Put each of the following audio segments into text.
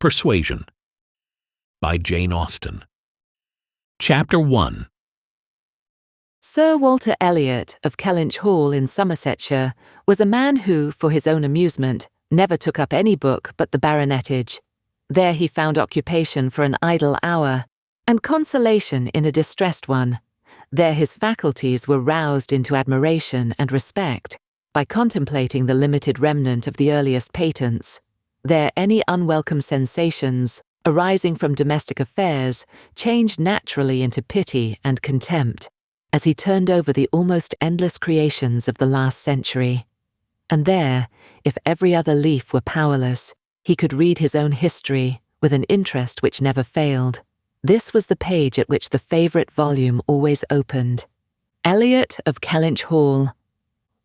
Persuasion by Jane Austen. Chapter 1. Sir Walter Elliot of Kellynch Hall in Somersetshire was a man who, for his own amusement, never took up any book but the baronetage. There he found occupation for an idle hour, and consolation in a distressed one. There his faculties were roused into admiration and respect by contemplating the limited remnant of the earliest patents. There any unwelcome sensations, arising from domestic affairs, changed naturally into pity and contempt, as he turned over the almost endless creations of the last century. And there, if every other leaf were powerless, he could read his own history with an interest which never failed. This was the page at which the favourite volume always opened. Elliot of Kellynch Hall.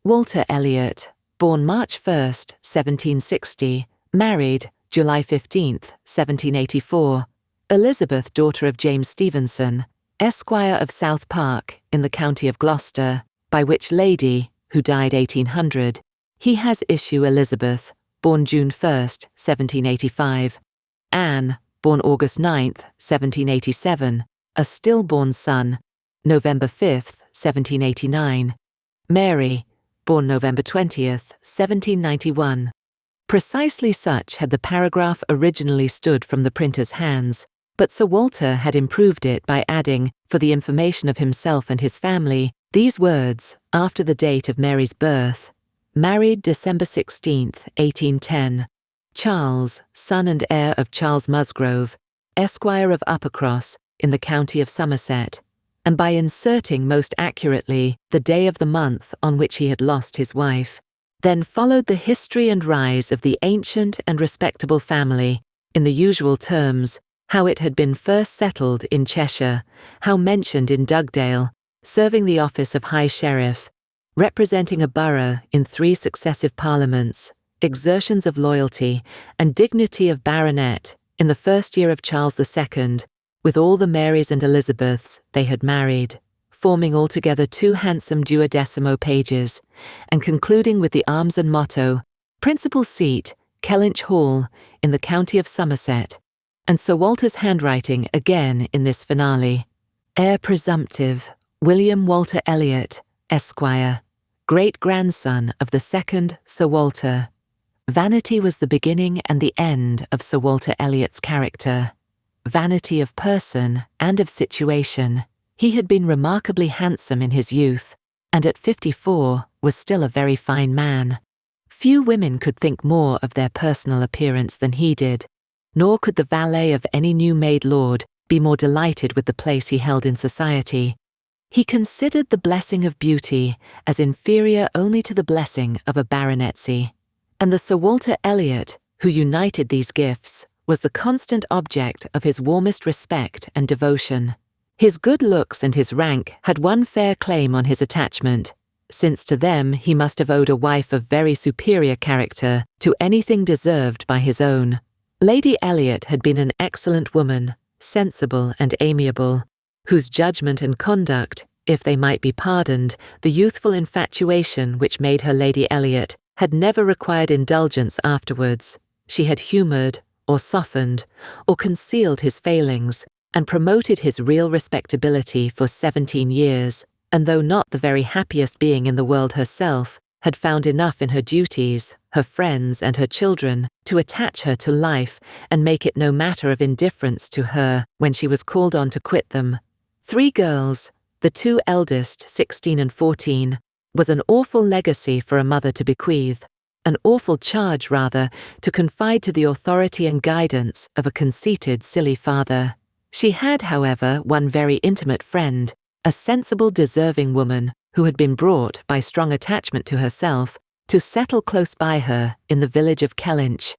Walter Elliot, born March 1st, 1760, married July 15th, 1784, Elizabeth, daughter of James Stevenson, Esquire of South Park in the county of Gloucester, by which lady, who died 1800, he has issue Elizabeth, born June 1st, 1785, Anne, born August 9th, 1787, a stillborn son, November 5th, 1789, Mary, born November 20th, 1791. Precisely such had the paragraph originally stood from the printer's hands, but Sir Walter had improved it by adding, for the information of himself and his family, these words, after the date of Mary's birth: married December 16th, 1810, Charles, son and heir of Charles Musgrove, Esquire of Uppercross, in the county of Somerset, and by inserting most accurately the day of the month on which he had lost his wife. Then followed the history and rise of the ancient and respectable family, in the usual terms, how it had been first settled in Cheshire, how mentioned in Dugdale, serving the office of High Sheriff, representing a borough in 3 successive parliaments, exertions of loyalty and dignity of baronet in the first year of Charles II, with all the Marys and Elizabeths they had married, forming altogether 2 handsome 12mo pages, and concluding with the arms and motto, principal seat, Kellynch Hall, in the county of Somerset, and Sir Walter's handwriting again in this finale. Heir presumptive, William Walter Elliot, Esquire, great-grandson of the 2nd Sir Walter. Vanity was the beginning and the end of Sir Walter Elliot's character. Vanity of person and of situation. He had been remarkably handsome in his youth, and at 54 was still a very fine man. Few women could think more of their personal appearance than he did, nor could the valet of any new-made lord be more delighted with the place he held in society. He considered the blessing of beauty as inferior only to the blessing of a baronetcy, and the Sir Walter Elliot, who united these gifts, was the constant object of his warmest respect and devotion. His good looks and his rank had one fair claim on his attachment, since to them he must have owed a wife of very superior character to anything deserved by his own. Lady Elliot had been an excellent woman, sensible and amiable, whose judgment and conduct, if they might be pardoned, the youthful infatuation which made her Lady Elliot, had never required indulgence afterwards. She had humoured, or softened, or concealed his failings, and promoted his real respectability for 17 years, and though not the very happiest being in the world herself, had found enough in her duties, her friends and her children, to attach her to life and make it no matter of indifference to her when she was called on to quit them. 3 girls, the 2 eldest, 16 and 14, was an awful legacy for a mother to bequeath, an awful charge, rather, to confide to the authority and guidance of a conceited, silly father. She had, however, one very intimate friend, a sensible, deserving woman who had been brought, by strong attachment to herself, to settle close by her in the village of Kellynch,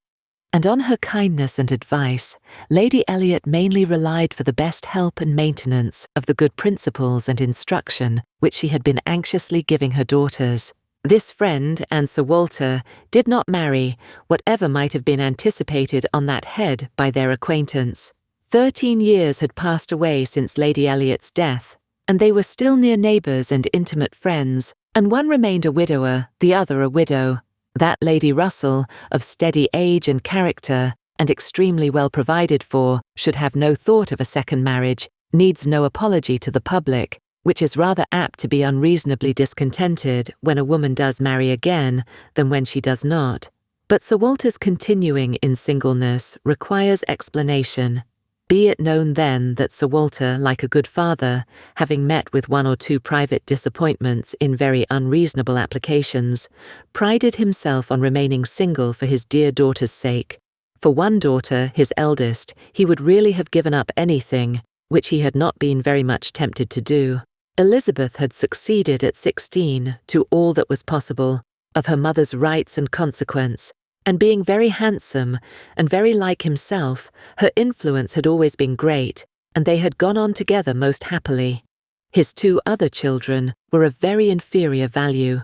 and on her kindness and advice, Lady Elliot mainly relied for the best help and maintenance of the good principles and instruction which she had been anxiously giving her daughters. This friend and Sir Walter did not marry, whatever might have been anticipated on that head by their acquaintance. 13 years had passed away since Lady Elliot's death, and they were still near neighbours and intimate friends, and one remained a widower, the other a widow. That Lady Russell, of steady age and character, and extremely well provided for, should have no thought of a second marriage, needs no apology to the public, which is rather apt to be unreasonably discontented when a woman does marry again than when she does not. But Sir Walter's continuing in singleness requires explanation. Be it known then that Sir Walter, like a good father, having met with one or two private disappointments in very unreasonable applications, prided himself on remaining single for his dear daughter's sake. For one daughter, his eldest, he would really have given up anything, which he had not been very much tempted to do. Elizabeth had succeeded at 16 to all that was possible of her mother's rights and consequence, and being very handsome and very like himself, her influence had always been great, and they had gone on together most happily. His two other children were of very inferior value.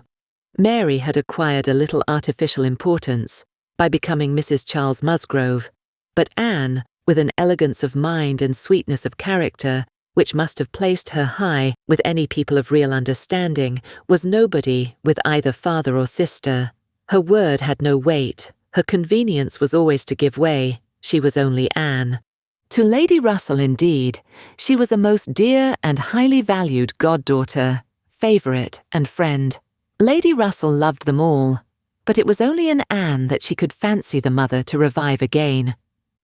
Mary had acquired a little artificial importance by becoming Mrs. Charles Musgrove, but Anne, with an elegance of mind and sweetness of character, which must have placed her high with any people of real understanding, was nobody with either father or sister. Her word had no weight, her convenience was always to give way, she was only Anne. To Lady Russell, indeed, she was a most dear and highly valued goddaughter, favourite and friend. Lady Russell loved them all, but it was only in Anne that she could fancy the mother to revive again.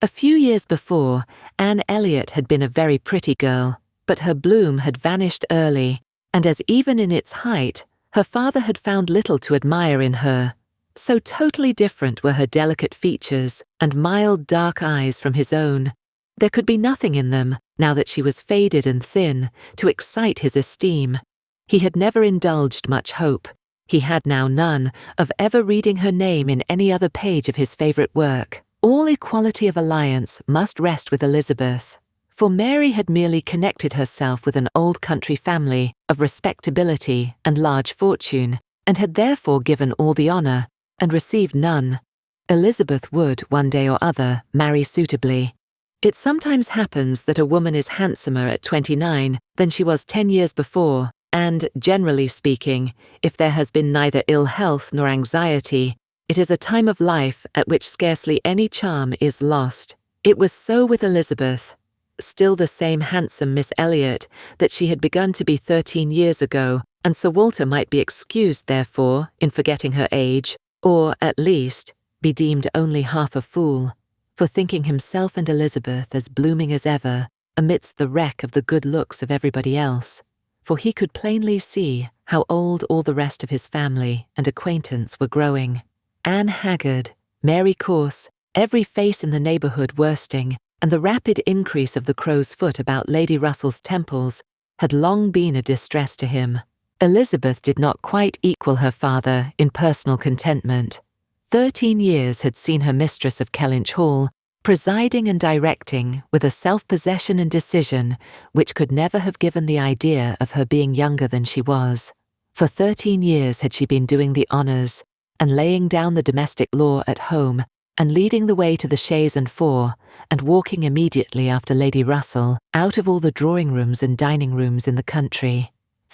A few years before, Anne Elliot had been a very pretty girl, but her bloom had vanished early, and as even in its height, her father had found little to admire in her. So totally different were her delicate features and mild dark eyes from his own. There could be nothing in them, now that she was faded and thin, to excite his esteem. He had never indulged much hope, he had now none, of ever reading her name in any other page of his favourite work. All equality of alliance must rest with Elizabeth, for Mary had merely connected herself with an old country family of respectability and large fortune, and had therefore given all the honour, and received none. Elizabeth would, one day or other, marry suitably. It sometimes happens that a woman is handsomer at 29 than she was 10 years before, and, generally speaking, if there has been neither ill health nor anxiety, it is a time of life at which scarcely any charm is lost. It was so with Elizabeth, still the same handsome Miss Elliot that she had begun to be 13 years ago, and Sir Walter might be excused, therefore, in forgetting her age, or, at least, be deemed only half a fool, for thinking himself and Elizabeth as blooming as ever, amidst the wreck of the good looks of everybody else, for he could plainly see how old all the rest of his family and acquaintance were growing. Anne haggard, Mary coarse, every face in the neighbourhood worsting, and the rapid increase of the crow's foot about Lady Russell's temples had long been a distress to him. Elizabeth did not quite equal her father in personal contentment. 13 years had seen her mistress of Kellynch Hall, presiding and directing with a self-possession and decision which could never have given the idea of her being younger than she was. For 13 years had she been doing the honours, and laying down the domestic law at home, and leading the way to the chaise and four, and walking immediately after Lady Russell out of all the drawing-rooms and dining-rooms in the country.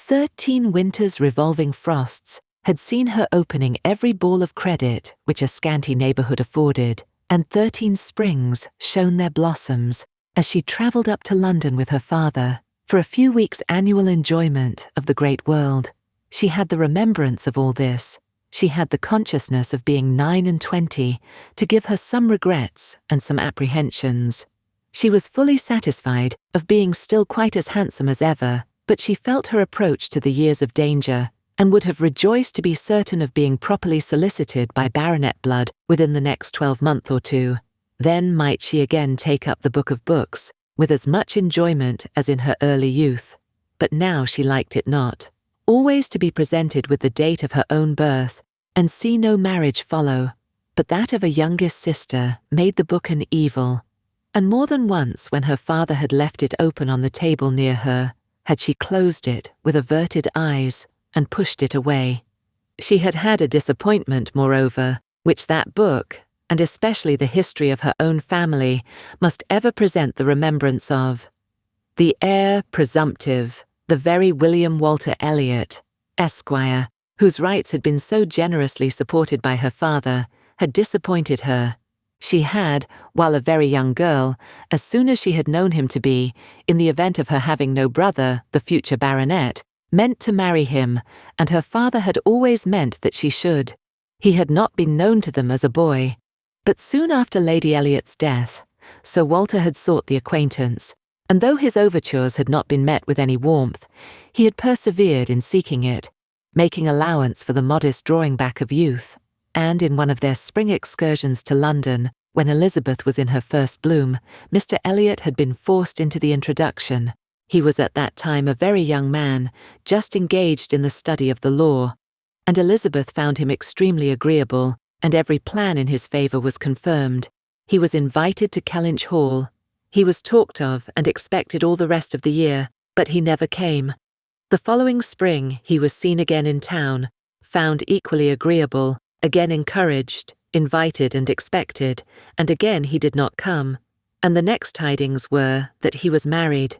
13 winters' revolving frosts had seen her opening every ball of credit which a scanty neighbourhood afforded, and 13 springs shone their blossoms as she travelled up to London with her father for a few weeks' annual enjoyment of the great world. She had the remembrance of all this. She had the consciousness of being 29 to give her some regrets and some apprehensions. She was fully satisfied of being still quite as handsome as ever, but she felt her approach to the years of danger, and would have rejoiced to be certain of being properly solicited by baronet blood within the next 12 months or two. Then might she again take up the book of books, with as much enjoyment as in her early youth. But now she liked it not. Always to be presented with the date of her own birth, and see no marriage follow, but that of a youngest sister made the book an evil, and more than once when her father had left it open on the table near her, had she closed it with averted eyes and pushed it away. She had had a disappointment, moreover, which that book, and especially the history of her own family, must ever present the remembrance of. The heir presumptive, the very William Walter Elliot, Esquire, whose rights had been so generously supported by her father, had disappointed her. She had, while a very young girl, as soon as she had known him to be, in the event of her having no brother, the future baronet, meant to marry him, and her father had always meant that she should. He had not been known to them as a boy. But soon after Lady Elliot's death, Sir Walter had sought the acquaintance, and though his overtures had not been met with any warmth, he had persevered in seeking it, making allowance for the modest drawing back of youth, and in one of their spring excursions to London, when Elizabeth was in her first bloom, Mr. Elliot had been forced into the introduction. He was at that time a very young man, just engaged in the study of the law, and Elizabeth found him extremely agreeable, and every plan in his favour was confirmed. He was invited to Kellynch Hall. He was talked of and expected all the rest of the year, but he never came. The following spring he was seen again in town, found equally agreeable, again encouraged, invited and expected, and again he did not come, and the next tidings were that he was married.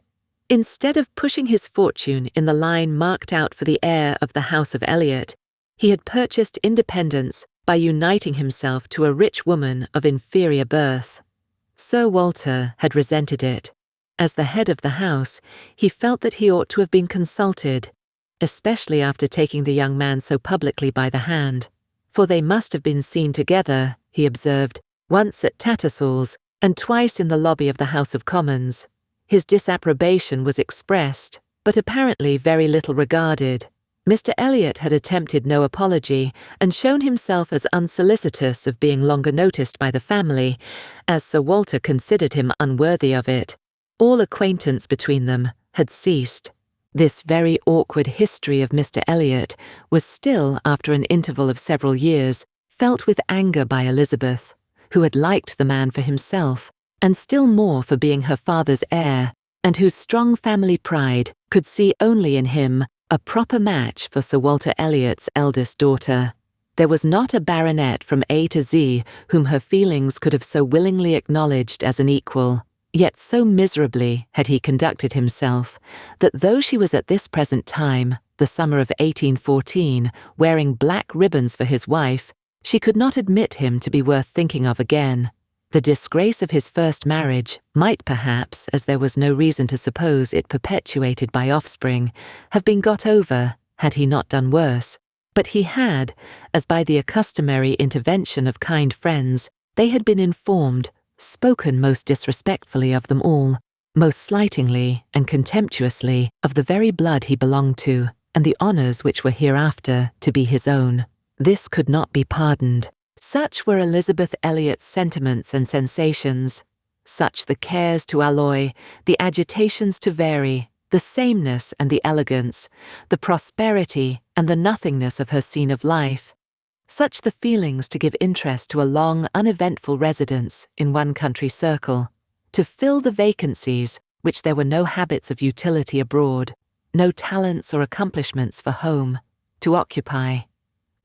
Instead of pushing his fortune in the line marked out for the heir of the House of Elliot, he had purchased independence by uniting himself to a rich woman of inferior birth. Sir Walter had resented it. As the head of the house, he felt that he ought to have been consulted, especially after taking the young man so publicly by the hand. For they must have been seen together, he observed, once at Tattersall's and twice in the lobby of the House of Commons. His disapprobation was expressed, but apparently very little regarded. Mr. Elliot had attempted no apology and shown himself as unsolicitous of being longer noticed by the family, as Sir Walter considered him unworthy of it. All acquaintance between them had ceased. This very awkward history of Mr. Elliot was still, after an interval of several years, felt with anger by Elizabeth, who had liked the man for himself, and still more for being her father's heir, and whose strong family pride could see only in him a proper match for Sir Walter Elliot's eldest daughter. There was not a baronet from A to Z whom her feelings could have so willingly acknowledged as an equal, yet so miserably had he conducted himself, that though she was at this present time, the summer of 1814, wearing black ribbons for his wife, she could not admit him to be worth thinking of again. The disgrace of his first marriage might perhaps, as there was no reason to suppose it perpetuated by offspring, have been got over, had he not done worse. But he had, as by the customary intervention of kind friends, they had been informed, spoken most disrespectfully of them all, most slightingly and contemptuously of the very blood he belonged to, and the honours which were hereafter to be his own. This could not be pardoned. Such were Elizabeth Elliot's sentiments and sensations, such the cares to alloy, the agitations to vary, the sameness and the elegance, the prosperity and the nothingness of her scene of life, such the feelings to give interest to a long, uneventful residence in one country circle, to fill the vacancies which there were no habits of utility abroad, no talents or accomplishments for home, to occupy.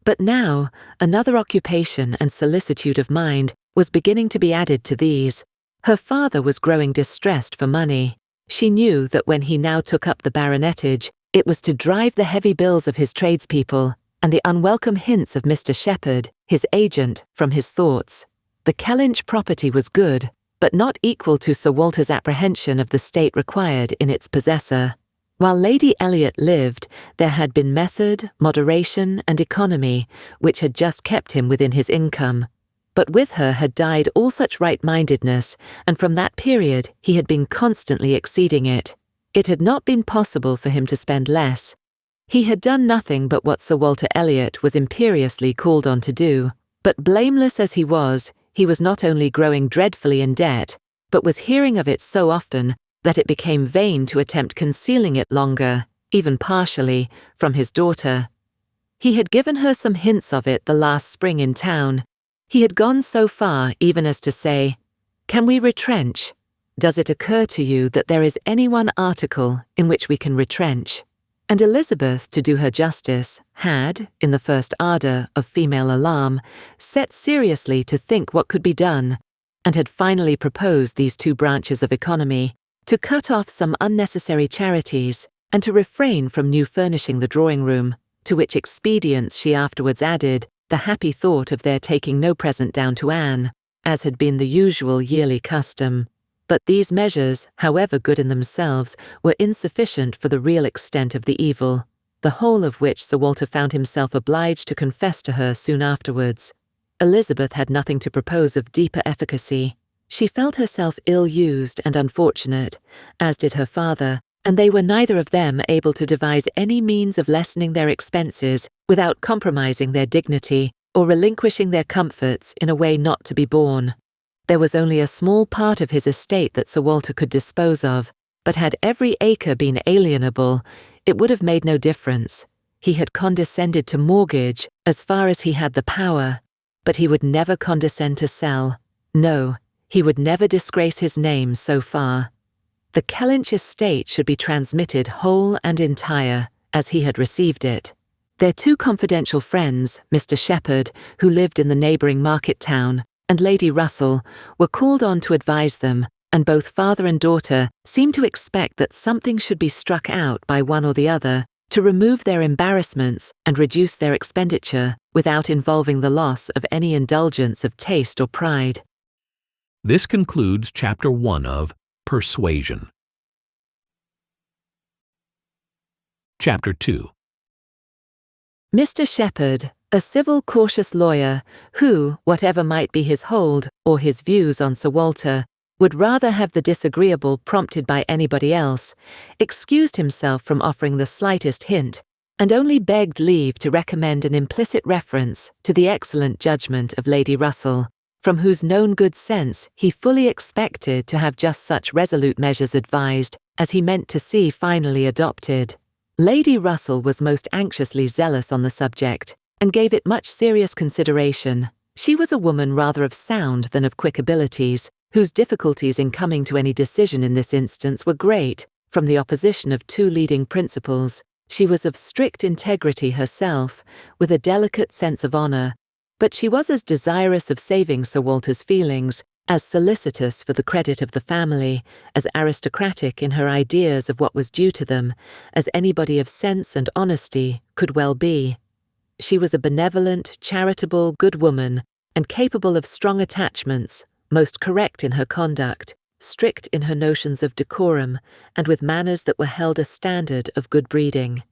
But now, another occupation and solicitude of mind was beginning to be added to these. Her father was growing distressed for money. She knew that when he now took up the baronetage, it was to drive the heavy bills of his tradespeople and the unwelcome hints of Mr. Shepherd, his agent, from his thoughts. The Kellynch property was good, but not equal to Sir Walter's apprehension of the state required in its possessor. While Lady Elliot lived, there had been method, moderation, and economy, which had just kept him within his income. But with her had died all such right-mindedness, and from that period he had been constantly exceeding it. It had not been possible for him to spend less. He had done nothing but what Sir Walter Elliot was imperiously called on to do, but blameless as he was not only growing dreadfully in debt, but was hearing of it so often that it became vain to attempt concealing it longer, even partially, from his daughter. He had given her some hints of it the last spring in town. He had gone so far even as to say, "Can we retrench? Does it occur to you that there is any one article in which we can retrench?" And Elizabeth, to do her justice, had, in the first ardour of female alarm, set seriously to think what could be done, and had finally proposed these two branches of economy: to cut off some unnecessary charities, and to refrain from new furnishing the drawing-room, to which expedients she afterwards added the happy thought of their taking no present down to Anne. as had been the usual yearly custom. But these measures, however good in themselves, were insufficient for the real extent of the evil, the whole of which Sir Walter found himself obliged to confess to her soon afterwards. Elizabeth had nothing to propose of deeper efficacy. She felt herself ill-used and unfortunate, as did her father, and they were neither of them able to devise any means of lessening their expenses without compromising their dignity or relinquishing their comforts in a way not to be borne. There was only a small part of his estate that Sir Walter could dispose of, but had every acre been alienable, it would have made no difference. He had condescended to mortgage as far as he had the power, but he would never condescend to sell. No, he would never disgrace his name so far. The Kellynch estate should be transmitted whole and entire, as he had received it. Their two confidential friends, Mr. Shepherd, who lived in the neighbouring market town, and Lady Russell, were called on to advise them, and both father and daughter seemed to expect that something should be struck out by one or the other to remove their embarrassments and reduce their expenditure without involving the loss of any indulgence of taste or pride. This concludes Chapter 1 of Persuasion. Chapter 2. Mr. Shepherd, a civil, cautious lawyer who, whatever might be his hold or his views on Sir Walter, would rather have the disagreeable prompted by anybody else, excused himself from offering the slightest hint, and only begged leave to recommend an implicit reference to the excellent judgment of Lady Russell, from whose known good sense he fully expected to have just such resolute measures advised as he meant to see finally adopted. Lady Russell was most anxiously zealous on the subject, and gave it much serious consideration. She was a woman rather of sound than of quick abilities, whose difficulties in coming to any decision in this instance were great, from the opposition of two leading principles. She was of strict integrity herself, with a delicate sense of honour, but she was as desirous of saving Sir Walter's feelings, as solicitous for the credit of the family, as aristocratic in her ideas of what was due to them, as anybody of sense and honesty could well be. She was a benevolent, charitable, good woman, and capable of strong attachments, most correct in her conduct, strict in her notions of decorum, and with manners that were held a standard of good breeding.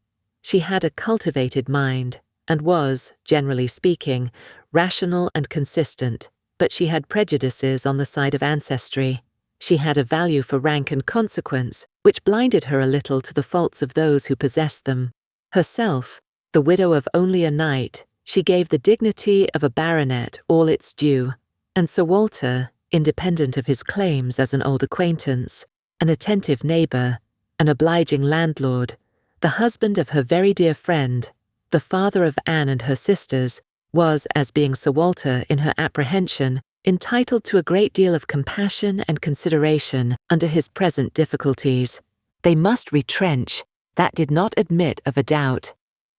She had a cultivated mind, and was, generally speaking, rational and consistent, but she had prejudices on the side of ancestry. She had a value for rank and consequence, which blinded her a little to the faults of those who possessed them. Herself, the widow of only a knight, she gave the dignity of a baronet all its due, and Sir Walter, independent of his claims as an old acquaintance, an attentive neighbour, an obliging landlord, the husband of her very dear friend, the father of Anne and her sisters, was, as being Sir Walter in her apprehension, entitled to a great deal of compassion and consideration under his present difficulties. They must retrench, that did not admit of a doubt,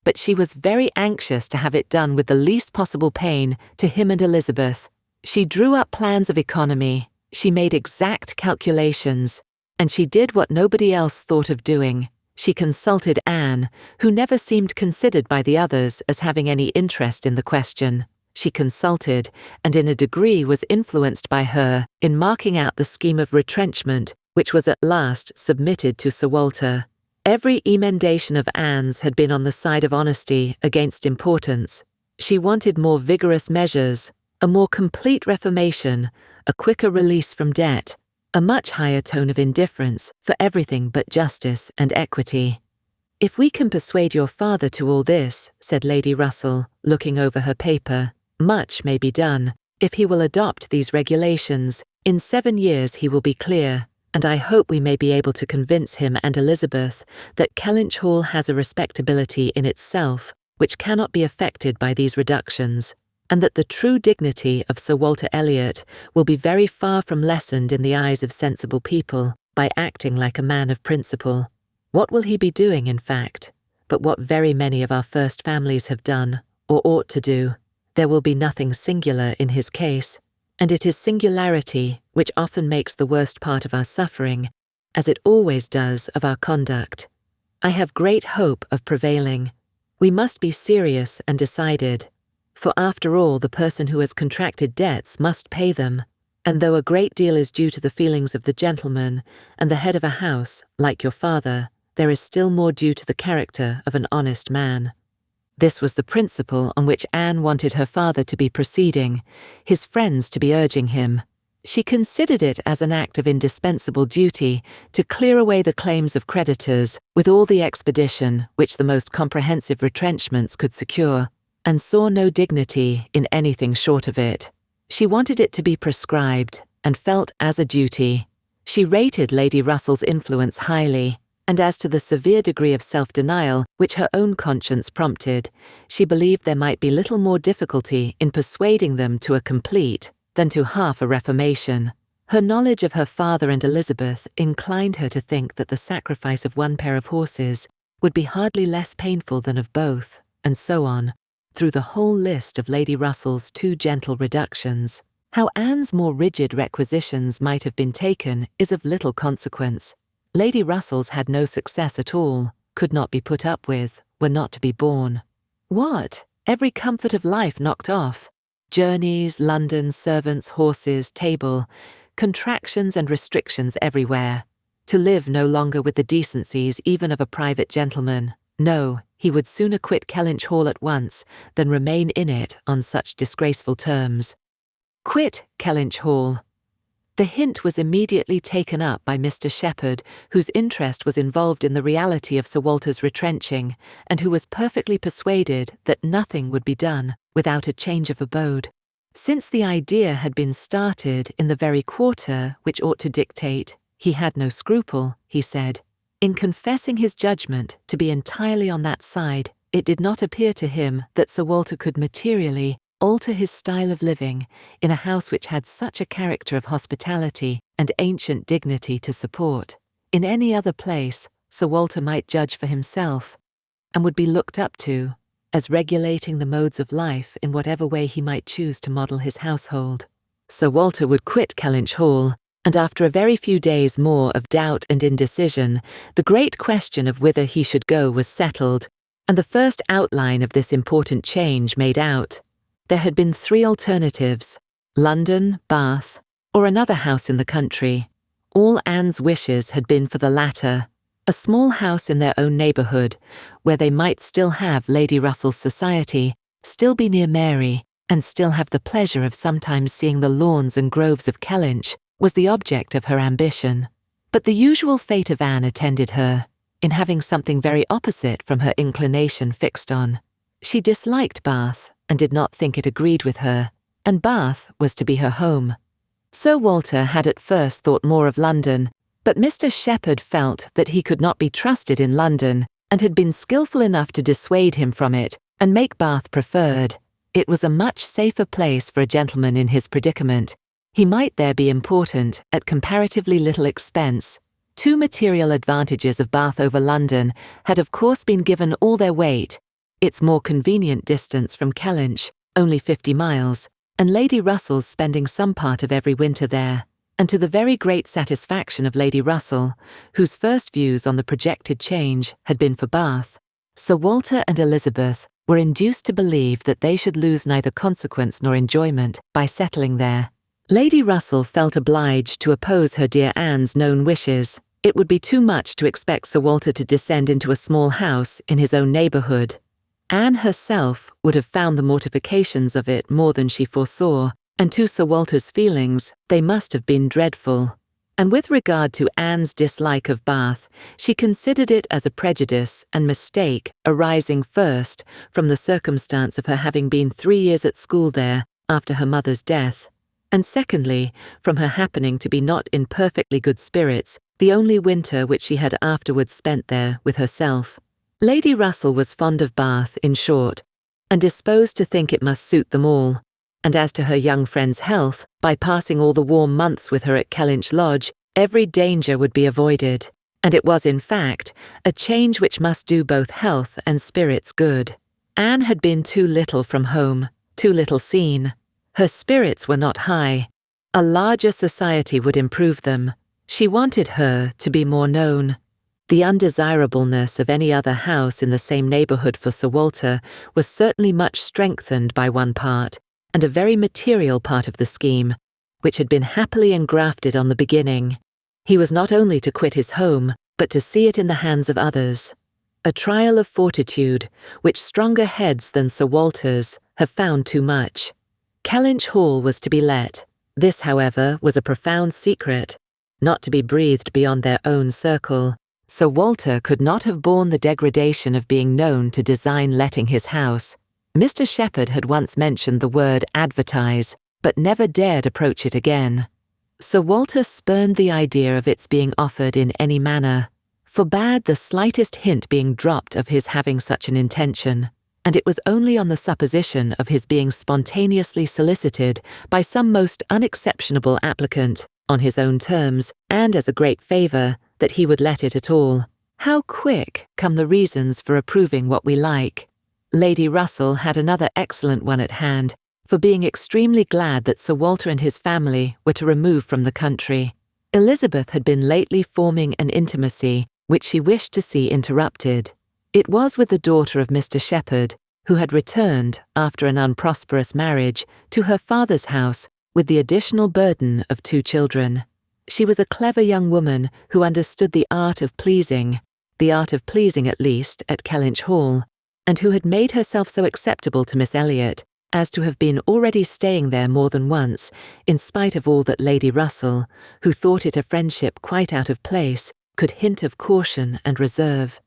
but she was very anxious to have it done with the least possible pain to him and Elizabeth. She drew up plans of economy, she made exact calculations, and she did what nobody else thought of doing. She consulted Anne, who never seemed considered by the others as having any interest in the question. She consulted, and in a degree was influenced by her in marking out the scheme of retrenchment, which was at last submitted to Sir Walter. Every emendation of Anne's had been on the side of honesty against importance. She wanted more vigorous measures, a more complete reformation, a quicker release from debt, a much higher tone of indifference for everything but justice and equity. "If we can persuade your father to all this," said Lady Russell, looking over her paper, "much may be done. If he will adopt these regulations, in 7 years he will be clear, and I hope we may be able to convince him and Elizabeth that Kellynch Hall has a respectability in itself which cannot be affected by these reductions, and that the true dignity of Sir Walter Elliot will be very far from lessened in the eyes of sensible people by acting like a man of principle. What will he be doing, in fact, but what very many of our first families have done, or ought to do? There will be nothing singular in his case, and it is singularity which often makes the worst part of our suffering, as it always does of our conduct. I have great hope of prevailing. We must be serious and decided, for after all the person who has contracted debts must pay them. And though a great deal is due to the feelings of the gentleman and the head of a house, like your father, there is still more due to the character of an honest man. This was the principle on which Anne wanted her father to be proceeding, his friends to be urging him. She considered it as an act of indispensable duty to clear away the claims of creditors with all the expedition which the most comprehensive retrenchments could secure, and saw no dignity in anything short of it. She wanted it to be prescribed, and felt as a duty. She rated Lady Russell's influence highly, and as to the severe degree of self-denial which her own conscience prompted, she believed there might be little more difficulty in persuading them to a complete than to half a reformation. Her knowledge of her father and Elizabeth inclined her to think that the sacrifice of one pair of horses would be hardly less painful than of both, and so on, through the whole list of Lady Russell's too gentle reductions. How Anne's more rigid requisitions might have been taken is of little consequence. Lady Russell's had no success at all, could not be put up with, were not to be borne. What? Every comfort of life knocked off. Journeys, London, servants, horses, table, contractions and restrictions everywhere. To live no longer with the decencies even of a private gentleman. No, he would sooner quit Kellynch Hall at once than remain in it on such disgraceful terms. Quit Kellynch Hall. The hint was immediately taken up by Mr. Shepherd, whose interest was involved in the reality of Sir Walter's retrenching, and who was perfectly persuaded that nothing would be done without a change of abode. Since the idea had been started in the very quarter which ought to dictate, he had no scruple, he said, in confessing his judgment to be entirely on that side. It did not appear to him that Sir Walter could materially alter his style of living in a house which had such a character of hospitality and ancient dignity to support. In any other place, Sir Walter might judge for himself, and would be looked up to, as regulating the modes of life in whatever way he might choose to model his household. Sir Walter would quit Kellynch Hall, and after a very few days more of doubt and indecision, the great question of whither he should go was settled, and the first outline of this important change made out. There had been 3 alternatives: London, Bath, or another house in the country. All Anne's wishes had been for the latter, a small house in their own neighbourhood, where they might still have Lady Russell's society, still be near Mary, and still have the pleasure of sometimes seeing the lawns and groves of Kellynch, was the object of her ambition. But the usual fate of Anne attended her, in having something very opposite from her inclination fixed on. She disliked Bath, and did not think it agreed with her, and Bath was to be her home. Sir Walter had at first thought more of London, but Mr. Shepherd felt that he could not be trusted in London, and had been skilful enough to dissuade him from it, and make Bath preferred. It was a much safer place for a gentleman in his predicament. He might there be important, at comparatively little expense. 2 material advantages of Bath over London had of course been given all their weight: its more convenient distance from Kellynch, only 50 miles, and Lady Russell's spending some part of every winter there, and to the very great satisfaction of Lady Russell, whose first views on the projected change had been for Bath. Sir Walter and Elizabeth were induced to believe that they should lose neither consequence nor enjoyment by settling there. Lady Russell felt obliged to oppose her dear Anne's known wishes. It would be too much to expect Sir Walter to descend into a small house in his own neighbourhood. Anne herself would have found the mortifications of it more than she foresaw, and to Sir Walter's feelings they must have been dreadful. And with regard to Anne's dislike of Bath, she considered it as a prejudice and mistake arising first from the circumstance of her having been 3 years at school there after her mother's death, and secondly, from her happening to be not in perfectly good spirits the only winter which she had afterwards spent there with herself. Lady Russell was fond of Bath, in short, and disposed to think it must suit them all, and as to her young friend's health, by passing all the warm months with her at Kellynch Lodge, every danger would be avoided, and it was in fact a change which must do both health and spirits good. Anne had been too little from home, too little seen. Her spirits were not high. A larger society would improve them. She wanted her to be more known. The undesirableness of any other house in the same neighbourhood for Sir Walter was certainly much strengthened by one part, and a very material part of the scheme, which had been happily engrafted on the beginning. He was not only to quit his home, but to see it in the hands of others. A trial of fortitude, which stronger heads than Sir Walter's have found too much. Kellynch Hall was to be let. This, however, was a profound secret, not to be breathed beyond their own circle. Sir Walter could not have borne the degradation of being known to design letting his house. Mr. Shepherd had once mentioned the word advertise, but never dared approach it again. Sir Walter spurned the idea of its being offered in any manner, forbade the slightest hint being dropped of his having such an intention, and it was only on the supposition of his being spontaneously solicited by some most unexceptionable applicant, on his own terms, and as a great favour, that he would let it at all. How quick come the reasons for approving what we like! Lady Russell had another excellent one at hand, for being extremely glad that Sir Walter and his family were to remove from the country. Elizabeth had been lately forming an intimacy which she wished to see interrupted. It was with the daughter of Mr. Shepherd, who had returned, after an unprosperous marriage, to her father's house with the additional burden of 2 children. She was a clever young woman who understood the art of pleasing at least, at Kellynch Hall, and who had made herself so acceptable to Miss Elliot as to have been already staying there more than once, in spite of all that Lady Russell, who thought it a friendship quite out of place, could hint of caution and reserve.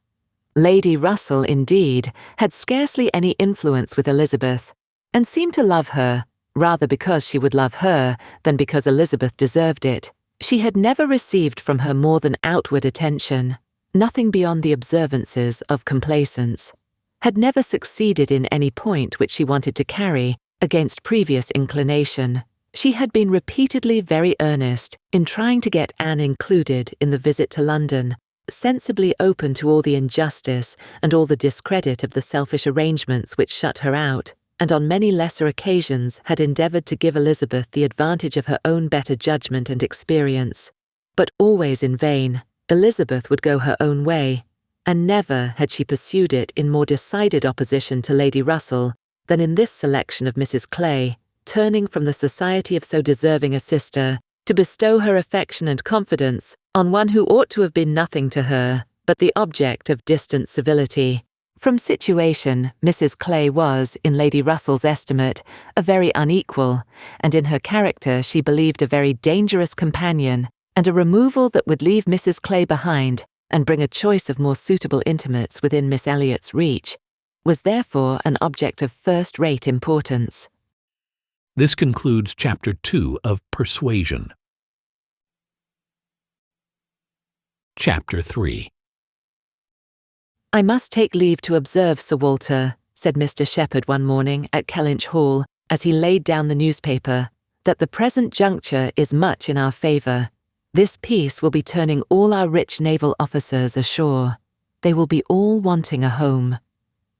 Lady Russell, indeed, had scarcely any influence with Elizabeth, and seemed to love her, rather because she would love her than because Elizabeth deserved it. She had never received from her more than outward attention, nothing beyond the observances of complaisance, had never succeeded in any point which she wanted to carry against previous inclination. She had been repeatedly very earnest in trying to get Anne included in the visit to London, sensibly open to all the injustice and all the discredit of the selfish arrangements which shut her out, and on many lesser occasions had endeavoured to give Elizabeth the advantage of her own better judgment and experience. But always in vain. Elizabeth would go her own way, and never had she pursued it in more decided opposition to Lady Russell than in this selection of Mrs. Clay, turning from the society of so deserving a sister to bestow her affection and confidence on one who ought to have been nothing to her but the object of distant civility. From situation, Mrs. Clay was, in Lady Russell's estimate, a very unequal, and in her character she believed a very dangerous companion, and a removal that would leave Mrs. Clay behind and bring a choice of more suitable intimates within Miss Elliot's reach, was therefore an object of first-rate importance. This concludes Chapter 2 of Persuasion. Chapter 3. "I must take leave to observe, Sir Walter," said Mr. Shepherd one morning at Kellynch Hall, as he laid down the newspaper, "that the present juncture is much in our favour. This peace will be turning all our rich naval officers ashore. They will be all wanting a home.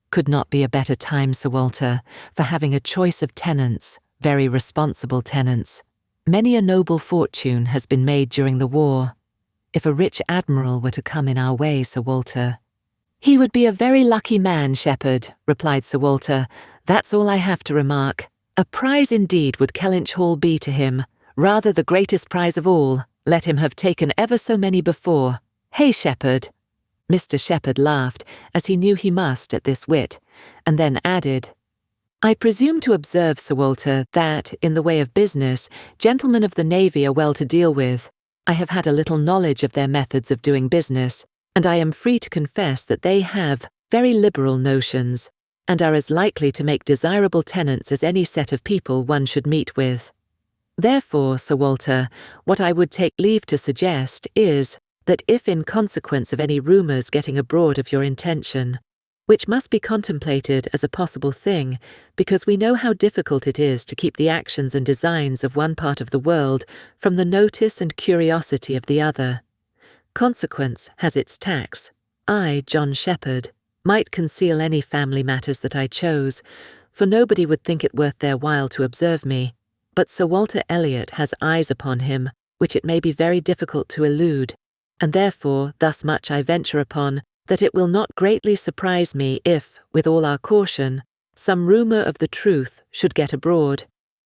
Could not be a better time, Sir Walter, for having a choice of tenants, very responsible tenants. Many a noble fortune has been made during the war. If a rich admiral were to come in our way, Sir Walter—" "He would be a very lucky man, Shepherd," replied Sir Walter. "That's all I have to remark. A prize indeed would Kellynch Hall be to him, rather the greatest prize of all, let him have taken ever so many before. Hey, Shepherd?" Mr. Shepherd laughed, as he knew he must at this wit, and then added, "I presume to observe, Sir Walter, that, in the way of business, gentlemen of the Navy are well to deal with. I have had a little knowledge of their methods of doing business, and I am free to confess that they have very liberal notions, and are as likely to make desirable tenants as any set of people one should meet with. Therefore, Sir Walter, what I would take leave to suggest is, that if in consequence of any rumours getting abroad of your intention, which must be contemplated as a possible thing, because we know how difficult it is to keep the actions and designs of one part of the world from the notice and curiosity of the other. Consequence has its tax. I, John Shepherd, might conceal any family matters that I chose, for nobody would think it worth their while to observe me, but Sir Walter Elliot has eyes upon him which it may be very difficult to elude, and therefore thus much I venture upon, that it will not greatly surprise me if, with all our caution, some rumour of the truth should get abroad,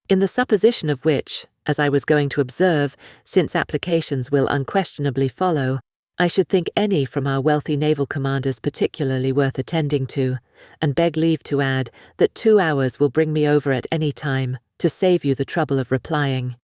in the supposition of which, as I was going to observe, since applications will unquestionably follow, I should think any from our wealthy naval commanders particularly worth attending to, and beg leave to add that 2 hours will bring me over at any time, to save you the trouble of replying."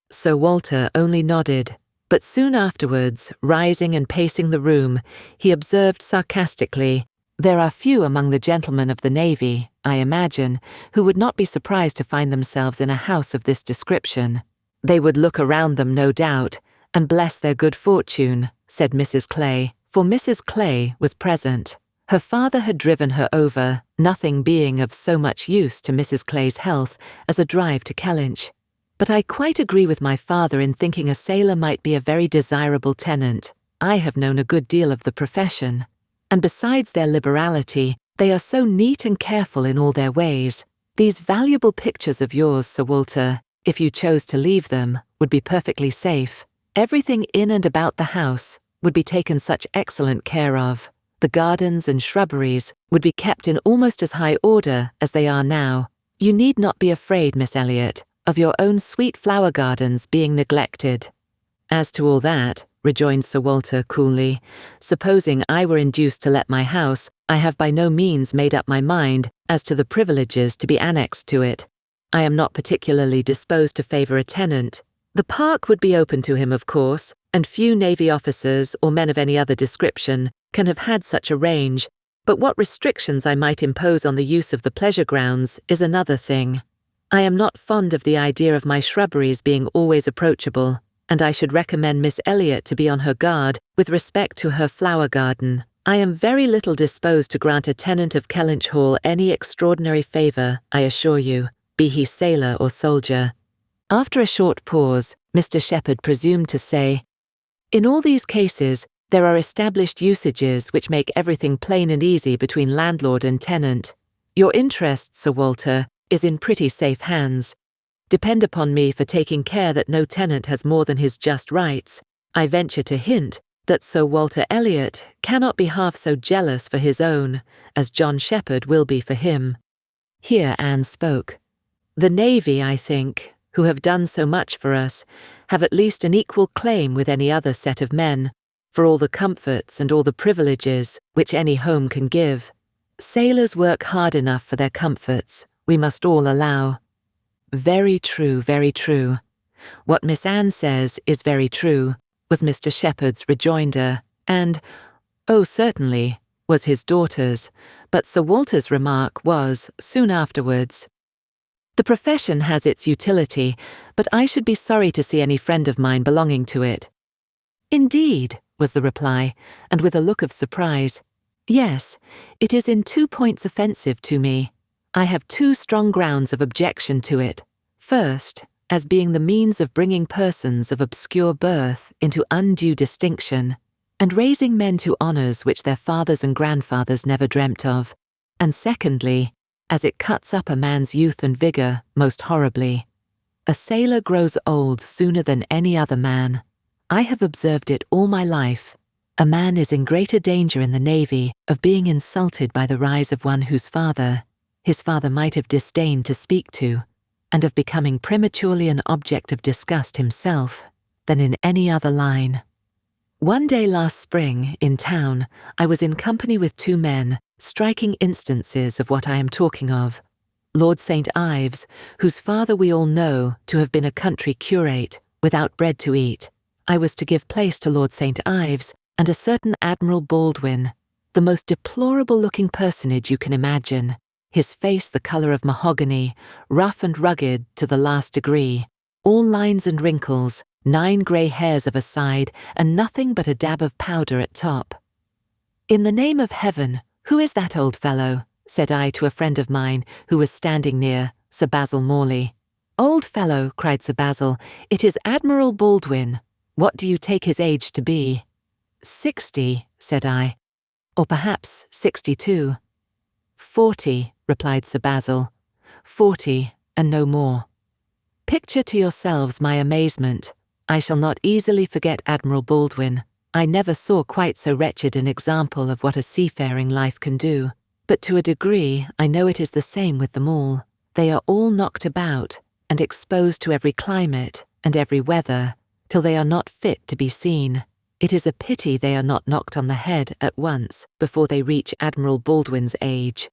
Sir Walter only nodded, but soon afterwards, rising and pacing the room, he observed sarcastically, "There are few among the gentlemen of the Navy, I imagine, who would not be surprised to find themselves in a house of this description. They would look around them, no doubt, and bless their good fortune," said Mrs. Clay, for Mrs. Clay was present. Her father had driven her over, nothing being of so much use to Mrs. Clay's health as a drive to Kellynch. "But I quite agree with my father in thinking a sailor might be a very desirable tenant. I have known a good deal of the profession. And besides their liberality, they are so neat and careful in all their ways. These valuable pictures of yours, Sir Walter, if you chose to leave them, would be perfectly safe. Everything in and about the house would be taken such excellent care of. The gardens and shrubberies would be kept in almost as high order as they are now. You need not be afraid, Miss Elliot, of your own sweet flower gardens being neglected." "As to all that," rejoined Sir Walter coolly, "supposing I were induced to let my house, I have by no means made up my mind as to the privileges to be annexed to it. I am not particularly disposed to favour a tenant. The park would be open to him, of course, and few Navy officers or men of any other description can have had such a range, but what restrictions I might impose on the use of the pleasure grounds is another thing. I am not fond of the idea of my shrubberies being always approachable, and I should recommend Miss Elliot to be on her guard with respect to her flower garden. I am very little disposed to grant a tenant of Kellynch Hall any extraordinary favour, I assure you, be he sailor or soldier." After a short pause, Mr. Shepherd presumed to say, "In all these cases, there are established usages which make everything plain and easy between landlord and tenant. Your interest, Sir Walter, is in pretty safe hands. Depend upon me for taking care that no tenant has more than his just rights. I venture to hint that Sir Walter Elliot cannot be half so jealous for his own as John Shepherd will be for him." Here Anne spoke. "The Navy, I think, who have done so much for us, have at least an equal claim with any other set of men, for all the comforts and all the privileges which any home can give. Sailors work hard enough for their comforts, we must all allow." "Very true, very true. What Miss Anne says is very true," was Mr. Shepherd's rejoinder, and, "Oh, certainly," was his daughter's, but Sir Walter's remark was, soon afterwards, "The profession has its utility, but I should be sorry to see any friend of mine belonging to it." "Indeed," was the reply, and with a look of surprise. "Yes, it is in 2 points offensive to me. I have 2 strong grounds of objection to it. First, as being the means of bringing persons of obscure birth into undue distinction, and raising men to honours which their fathers and grandfathers never dreamt of, and secondly, as it cuts up a man's youth and vigour most horribly. A sailor grows old sooner than any other man. I have observed it all my life. A man is in greater danger in the Navy of being insulted by the rise of one whose father his father might have disdained to speak to, and of becoming prematurely an object of disgust himself, than in any other line. One day last spring, in town, I was in company with 2 men, striking instances of what I am talking of. Lord St. Ives, whose father we all know to have been a country curate, without bread to eat. I was to give place to Lord St. Ives and a certain Admiral Baldwin, the most deplorable-looking personage you can imagine, his face the colour of mahogany, rough and rugged to the last degree, all lines and wrinkles, 9 grey hairs of a side, and nothing but a dab of powder at top. "In the name of heaven, who is that old fellow?" said I to a friend of mine who was standing near, Sir Basil Morley. "Old fellow," cried Sir Basil, "it is Admiral Baldwin. What do you take his age to be?" 60, said I, or perhaps 62. 40, replied Sir Basil. 40, and no more. Picture to yourselves my amazement. I shall not easily forget Admiral Baldwin. I never saw quite so wretched an example of what a seafaring life can do. But to a degree, I know it is the same with them all. They are all knocked about, and exposed to every climate and every weather, till they are not fit to be seen. It is a pity they are not knocked on the head at once before they reach Admiral Baldwin's age.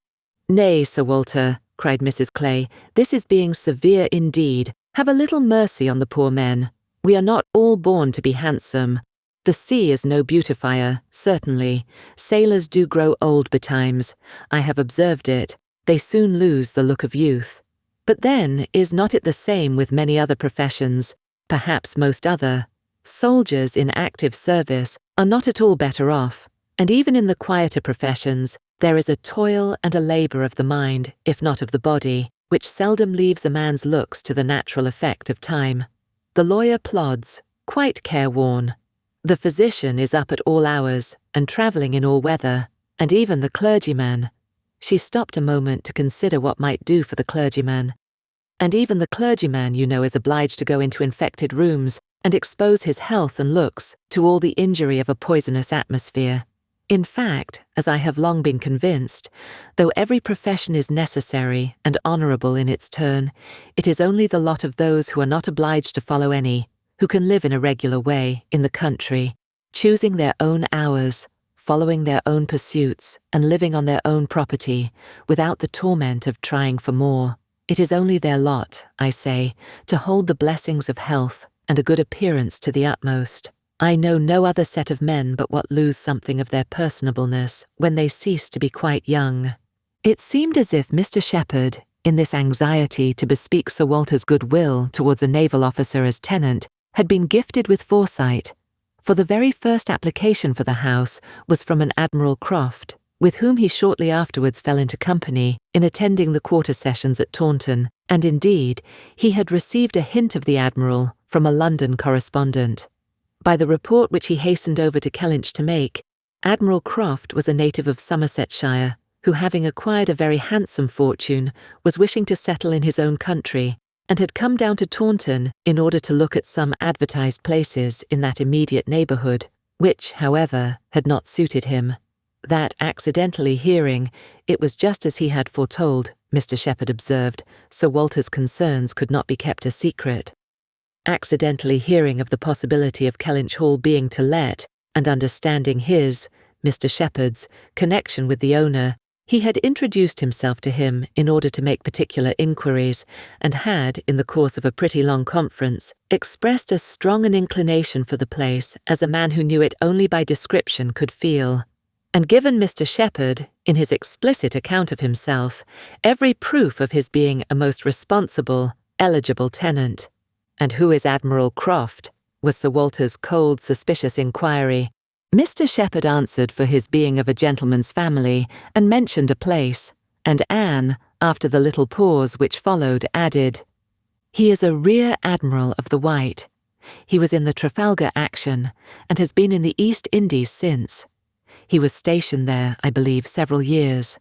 Nay, Sir Walter, cried Mrs. Clay, this is being severe indeed. Have a little mercy on the poor men. We are not all born to be handsome. The sea is no beautifier, certainly. Sailors do grow old betimes. I have observed it. They soon lose the look of youth. But then, is not it the same with many other professions, perhaps most other? Soldiers in active service are not at all better off, and even in the quieter professions, there is a toil and a labour of the mind, if not of the body, which seldom leaves a man's looks to the natural effect of time. The lawyer plods, quite careworn. The physician is up at all hours and travelling in all weather, and even the clergyman. She stopped a moment to consider what might do for the clergyman. And even the clergyman, you know, is obliged to go into infected rooms and expose his health and looks to all the injury of a poisonous atmosphere. In fact, as I have long been convinced, though every profession is necessary and honourable in its turn, it is only the lot of those who are not obliged to follow any, who can live in a regular way in the country, choosing their own hours, following their own pursuits, and living on their own property, without the torment of trying for more. It is only their lot, I say, to hold the blessings of health and a good appearance to the utmost. I know no other set of men but what lose something of their personableness when they cease to be quite young. It seemed as if Mr. Shepherd, in this anxiety to bespeak Sir Walter's goodwill towards a naval officer as tenant, had been gifted with foresight, for the very first application for the house was from an Admiral Croft, with whom he shortly afterwards fell into company in attending the quarter sessions at Taunton, and indeed he had received a hint of the Admiral from a London correspondent. By the report which he hastened over to Kellynch to make, Admiral Croft was a native of Somersetshire, who, having acquired a very handsome fortune, was wishing to settle in his own country, and had come down to Taunton in order to look at some advertised places in that immediate neighbourhood, which, however, had not suited him. That, accidentally hearing, it was just as he had foretold, Mr. Shepherd observed, Sir Walter's concerns could not be kept a secret. Accidentally hearing of the possibility of Kellynch Hall being to let, and understanding his, Mr. Shepherd's, connection with the owner, he had introduced himself to him in order to make particular inquiries, and had, in the course of a pretty long conference, expressed as strong an inclination for the place as a man who knew it only by description could feel, and given Mr. Shepherd, in his explicit account of himself, every proof of his being a most responsible, eligible tenant. "And who is Admiral Croft?" was Sir Walter's cold, suspicious inquiry. Mr. Shepherd answered for his being of a gentleman's family, and mentioned a place, and Anne, after the little pause which followed, added, "He is a rear admiral of the White. He was in the Trafalgar action, and has been in the East Indies since. He was stationed there, I believe, several years."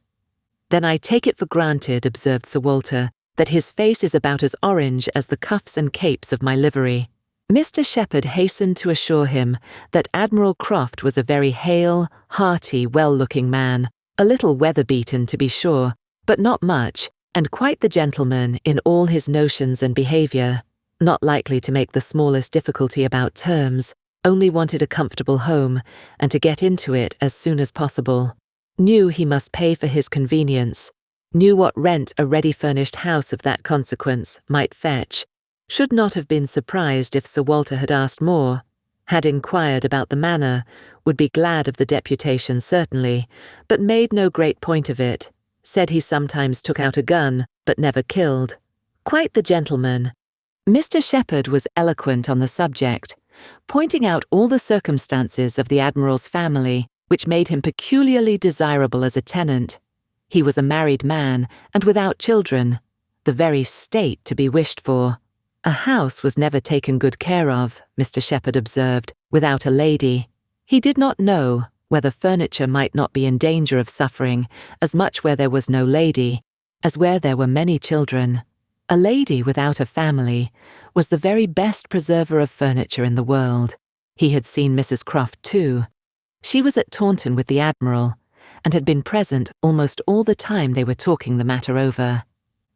"Then I take it for granted," observed Sir Walter, "that his face is about as orange as the cuffs and capes of my livery." Mr. Shepherd hastened to assure him that Admiral Croft was a very hale, hearty, well-looking man, a little weather-beaten to be sure, but not much, and quite the gentleman in all his notions and behaviour, not likely to make the smallest difficulty about terms, only wanted a comfortable home, and to get into it as soon as possible. Knew he must pay for his convenience, knew what rent a ready-furnished house of that consequence might fetch, should not have been surprised if Sir Walter had asked more, had inquired about the manor, would be glad of the deputation certainly, but made no great point of it, said he sometimes took out a gun, but never killed. Quite the gentleman. Mr. Shepherd was eloquent on the subject, pointing out all the circumstances of the Admiral's family which made him peculiarly desirable as a tenant. He was a married man, and without children, the very state to be wished for. A house was never taken good care of, Mr. Shepherd observed, without a lady. He did not know whether furniture might not be in danger of suffering as much where there was no lady, as where there were many children. A lady without a family was the very best preserver of furniture in the world. He had seen Mrs. Croft too. She was at Taunton with the Admiral, and had been present almost all the time they were talking the matter over.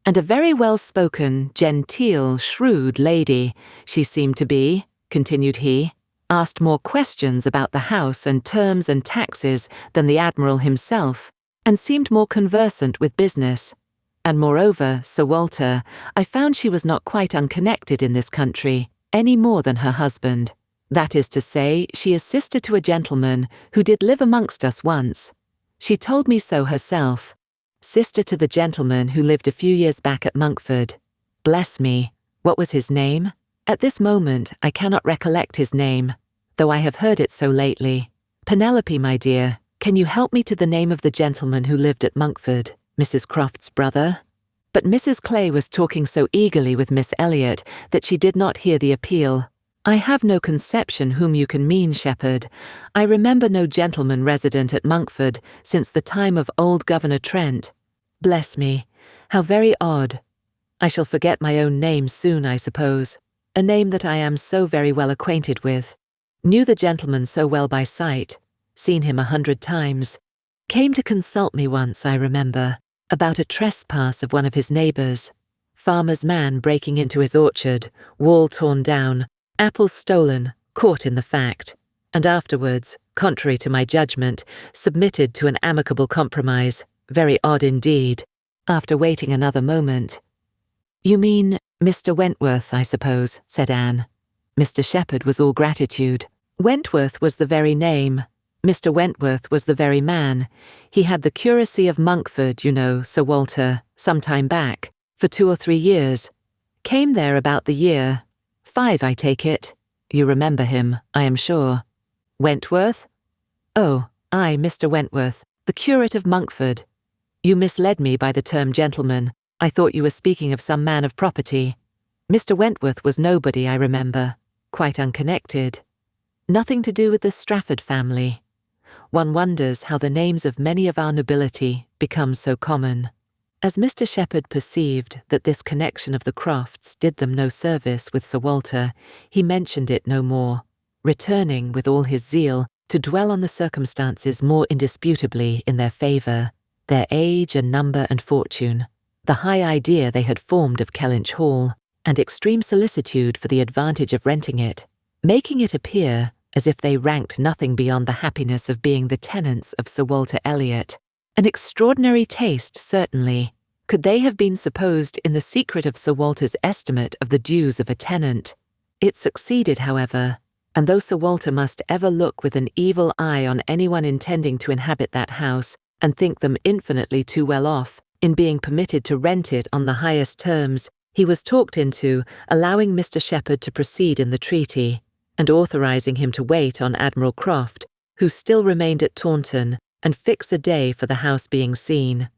And a very well-spoken, genteel, shrewd lady she seemed to be, continued he, asked more questions about the house and terms and taxes than the Admiral himself, and seemed more conversant with business. And moreover, Sir Walter, I found she was not quite unconnected in this country, any more than her husband. That is to say, she is sister to a gentleman who did live amongst us once. She told me so herself. Sister to the gentleman who lived a few years back at Monkford. Bless me, what was his name? At this moment I cannot recollect his name, though I have heard it so lately. Penelope, my dear, can you help me to the name of the gentleman who lived at Monkford, Mrs. Croft's brother? But Mrs. Clay was talking so eagerly with Miss Elliot that she did not hear the appeal. I have no conception whom you can mean, Shepherd. I remember no gentleman resident at Monkford since the time of old Governor Trent. Bless me, how very odd. I shall forget my own name soon, I suppose, a name that I am so very well acquainted with. Knew the gentleman so well by sight, seen him 100 times. Came to consult me once, I remember, about a trespass of one of his neighbours. Farmer's man breaking into his orchard, wall torn down, apples stolen, caught in the fact, and afterwards, contrary to my judgment, submitted to an amicable compromise, very odd indeed, after waiting another moment. You mean Mr. Wentworth, I suppose, said Anne. Mr. Shepherd was all gratitude. Wentworth was the very name. Mr. Wentworth was the very man. He had the curacy of Monkford, you know, Sir Walter, some time back, for 2 or 3 years. Came there about the year 5, I take it. You remember him, I am sure. Wentworth? Oh, aye, Mr. Wentworth, the curate of Monkford. You misled me by the term gentleman. I thought you were speaking of some man of property. Mr. Wentworth was nobody, I remember, quite unconnected. Nothing to do with the Strafford family. One wonders how the names of many of our nobility become so common. As Mr. Shepherd perceived that this connection of the Crofts did them no service with Sir Walter, he mentioned it no more, returning with all his zeal to dwell on the circumstances more indisputably in their favour, their age and number and fortune, the high idea they had formed of Kellynch Hall, and extreme solicitude for the advantage of renting it, making it appear as if they ranked nothing beyond the happiness of being the tenants of Sir Walter Elliot. An extraordinary taste, certainly. Could they have been supposed in the secret of Sir Walter's estimate of the dues of a tenant? It succeeded, however, and though Sir Walter must ever look with an evil eye on anyone intending to inhabit that house, and think them infinitely too well off in being permitted to rent it on the highest terms, he was talked into allowing Mr. Shepherd to proceed in the treaty, and authorising him to wait on Admiral Croft, who still remained at Taunton, and fix a day for the house being seen.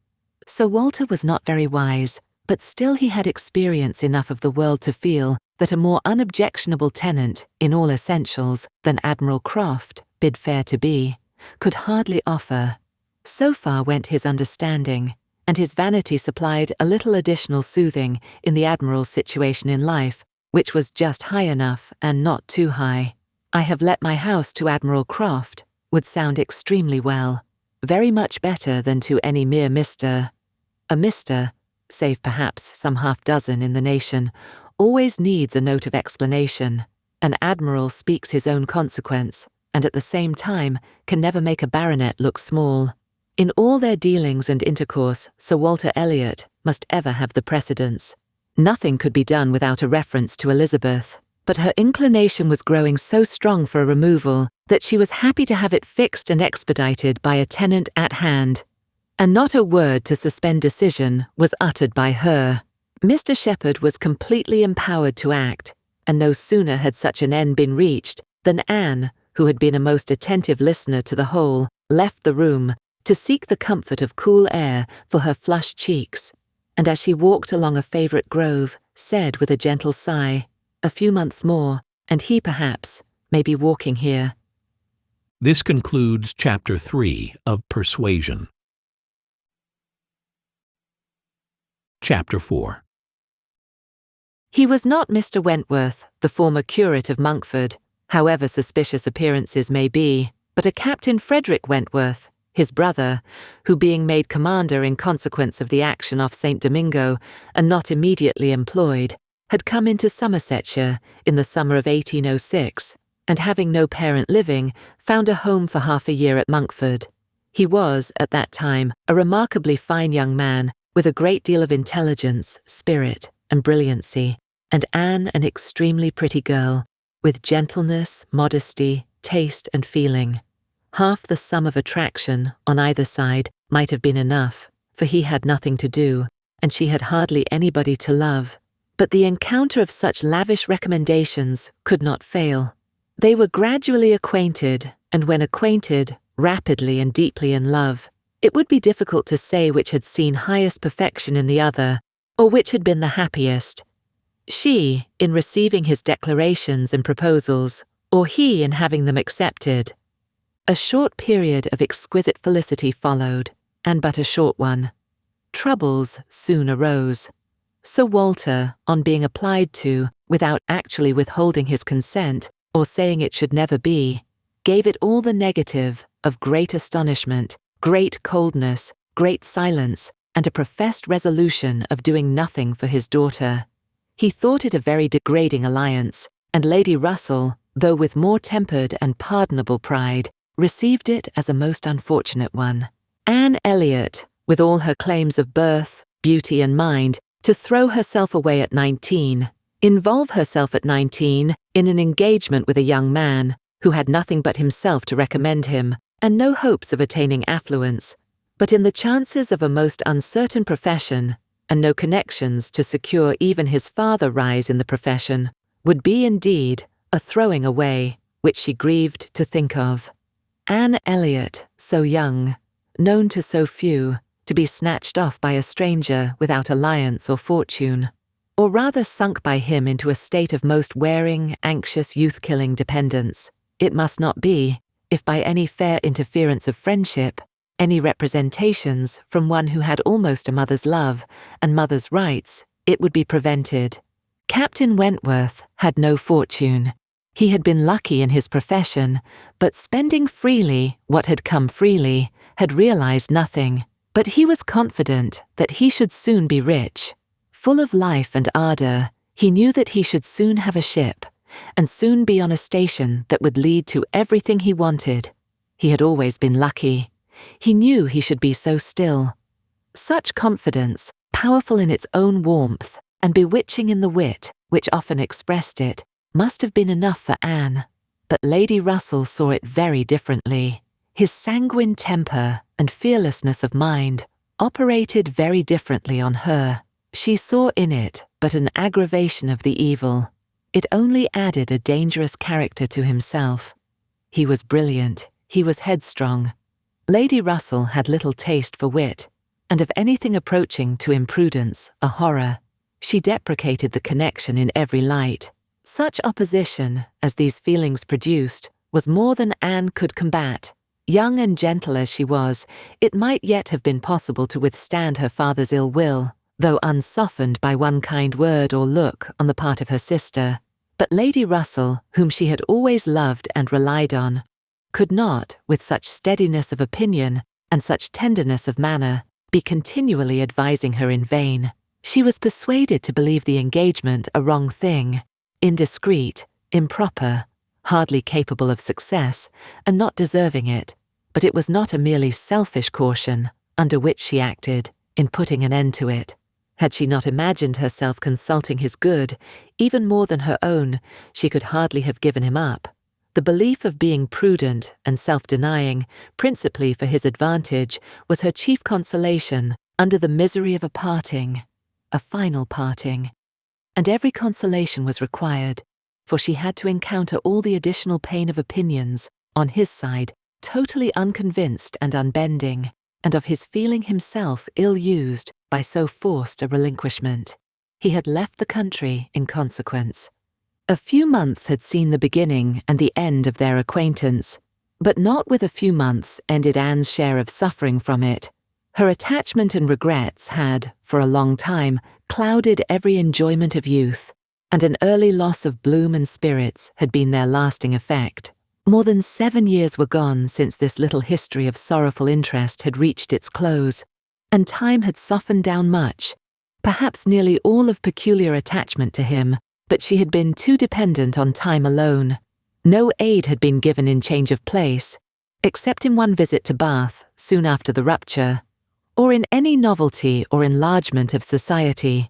Sir Walter was not very wise, but still he had experience enough of the world to feel that a more unobjectionable tenant, in all essentials, than Admiral Croft, bid fair to be, could hardly offer. So far went his understanding, and his vanity supplied a little additional soothing in the Admiral's situation in life, which was just high enough and not too high. I have let my house to Admiral Croft would sound extremely well, very much better than to any mere Mr. A Mr., save perhaps some half-dozen in the nation, always needs a note of explanation. An admiral speaks his own consequence, and at the same time can never make a baronet look small. In all their dealings and intercourse, Sir Walter Elliot must ever have the precedence. Nothing could be done without a reference to Elizabeth, but her inclination was growing so strong for a removal that she was happy to have it fixed and expedited by a tenant at hand, and not a word to suspend decision was uttered by her. Mr. Shepherd was completely empowered to act, and no sooner had such an end been reached than Anne, who had been a most attentive listener to the whole, left the room to seek the comfort of cool air for her flushed cheeks, and as she walked along a favourite grove, said with a gentle sigh, "A few months more, and he perhaps may be walking here." This concludes Chapter 3 of Persuasion. Chapter 4. He was not Mr. Wentworth, the former curate of Monkford, however suspicious appearances may be, but a Captain Frederick Wentworth, his brother, who being made commander in consequence of the action off St. Domingo and not immediately employed, had come into Somersetshire in the summer of 1806, and having no parent living, found a home for half a year at Monkford. He was, at that time, a remarkably fine young man, with a great deal of intelligence, spirit, and brilliancy, and Anne an extremely pretty girl, with gentleness, modesty, taste, and feeling. Half the sum of attraction, on either side, might have been enough, for he had nothing to do, and she had hardly anybody to love. But the encounter of such lavish recommendations could not fail. They were gradually acquainted, and when acquainted, rapidly and deeply in love. It would be difficult to say which had seen highest perfection in the other, or which had been the happiest. She, in receiving his declarations and proposals, or he in having them accepted. A short period of exquisite felicity followed, and but a short one. Troubles soon arose. Sir Walter, on being applied to, without actually withholding his consent, or saying it should never be, gave it all the negative of great astonishment, great coldness, great silence, and a professed resolution of doing nothing for his daughter. He thought it a very degrading alliance, and Lady Russell, though with more tempered and pardonable pride, received it as a most unfortunate one. Anne Elliot, with all her claims of birth, beauty, and mind, to throw herself away at 19, involve herself at 19 in an engagement with a young man who had nothing but himself to recommend him, and no hopes of attaining affluence, but in the chances of a most uncertain profession, and no connections to secure even his farther rise in the profession, would be indeed a throwing away which she grieved to think of. Anne Elliot, so young, known to so few, to be snatched off by a stranger without alliance or fortune, or rather sunk by him into a state of most wearing, anxious, youth-killing dependence. It must not be, if by any fair interference of friendship, any representations from one who had almost a mother's love and mother's rights, it would be prevented. Captain Wentworth had no fortune. He had been lucky in his profession, but spending freely what had come freely, had realized nothing. But he was confident that he should soon be rich. Full of life and ardor, he knew that he should soon have a ship, and soon be on a station that would lead to everything he wanted. He had always been lucky. He knew he should be so still. Such confidence, powerful in its own warmth, and bewitching in the wit which often expressed it, must have been enough for Anne. But Lady Russell saw it very differently. His sanguine temper and fearlessness of mind operated very differently on her. She saw in it but an aggravation of the evil. It only added a dangerous character to himself. He was brilliant, he was headstrong. Lady Russell had little taste for wit, and of anything approaching to imprudence, a horror. She deprecated the connection in every light. Such opposition as these feelings produced was more than Anne could combat. Young and gentle as she was, it might yet have been possible to withstand her father's ill will, though unsoftened by one kind word or look on the part of her sister. But Lady Russell, whom she had always loved and relied on, could not, with such steadiness of opinion and such tenderness of manner, be continually advising her in vain. She was persuaded to believe the engagement a wrong thing, indiscreet, improper, hardly capable of success, and not deserving it, but it was not a merely selfish caution under which she acted in putting an end to it. Had she not imagined herself consulting his good, even more than her own, she could hardly have given him up. The belief of being prudent and self-denying, principally for his advantage, was her chief consolation under the misery of a parting, a final parting. And every consolation was required, for she had to encounter all the additional pain of opinions, on his side, totally unconvinced and unbending, and of his feeling himself ill-used by so forced a relinquishment. He had left the country in consequence. A few months had seen the beginning and the end of their acquaintance, but not with a few months ended Anne's share of suffering from it. Her attachment and regrets had, for a long time, clouded every enjoyment of youth, and an early loss of bloom and spirits had been their lasting effect. More than 7 years were gone since this little history of sorrowful interest had reached its close, and time had softened down much, perhaps nearly all of peculiar attachment to him, but she had been too dependent on time alone. No aid had been given in change of place, except in one visit to Bath soon after the rupture, or in any novelty or enlargement of society.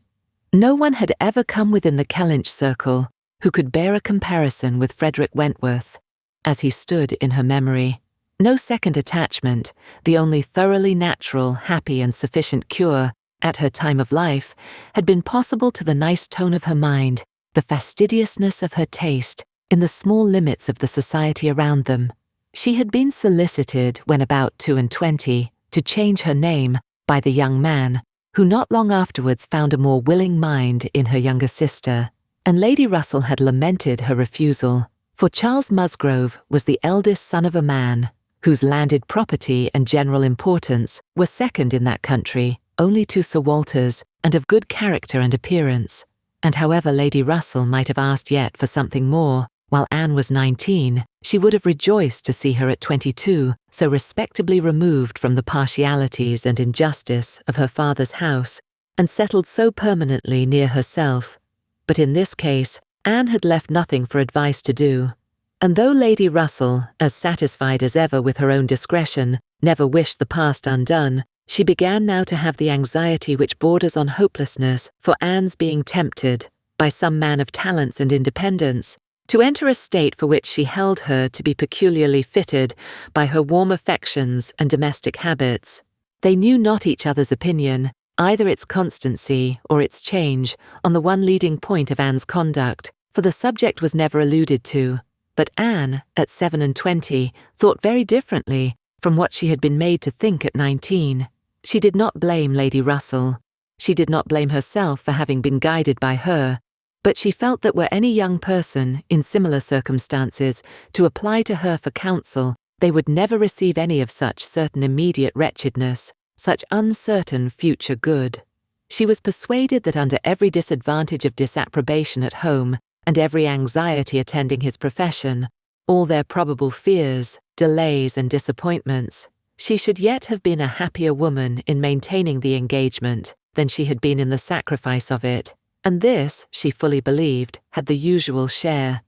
No one had ever come within the Kellynch circle who could bear a comparison with Frederick Wentworth, as he stood in her memory. No second attachment, the only thoroughly natural, happy and sufficient cure, at her time of life, had been possible to the nice tone of her mind, the fastidiousness of her taste, in the small limits of the society around them. She had been solicited, when about 22, to change her name by the young man, who not long afterwards found a more willing mind in her younger sister, and Lady Russell had lamented her refusal, for Charles Musgrove was the eldest son of a man whose landed property and general importance were second in that country only to Sir Walter's, and of good character and appearance. And however Lady Russell might have asked yet for something more, while Anne was 19, she would have rejoiced to see her at 22, so respectably removed from the partialities and injustice of her father's house, and settled so permanently near herself. But in this case, Anne had left nothing for advice to do, and though Lady Russell, as satisfied as ever with her own discretion, never wished the past undone, she began now to have the anxiety which borders on hopelessness for Anne's being tempted, by some man of talents and independence, to enter a state for which she held her to be peculiarly fitted by her warm affections and domestic habits. They knew not each other's opinion, either its constancy or its change, on the one leading point of Anne's conduct, for the subject was never alluded to. But Anne, at 27, thought very differently from what she had been made to think at 19. She did not blame Lady Russell. She did not blame herself for having been guided by her, but she felt that were any young person, in similar circumstances, to apply to her for counsel, they would never receive any of such certain immediate wretchedness, such uncertain future good. She was persuaded that under every disadvantage of disapprobation at home, and every anxiety attending his profession, all their probable fears, delays and disappointments, she should yet have been a happier woman in maintaining the engagement than she had been in the sacrifice of it, and this, she fully believed, had the usual share,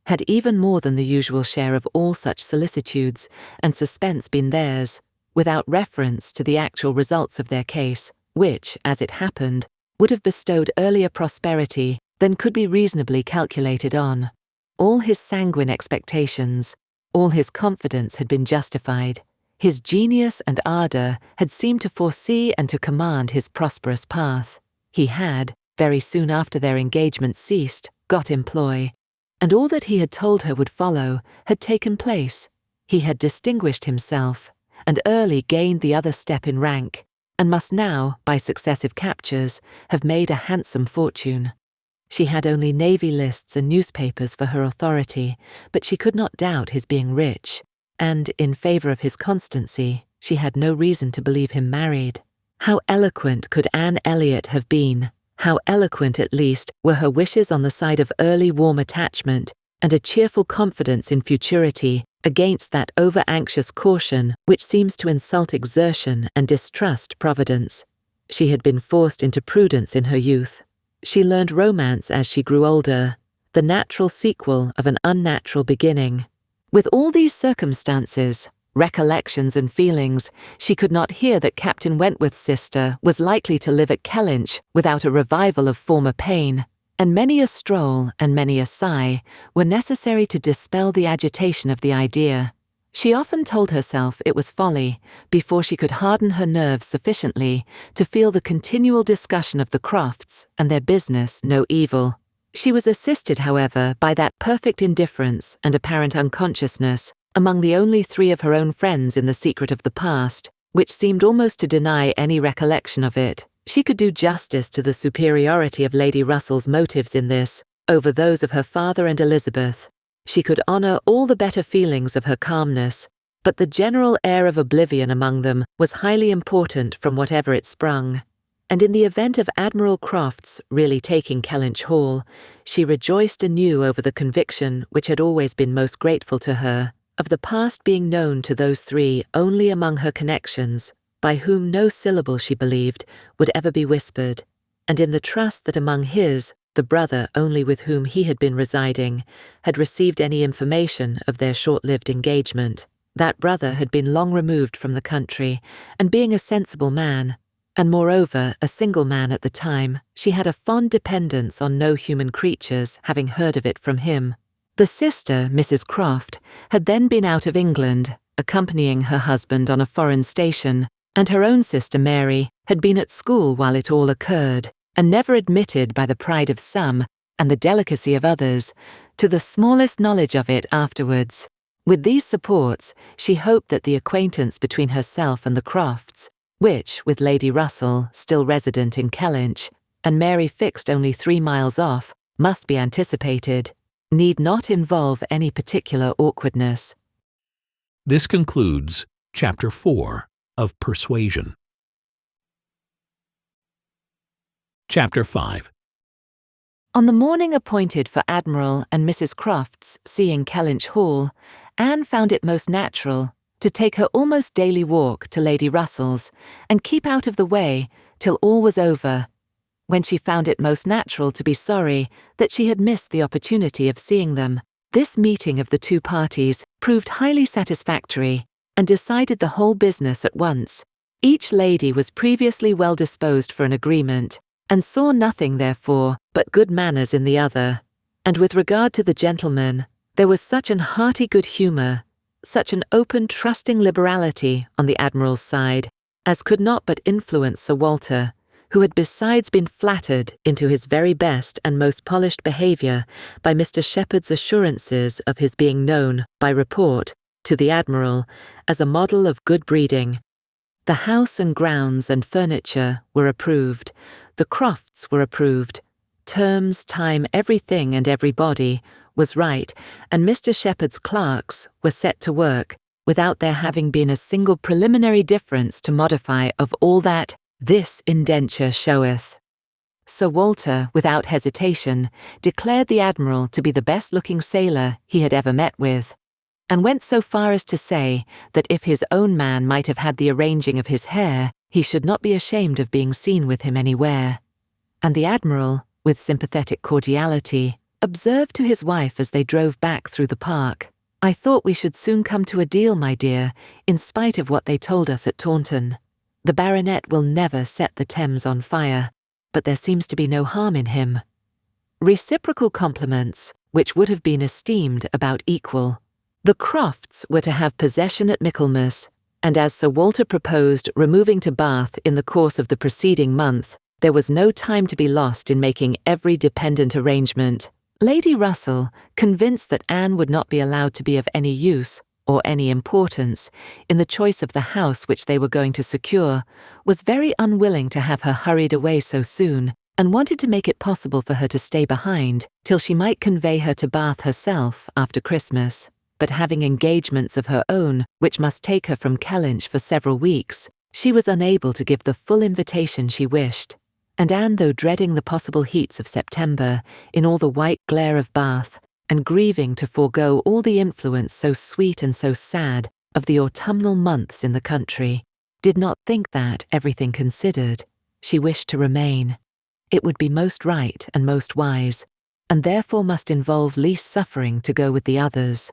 had even more than the usual share of all such solicitudes and suspense been theirs, without reference to the actual results of their case, which, as it happened, would have bestowed earlier prosperity than could be reasonably calculated on. All his sanguine expectations, all his confidence had been justified. His genius and ardour had seemed to foresee and to command his prosperous path. He had, very soon after their engagement ceased, got employ, and all that he had told her would follow had taken place. He had distinguished himself, and early gained the other step in rank, and must now, by successive captures, have made a handsome fortune. She had only navy lists and newspapers for her authority, but she could not doubt his being rich, and, in favour of his constancy, she had no reason to believe him married. How eloquent could Anne Elliot have been? How eloquent, at least, were her wishes on the side of early warm attachment and a cheerful confidence in futurity against that over-anxious caution which seems to insult exertion and distrust Providence. She had been forced into prudence in her youth. She learned romance as she grew older, the natural sequel of an unnatural beginning. With all these circumstances, recollections and feelings, she could not hear that Captain Wentworth's sister was likely to live at Kellynch without a revival of former pain, and many a stroll and many a sigh were necessary to dispel the agitation of the idea. She often told herself it was folly, before she could harden her nerves sufficiently to feel the continual discussion of the Crofts and their business no evil. She was assisted, however, by that perfect indifference and apparent unconsciousness among the only 3 of her own friends in the secret of the past, which seemed almost to deny any recollection of it. She could do justice to the superiority of Lady Russell's motives in this, over those of her father and Elizabeth. She could honour all the better feelings of her calmness, but the general air of oblivion among them was highly important from whatever it sprung. And in the event of Admiral Crofts really taking Kellynch Hall, she rejoiced anew over the conviction which had always been most grateful to her, of the past being known to those three only among her connections, by whom no syllable, she believed, would ever be whispered, and in the trust that among his, the brother only with whom he had been residing, had received any information of their short-lived engagement. That brother had been long removed from the country, and being a sensible man, and moreover a single man at the time, she had a fond dependence on no human creatures having heard of it from him. The sister, Mrs. Croft, had then been out of England, accompanying her husband on a foreign station, and her own sister Mary had been at school while it all occurred, and never admitted by the pride of some, and the delicacy of others, to the smallest knowledge of it afterwards. With these supports, she hoped that the acquaintance between herself and the Crofts, which, with Lady Russell, still resident in Kellynch, and Mary fixed only 3 miles off, must be anticipated, need not involve any particular awkwardness. This concludes Chapter 4 of Persuasion. Chapter 5. On the morning appointed for Admiral and Mrs. Croft's seeing Kellynch Hall, Anne found it most natural to take her almost daily walk to Lady Russell's and keep out of the way till all was over, when she found it most natural to be sorry that she had missed the opportunity of seeing them. This meeting of the two parties proved highly satisfactory and decided the whole business at once. Each lady was previously well disposed for an agreement, and saw nothing, therefore, but good manners in the other. And with regard to the gentleman, there was such an hearty good humour, such an open, trusting liberality on the Admiral's side, as could not but influence Sir Walter, who had besides been flattered into his very best and most polished behaviour by Mr. Shepherd's assurances of his being known, by report, to the Admiral as a model of good breeding. The house and grounds and furniture were approved, the Crofts were approved, terms, time, everything and everybody was right, and Mr. Shepherd's clerks were set to work, without there having been a single preliminary difference to modify of all that this indenture showeth. Sir Walter, without hesitation, declared the Admiral to be the best-looking sailor he had ever met with, and went so far as to say that if his own man might have had the arranging of his hair, he should not be ashamed of being seen with him anywhere. And the Admiral, with sympathetic cordiality, observed to his wife as they drove back through the park, "I thought we should soon come to a deal, my dear, in spite of what they told us at Taunton. The baronet will never set the Thames on fire, but there seems to be no harm in him." Reciprocal compliments, which would have been esteemed about equal. The Crofts were to have possession at Michaelmas, and as Sir Walter proposed removing to Bath in the course of the preceding month, there was no time to be lost in making every dependent arrangement. Lady Russell, convinced that Anne would not be allowed to be of any use or any importance in the choice of the house which they were going to secure, was very unwilling to have her hurried away so soon, and wanted to make it possible for her to stay behind till she might convey her to Bath herself after Christmas. But having engagements of her own which must take her from Kellynch for several weeks, she was unable to give the full invitation she wished. And Anne, though dreading the possible heats of September in all the white glare of Bath, and grieving to forego all the influence so sweet and so sad of the autumnal months in the country, did not think that, everything considered, she wished to remain. It would be most right and most wise, and therefore must involve least suffering to go with the others.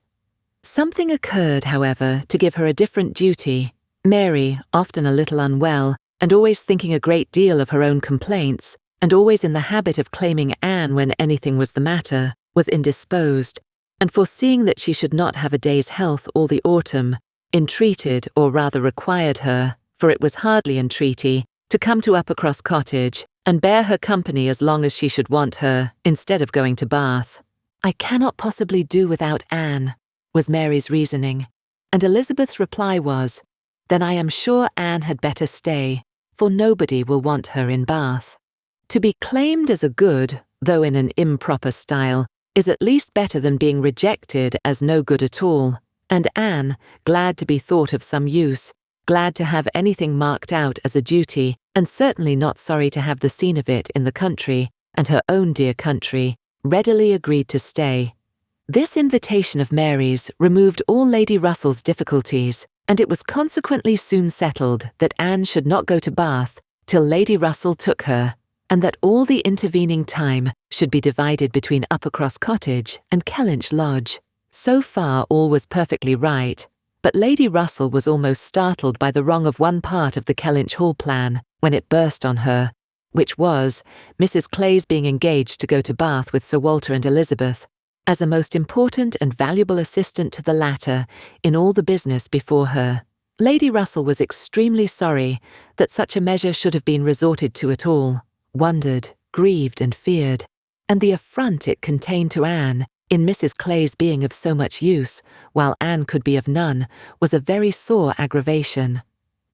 Something occurred, however, to give her a different duty. Mary, often a little unwell, and always thinking a great deal of her own complaints, and always in the habit of claiming Anne when anything was the matter, was indisposed, and foreseeing that she should not have a day's health all the autumn, entreated, or rather required her, for it was hardly entreaty, to come to Uppercross Cottage, and bear her company as long as she should want her, instead of going to Bath. "I cannot possibly do without Anne," was Mary's reasoning, and Elizabeth's reply was, "Then I am sure Anne had better stay, for nobody will want her in Bath." To be claimed as a good, though in an improper style, is at least better than being rejected as no good at all, and Anne, glad to be thought of some use, glad to have anything marked out as a duty, and certainly not sorry to have the scene of it in the country, and her own dear country, readily agreed to stay. This invitation of Mary's removed all Lady Russell's difficulties, and it was consequently soon settled that Anne should not go to Bath till Lady Russell took her, and that all the intervening time should be divided between Uppercross Cottage and Kellynch Lodge. So far all was perfectly right, but Lady Russell was almost startled by the wrong of one part of the Kellynch Hall plan when it burst on her, which was Mrs. Clay's being engaged to go to Bath with Sir Walter and Elizabeth, as a most important and valuable assistant to the latter in all the business before her. Lady Russell was extremely sorry that such a measure should have been resorted to at all, wondered, grieved and feared, and the affront it contained to Anne in Mrs. Clay's being of so much use, while Anne could be of none, was a very sore aggravation.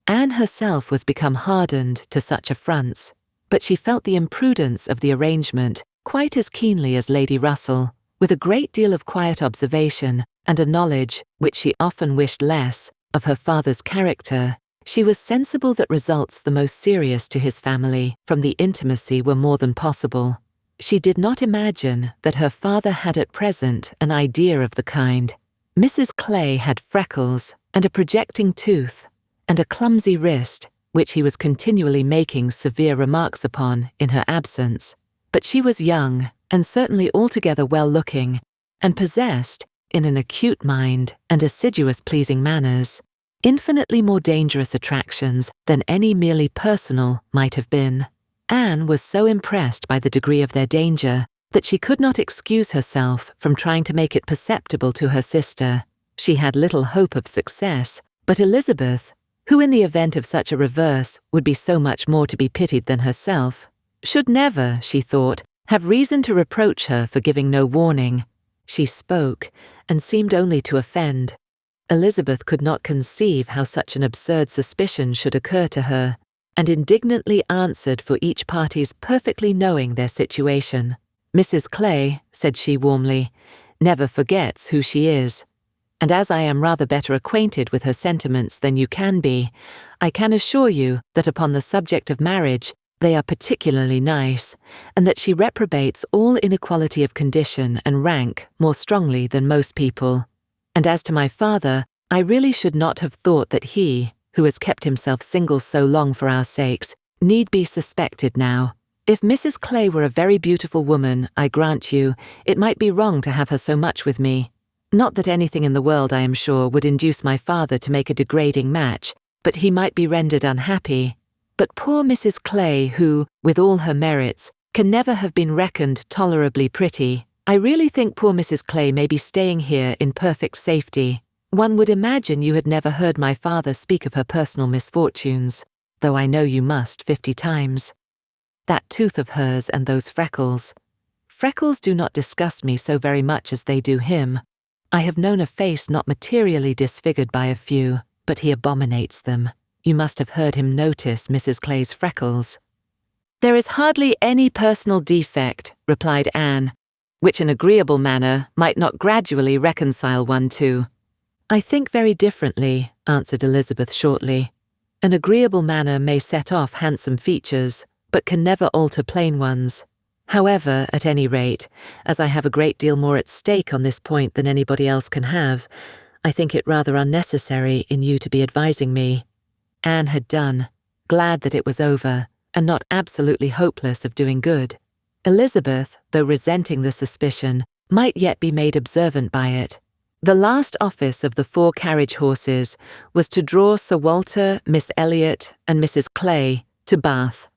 Anne herself was become hardened to such affronts, but she felt the imprudence of the arrangement quite as keenly as Lady Russell. With a great deal of quiet observation and a knowledge, which she often wished less, of her father's character, she was sensible that results the most serious to his family from the intimacy were more than possible. She did not imagine that her father had at present an idea of the kind. Mrs. Clay had freckles and a projecting tooth and a clumsy wrist, which he was continually making severe remarks upon in her absence, but she was young and certainly altogether well-looking, and possessed, in an acute mind and assiduous pleasing manners, infinitely more dangerous attractions than any merely personal might have been. Anne was so impressed by the degree of their danger that she could not excuse herself from trying to make it perceptible to her sister. She had little hope of success, but Elizabeth, who in the event of such a reverse would be so much more to be pitied than herself, should never, she thought, have reason to reproach her for giving no warning. She spoke, and seemed only to offend. Elizabeth could not conceive how such an absurd suspicion should occur to her, and indignantly answered for each party's perfectly knowing their situation. Mrs. Clay, said she warmly, never forgets who she is, and as I am rather better acquainted with her sentiments than you can be, I can assure you that upon the subject of marriage they are particularly nice, and that she reprobates all inequality of condition and rank more strongly than most people. And as to my father, I really should not have thought that he, who has kept himself single so long for our sakes, need be suspected now. If Mrs. Clay were a very beautiful woman, I grant you, it might be wrong to have her so much with me. Not that anything in the world, I am sure, would induce my father to make a degrading match, but he might be rendered unhappy. But poor Mrs. Clay, who, with all her merits, can never have been reckoned tolerably pretty, I really think poor Mrs. Clay may be staying here in perfect safety. One would imagine you had never heard my father speak of her personal misfortunes, though I know you must 50 times. That tooth of hers and those freckles. Freckles do not disgust me so very much as they do him. I have known a face not materially disfigured by a few, but he abominates them. You must have heard him notice Mrs. Clay's freckles. There is hardly any personal defect, replied Anne, which an agreeable manner might not gradually reconcile one to. I think very differently, answered Elizabeth shortly. An agreeable manner may set off handsome features, but can never alter plain ones. However, at any rate, as I have a great deal more at stake on this point than anybody else can have, I think it rather unnecessary in you to be advising me. Anne had done, glad that it was over, and not absolutely hopeless of doing good. Elizabeth, though resenting the suspicion, might yet be made observant by it. The last office of the 4 carriage horses was to draw Sir Walter, Miss Elliot, and Mrs. Clay to Bath.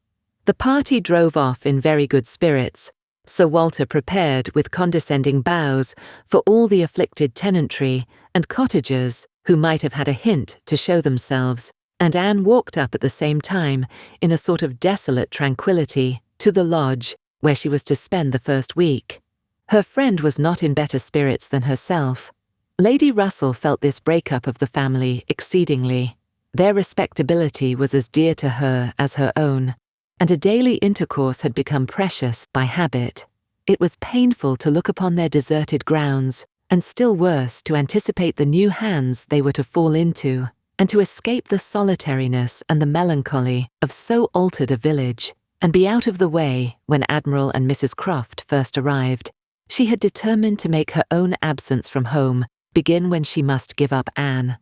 The party drove off in very good spirits, Sir Walter prepared with condescending bows for all the afflicted tenantry and cottagers who might have had a hint to show themselves, and Anne walked up at the same time, in a sort of desolate tranquillity, to the lodge, where she was to spend the first week. Her friend was not in better spirits than herself. Lady Russell felt this break-up of the family exceedingly. Their respectability was as dear to her as her own, and a daily intercourse had become precious by habit. It was painful to look upon their deserted grounds, and still worse to anticipate the new hands they were to fall into, and to escape the solitariness and the melancholy of so altered a village, and be out of the way when Admiral and Mrs. Croft first arrived. She had determined to make her own absence from home begin when she must give up Anne.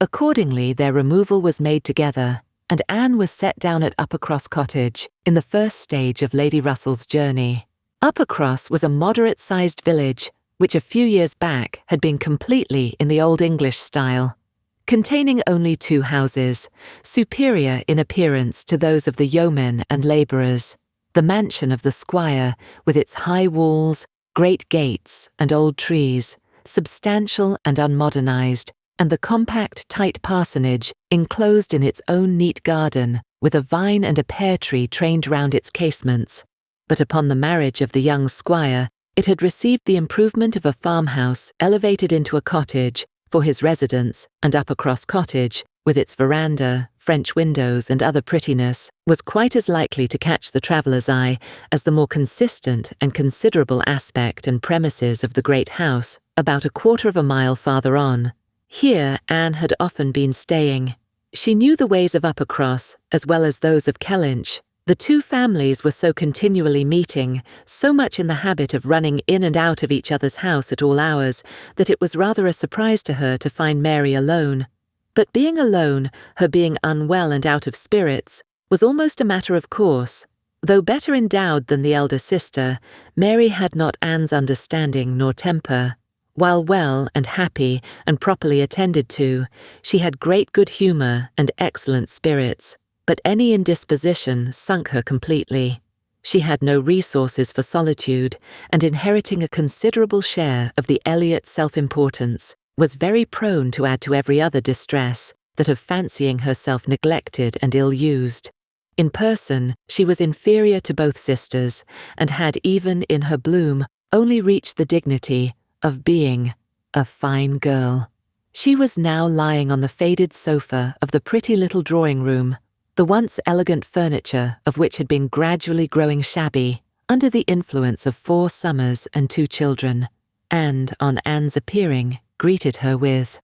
Accordingly, their removal was made together, and Anne was set down at Uppercross Cottage in the first stage of Lady Russell's journey. Uppercross was a moderate-sized village which a few years back had been completely in the Old English style, containing only 2 houses, superior in appearance to those of the yeomen and labourers, the mansion of the squire with its high walls, great gates and old trees, substantial and unmodernized, and the compact, tight parsonage enclosed in its own neat garden with a vine and a pear tree trained round its casements. But upon the marriage of the young squire, it had received the improvement of a farmhouse elevated into a cottage for his residence, and Uppercross Cottage, with its veranda, French windows and other prettiness, was quite as likely to catch the traveller's eye as the more consistent and considerable aspect and premises of the great house, about 1/4 of a mile farther on. Here Anne had often been staying. She knew the ways of Uppercross as well as those of Kellynch. The 2 families were so continually meeting, so much in the habit of running in and out of each other's house at all hours, that it was rather a surprise to her to find Mary alone. But being alone, her being unwell and out of spirits, was almost a matter of course. Though better endowed than the elder sister, Mary had not Anne's understanding nor temper. While well and happy and properly attended to, she had great good humour and excellent spirits, but any indisposition sunk her completely. She had no resources for solitude, and inheriting a considerable share of the Elliot self-importance, was very prone to add to every other distress, that of fancying herself neglected and ill-used. In person, she was inferior to both sisters, and had even in her bloom only reached the dignity of being a fine girl. She was now lying on the faded sofa of the pretty little drawing-room, the once elegant furniture of which had been gradually growing shabby under the influence of 4 summers and 2 children, and, on Anne's appearing, greeted her with,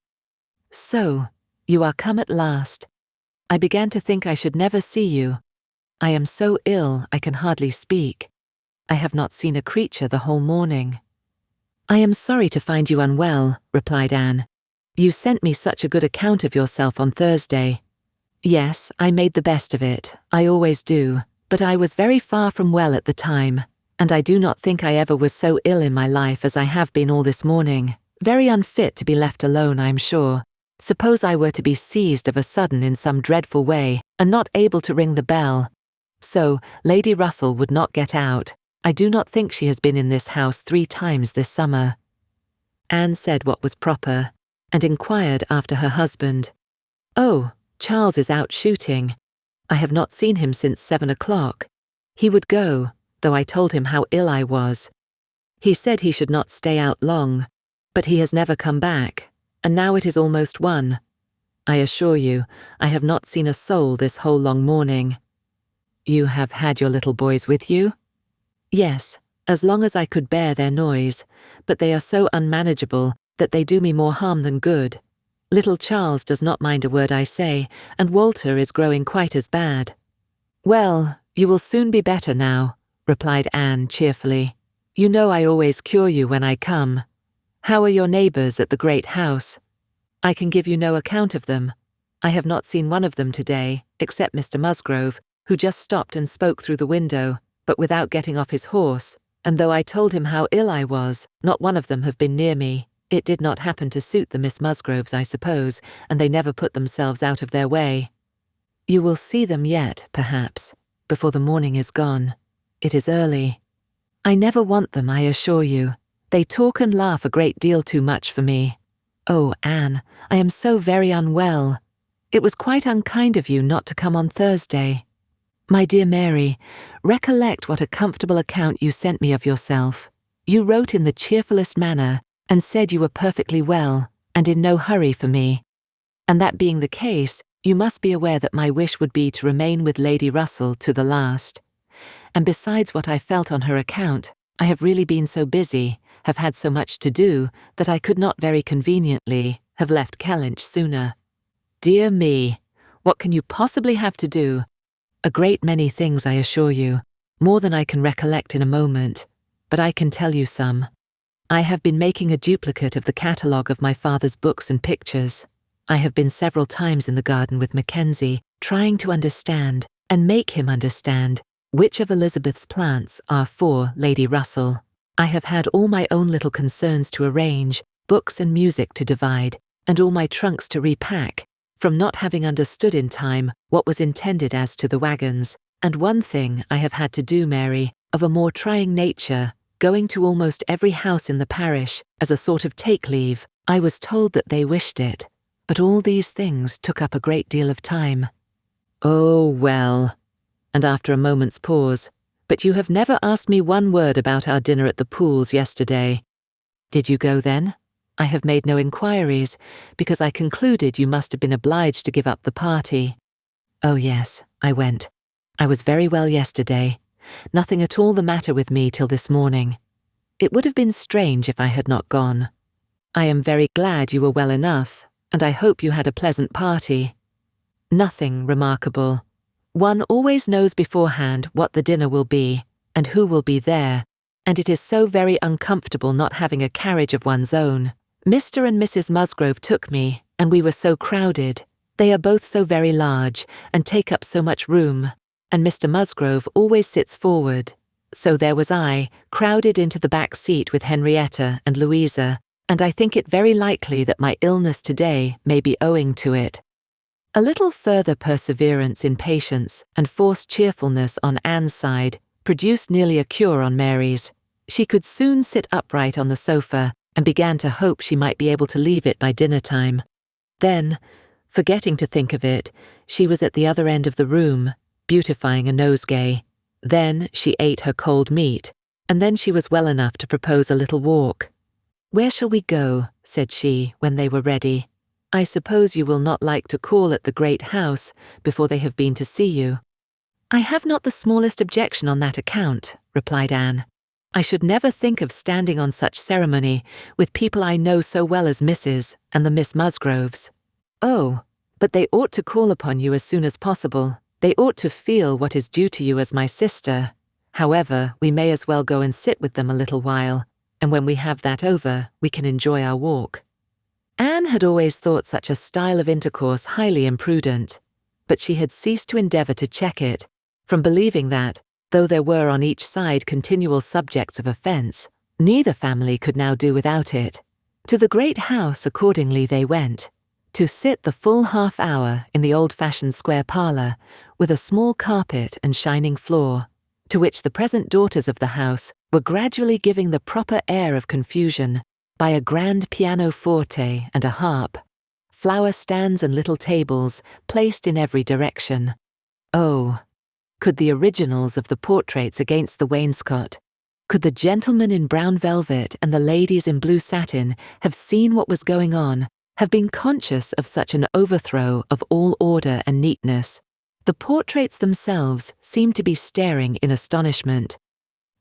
"So, you are come at last. I began to think I should never see you. I am so ill I can hardly speak. I have not seen a creature the whole morning." "I am sorry to find you unwell," replied Anne. "You sent me such a good account of yourself on Thursday." "Yes, I made the best of it. I always do. But I was very far from well at the time, and I do not think I ever was so ill in my life as I have been all this morning. Very unfit to be left alone, I am sure. Suppose I were to be seized of a sudden in some dreadful way, and not able to ring the bell. So, Lady Russell would not get out. I do not think she has been in this house 3 times this summer." Anne said what was proper, and inquired after her husband. "Oh, Charles is out shooting. I have not seen him since 7 o'clock. He would go, though I told him how ill I was. He said he should not stay out long, but he has never come back, and now it is almost 1. I assure you, I have not seen a soul this whole long morning." "You have had your little boys with you?" "Yes, as long as I could bear their noise, but they are so unmanageable that they do me more harm than good. Little Charles does not mind a word I say, and Walter is growing quite as bad." "Well, you will soon be better now," replied Anne cheerfully. "You know I always cure you when I come. How are your neighbours at the great house?" "I can give you no account of them. I have not seen one of them today, except Mr. Musgrove, who just stopped and spoke through the window, but without getting off his horse, and though I told him how ill I was, not one of them have been near me. It did not happen to suit the Miss Musgroves, I suppose, and they never put themselves out of their way. You will see them yet, perhaps, before the morning is gone. It is early. I never want them, I assure you. They talk and laugh a great deal too much for me. Oh, Anne, I am so very unwell. It was quite unkind of you not to come on Thursday. My dear Mary, recollect what a comfortable account you sent me of yourself. You wrote in the cheerfullest manner, and said you were perfectly well, and in no hurry for me. And that being the case, you must be aware that my wish would be to remain with Lady Russell to the last. And besides what I felt on her account, I have really been so busy, have had so much to do, that I could not very conveniently have left Kellynch sooner. Dear me, what can you possibly have to do? A great many things, I assure you, more than I can recollect in a moment, but I can tell you some. I have been making a duplicate of the catalogue of my father's books and pictures. I have been several times in the garden with Mackenzie, trying to understand, and make him understand, which of Elizabeth's plants are for Lady Russell. I have had all my own little concerns to arrange, books and music to divide, and all my trunks to repack, from not having understood in time what was intended as to the wagons. And one thing I have had to do, Mary, of a more trying nature, going to almost every house in the parish as a sort of take-leave. I was told that they wished it, but all these things took up a great deal of time. Oh, well. And after a moment's pause, but you have never asked me one word about our dinner at the Pools yesterday. Did you go then? I have made no inquiries, because I concluded you must have been obliged to give up the party. Oh yes, I went. I was very well yesterday. Nothing at all the matter with me till this morning. It would have been strange if I had not gone. I am very glad you were well enough, and I hope you had a pleasant party. Nothing remarkable. One always knows beforehand what the dinner will be, and who will be there, and it is so very uncomfortable not having a carriage of one's own. Mr. and Mrs. Musgrove took me, and we were so crowded. They are both so very large, and take up so much room, and Mr. Musgrove always sits forward. So there was I, crowded into the back seat with Henrietta and Louisa, and I think it very likely that my illness today may be owing to it. A little further perseverance in patience and forced cheerfulness on Anne's side produced nearly a cure on Mary's. She could soon sit upright on the sofa, and began to hope she might be able to leave it by dinner time. Then, forgetting to think of it, she was at the other end of the room, beautifying a nosegay. Then she ate her cold meat, and then she was well enough to propose a little walk. "Where shall we go?" said she, when they were ready. "I suppose you will not like to call at the great house before they have been to see you." "I have not the smallest objection on that account," replied Anne. "I should never think of standing on such ceremony with people I know so well as Mrs. and the Miss Musgroves." "Oh, but they ought to call upon you as soon as possible. They ought to feel what is due to you as my sister. However, we may as well go and sit with them a little while, and when we have that over, we can enjoy our walk." Anne had always thought such a style of intercourse highly imprudent, but she had ceased to endeavour to check it, from believing that, though there were on each side continual subjects of offence, neither family could now do without it. To the great house accordingly they went, to sit the full half-hour in the old-fashioned square parlour, with a small carpet and shining floor, to which the present daughters of the house were gradually giving the proper air of confusion by a grand pianoforte and a harp, flower stands and little tables placed in every direction. Oh, could the originals of the portraits against the wainscot, could the gentlemen in brown velvet and the ladies in blue satin have seen what was going on, have been conscious of such an overthrow of all order and neatness, the portraits themselves seemed to be staring in astonishment.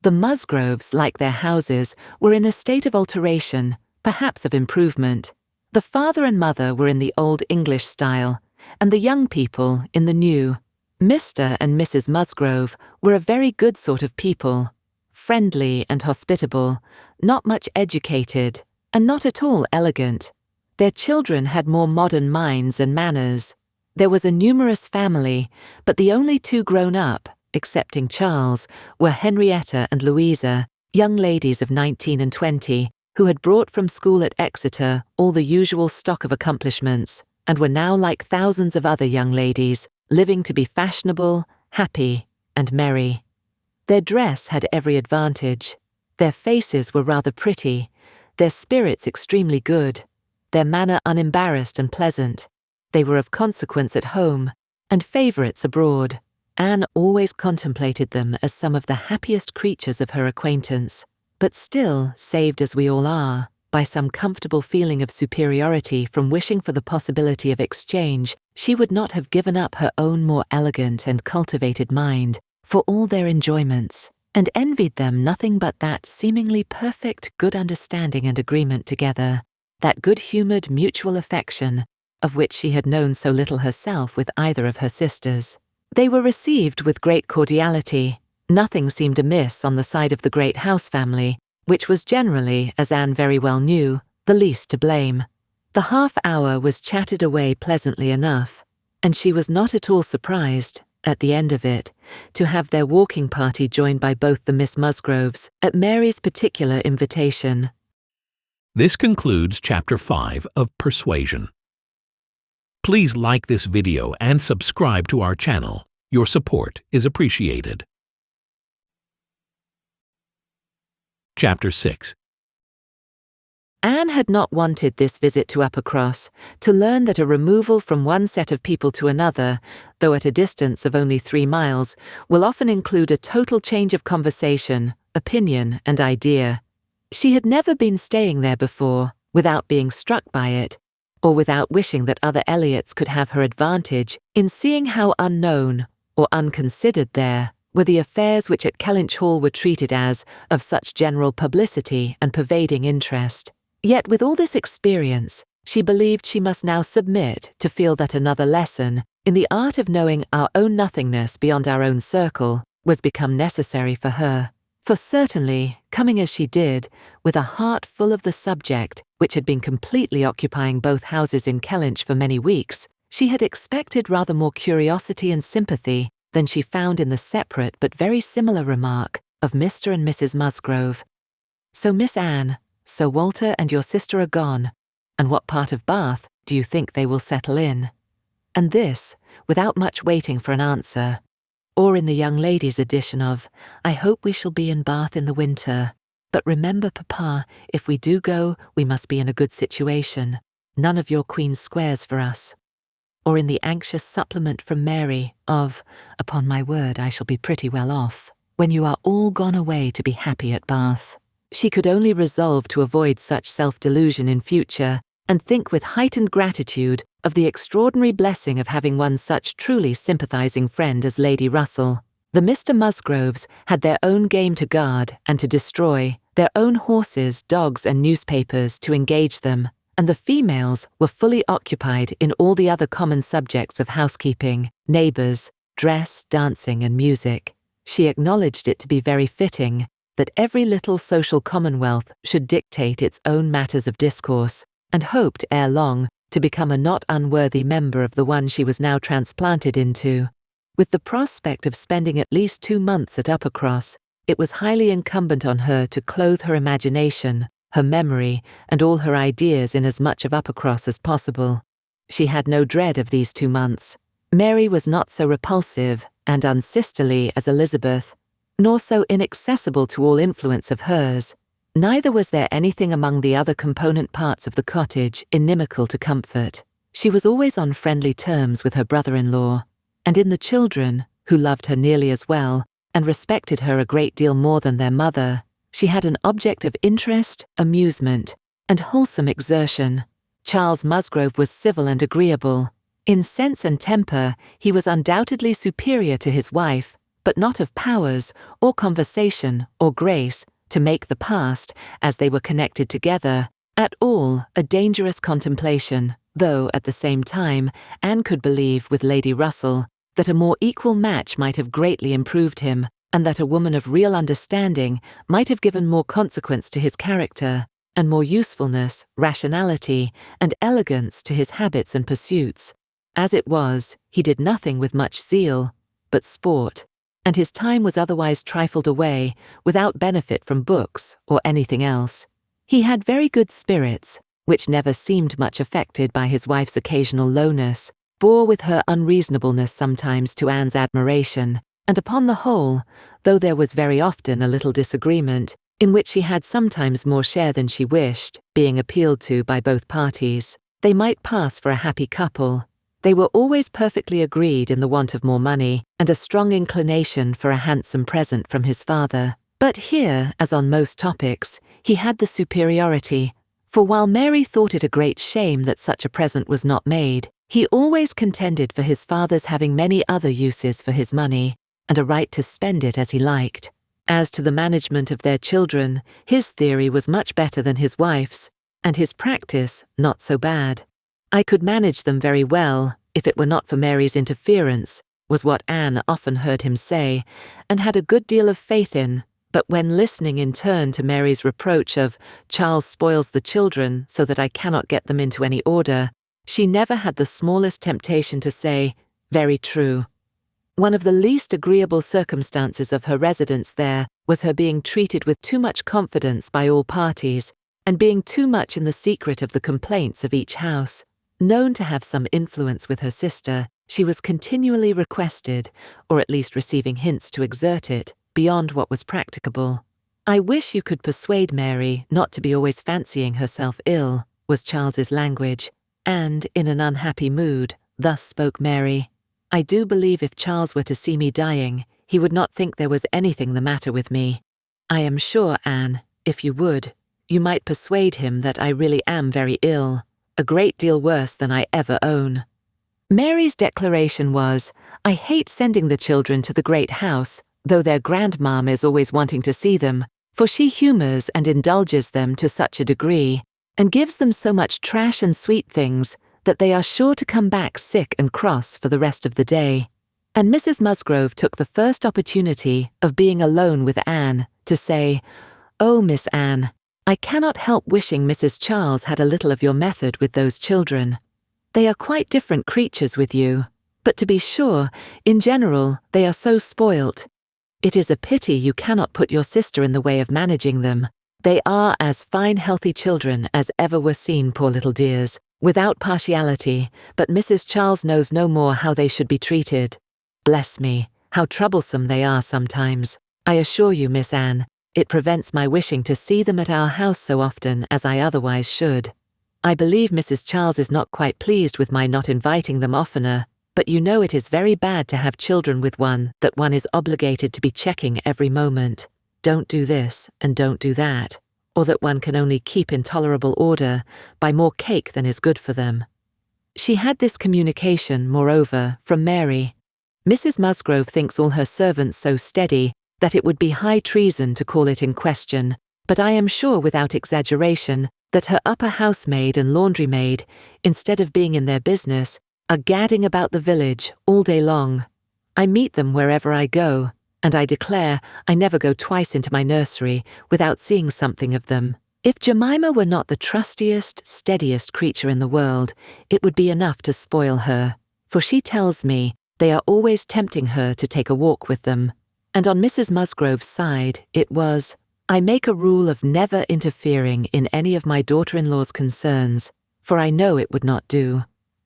The Musgroves, like their houses, were in a state of alteration, perhaps of improvement. The father and mother were in the old English style, and the young people in the new. Mr. and Mrs. Musgrove were a very good sort of people, friendly and hospitable, not much educated, and not at all elegant. Their children had more modern minds and manners. There was a numerous family, but the only two grown up, excepting Charles, were Henrietta and Louisa, young ladies of 19 and 20, who had brought from school at Exeter all the usual stock of accomplishments, and were now like thousands of other young ladies, living to be fashionable, happy, and merry. Their dress had every advantage. Their faces were rather pretty, their spirits extremely good, their manner unembarrassed and pleasant. They were of consequence at home, and favourites abroad. Anne always contemplated them as some of the happiest creatures of her acquaintance, but still, saved as we all are, by some comfortable feeling of superiority from wishing for the possibility of exchange, she would not have given up her own more elegant and cultivated mind for all their enjoyments, and envied them nothing but that seemingly perfect good understanding and agreement together, that good-humoured mutual affection, of which she had known so little herself with either of her sisters. They were received with great cordiality. Nothing seemed amiss on the side of the great house family, which was generally, as Anne very well knew, the least to blame. The half-hour was chatted away pleasantly enough, and she was not at all surprised, at the end of it, to have their walking party joined by both the Miss Musgroves at Mary's particular invitation. This concludes Chapter 5 of Persuasion. Please like this video and subscribe to our channel. Your support is appreciated. Chapter 6. Anne had not wanted this visit to Uppercross to learn that a removal from one set of people to another, though at a distance of only 3 miles, will often include a total change of conversation, opinion, and idea. She had never been staying there before, without being struck by it, or without wishing that other Elliots could have her advantage in seeing how unknown, or unconsidered there, were the affairs which at Kellynch Hall were treated as of such general publicity and pervading interest. Yet with all this experience, she believed she must now submit to feel that another lesson in the art of knowing our own nothingness beyond our own circle was become necessary for her. For certainly, coming as she did, with a heart full of the subject which had been completely occupying both houses in Kellynch for many weeks, she had expected rather more curiosity and sympathy than she found in the separate but very similar remark of Mr. and Mrs. Musgrove. "So Miss Anne, Sir Walter and your sister are gone, and what part of Bath do you think they will settle in?" And this, without much waiting for an answer. Or in the young lady's edition of, "I hope we shall be in Bath in the winter. But remember, Papa, if we do go, we must be in a good situation. None of your Queen's squares for us." Or in the anxious supplement from Mary of, "Upon my word, I shall be pretty well off, when you are all gone away to be happy at Bath." She could only resolve to avoid such self-delusion in future, and think with heightened gratitude of the extraordinary blessing of having one such truly sympathizing friend as Lady Russell. The Mr. Musgroves had their own game to guard and to destroy, their own horses, dogs, and newspapers to engage them, and the females were fully occupied in all the other common subjects of housekeeping, neighbours, dress, dancing, and music. She acknowledged it to be very fitting that every little social commonwealth should dictate its own matters of discourse, and hoped ere long to become a not unworthy member of the one she was now transplanted into. With the prospect of spending at least 2 months at Uppercross, it was highly incumbent on her to clothe her imagination, her memory, and all her ideas in as much of Uppercross as possible. She had no dread of these 2 months. Mary was not so repulsive and unsisterly as Elizabeth, nor so inaccessible to all influence of hers. Neither was there anything among the other component parts of the cottage inimical to comfort. She was always on friendly terms with her brother-in-law, and in the children, who loved her nearly as well, and respected her a great deal more than their mother, she had an object of interest, amusement, and wholesome exertion. Charles Musgrove was civil and agreeable. In sense and temper, he was undoubtedly superior to his wife, but not of powers, or conversation, or grace, to make the past, as they were connected together, at all a dangerous contemplation, though, at the same time, Anne could believe with Lady Russell that a more equal match might have greatly improved him, and that a woman of real understanding might have given more consequence to his character, and more usefulness, rationality, and elegance to his habits and pursuits. As it was, he did nothing with much zeal, but sport, and his time was otherwise trifled away, without benefit from books or anything else. He had very good spirits, which never seemed much affected by his wife's occasional lowness, bore with her unreasonableness sometimes to Anne's admiration, and upon the whole, though there was very often a little disagreement, in which she had sometimes more share than she wished, being appealed to by both parties, they might pass for a happy couple. They were always perfectly agreed in the want of more money, and a strong inclination for a handsome present from his father. But here, as on most topics, he had the superiority, for while Mary thought it a great shame that such a present was not made, he always contended for his father's having many other uses for his money, and a right to spend it as he liked. As to the management of their children, his theory was much better than his wife's, and his practice not so bad. "I could manage them very well, if it were not for Mary's interference," was what Anne often heard him say, and had a good deal of faith in, But when listening in turn to Mary's reproach of Charles spoils the children so that I cannot get them into any order, she never had the smallest temptation to say, very true. One of the least agreeable circumstances of her residence there was her being treated with too much confidence by all parties, and being too much in the secret of the complaints of each house. Known to have some influence with her sister, she was continually requested, or at least receiving hints to exert it, beyond what was practicable. I wish you could persuade Mary not to be always fancying herself ill, was Charles's language, and, in an unhappy mood, thus spoke Mary. I do believe if Charles were to see me dying, he would not think there was anything the matter with me. I am sure, Anne, if you would, you might persuade him that I really am very ill, a great deal worse than I ever own. Mary's declaration was, I hate sending the children to the great house, though their grandmam is always wanting to see them, for she humours and indulges them to such a degree, and gives them so much trash and sweet things, that they are sure to come back sick and cross for the rest of the day. And Mrs. Musgrove took the first opportunity of being alone with Anne to say, Oh, Miss Anne, I cannot help wishing Mrs. Charles had a little of your method with those children. They are quite different creatures with you, but to be sure, in general, they are so spoilt. It is a pity you cannot put your sister in the way of managing them. They are as fine healthy children as ever were seen, poor little dears, without partiality, but Mrs. Charles knows no more how they should be treated. Bless me, how troublesome they are sometimes. I assure you, Miss Anne, it prevents my wishing to see them at our house so often as I otherwise should. I believe Mrs. Charles is not quite pleased with my not inviting them oftener, but you know it is very bad to have children with one that one is obligated to be checking every moment. Don't do this and don't do that, or that one can only keep in tolerable order by more cake than is good for them. She had this communication, moreover, from Mary. Mrs. Musgrove thinks all her servants so steady that it would be high treason to call it in question, but I am sure without exaggeration that her upper housemaid and laundry-maid, instead of being in their business, are gadding about the village all day long. I meet them wherever I go, and I declare I never go twice into my nursery without seeing something of them. If Jemima were not the trustiest, steadiest creature in the world, it would be enough to spoil her, for she tells me they are always tempting her to take a walk with them. And on Mrs. Musgrove's side, it was, I make a rule of never interfering in any of my daughter-in-law's concerns, for I know it would not do.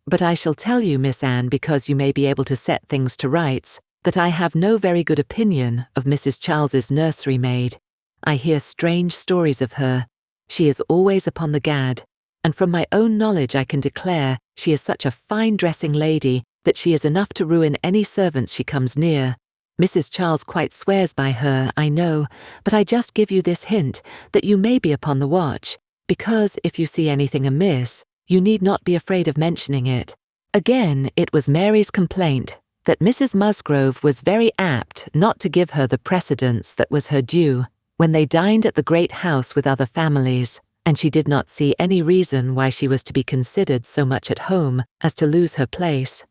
But I shall tell you, Miss Anne, because you may be able to set things to rights, that I have no very good opinion of Mrs. Charles's nursery maid. I hear strange stories of her. She is always upon the gad, and from my own knowledge I can declare she is such a fine dressing lady that she is enough to ruin any servants she comes near. Mrs. Charles quite swears by her, I know, but I just give you this hint that you may be upon the watch, because if you see anything amiss, you need not be afraid of mentioning it. Again, it was Mary's complaint that Mrs. Musgrove was very apt not to give her the precedence that was her due when they dined at the great house with other families, and she did not see any reason why she was to be considered so much at home as to lose her place.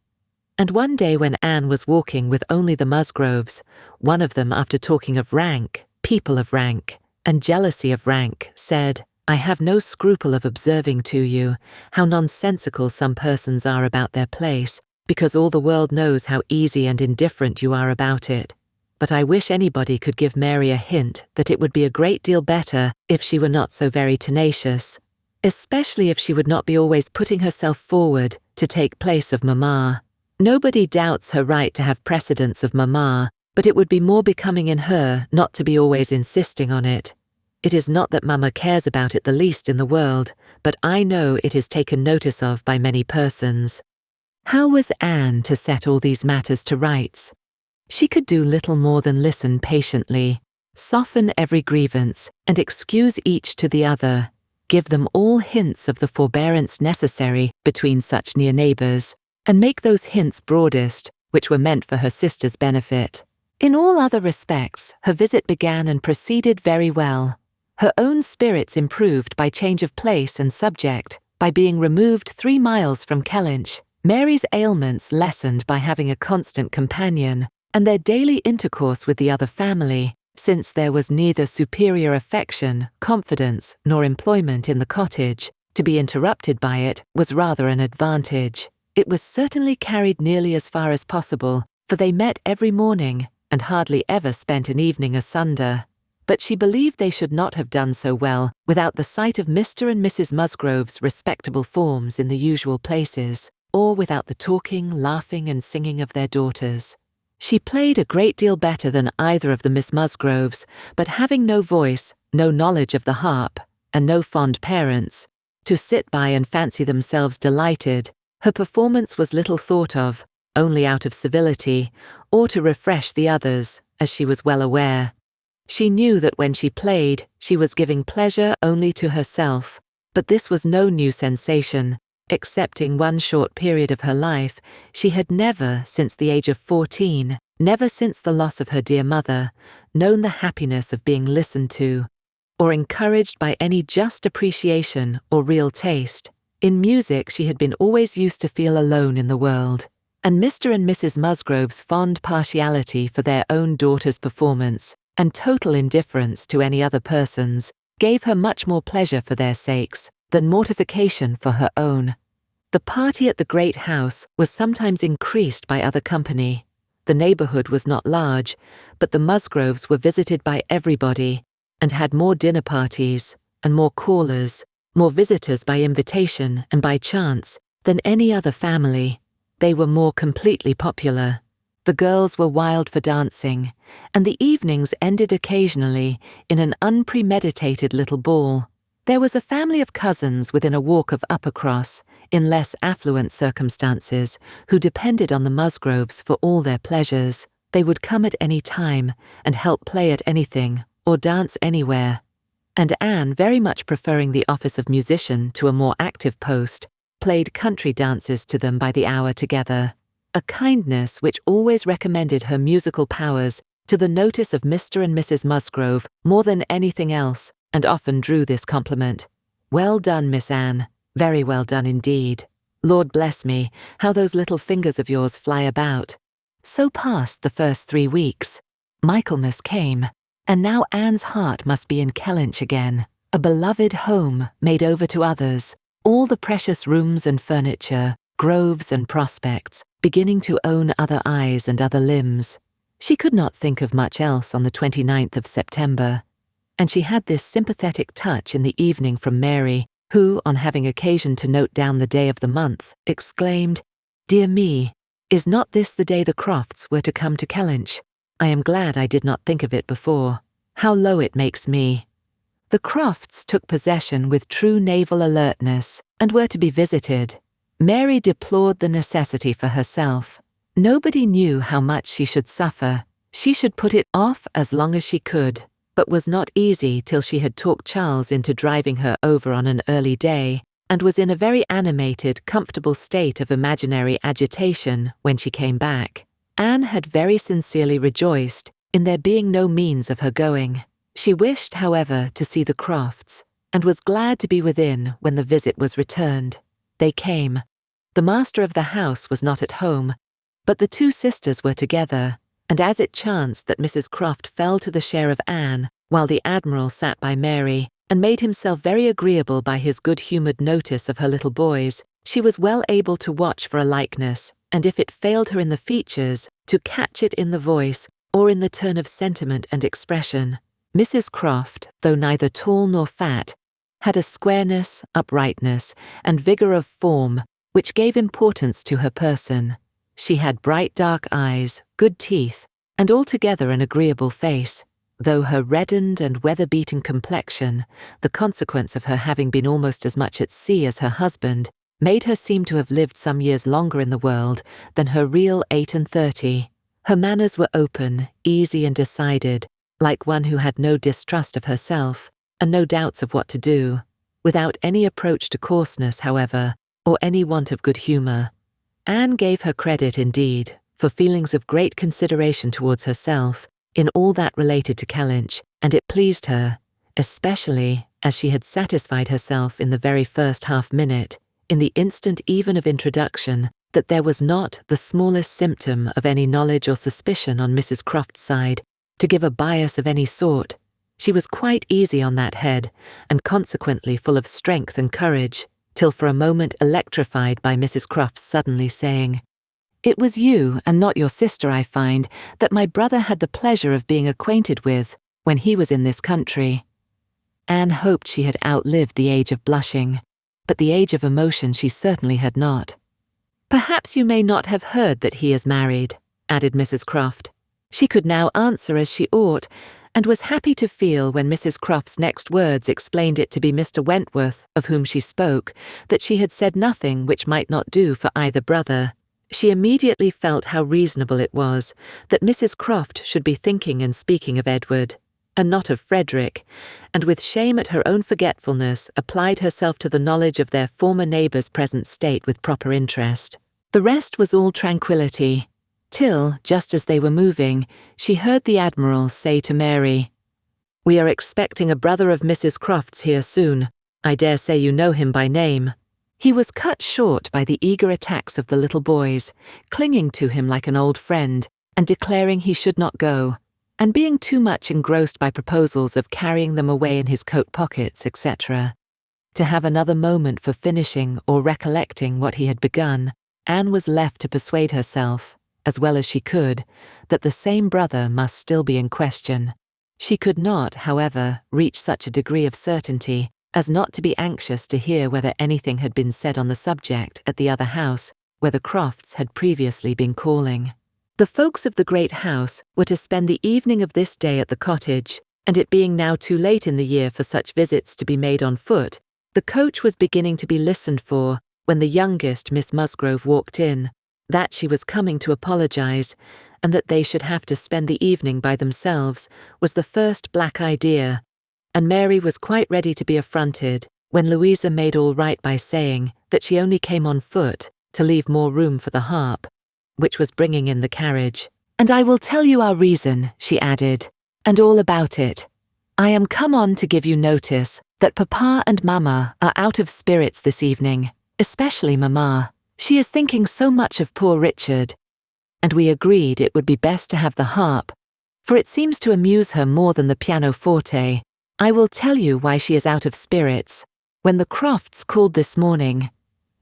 And one day when Anne was walking with only the Musgroves, one of them, after talking of rank, people of rank, and jealousy of rank, said, I have no scruple of observing to you how nonsensical some persons are about their place, because all the world knows how easy and indifferent you are about it. But I wish anybody could give Mary a hint that it would be a great deal better if she were not so very tenacious, especially if she would not be always putting herself forward to take place of mamma. Nobody doubts her right to have precedence of mamma, but it would be more becoming in her not to be always insisting on it. It is not that mamma cares about it the least in the world, but I know it is taken notice of by many persons. How was Anne to set all these matters to rights? She could do little more than listen patiently, soften every grievance, and excuse each to the other, give them all hints of the forbearance necessary between such near neighbours, and make those hints broadest, which were meant for her sister's benefit. In all other respects, her visit began and proceeded very well. Her own spirits improved by change of place and subject, by being removed 3 miles from Kellynch, Mary's ailments lessened by having a constant companion, and their daily intercourse with the other family Since there was neither superior affection, confidence, nor employment in the cottage, to be interrupted by it was rather an advantage. It was certainly carried nearly as far as possible, for they met every morning, and hardly ever spent an evening asunder. But she believed they should not have done so well without the sight of Mr. and Mrs. Musgrove's respectable forms in the usual places, or without the talking, laughing, and singing of their daughters. She played a great deal better than either of the Miss Musgroves, but having no voice, no knowledge of the harp, and no fond parents, to sit by and fancy themselves delighted, her performance was little thought of, only out of civility, or to refresh the others, as she was well aware. She knew that when she played, she was giving pleasure only to herself, but this was no new sensation. Excepting one short period of her life, she had never, since the age of 14, never since the loss of her dear mother, known the happiness of being listened to, or encouraged by any just appreciation or real taste. In music she had been always used to feel alone in the world, and Mr. and Mrs. Musgrove's fond partiality for their own daughter's performance, and total indifference to any other person's, gave her much more pleasure for their sakes than mortification for her own. The party at the great house was sometimes increased by other company. The neighbourhood was not large, but the Musgroves were visited by everybody, and had more dinner parties, and more callers, more visitors by invitation and by chance, than any other family. They were more completely popular. The girls were wild for dancing, and the evenings ended occasionally in an unpremeditated little ball. There was a family of cousins within a walk of Uppercross, in less affluent circumstances, who depended on the Musgroves for all their pleasures. They would come at any time, and help play at anything, or dance anywhere. And Anne, very much preferring the office of musician to a more active post, played country dances to them by the hour together, a kindness which always recommended her musical powers to the notice of Mr. and Mrs. Musgrove more than anything else, and often drew this compliment. "Well done, Miss Anne. Very well done indeed. Lord bless me, how those little fingers of yours fly about." So passed the first 3 weeks. Michaelmas came, and now Anne's heart must be in Kellynch again, a beloved home made over to others, all the precious rooms and furniture, groves and prospects, beginning to own other eyes and other limbs. She could not think of much else on the 29th of September, and she had this sympathetic touch in the evening from Mary, who, on having occasion to note down the day of the month, exclaimed, "Dear me, is not this the day the Crofts were to come to Kellynch? I am glad I did not think of it before. How low it makes me." The Crofts took possession with true naval alertness, and were to be visited. Mary deplored the necessity for herself. Nobody knew how much she should suffer. She should put it off as long as she could, but was not easy till she had talked Charles into driving her over on an early day, and was in a very animated, comfortable state of imaginary agitation when she came back. Anne had very sincerely rejoiced in there being no means of her going. She wished, however, to see the Crofts, and was glad to be within when the visit was returned. They came. The master of the house was not at home, but the 2 sisters were together, and as it chanced that Mrs. Croft fell to the share of Anne, while the Admiral sat by Mary, and made himself very agreeable by his good-humoured notice of her little boys, she was well able to watch for a likeness, and if it failed her in the features, to catch it in the voice, or in the turn of sentiment and expression. Mrs. Croft, though neither tall nor fat, had a squareness, uprightness, and vigour of form which gave importance to her person. She had bright dark eyes, good teeth, and altogether an agreeable face, though her reddened and weather-beaten complexion, the consequence of her having been almost as much at sea as her husband, made her seem to have lived some years longer in the world than her real 38. Her manners were open, easy and decided, like one who had no distrust of herself, and no doubts of what to do, without any approach to coarseness, however, or any want of good humour. Anne gave her credit, indeed, for feelings of great consideration towards herself in all that related to Kellynch, and it pleased her, especially as she had satisfied herself in the very first half-minute, in the instant even of introduction, that there was not the smallest symptom of any knowledge or suspicion on Mrs. Croft's side to give a bias of any sort. She was quite easy on that head, and consequently full of strength and courage, till for a moment electrified by Mrs. Croft's suddenly saying, "It was you, and not your sister, I find, that my brother had the pleasure of being acquainted with when he was in this country." Anne hoped she had outlived the age of blushing, but the age of emotion she certainly had not. "Perhaps you may not have heard that he is married," added Mrs. Croft. She could now answer as she ought, and was happy to feel when Mrs. Croft's next words explained it to be Mr. Wentworth of whom she spoke, that she had said nothing which might not do for either brother. She immediately felt how reasonable it was that Mrs. Croft should be thinking and speaking of Edward, and not of Frederick, and with shame at her own forgetfulness applied herself to the knowledge of their former neighbour's present state with proper interest. The rest was all tranquillity, till, just as they were moving, she heard the Admiral say to Mary, "We are expecting a brother of Mrs. Croft's here soon. I dare say you know him by name." He was cut short by the eager attacks of the little boys, clinging to him like an old friend, and declaring he should not go, and being too much engrossed by proposals of carrying them away in his coat pockets, etc., to have another moment for finishing or recollecting what he had begun. Anne was left to persuade herself, as well as she could, that the same brother must still be in question. She could not, however, reach such a degree of certainty as not to be anxious to hear whether anything had been said on the subject at the other house, where the Crofts had previously been calling. The folks of the great house were to spend the evening of this day at the cottage, and it being now too late in the year for such visits to be made on foot, the coach was beginning to be listened for when the youngest Miss Musgrove walked in. That she was coming to apologize, and that they should have to spend the evening by themselves, was the first black idea, and Mary was quite ready to be affronted when Louisa made all right by saying that she only came on foot to leave more room for the harp, which was bringing in the carriage. "And I will tell you our reason," she added, "and all about it. I am come on to give you notice that Papa and Mamma are out of spirits this evening, especially Mamma. She is thinking so much of poor Richard, and we agreed it would be best to have the harp, for it seems to amuse her more than the pianoforte. I will tell you why she is out of spirits. When the Crofts called this morning,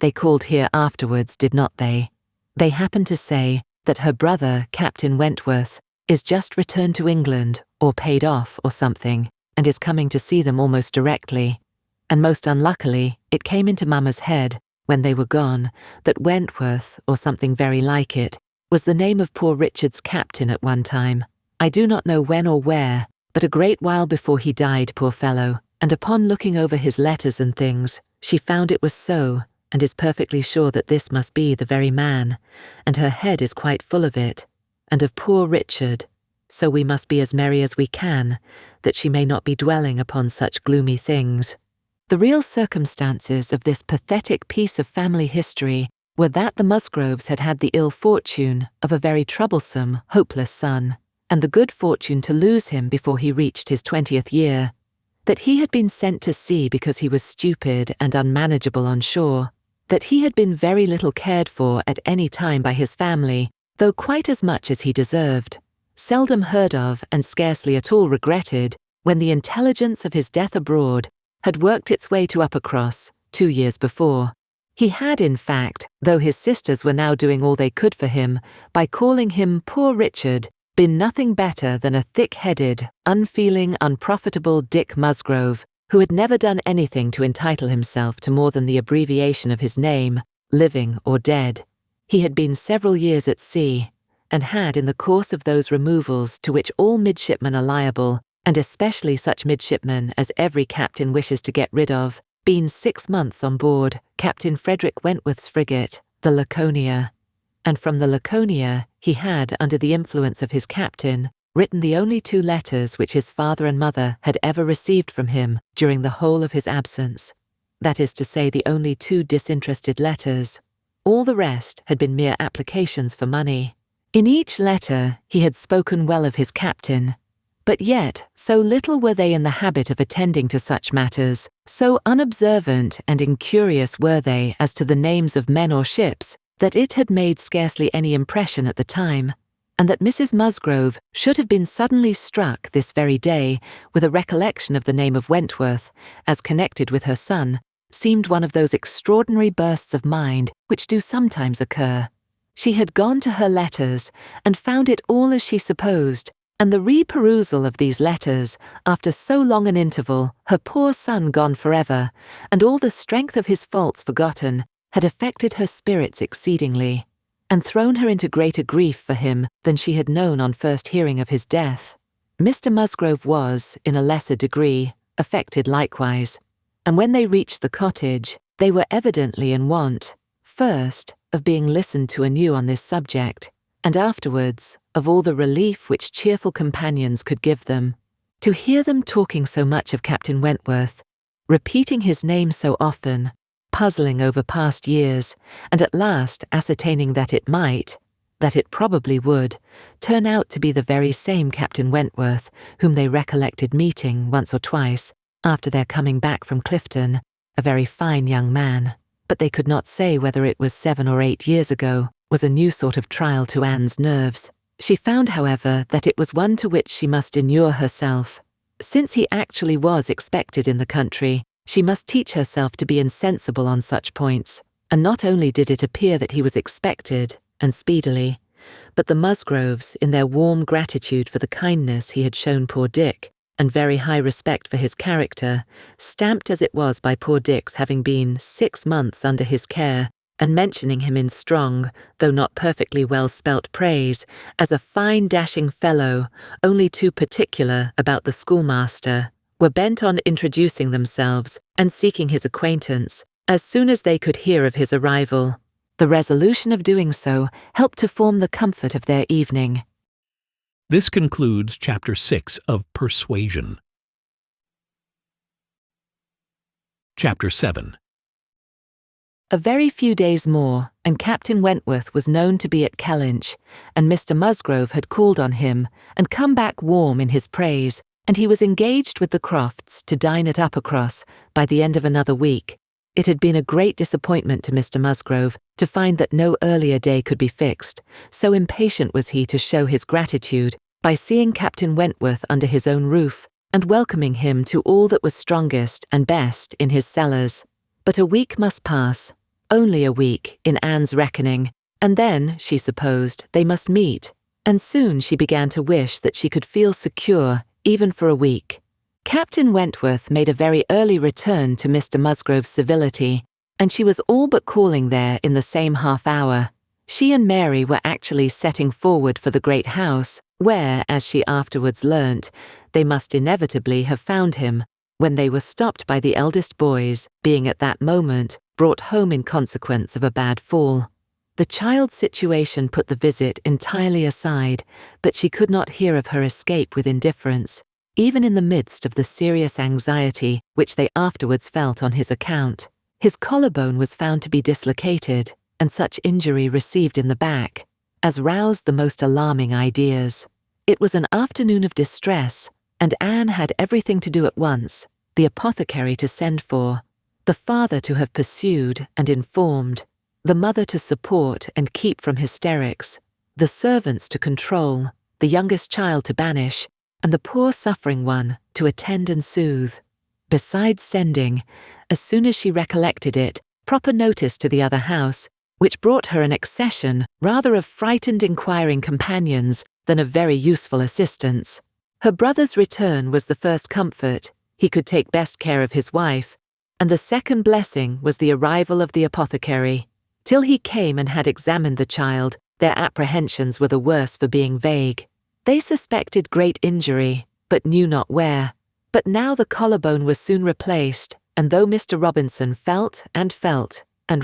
they called here afterwards, did not they? They happened to say that her brother, Captain Wentworth, is just returned to England, or paid off, or something, and is coming to see them almost directly. And most unluckily, it came into Mamma's head, when they were gone, that Wentworth, or something very like it, was the name of poor Richard's captain at one time. I do not know when or where, but a great while before he died, poor fellow, and upon looking over his letters and things, she found it was so, and is perfectly sure that this must be the very man, and her head is quite full of it, and of poor Richard, so we must be as merry as we can, that she may not be dwelling upon such gloomy things. The real circumstances of this pathetic piece of family history were that the Musgroves had had the ill fortune of a very troublesome, hopeless son, and the good fortune to lose him before he reached his 20th year, that he had been sent to sea because he was stupid and unmanageable on shore, that he had been very little cared for at any time by his family, though quite as much as he deserved, seldom heard of and scarcely at all regretted, when the intelligence of his death abroad had worked its way to Uppercross 2 years before. He had, in fact, though his sisters were now doing all they could for him, by calling him poor Richard, been nothing better than a thick-headed, unfeeling, unprofitable Dick Musgrove, who had never done anything to entitle himself to more than the abbreviation of his name, living or dead. He had been several years at sea, and had, in the course of those removals to which all midshipmen are liable, and especially such midshipmen as every captain wishes to get rid of, been 6 months on board Captain Frederick Wentworth's frigate, the Laconia. And from the Laconia he had, under the influence of his captain, written the only 2 letters which his father and mother had ever received from him during the whole of his absence. That is to say, the only 2 disinterested letters. All the rest had been mere applications for money. In each letter he had spoken well of his captain, but yet so little were they in the habit of attending to such matters, so unobservant and incurious were they as to the names of men or ships, that it had made scarcely any impression at the time, and that Mrs. Musgrove should have been suddenly struck this very day with a recollection of the name of Wentworth, as connected with her son, seemed one of those extraordinary bursts of mind which do sometimes occur. She had gone to her letters, and found it all as she supposed, and the re-perusal of these letters, after so long an interval, her poor son gone forever, and all the strength of his faults forgotten, had affected her spirits exceedingly, and thrown her into greater grief for him than she had known on first hearing of his death. Mr. Musgrove was, in a lesser degree, affected likewise, and when they reached the cottage, they were evidently in want, first, of being listened to anew on this subject, and afterwards, of all the relief which cheerful companions could give them. To hear them talking so much of Captain Wentworth, repeating his name so often, puzzling over past years, and at last ascertaining that it probably would, turn out to be the very same Captain Wentworth whom they recollected meeting once or twice after their coming back from Clifton, a very fine young man, but they could not say whether it was 7 or 8 years ago, was a new sort of trial to Anne's nerves. She found, however, that it was one to which she must inure herself. Since he actually was expected in the country, she must teach herself to be insensible on such points, and not only did it appear that he was expected, and speedily, but the Musgroves, in their warm gratitude for the kindness he had shown poor Dick, and very high respect for his character, stamped as it was by poor Dick's having been 6 months under his care, and mentioning him in strong, though not perfectly well-spelt praise, as a fine dashing fellow, only too particular about the schoolmaster, were bent on introducing themselves and seeking his acquaintance as soon as they could hear of his arrival. The resolution of doing so helped to form the comfort of their evening. This concludes Chapter 6 of Persuasion. Chapter 7. A very few days more, and Captain Wentworth was known to be at Kellynch, and Mr. Musgrove had called on him and come back warm in his praise, and he was engaged with the Crofts to dine at Uppercross by the end of another week. It had been a great disappointment to Mr. Musgrove to find that no earlier day could be fixed, so impatient was he to show his gratitude by seeing Captain Wentworth under his own roof, and welcoming him to all that was strongest and best in his cellars. But a week must pass, only a week in Anne's reckoning, and then, she supposed, they must meet, and soon she began to wish that she could feel secure even for a week. Captain Wentworth made a very early return to Mr. Musgrove's civility, and she was all but calling there in the same half-hour. She and Mary were actually setting forward for the great house, where, as she afterwards learnt, they must inevitably have found him, when they were stopped by the eldest boys, being at that moment brought home in consequence of a bad fall. The child's situation put the visit entirely aside, but she could not hear of her escape with indifference, even in the midst of the serious anxiety which they afterwards felt on his account. His collarbone was found to be dislocated, and such injury received in the back as roused the most alarming ideas. It was an afternoon of distress, and Anne had everything to do at once, the apothecary to send for, the father to have pursued and informed, the mother to support and keep from hysterics, the servants to control, the youngest child to banish, and the poor suffering one to attend and soothe. Besides sending, as soon as she recollected it, proper notice to the other house, which brought her an accession rather of frightened inquiring companions than of very useful assistants. Her brother's return was the first comfort. He could take best care of his wife, and the second blessing was the arrival of the apothecary. Till he came and had examined the child, their apprehensions were the worse for being vague. They suspected great injury, but knew not where. But now the collarbone was soon replaced, and though Mr. Robinson felt, and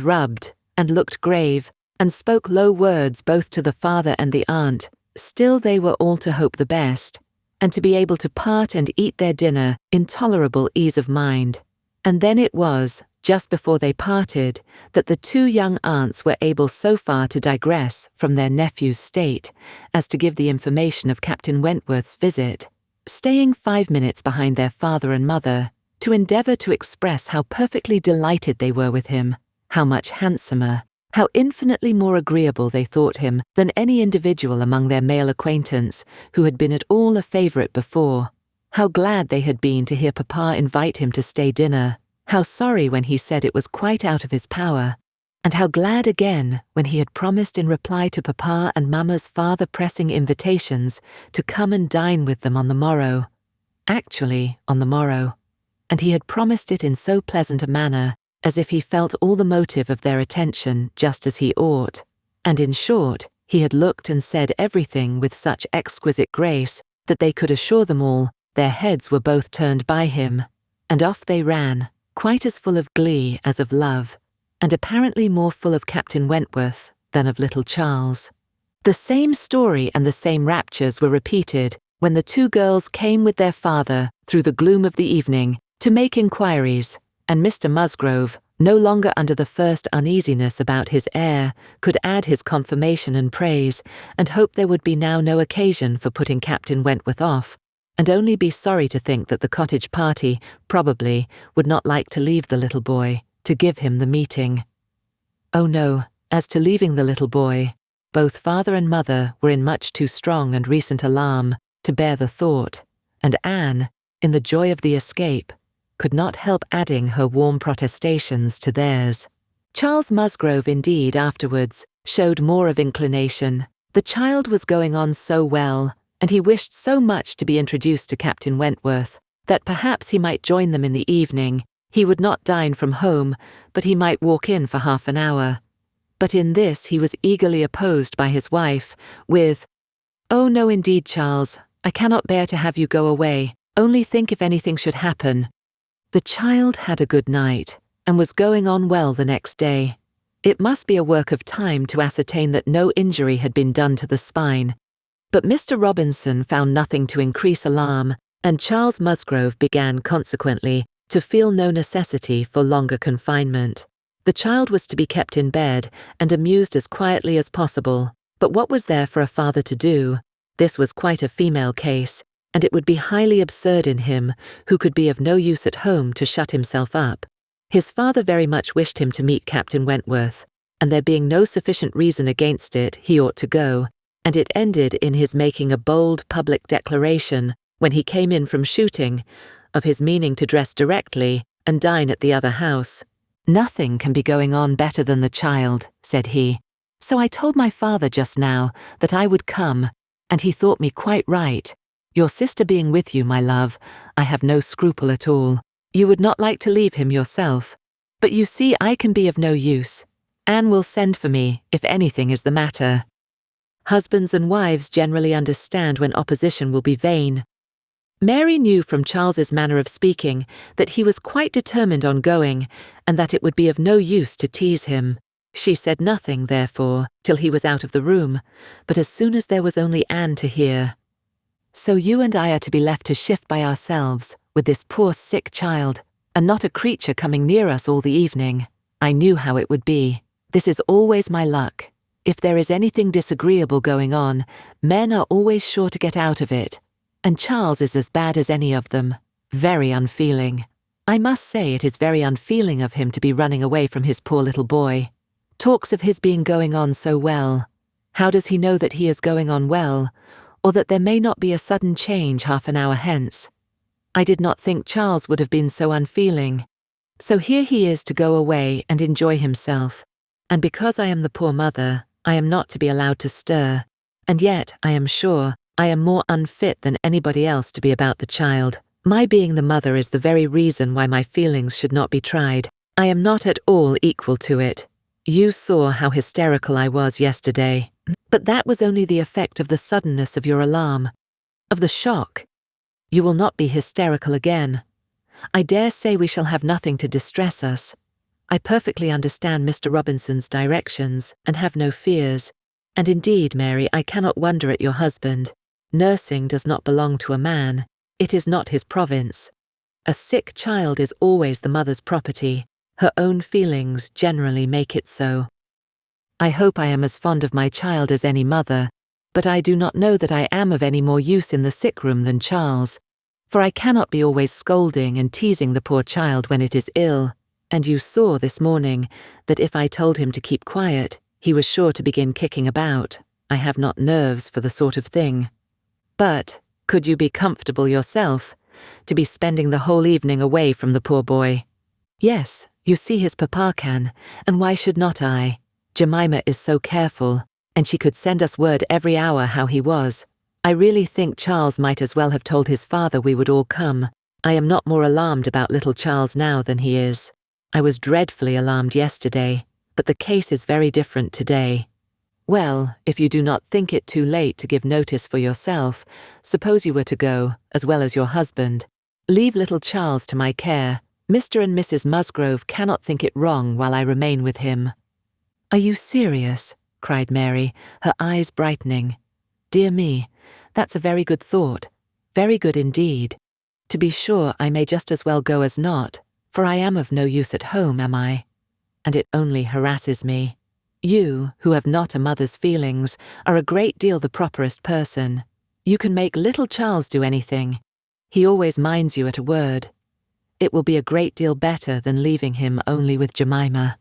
rubbed, and looked grave, and spoke low words both to the father and the aunt, still they were all to hope the best, and to be able to part and eat their dinner in tolerable ease of mind. And then it was, just before they parted, that the two young aunts were able so far to digress from their nephew's state as to give the information of Captain Wentworth's visit, staying 5 minutes behind their father and mother, to endeavour to express how perfectly delighted they were with him, how much handsomer, How infinitely more agreeable they thought him than any individual among their male acquaintance who had been at all a favourite before. How glad they had been to hear Papa invite him to stay dinner. How sorry when he said it was quite out of his power. And how glad again when he had promised in reply to Papa and Mamma's farther pressing invitations to come and dine with them on the morrow. Actually, on the morrow. And he had promised it in so pleasant a manner, as if he felt all the motive of their attention just as he ought. And in short, he had looked and said everything with such exquisite grace that they could assure them all their heads were both turned by him. And off they ran, quite as full of glee as of love, and apparently more full of Captain Wentworth than of little Charles. The same story and the same raptures were repeated when the two girls came with their father through the gloom of the evening to make inquiries, and Mr. Musgrove, no longer under the first uneasiness about his heir, could add his confirmation and praise, and hope there would be now no occasion for putting Captain Wentworth off, and only be sorry to think that the cottage party, probably, would not like to leave the little boy, to give him the meeting. Oh no, as to leaving the little boy, both father and mother were in much too strong and recent alarm to bear the thought, and Anne, in the joy of the escape, could not help adding her warm protestations to theirs. Charles Musgrove, indeed, afterwards, showed more of inclination. The child was going on so well, and he wished so much to be introduced to Captain Wentworth, that perhaps he might join them in the evening. He would not dine from home, but he might walk in for half an hour. But in this he was eagerly opposed by his wife, with, "Oh no indeed, Charles, I cannot bear to have you go away. Only think if anything should happen." The child had a good night, and was going on well the next day. It must be a work of time to ascertain that no injury had been done to the spine. But Mr. Robinson found nothing to increase alarm, and Charles Musgrove began, consequently, to feel no necessity for longer confinement. The child was to be kept in bed and amused as quietly as possible, but what was there for a father to do? This was quite a female case, and it would be highly absurd in him, who could be of no use at home, to shut himself up. His father very much wished him to meet Captain Wentworth, and there being no sufficient reason against it, he ought to go, and it ended in his making a bold public declaration, when he came in from shooting, of his meaning to dress directly and dine at the other house. "Nothing can be going on better than the child," said he. "So I told my father just now that I would come, and he thought me quite right. Your sister being with you, my love, I have no scruple at all. You would not like to leave him yourself. But you see I can be of no use. Anne will send for me if anything is the matter." Husbands and wives generally understand when opposition will be vain. Mary knew from Charles's manner of speaking that he was quite determined on going, and that it would be of no use to tease him. She said nothing, therefore, till he was out of the room, but as soon as there was only Anne to hear. "So you and I are to be left to shift by ourselves, with this poor sick child, and not a creature coming near us all the evening. I knew how it would be. This is always my luck. If there is anything disagreeable going on, men are always sure to get out of it. And Charles is as bad as any of them. Very unfeeling. I must say it is very unfeeling of him to be running away from his poor little boy. Talks of his being going on so well. How does he know that he is going on well, or that there may not be a sudden change half an hour hence? I did not think Charles would have been so unfeeling. So here he is to go away and enjoy himself, and because I am the poor mother, I am not to be allowed to stir, and yet, I am sure, I am more unfit than anybody else to be about the child. My being the mother is the very reason why my feelings should not be tried. I am not at all equal to it. You saw how hysterical I was yesterday, but that was only the effect of the suddenness of your alarm, of the shock. You will not be hysterical again. I dare say we shall have nothing to distress us. I perfectly understand Mr. Robinson's directions and have no fears, and indeed, Mary, I cannot wonder at your husband. Nursing does not belong to a man. It is not his province. A sick child is always the mother's property. Her own feelings generally make it so. I hope I am as fond of my child as any mother, but I do not know that I am of any more use in the sick room than Charles, for I cannot be always scolding and teasing the poor child when it is ill. And you saw this morning that if I told him to keep quiet, he was sure to begin kicking about. I have not nerves for the sort of thing. But could you be comfortable yourself, to be spending the whole evening away from the poor boy? Yes, you see his papa can, and why should not I? Jemima is so careful, and she could send us word every hour how he was. I really think Charles might as well have told his father we would all come. I am not more alarmed about little Charles now than he is. I was dreadfully alarmed yesterday, but the case is very different today. Well, if you do not think it too late to give notice for yourself, suppose you were to go, as well as your husband. Leave little Charles to my care. Mr. and Mrs. Musgrove cannot think it wrong while I remain with him." "Are you serious?" cried Mary, her eyes brightening. "Dear me, that's a very good thought. Very good indeed. To be sure, I may just as well go as not, for I am of no use at home, am I? And it only harasses me. You, who have not a mother's feelings, are a great deal the properest person. You can make little Charles do anything. He always minds you at a word. It will be a great deal better than leaving him only with Jemima.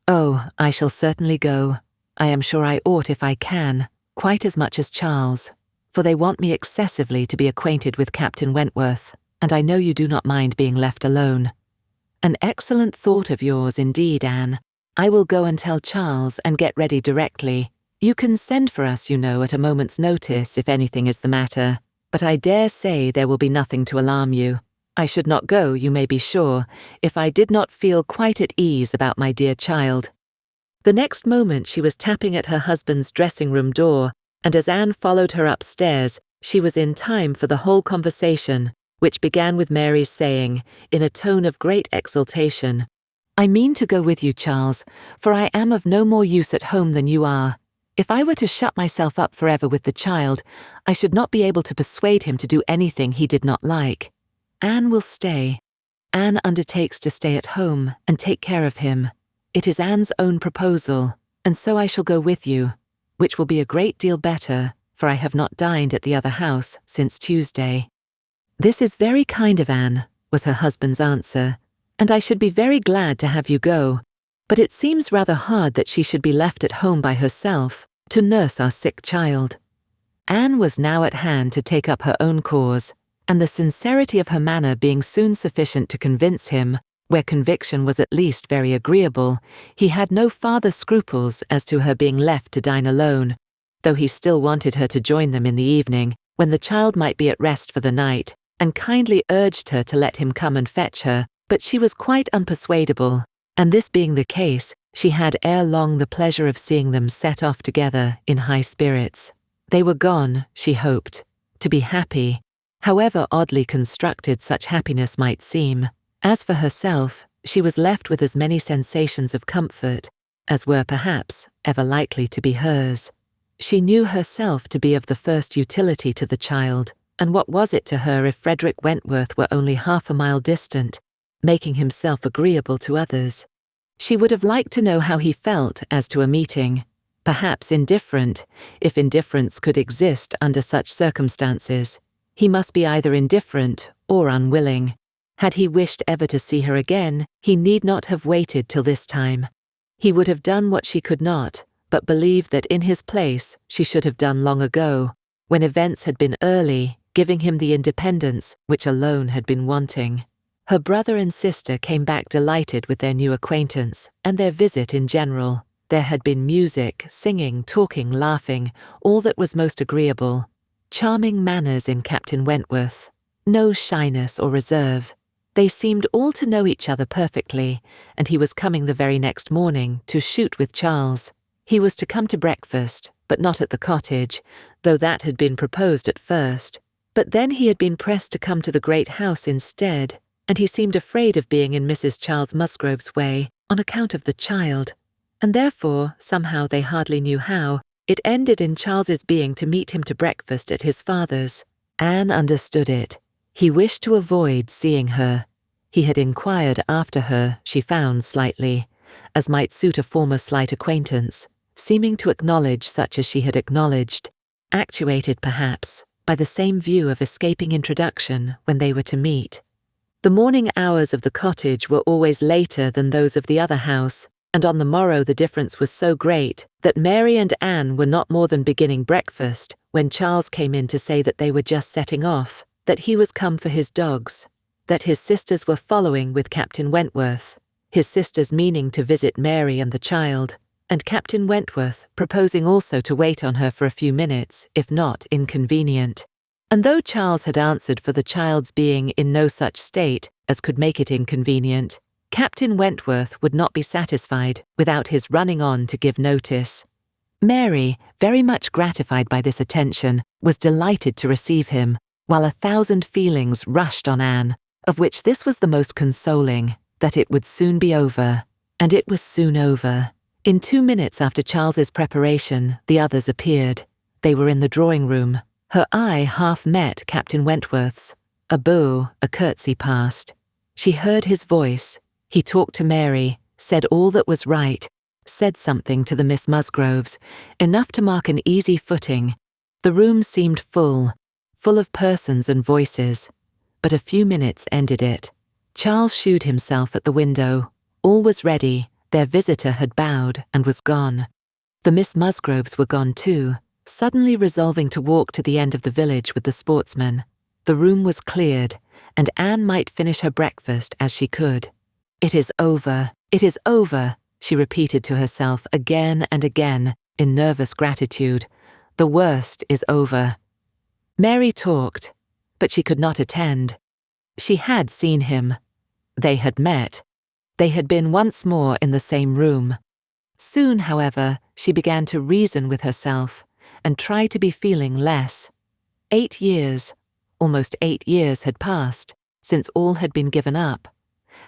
Oh, I shall certainly go. I am sure I ought if I can, quite as much as Charles, for they want me excessively to be acquainted with Captain Wentworth, and I know you do not mind being left alone. An excellent thought of yours indeed, Anne. I will go and tell Charles and get ready directly. You can send for us, you know, at a moment's notice if anything is the matter, but I dare say there will be nothing to alarm you. I should not go, you may be sure, if I did not feel quite at ease about my dear child." The next moment she was tapping at her husband's dressing-room door, and as Anne followed her upstairs, she was in time for the whole conversation, which began with Mary's saying, in a tone of great exultation, "I mean to go with you, Charles, for I am of no more use at home than you are. If I were to shut myself up forever with the child, I should not be able to persuade him to do anything he did not like. Anne will stay. Anne undertakes to stay at home and take care of him. It is Anne's own proposal, and so I shall go with you, which will be a great deal better, for I have not dined at the other house since Tuesday." "This is very kind of Anne," was her husband's answer, "and I should be very glad to have you go, but it seems rather hard that she should be left at home by herself to nurse our sick child." Anne was now at hand to take up her own cause, and the sincerity of her manner being soon sufficient to convince him, where conviction was at least very agreeable, he had no farther scruples as to her being left to dine alone, though he still wanted her to join them in the evening, when the child might be at rest for the night, and kindly urged her to let him come and fetch her, but she was quite unpersuadable, and this being the case, she had ere long the pleasure of seeing them set off together in high spirits. They were gone, she hoped, to be happy, however oddly constructed such happiness might seem. As for herself, she was left with as many sensations of comfort as were perhaps ever likely to be hers. She knew herself to be of the first utility to the child, and what was it to her if Frederick Wentworth were only half a mile distant, making himself agreeable to others? She would have liked to know how he felt as to a meeting, perhaps indifferent, if indifference could exist under such circumstances. He must be either indifferent or unwilling. Had he wished ever to see her again, he need not have waited till this time. He would have done what she could not, but believed that in his place she should have done long ago, when events had been early, giving him the independence which alone had been wanting. Her brother and sister came back delighted with their new acquaintance and their visit in general. There had been music, singing, talking, laughing, all that was most agreeable. Charming manners in Captain Wentworth. No shyness or reserve. They seemed all to know each other perfectly, and he was coming the very next morning to shoot with Charles. He was to come to breakfast, but not at the cottage, though that had been proposed at first. But then he had been pressed to come to the great house instead, and he seemed afraid of being in Mrs. Charles Musgrove's way on account of the child, and therefore, somehow they hardly knew how, it ended in Charles's being to meet him to breakfast at his father's. Anne understood it. He wished to avoid seeing her. He had inquired after her, she found slightly, as might suit a former slight acquaintance, seeming to acknowledge such as she had acknowledged, actuated perhaps by the same view of escaping introduction when they were to meet. The morning hours of the cottage were always later than those of the other house, and on the morrow the difference was so great that Mary and Anne were not more than beginning breakfast when Charles came in to say that they were just setting off, that he was come for his dogs, that his sisters were following with Captain Wentworth, his sisters meaning to visit Mary and the child, and Captain Wentworth proposing also to wait on her for a few minutes, if not inconvenient. And though Charles had answered for the child's being in no such state as could make it inconvenient, Captain Wentworth would not be satisfied without his running on to give notice. Mary, very much gratified by this attention, was delighted to receive him, while 1,000 feelings rushed on Anne, of which this was the most consoling, that it would soon be over. And it was soon over. In 2 minutes after Charles's preparation, the others appeared. They were in the drawing-room. Her eye half met Captain Wentworth's. A bow, a curtsy passed. She heard his voice. He talked to Mary, said all that was right, said something to the Miss Musgroves, enough to mark an easy footing. The room seemed full of persons and voices. But a few minutes ended it. Charles shewed himself at the window. All was ready. Their visitor had bowed and was gone. The Miss Musgroves were gone too, suddenly resolving to walk to the end of the village with the sportsmen. The room was cleared, and Anne might finish her breakfast as she could. "It is over, it is over," she repeated to herself again and again in nervous gratitude. "The worst is over." Mary talked, but she could not attend. She had seen him. They had met. They had been once more in the same room. Soon, however, she began to reason with herself and try to be feeling less. 8 years, almost 8 years had passed since all had been given up.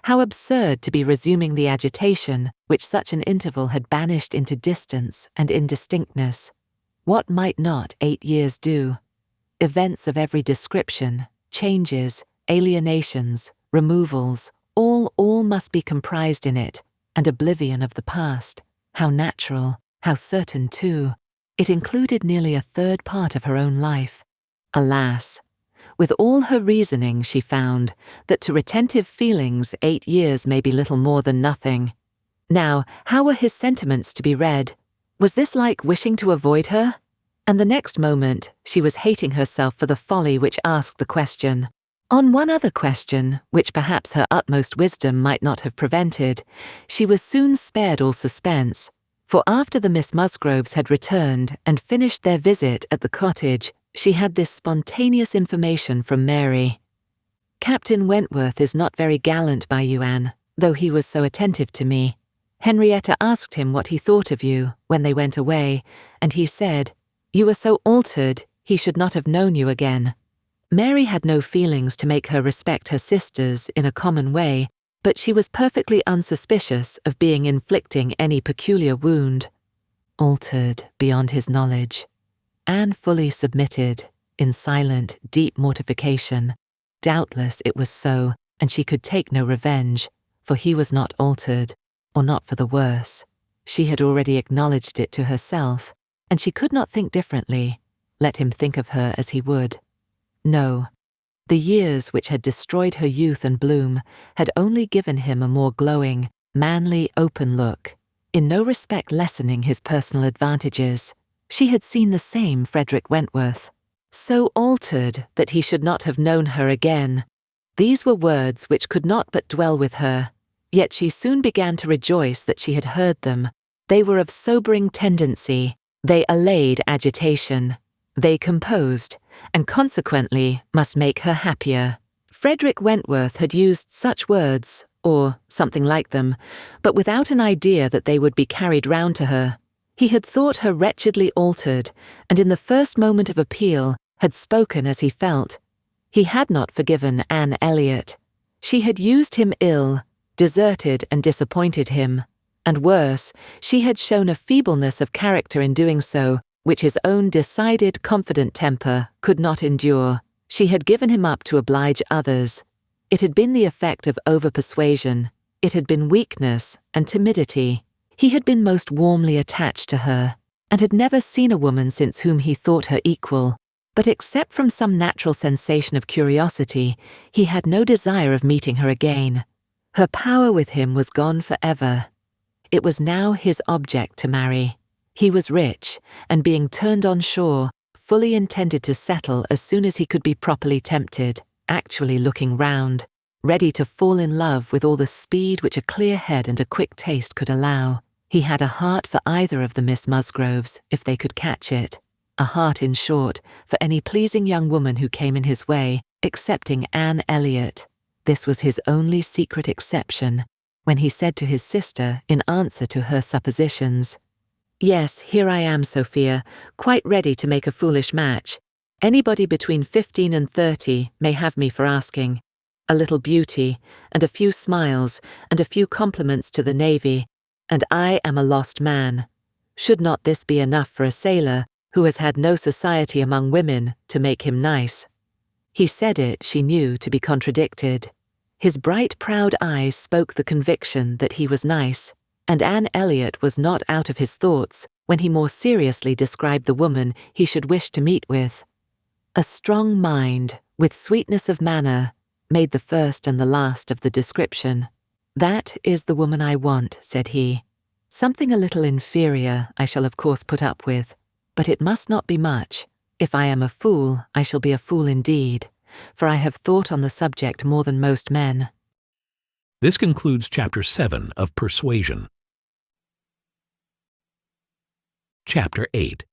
How absurd to be resuming the agitation which such an interval had banished into distance and indistinctness. What might not 8 years do? Events of every description, changes, alienations, removals, all must be comprised in it, and oblivion of the past. How natural, how certain too. It included nearly 1/3 part of her own life. Alas! With all her reasoning she found that to retentive feelings 8 years may be little more than nothing. Now, how were his sentiments to be read? Was this like wishing to avoid her? And the next moment she was hating herself for the folly which asked the question. On one other question, which perhaps her utmost wisdom might not have prevented, she was soon spared all suspense, for after the Miss Musgroves had returned and finished their visit at the cottage, she had this spontaneous information from Mary. "Captain Wentworth is not very gallant by you, Anne, though he was so attentive to me. Henrietta asked him what he thought of you when they went away, and he said, 'You were so altered, he should not have known you again.'" Mary had no feelings to make her respect her sisters in a common way, but she was perfectly unsuspicious of being inflicting any peculiar wound. Altered beyond his knowledge. Anne fully submitted, in silent, deep mortification. Doubtless it was so, and she could take no revenge, for he was not altered, or not for the worse. She had already acknowledged it to herself, and she could not think differently, let him think of her as he would. No, the years which had destroyed her youth and bloom had only given him a more glowing, manly, open look, in no respect lessening his personal advantages. She had seen the same Frederick Wentworth, so altered that he should not have known her again. These were words which could not but dwell with her, yet she soon began to rejoice that she had heard them. They were of sobering tendency, they allayed agitation, they composed, and consequently must make her happier. Frederick Wentworth had used such words, or something like them, but without an idea that they would be carried round to her. He had thought her wretchedly altered, and in the first moment of appeal had spoken as he felt. He had not forgiven Anne Elliot. She had used him ill, deserted and disappointed him, and worse, she had shown a feebleness of character in doing so, which his own decided, confident temper could not endure. She had given him up to oblige others. It had been the effect of over-persuasion. It had been weakness and timidity. He had been most warmly attached to her, and had never seen a woman since whom he thought her equal. But except from some natural sensation of curiosity, he had no desire of meeting her again. Her power with him was gone forever. It was now his object to marry. He was rich, and being turned on shore, fully intended to settle as soon as he could be properly tempted, actually looking round, ready to fall in love with all the speed which a clear head and a quick taste could allow. He had a heart for either of the Miss Musgroves, if they could catch it. A heart, in short, for any pleasing young woman who came in his way, excepting Anne Elliot. This was his only secret exception, when he said to his sister, in answer to her suppositions, "Yes, here I am, Sophia, quite ready to make a foolish match. Anybody between 15 and 30 may have me for asking. A little beauty, and a few smiles, and a few compliments to the navy, and I am a lost man. Should not this be enough for a sailor who has had no society among women to make him nice?" He said it, she knew, to be contradicted. His bright, proud eyes spoke the conviction that he was nice, and Anne Elliot was not out of his thoughts when he more seriously described the woman he should wish to meet with. A strong mind, with sweetness of manner, made the first and the last of the description. "That is the woman I want," said he. "Something a little inferior I shall of course put up with, but it must not be much. If I am a fool, I shall be a fool indeed, for I have thought on the subject more than most men." This concludes Chapter 7 of Persuasion. Chapter 8.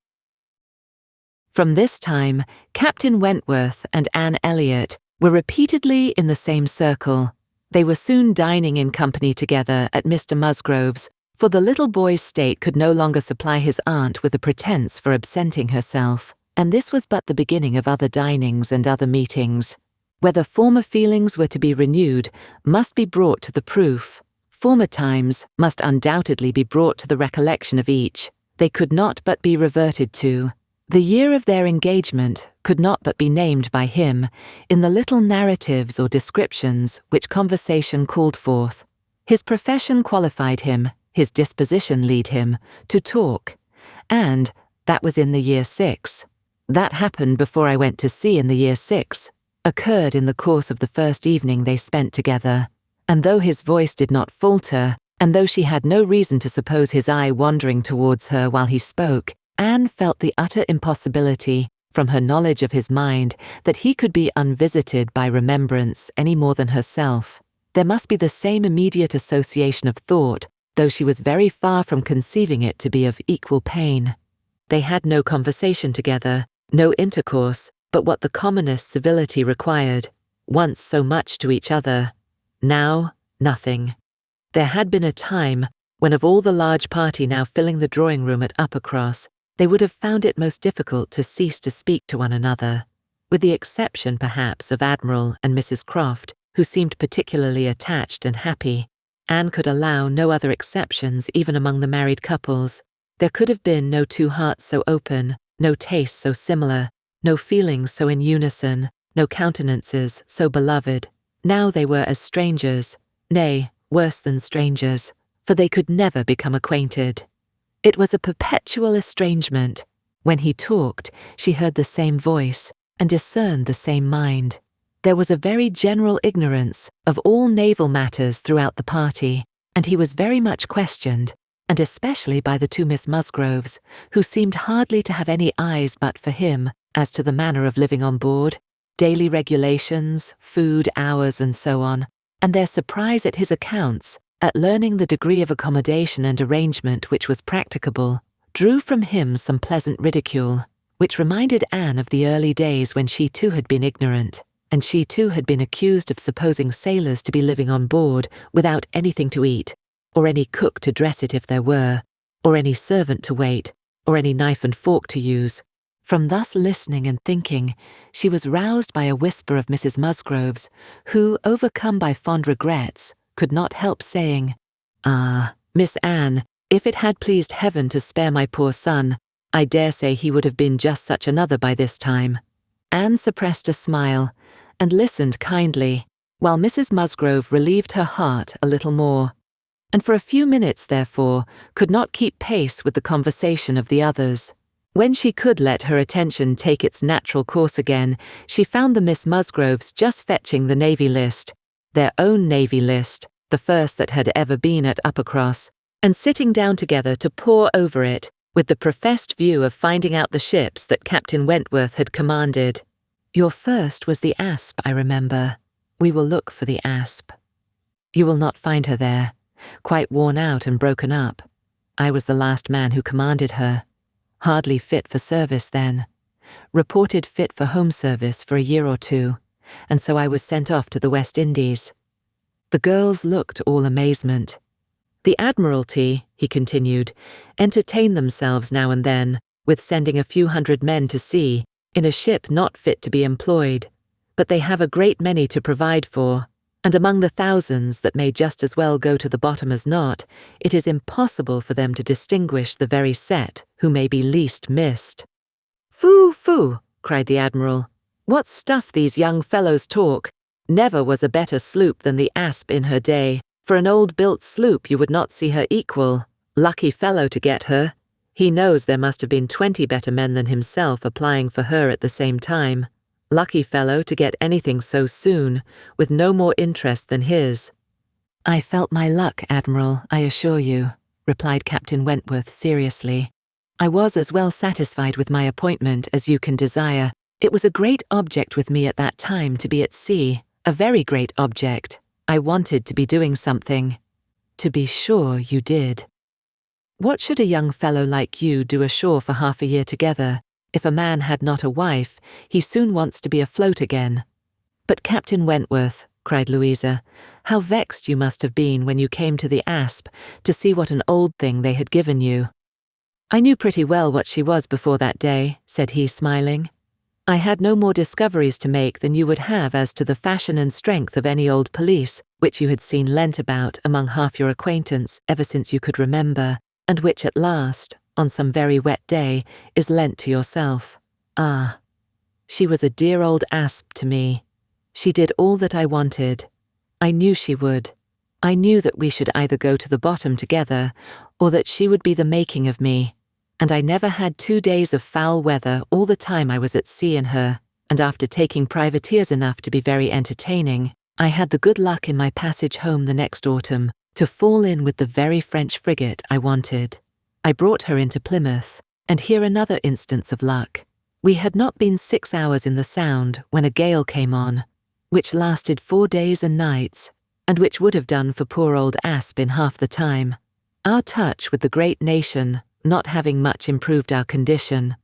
From this time, Captain Wentworth and Anne Elliot were repeatedly in the same circle. They were soon dining in company together at Mr. Musgrove's, for the little boy's state could no longer supply his aunt with a pretence for absenting herself, and this was but the beginning of other dinings and other meetings. Whether former feelings were to be renewed must be brought to the proof. Former times must undoubtedly be brought to the recollection of each. They could not but be reverted to. The year of their engagement could not but be named by him in the little narratives or descriptions which conversation called forth. His profession qualified him, his disposition lead him, to talk, and that was in the year 6. That happened before I went to sea in the year 6, occurred in the course of the first evening they spent together, and though his voice did not falter, and though she had no reason to suppose his eye wandering towards her while he spoke, Anne felt the utter impossibility, from her knowledge of his mind, that he could be unvisited by remembrance any more than herself. There must be the same immediate association of thought, though she was very far from conceiving it to be of equal pain. They had no conversation together, no intercourse, but what the commonest civility required, once so much to each other. Now, nothing. There had been a time when, of all the large party now filling the drawing-room at Uppercross, they would have found it most difficult to cease to speak to one another, with the exception, perhaps, of Admiral and Mrs. Croft, who seemed particularly attached and happy. Anne could allow no other exceptions even among the married couples. There could have been no two hearts so open, no tastes so similar, no feelings so in unison, no countenances so beloved. Now they were as strangers, nay, worse than strangers, for they could never become acquainted. It was a perpetual estrangement. When he talked, she heard the same voice and discerned the same mind. There was a very general ignorance of all naval matters throughout the party, and he was very much questioned, and especially by the two Miss Musgroves, who seemed hardly to have any eyes but for him as to the manner of living on board, daily regulations, food, hours, and so on, and their surprise at his accounts, at learning the degree of accommodation and arrangement which was practicable, drew from him some pleasant ridicule, which reminded Anne of the early days when she too had been ignorant, and she too had been accused of supposing sailors to be living on board without anything to eat, or any cook to dress it if there were, or any servant to wait, or any knife and fork to use. From thus listening and thinking, she was roused by a whisper of Mrs. Musgrove's, who, overcome by fond regrets, could not help saying, "Ah, Miss Anne, if it had pleased heaven to spare my poor son, I dare say he would have been just such another by this time." Anne suppressed a smile, and listened kindly, while Mrs. Musgrove relieved her heart a little more, and for a few minutes, therefore, could not keep pace with the conversation of the others. When she could let her attention take its natural course again, she found the Miss Musgroves just fetching the Navy List, their own Navy List, the first that had ever been at Uppercross, and sitting down together to pore over it, with the professed view of finding out the ships that Captain Wentworth had commanded. "Your first was the Asp, I remember. We will look for the Asp. You will not find her there, quite worn out and broken up. I was the last man who commanded her. Hardly fit for service then. Reported fit for home service for a year or two, and so I was sent off to the West Indies." The girls looked all amazement. "The Admiralty," he continued, "entertain themselves now and then with sending a few hundred men to sea in a ship not fit to be employed, but they have a great many to provide for, and among the thousands that may just as well go to the bottom as not, it is impossible for them to distinguish the very set who may be least missed." "Phoo, phoo," cried the Admiral. "What stuff these young fellows talk! Never was a better sloop than the Asp in her day. For an old-built sloop you would not see her equal. Lucky fellow to get her. He knows there must have been 20 better men than himself applying for her at the same time. Lucky fellow to get anything so soon, with no more interest than his." "I felt my luck, Admiral, I assure you," replied Captain Wentworth seriously. "I was as well satisfied with my appointment as you can desire. It was a great object with me at that time to be at sea, a very great object. I wanted to be doing something." "To be sure you did." "What should a young fellow like you do ashore for half a year together? If a man had not a wife, he soon wants to be afloat again." "But Captain Wentworth," cried Louisa, "how vexed you must have been when you came to the Asp to see what an old thing they had given you." "I knew pretty well what she was before that day," said he, smiling. "I had no more discoveries to make than you would have as to the fashion and strength of any old police, which you had seen lent about among half your acquaintance ever since you could remember, and which at last, on some very wet day, is lent to yourself. Ah, she was a dear old Asp to me. She did all that I wanted. I knew she would. I knew that we should either go to the bottom together, or that she would be the making of me. And I never had 2 days of foul weather all the time I was at sea in her, and after taking privateers enough to be very entertaining, I had the good luck in my passage home the next autumn to fall in with the very French frigate I wanted. I brought her into Plymouth, and here another instance of luck. We had not been 6 hours in the Sound when a gale came on, which lasted 4 days and nights, and which would have done for poor old Asp in half the time. Our touch with the great nation not having much improved our condition.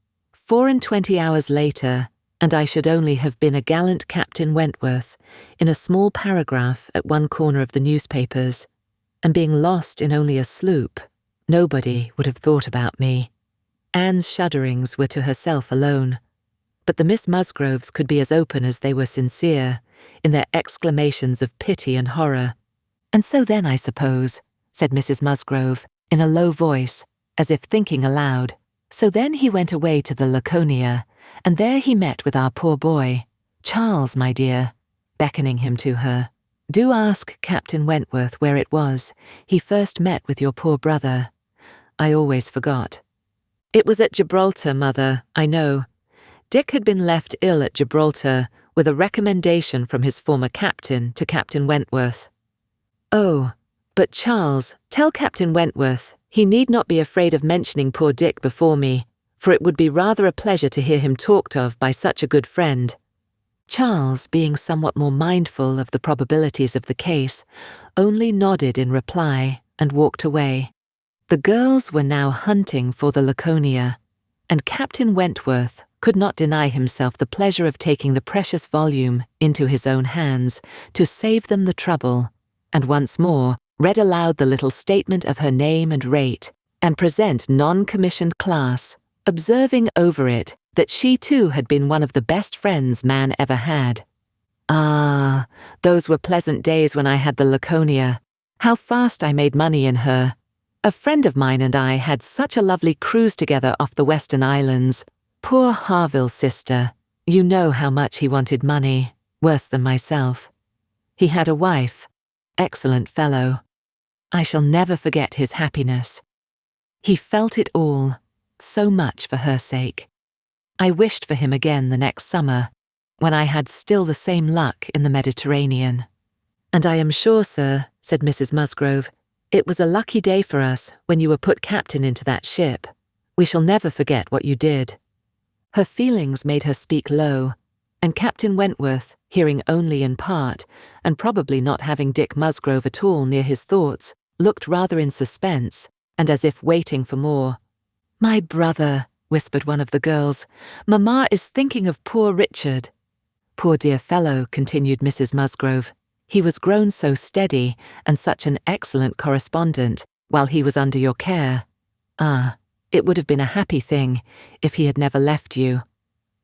24 hours later, and I should only have been a gallant Captain Wentworth in a small paragraph at one corner of the newspapers, and being lost in only a sloop, nobody would have thought about me. Anne's shudderings were to herself alone, but the Miss Musgroves could be as open as they were sincere in their exclamations of pity and horror. "And so then, I suppose," said Mrs. Musgrove, in a low voice, as if thinking aloud, "so then he went away to the Laconia, and there he met with our poor boy, Charles, my dear," beckoning him to her. "Do ask Captain Wentworth where it was he first met with your poor brother. I always forgot." "It was at Gibraltar, Mother, I know. Dick had been left ill at Gibraltar with a recommendation from his former captain to Captain Wentworth." "Oh, but Charles, tell Captain Wentworth he need not be afraid of mentioning poor Dick before me, for it would be rather a pleasure to hear him talked of by such a good friend." Charles, being somewhat more mindful of the probabilities of the case, only nodded in reply and walked away. The girls were now hunting for the Laconia, and Captain Wentworth could not deny himself the pleasure of taking the precious volume into his own hands to save them the trouble, and once more read aloud the little statement of her name and rate, and present non-commissioned class, observing over it that she too had been one of the best friends man ever had. Ah, those were pleasant days when I had the Laconia. How fast I made money in her. A friend of mine and I had such a lovely cruise together off the Western Islands. Poor Harville's sister. You know how much he wanted money, worse than myself. He had a wife. Excellent fellow. I shall never forget his happiness. He felt it all. so much for her sake. I wished for him again the next summer, when I had still the same luck in the Mediterranean. And I am sure, sir, said Mrs. Musgrove, it was a lucky day for us when you were put captain into that ship. We shall never forget what you did. Her feelings made her speak low, and Captain Wentworth, hearing only in part, and probably not having Dick Musgrove at all near his thoughts, looked rather in suspense, and as if waiting for more. "My brother," whispered one of the girls, "Mamma is thinking of poor Richard." "Poor dear fellow," continued Mrs. Musgrove. "He was grown so steady, and such an excellent correspondent, while he was under your care. Ah, it would have been a happy thing, if he had never left you.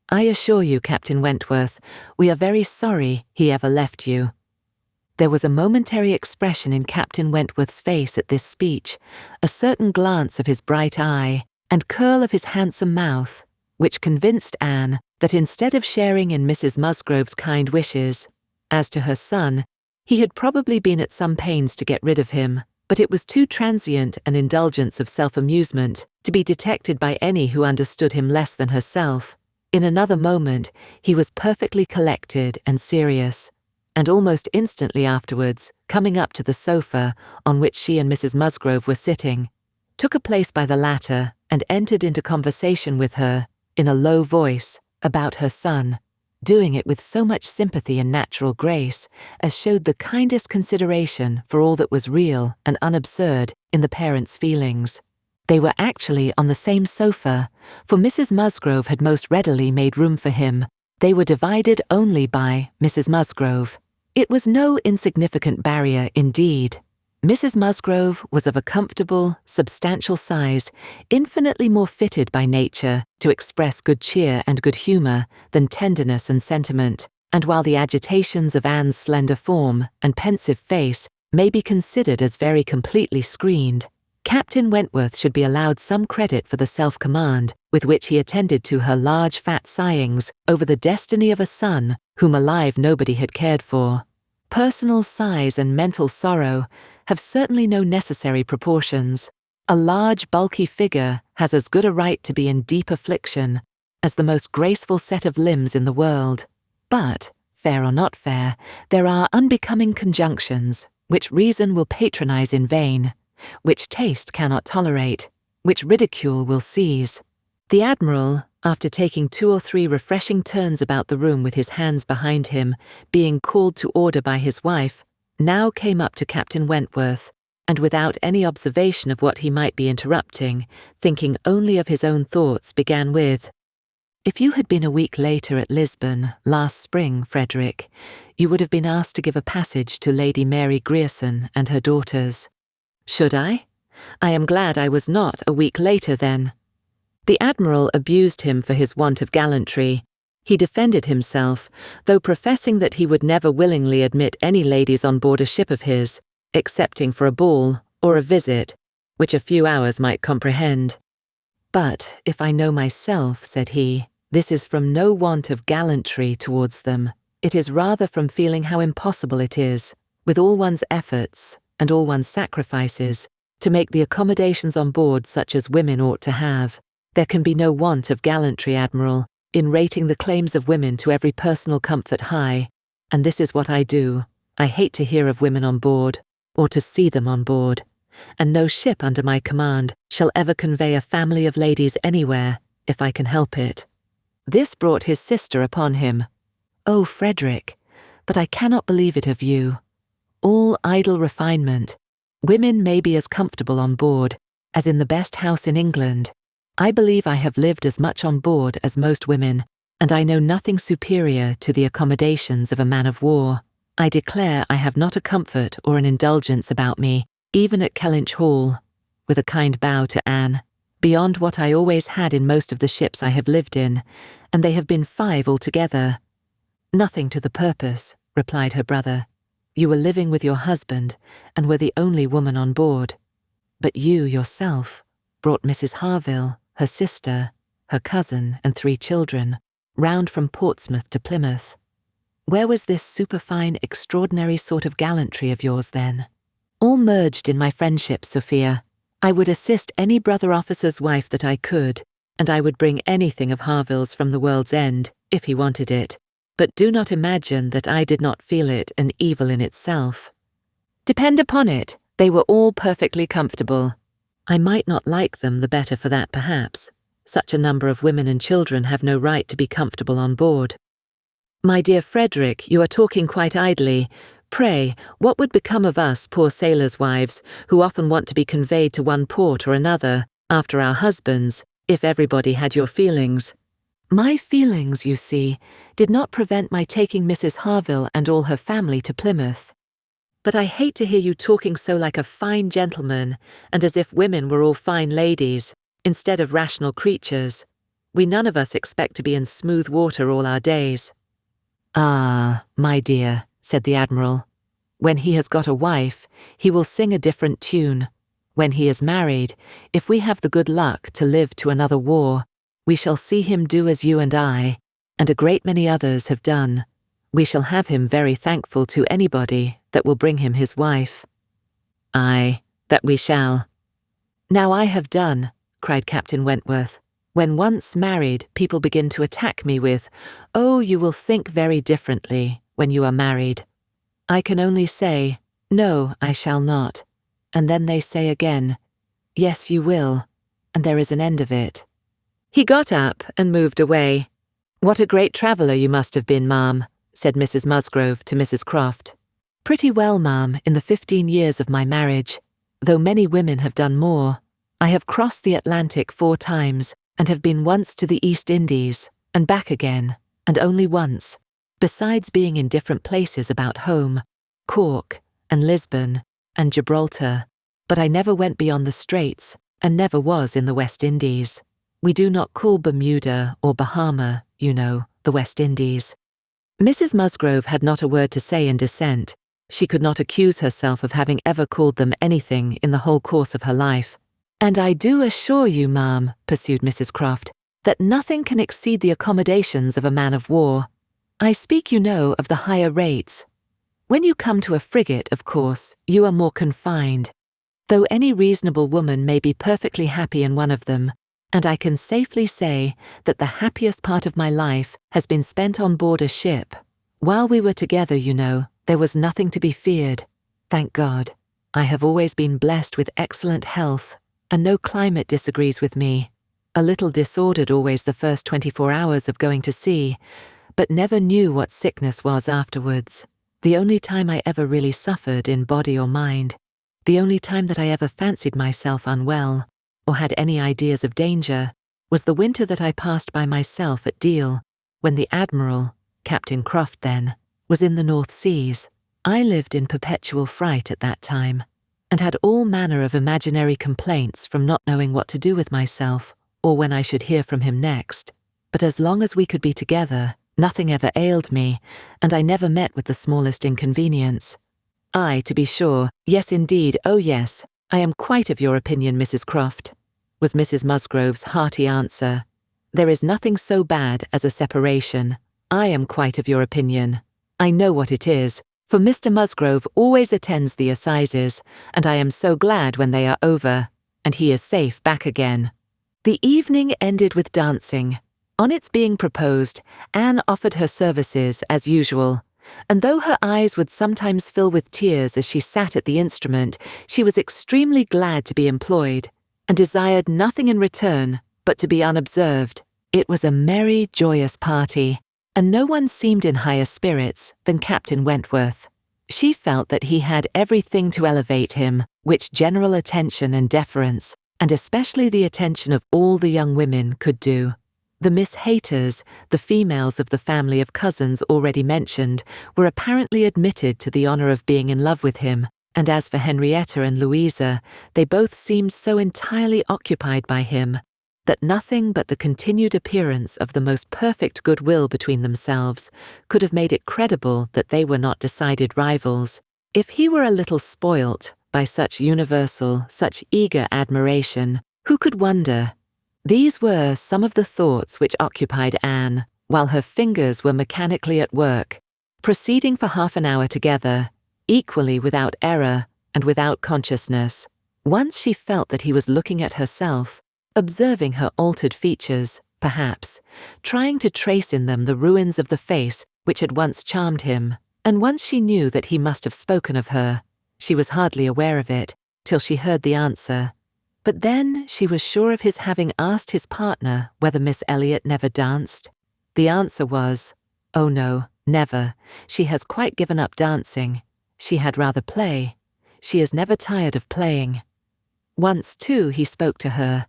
I assure you, Captain Wentworth, we are very sorry he ever left you." There was a momentary expression in Captain Wentworth's face at this speech, a certain glance of his bright eye, and curl of his handsome mouth, which convinced Anne that instead of sharing in Mrs. Musgrove's kind wishes, as to her son, he had probably been at some pains to get rid of him, but it was too transient an indulgence of self-amusement to be detected by any who understood him less than herself. In another moment he was perfectly collected and serious, and almost instantly afterwards, coming up to the sofa on which she and Mrs. Musgrove were sitting, took a place by the latter and entered into conversation with her, in a low voice, about her son, doing it with so much sympathy and natural grace as showed the kindest consideration for all that was real and unabsurd in the parents' feelings. They were actually on the same sofa, for Mrs. Musgrove had most readily made room for him. They were divided only by Mrs. Musgrove. It was no insignificant barrier indeed. Mrs. Musgrove was of a comfortable, substantial size, infinitely more fitted by nature to express good cheer and good humour than tenderness and sentiment, and while the agitations of Anne's slender form and pensive face may be considered as very completely screened, Captain Wentworth should be allowed some credit for the self-command with which he attended to her large fat sighings over the destiny of a son whom alive nobody had cared for. Personal sighs and mental sorrow have certainly no necessary proportions. A large, bulky figure has as good a right to be in deep affliction as the most graceful set of limbs in the world. But, fair or not fair, there are unbecoming conjunctions which reason will patronize in vain, which taste cannot tolerate, which ridicule will seize. The Admiral, after taking 2 or 3 refreshing turns about the room with his hands behind him, being called to order by his wife, now came up to Captain Wentworth, and without any observation of what he might be interrupting, thinking only of his own thoughts, began with, "If you had been a week later at Lisbon last spring, Frederick, you would have been asked to give a passage to Lady Mary Grierson and her daughters." "Should I? I am glad I was not a week later then." The Admiral abused him for his want of gallantry. He defended himself, though professing that he would never willingly admit any ladies on board a ship of his, excepting for a ball or a visit, which a few hours might comprehend. "But if I know myself," said he, "this is from no want of gallantry towards them. It is rather from feeling how impossible it is, with all one's efforts and all one's sacrifices, to make the accommodations on board such as women ought to have. There can be no want of gallantry, Admiral, in rating the claims of women to every personal comfort high, and this is what I do. I hate to hear of women on board, or to see them on board, and no ship under my command shall ever convey a family of ladies anywhere, if I can help it." This brought his sister upon him. "Oh, Frederick, but I cannot believe it of you. All idle refinement. Women may be as comfortable on board as in the best house in England. I believe I have lived as much on board as most women, and I know nothing superior to the accommodations of a man of war. I declare I have not a comfort or an indulgence about me, even at Kellynch Hall," with a kind bow to Anne, "beyond what I always had in most of the ships I have lived in, and they have been 5 altogether." "Nothing to the purpose," replied her brother. "You were living with your husband, and were the only woman on board. But you yourself brought Mrs. Harville, her sister, her cousin, and 3 children, round from Portsmouth to Plymouth. Where was this superfine, extraordinary sort of gallantry of yours then?" "All merged in my friendship, Sophia. I would assist any brother officer's wife that I could, and I would bring anything of Harville's from the world's end, if he wanted it, but do not imagine that I did not feel it an evil in itself. Depend upon it, they were all perfectly comfortable. I might not like them the better for that, perhaps. Such a number of women and children have no right to be comfortable on board. My dear Frederick, you are talking quite idly. Pray, what would become of us poor sailors' wives, who often want to be conveyed to one port or another, after our husbands, if everybody had your feelings? My feelings, you see, did not prevent my taking Mrs. Harville and all her family to Plymouth. But I hate to hear you talking so like a fine gentleman, and as if women were all fine ladies, instead of rational creatures. We none of us expect to be in smooth water all our days. Ah, my dear, said the Admiral, when he has got a wife, he will sing a different tune. When he is married, if we have the good luck to live to another war, we shall see him do as you and I, and a great many others have done. We shall have him very thankful to anybody that will bring him his wife. Aye, that we shall. Now I have done, cried Captain Wentworth. When once married, people begin to attack me with, "Oh, you will think very differently when you are married." I can only say, "No, I shall not." And then they say again, "Yes, you will," and there is an end of it. He got up and moved away. "What a great traveller you must have been, ma'am," said Mrs. Musgrove to Mrs. Croft. "Pretty well, ma'am, in the 15 years of my marriage, though many women have done more. I have crossed the Atlantic 4 times, and have been once to the East Indies, and back again, and only once, besides being in different places about home, Cork, and Lisbon, and Gibraltar, but I never went beyond the Straits, and never was in the West Indies. We do not call Bermuda or Bahama, you know, the West Indies." Mrs. Musgrove had not a word to say in dissent. She could not accuse herself of having ever called them anything in the whole course of her life. "And I do assure you, ma'am," pursued Mrs. Croft, "that nothing can exceed the accommodations of a man of war. I speak, you know, of the higher rates. When you come to a frigate, of course, you are more confined, though any reasonable woman may be perfectly happy in one of them, and I can safely say that the happiest part of my life has been spent on board a ship. While we were together, you know, there was nothing to be feared. Thank God, I have always been blessed with excellent health, and no climate disagrees with me. A little disordered always the first 24 hours of going to sea, but never knew what sickness was afterwards. The only time I ever really suffered in body or mind, the only time that I ever fancied myself unwell, or had any ideas of danger, was the winter that I passed by myself at Deal, when the Admiral, Captain Croft then, was in the North Seas. I lived in perpetual fright at that time, and had all manner of imaginary complaints from not knowing what to do with myself, or when I should hear from him next. But as long as we could be together, nothing ever ailed me, and I never met with the smallest inconvenience. "Aye, to be sure, yes indeed, oh yes, I am quite of your opinion, Mrs. Croft," was Mrs. Musgrove's hearty answer. "There is nothing so bad as a separation. I am quite of your opinion. I know what it is, for Mr. Musgrove always attends the assizes, and I am so glad when they are over, and he is safe back again." The evening ended with dancing. On its being proposed, Anne offered her services as usual, and though her eyes would sometimes fill with tears as she sat at the instrument, she was extremely glad to be employed, and desired nothing in return but to be unobserved. It was a merry, joyous party, and no one seemed in higher spirits than Captain Wentworth. She felt that he had everything to elevate him, which general attention and deference, and especially the attention of all the young women, could do. The Miss Hayters, the females of the family of cousins already mentioned, were apparently admitted to the honour of being in love with him, and as for Henrietta and Louisa, they both seemed so entirely occupied by him that nothing but the continued appearance of the most perfect goodwill between themselves could have made it credible that they were not decided rivals. If he were a little spoilt by such universal, such eager admiration, who could wonder? These were some of the thoughts which occupied Anne, while her fingers were mechanically at work, proceeding for half an hour together, equally without error and without consciousness. Once she felt that he was looking at herself, observing her altered features, perhaps, trying to trace in them the ruins of the face which had once charmed him, and once she knew that he must have spoken of her. She was hardly aware of it, till she heard the answer. But then she was sure of his having asked his partner whether Miss Elliot never danced. The answer was, "Oh no, never. She has quite given up dancing. She had rather play. She is never tired of playing." Once, too, he spoke to her.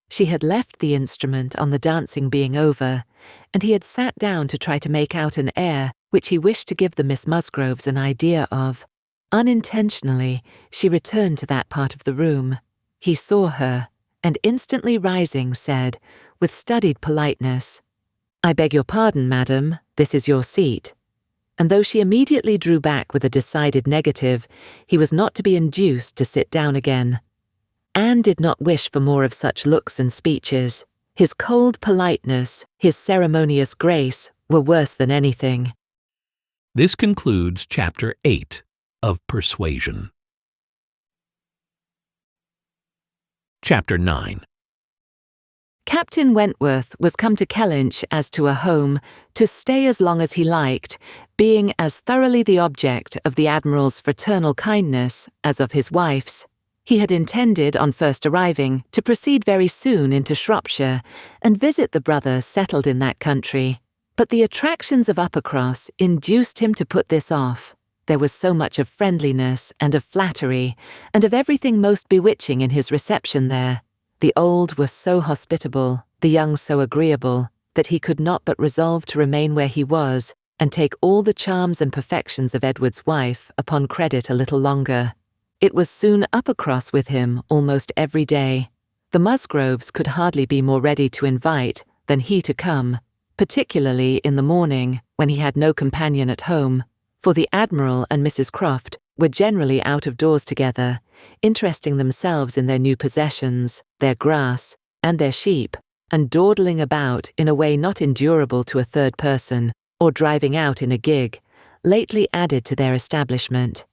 She had left the instrument on the dancing being over, and he had sat down to try to make out an air which he wished to give the Miss Musgroves an idea of. Unintentionally, she returned to that part of the room. He saw her, and instantly rising, said, with studied politeness, "I beg your pardon, madam, this is your seat." And though she immediately drew back with a decided negative, he was not to be induced to sit down again. Anne did not wish for more of such looks and speeches. His cold politeness, his ceremonious grace, were worse than anything. This concludes Chapter 8 of Persuasion. Chapter 9. Captain Wentworth was come to Kellynch as to a home, to stay as long as he liked, being as thoroughly the object of the Admiral's fraternal kindness as of his wife's. He had intended, on first arriving, to proceed very soon into Shropshire and visit the brother settled in that country. But the attractions of Uppercross induced him to put this off. There was so much of friendliness and of flattery, and of everything most bewitching in his reception there. The old were so hospitable, the young so agreeable, that he could not but resolve to remain where he was and take all the charms and perfections of Edward's wife upon credit a little longer. It was soon Uppercross with him almost every day. The Musgroves could hardly be more ready to invite than he to come, particularly in the morning, when he had no companion at home, for the Admiral and Mrs. Croft were generally out of doors together, interesting themselves in their new possessions, their grass, and their sheep, and dawdling about in a way not endurable to a third person, or driving out in a gig, lately added to their establishment.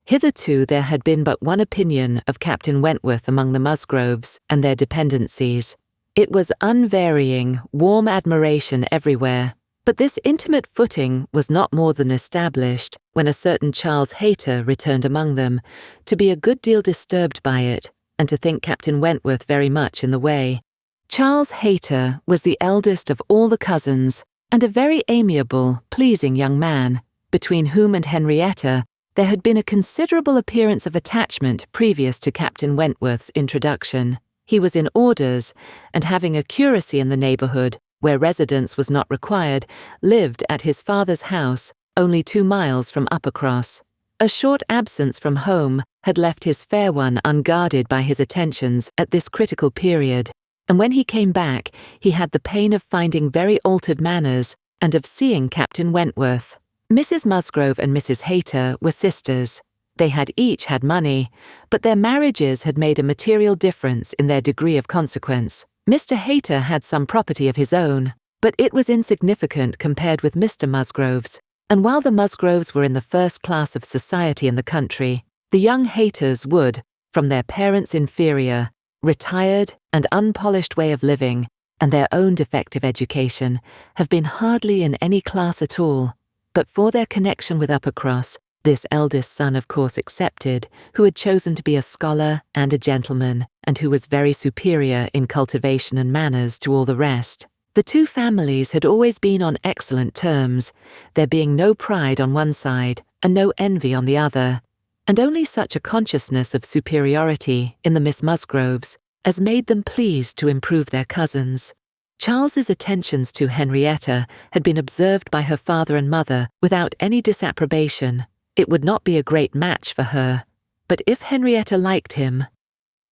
Hitherto there had been but one opinion of Captain Wentworth among the Musgroves and their dependencies. It was unvarying, warm admiration everywhere, but this intimate footing was not more than established when a certain Charles Hayter returned among them, to be a good deal disturbed by it, and to think Captain Wentworth very much in the way. Charles Hayter was the eldest of all the cousins, and a very amiable, pleasing young man, between whom and Henrietta there had been a considerable appearance of attachment previous to Captain Wentworth's introduction. He was in orders, and having a curacy in the neighbourhood, where residence was not required, lived at his father's house, only 2 miles from Uppercross. A short absence from home had left his fair one unguarded by his attentions at this critical period, and when he came back he had the pain of finding very altered manners, and of seeing Captain Wentworth. Mrs. Musgrove and Mrs. Hayter were sisters. They had each had money, but their marriages had made a material difference in their degree of consequence. Mr. Hayter had some property of his own, but it was insignificant compared with Mr. Musgrove's, and while the Musgroves were in the first class of society in the country, the young Hayters would, from their parents' inferior, retired and unpolished way of living, and their own defective education, have been hardly in any class at all. But for their connection with Uppercross, this eldest son of course excepted, who had chosen to be a scholar and a gentleman, and who was very superior in cultivation and manners to all the rest, the two families had always been on excellent terms, there being no pride on one side and no envy on the other, and only such a consciousness of superiority in the Miss Musgroves as made them pleased to improve their cousins. Charles's attentions to Henrietta had been observed by her father and mother without any disapprobation. It would not be a great match for her, but if Henrietta liked him,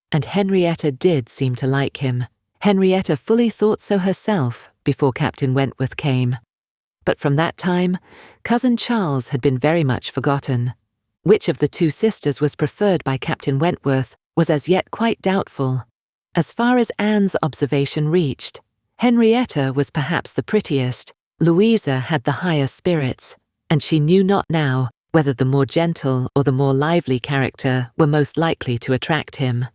and Henrietta did seem to like him, Henrietta fully thought so herself before Captain Wentworth came. But from that time, cousin Charles had been very much forgotten. Which of the two sisters was preferred by Captain Wentworth was as yet quite doubtful. As far as Anne's observation reached, Henrietta was perhaps the prettiest, Louisa had the higher spirits, and she knew not now whether the more gentle or the more lively character were most likely to attract him.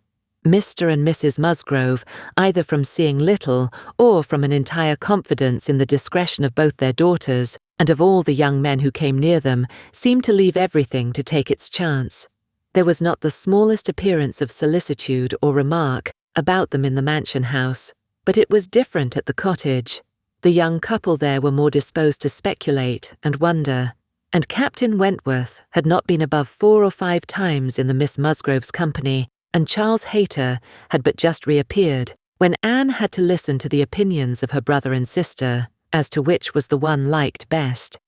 Mr. and Mrs. Musgrove, either from seeing little or from an entire confidence in the discretion of both their daughters and of all the young men who came near them, seemed to leave everything to take its chance. There was not the smallest appearance of solicitude or remark about them in the mansion house, but it was different at the cottage. The young couple there were more disposed to speculate and wonder, and Captain Wentworth had not been above 4 or 5 times in the Miss Musgroves' company, and Charles Hayter had but just reappeared, when Anne had to listen to the opinions of her brother and sister as to which was the one liked best.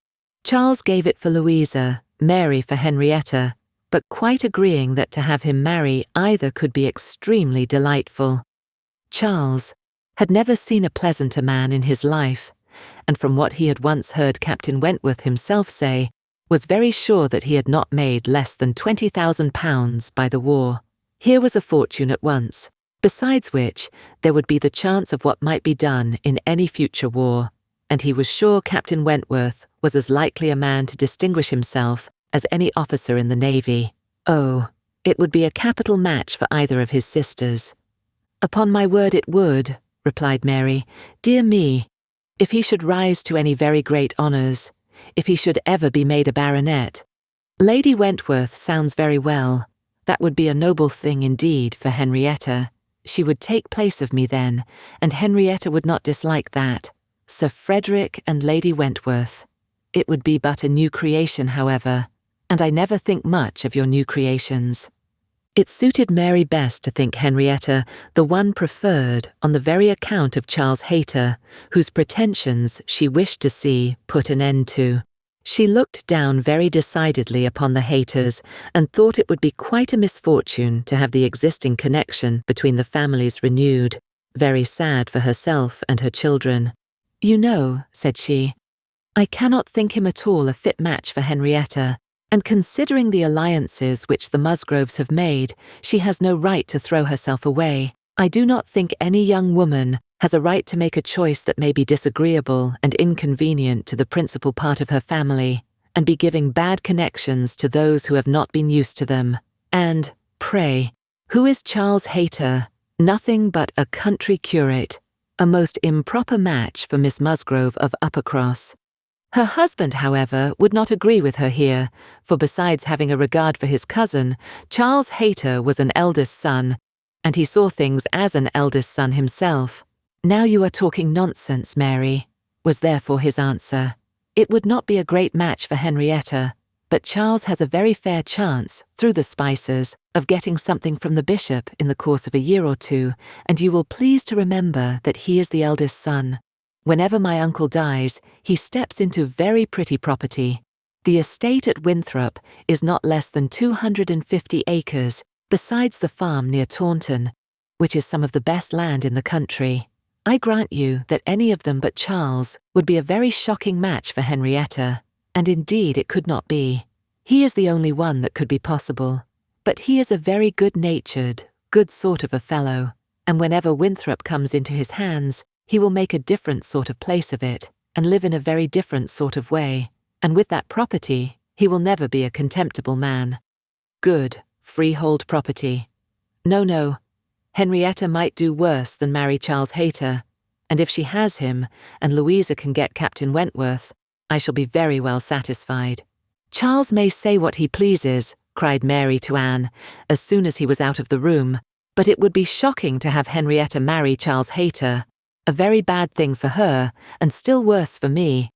Charles gave it for Louisa, Mary for Henrietta, but quite agreeing that to have him marry either could be extremely delightful. Charles had never seen a pleasanter man in his life, and from what he had once heard Captain Wentworth himself say, was very sure that he had not made less than £20,000 by the war. Here was a fortune at once, besides which there would be the chance of what might be done in any future war, and he was sure Captain Wentworth was as likely a man to distinguish himself as any officer in the navy. Oh, it would be a capital match for either of his sisters. "Upon my word it would," replied Mary. "Dear me, if he should rise to any very great honours, if he should ever be made a baronet. Lady Wentworth sounds very well. That would be a noble thing indeed for Henrietta. She would take place of me then, and Henrietta would not dislike that. Sir Frederick and Lady Wentworth. It would be but a new creation, however, and I never think much of your new creations." It suited Mary best to think Henrietta the one preferred on the very account of Charles Hayter, whose pretensions she wished to see put an end to. She looked down very decidedly upon the Hayters and thought it would be quite a misfortune to have the existing connection between the families renewed, very sad for herself and her children. "You know," said she, "I cannot think him at all a fit match for Henrietta, and considering the alliances which the Musgroves have made, she has no right to throw herself away. I do not think any young woman has a right to make a choice that may be disagreeable and inconvenient to the principal part of her family, and be giving bad connections to those who have not been used to them. And, pray, who is Charles Hayter? Nothing but a country curate, a most improper match for Miss Musgrove of Uppercross." Her husband, however, would not agree with her here, for besides having a regard for his cousin, Charles Hayter was an eldest son, and he saw things as an eldest son himself. "Now you are talking nonsense, Mary," was therefore his answer. "It would not be a great match for Henrietta, but Charles has a very fair chance, through the Spicers, of getting something from the bishop in the course of a year or 2, and you will please to remember that he is the eldest son. Whenever my uncle dies, he steps into very pretty property. The estate at Winthrop is not less than 250 acres, besides the farm near Taunton, which is some of the best land in the country. I grant you that any of them but Charles would be a very shocking match for Henrietta, and indeed it could not be. He is the only one that could be possible. But he is a very good-natured, good sort of a fellow, and whenever Winthrop comes into his hands, he will make a different sort of place of it, and live in a very different sort of way, and with that property he will never be a contemptible man. Good, freehold property. No, Henrietta might do worse than marry Charles Hayter, and if she has him, and Louisa can get Captain Wentworth, I shall be very well satisfied." "Charles may say what he pleases," cried Mary to Anne, as soon as he was out of the room, "but it would be shocking to have Henrietta marry Charles Hayter. A very bad thing for her, and still worse for me.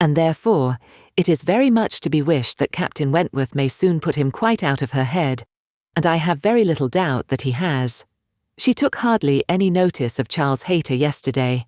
And therefore, it is very much to be wished that Captain Wentworth may soon put him quite out of her head, and I have very little doubt that he has. She took hardly any notice of Charles Hayter yesterday.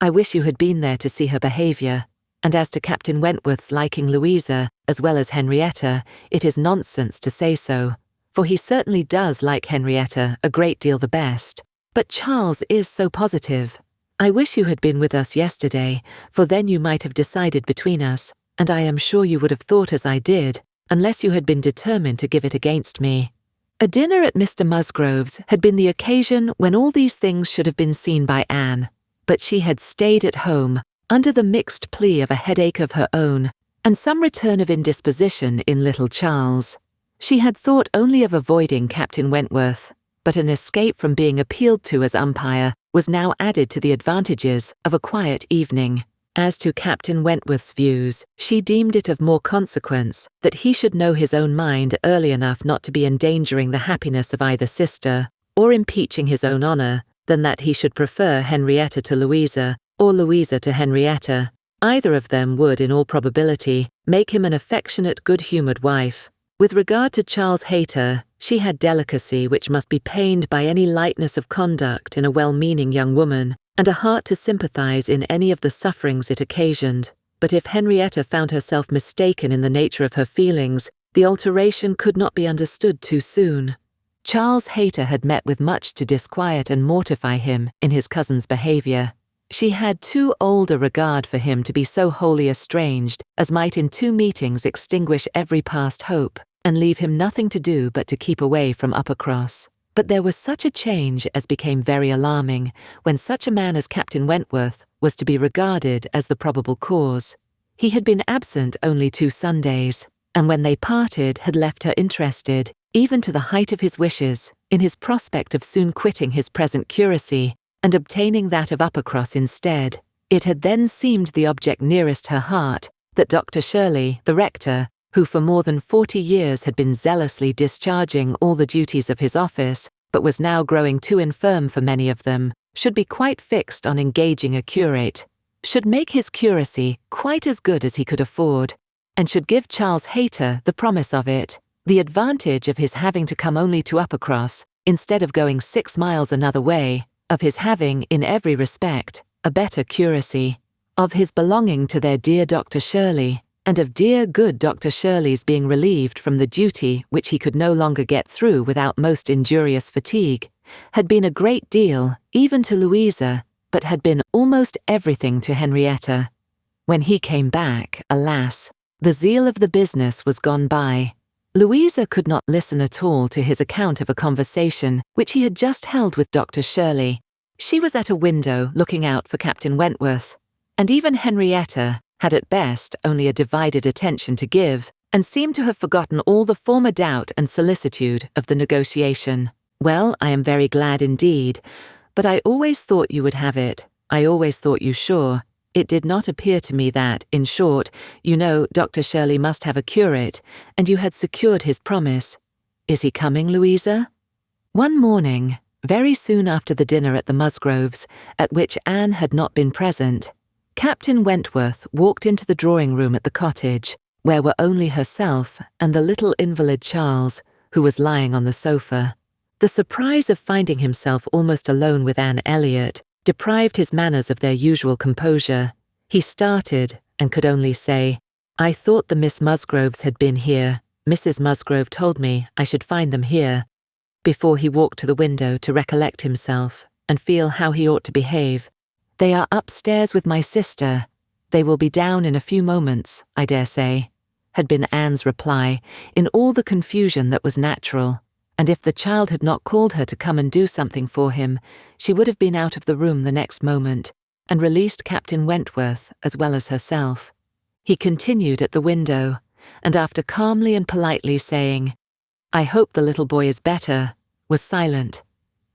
I wish you had been there to see her behaviour, and as to Captain Wentworth's liking Louisa as well as Henrietta, it is nonsense to say so, for he certainly does like Henrietta a great deal the best, but Charles is so positive. I wish you had been with us yesterday, for then you might have decided between us, and I am sure you would have thought as I did, unless you had been determined to give it against me." A dinner at Mr. Musgrove's had been the occasion when all these things should have been seen by Anne, but she had stayed at home, under the mixed plea of a headache of her own, and some return of indisposition in little Charles. She had thought only of avoiding Captain Wentworth, but an escape from being appealed to as umpire was now added to the advantages of a quiet evening. As to Captain Wentworth's views, she deemed it of more consequence that he should know his own mind early enough not to be endangering the happiness of either sister, or impeaching his own honour, than that he should prefer Henrietta to Louisa, or Louisa to Henrietta. Either of them would, in all probability, make him an affectionate, good-humoured wife. With regard to Charles Hayter, she had delicacy which must be pained by any lightness of conduct in a well-meaning young woman, and a heart to sympathise in any of the sufferings it occasioned. But if Henrietta found herself mistaken in the nature of her feelings, the alteration could not be understood too soon. Charles Hayter had met with much to disquiet and mortify him in his cousin's behaviour. She had too old a regard for him to be so wholly estranged as might in 2 meetings extinguish every past hope, and leave him nothing to do but to keep away from Uppercross. But there was such a change as became very alarming when such a man as Captain Wentworth was to be regarded as the probable cause. He had been absent only 2 Sundays, and when they parted had left her interested, even to the height of his wishes, in his prospect of soon quitting his present curacy and obtaining that of Uppercross instead. It had then seemed the object nearest her heart that Dr. Shirley, the rector, who for more than 40 years had been zealously discharging all the duties of his office, but was now growing too infirm for many of them, should be quite fixed on engaging a curate, should make his curacy quite as good as he could afford, and should give Charles Hayter the promise of it, the advantage of his having to come only to Uppercross, instead of going 6 miles another way, of his having, in every respect, a better curacy, of his belonging to their dear Dr. Shirley, and of dear good Dr. Shirley's being relieved from the duty which he could no longer get through without most injurious fatigue, had been a great deal, even to Louisa, but had been almost everything to Henrietta. When he came back, alas, the zeal of the business was gone by. Louisa could not listen at all to his account of a conversation which he had just held with Dr. Shirley. She was at a window looking out for Captain Wentworth, and even Henrietta had at best only a divided attention to give, and seemed to have forgotten all the former doubt and solicitude of the negotiation. "Well, I am very glad indeed, but I always thought you would have it. I always thought you sure. It did not appear to me that, in short, you know, Dr. Shirley must have a curate, and you had secured his promise. Is he coming, Louisa?" One morning, very soon after the dinner at the Musgroves, at which Anne had not been present, Captain Wentworth walked into the drawing-room at the cottage, where were only herself and the little invalid Charles, who was lying on the sofa. The surprise of finding himself almost alone with Anne Elliot deprived his manners of their usual composure. He started and could only say, "I thought the Miss Musgroves had been here. Mrs. Musgrove told me I should find them here," before he walked to the window to recollect himself and feel how he ought to behave. "They are upstairs with my sister. They will be down in a few moments, I dare say," had been Anne's reply, in all the confusion that was natural, and if the child had not called her to come and do something for him, she would have been out of the room the next moment, and released Captain Wentworth as well as herself. He continued at the window, and after calmly and politely saying, "I hope the little boy is better," was silent.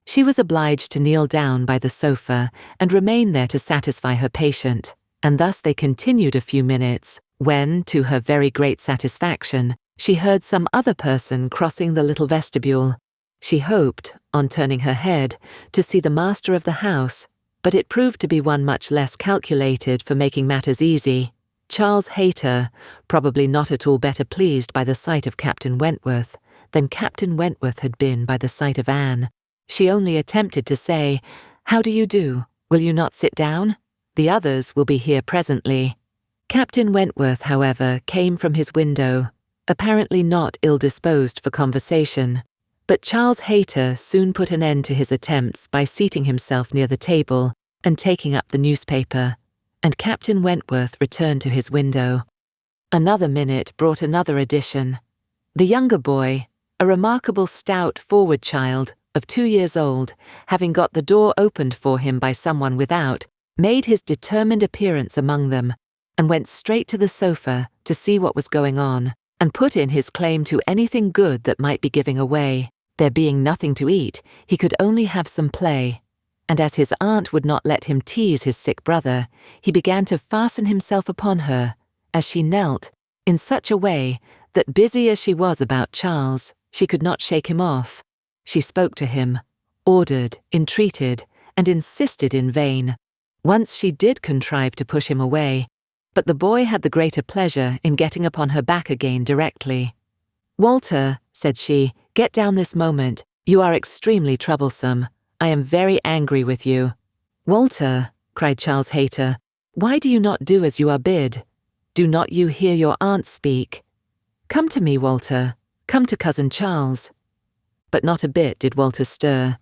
She was obliged to kneel down by the sofa and remain there to satisfy her patient, and thus they continued a few minutes, when, to her very great satisfaction, she heard some other person crossing the little vestibule. She hoped, on turning her head, to see the master of the house, but it proved to be one much less calculated for making matters easy. Charles Hayter, probably not at all better pleased by the sight of Captain Wentworth than Captain Wentworth had been by the sight of Anne. She only attempted to say, "How do you do? Will you not sit down? The others will be here presently." Captain Wentworth, however, came from his window, apparently not ill-disposed for conversation, but Charles Hayter soon put an end to his attempts by seating himself near the table and taking up the newspaper, and Captain Wentworth returned to his window. Another minute brought another addition. The younger boy, a remarkable stout, forward child, of 2 years old, having got the door opened for him by someone without, made his determined appearance among them, and went straight to the sofa to see what was going on, and put in his claim to anything good that might be giving away. There being nothing to eat, he could only have some play. And as his aunt would not let him tease his sick brother, he began to fasten himself upon her, as she knelt, in such a way that, busy as she was about Charles, she could not shake him off. She spoke to him, ordered, entreated, and insisted in vain. Once she did contrive to push him away, but the boy had the greater pleasure in getting upon her back again directly. "Walter," said she, "get down this moment. You are extremely troublesome. I am very angry with you." "Walter," cried Charles Hayter, "why do you not do as you are bid? Do not you hear your aunt speak? Come to me, Walter. Come to Cousin Charles." But not a bit did Walter stir.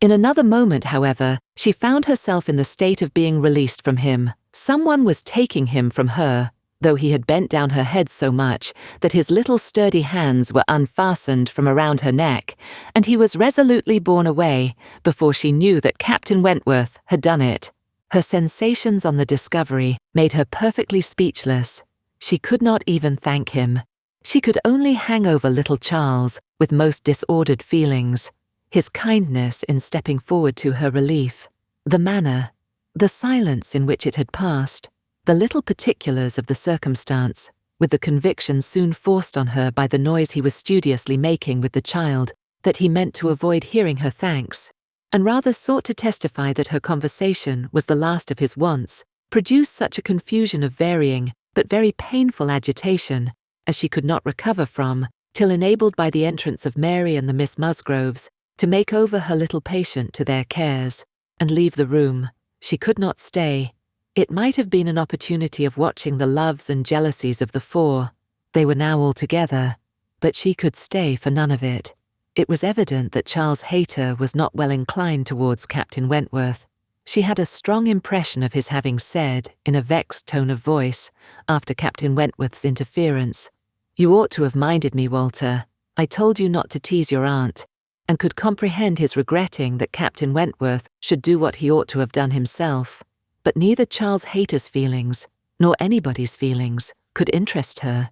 In another moment, however, she found herself in the state of being released from him. Someone was taking him from her, though he had bent down her head so much that his little sturdy hands were unfastened from around her neck, and he was resolutely borne away before she knew that Captain Wentworth had done it. Her sensations on the discovery made her perfectly speechless. She could not even thank him. She could only hang over little Charles with most disordered feelings. His kindness in stepping forward to her relief, the manner, the silence in which it had passed, the little particulars of the circumstance, with the conviction soon forced on her by the noise he was studiously making with the child that he meant to avoid hearing her thanks, and rather sought to testify that her conversation was the last of his wants, produced such a confusion of varying but very painful agitation as she could not recover from, till enabled by the entrance of Mary and the Miss Musgroves to make over her little patient to their cares, and leave the room. She could not stay. It might have been an opportunity of watching the loves and jealousies of the four. They were now all together, but she could stay for none of it. It was evident that Charles Hayter was not well inclined towards Captain Wentworth. She had a strong impression of his having said, in a vexed tone of voice, after Captain Wentworth's interference, "You ought to have minded me, Walter. I told you not to tease your aunt," and could comprehend his regretting that Captain Wentworth should do what he ought to have done himself. But neither Charles Hayter's feelings, nor anybody's feelings, could interest her,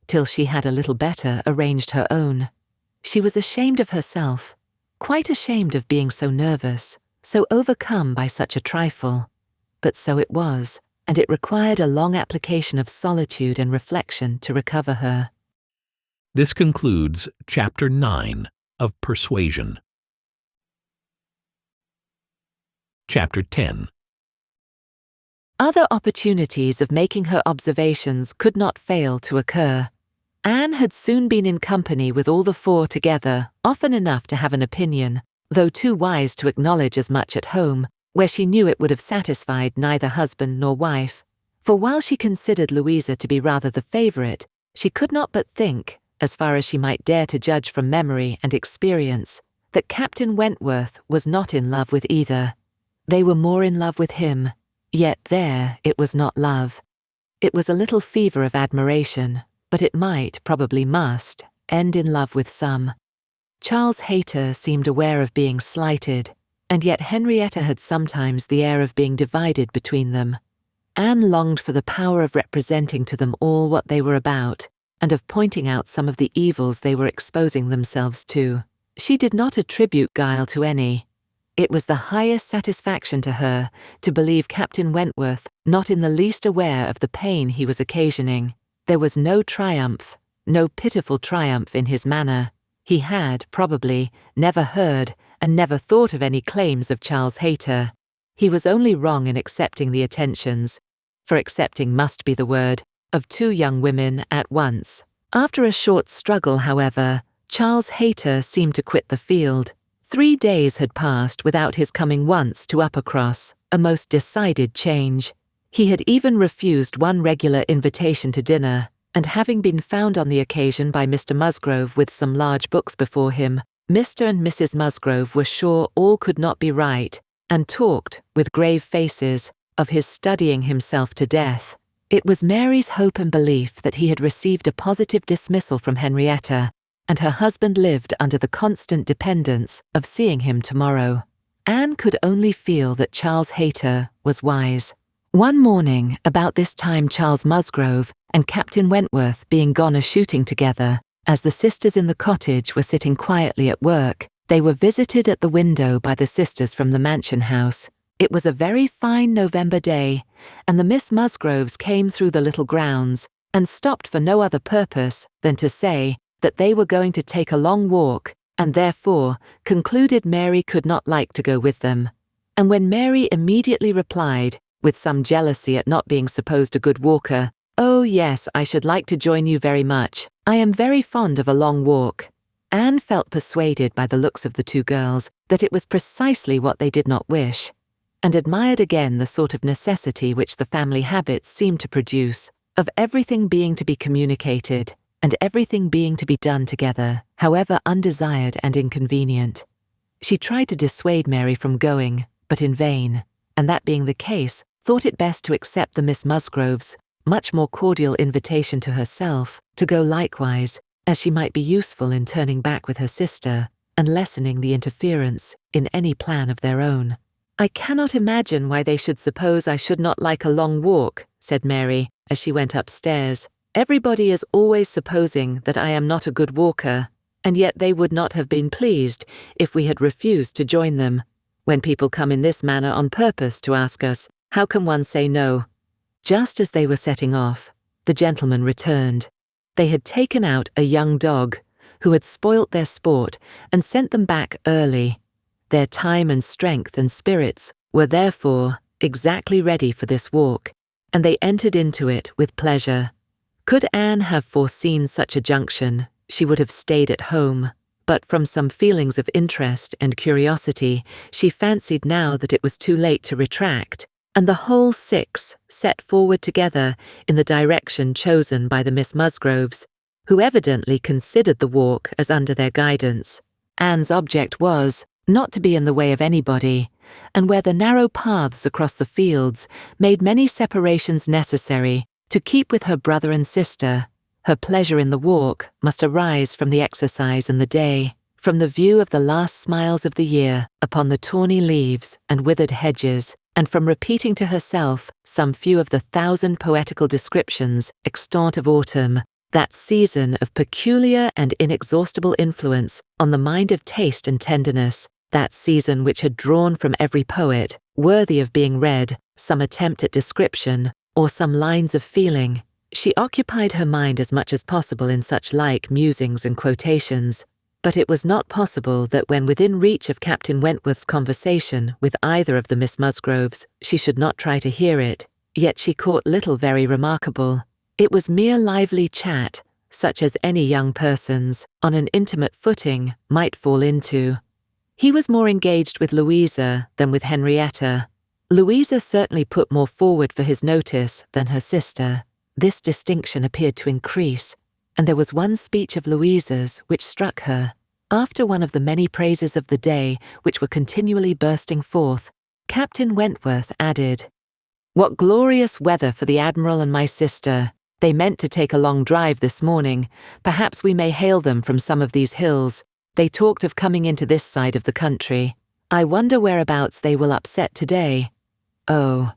till she had a little better arranged her own. She was ashamed of herself, quite ashamed of being so nervous, so overcome by such a trifle. But so it was, and it required a long application of solitude and reflection to recover her. This concludes Chapter 9 of Persuasion. Chapter 10. Other opportunities of making her observations could not fail to occur. Anne had soon been in company with all the four together, often enough to have an opinion, though too wise to acknowledge as much at home, where she knew it would have satisfied neither husband nor wife. For while she considered Louisa to be rather the favourite, she could not but think, as far as she might dare to judge from memory and experience, that Captain Wentworth was not in love with either. They were more in love with him, yet there it was not love. It was a little fever of admiration, but it might, probably must, end in love with some. Charles Hayter seemed aware of being slighted, and yet Henrietta had sometimes the air of being divided between them. Anne longed for the power of representing to them all what they were about, and of pointing out some of the evils they were exposing themselves to. She did not attribute guile to any. It was the highest satisfaction to her to believe Captain Wentworth not in the least aware of the pain he was occasioning. There was no triumph, no pitiful triumph in his manner. He had, probably, never heard and never thought of any claims of Charles Hayter. He was only wrong in accepting the attentions, for accepting must be the word, of two young women at once. After a short struggle, however, Charles Hayter seemed to quit the field. 3 days had passed without his coming once to Uppercross, a most decided change. He had even refused one regular invitation to dinner, and having been found on the occasion by Mr. Musgrove with some large books before him, Mr. and Mrs. Musgrove were sure all could not be right, and talked, with grave faces, of his studying himself to death. It was Mary's hope and belief that he had received a positive dismissal from Henrietta, and her husband lived under the constant dependence of seeing him tomorrow. Anne could only feel that Charles Hayter was wise. One morning, about this time Charles Musgrove and Captain Wentworth being gone a-shooting together, As the sisters in the cottage were sitting quietly at work, they were visited at the window by the sisters from the mansion house. It was a very fine November day, and the Miss Musgroves came through the little grounds and stopped for no other purpose than to say that they were going to take a long walk, and therefore concluded Mary could not like to go with them. And when Mary immediately replied, with some jealousy at not being supposed a good walker, "Oh yes, I should like to join you very much. I am very fond of a long walk," Anne felt persuaded by the looks of the two girls that it was precisely what they did not wish, and admired again the sort of necessity which the family habits seemed to produce, of everything being to be communicated, and everything being to be done together, however undesired and inconvenient. She tried to dissuade Mary from going, but in vain, and that being the case, thought it best to accept the Miss Musgroves' much more cordial invitation to herself to go likewise, as she might be useful in turning back with her sister and lessening the interference in any plan of their own. "I cannot imagine why they should suppose I should not like a long walk," said Mary, as she went upstairs. "Everybody is always supposing that I am not a good walker, and yet they would not have been pleased if we had refused to join them. When people come in this manner on purpose to ask us, how can one say no?" Just as they were setting off, the gentlemen returned. They had taken out a young dog, who had spoilt their sport and sent them back early. Their time and strength and spirits were therefore exactly ready for this walk, and they entered into it with pleasure. Could Anne have foreseen such a junction, she would have stayed at home, but from some feelings of interest and curiosity, she fancied now that it was too late to retract, and the whole six set forward together in the direction chosen by the Miss Musgroves, who evidently considered the walk as under their guidance. Anne's object was not to be in the way of anybody, and where the narrow paths across the fields made many separations necessary, to keep with her brother and sister. Her pleasure in the walk must arise from the exercise and the day, from the view of the last smiles of the year upon the tawny leaves and withered hedges, and from repeating to herself some few of the 1,000 poetical descriptions extant of autumn, that season of peculiar and inexhaustible influence on the mind of taste and tenderness, that season which had drawn from every poet, worthy of being read, some attempt at description, or some lines of feeling. She occupied her mind as much as possible in such like musings and quotations, but it was not possible that when within reach of Captain Wentworth's conversation with either of the Miss Musgroves, she should not try to hear it. Yet she caught little very remarkable. It was mere lively chat, such as any young persons, on an intimate footing, might fall into. He was more engaged with Louisa than with Henrietta. Louisa certainly put more forward for his notice than her sister. This distinction appeared to increase, and there was one speech of Louisa's which struck her. After one of the many praises of the day which were continually bursting forth, Captain Wentworth added, "What glorious weather for the Admiral and my sister! They meant to take a long drive this morning. Perhaps we may hail them from some of these hills. They talked of coming into this side of the country. I wonder whereabouts they will upset today. Oh,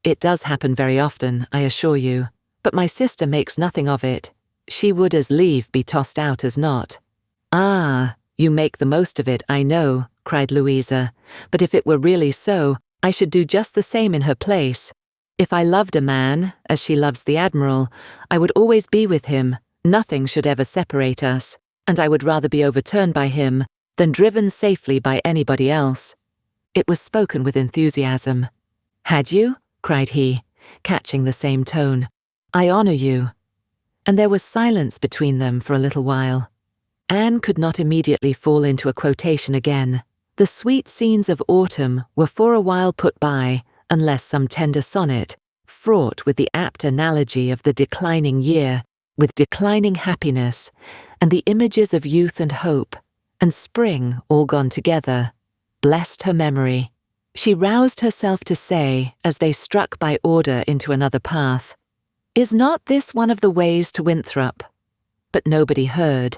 it does happen very often, I assure you, but my sister makes nothing of it. She would as lieve be tossed out as not." "Ah, you make the most of it, I know," cried Louisa, "but if it were really so, I should do just the same in her place. If I loved a man, as she loves the Admiral, I would always be with him. Nothing should ever separate us, and I would rather be overturned by him than driven safely by anybody else." It was spoken with enthusiasm. "Had you?" cried he, catching the same tone. "I honour you." And there was silence between them for a little while. Anne could not immediately fall into a quotation again. The sweet scenes of autumn were for a while put by, unless some tender sonnet, fraught with the apt analogy of the declining year, with declining happiness, and the images of youth and hope, and spring all gone together, blessed her memory. She roused herself to say, as they struck by order into another path, "Is not this one of the ways to Winthrop?" But nobody heard,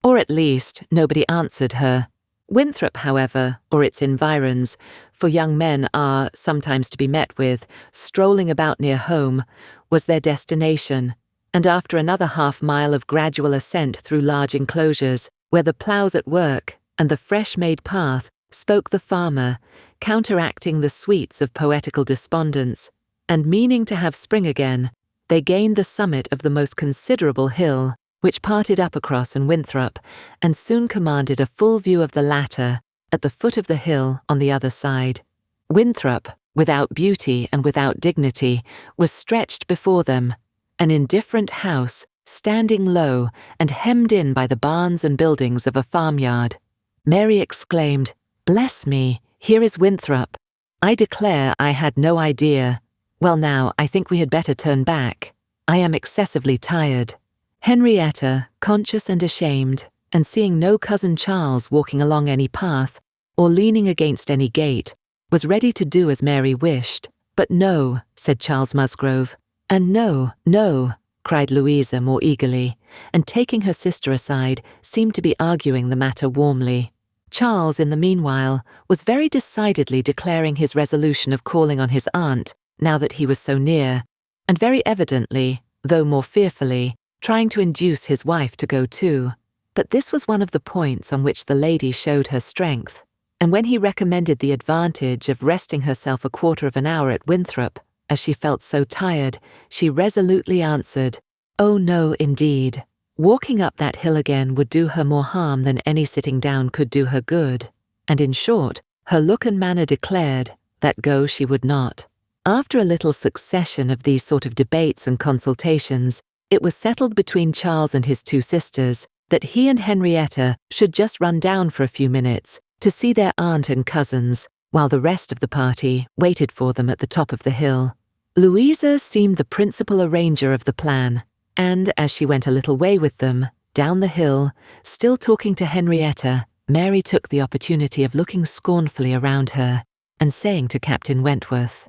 or at least nobody answered her. Winthrop, however, or its environs, for young men are sometimes to be met with, strolling about near home, was their destination, and after another half-mile of gradual ascent through large enclosures, where the ploughs at work and the fresh-made path spoke the farmer, counteracting the sweets of poetical despondence, and meaning to have spring again, they gained the summit of the most considerable hill, which parted up across and Winthrop, and soon commanded a full view of the latter, at the foot of the hill on the other side. Winthrop, without beauty and without dignity, was stretched before them, an indifferent house, standing low and hemmed in by the barns and buildings of a farmyard. Mary exclaimed, "Bless me, here is Winthrop. I declare I had no idea. Well now, I think we had better turn back. I am excessively tired." Henrietta, conscious and ashamed, and seeing no cousin Charles walking along any path, or leaning against any gate, was ready to do as Mary wished. "But no," said Charles Musgrove. "And no, no," cried Louisa more eagerly, and taking her sister aside, seemed to be arguing the matter warmly. Charles, in the meanwhile, was very decidedly declaring his resolution of calling on his aunt, now that he was so near, and very evidently, though more fearfully, trying to induce his wife to go too. But this was one of the points on which the lady showed her strength, and when he recommended the advantage of resting herself a quarter of an hour at Winthrop, as she felt so tired, she resolutely answered, "Oh no, indeed. Walking up that hill again would do her more harm than any sitting down could do her good," and in short, her look and manner declared that go she would not. After a little succession of these sort of debates and consultations, it was settled between Charles and his two sisters that he and Henrietta should just run down for a few minutes to see their aunt and cousins, while the rest of the party waited for them at the top of the hill. Louisa seemed the principal arranger of the plan, and as she went a little way with them, down the hill, still talking to Henrietta, Mary took the opportunity of looking scornfully around her and saying to Captain Wentworth,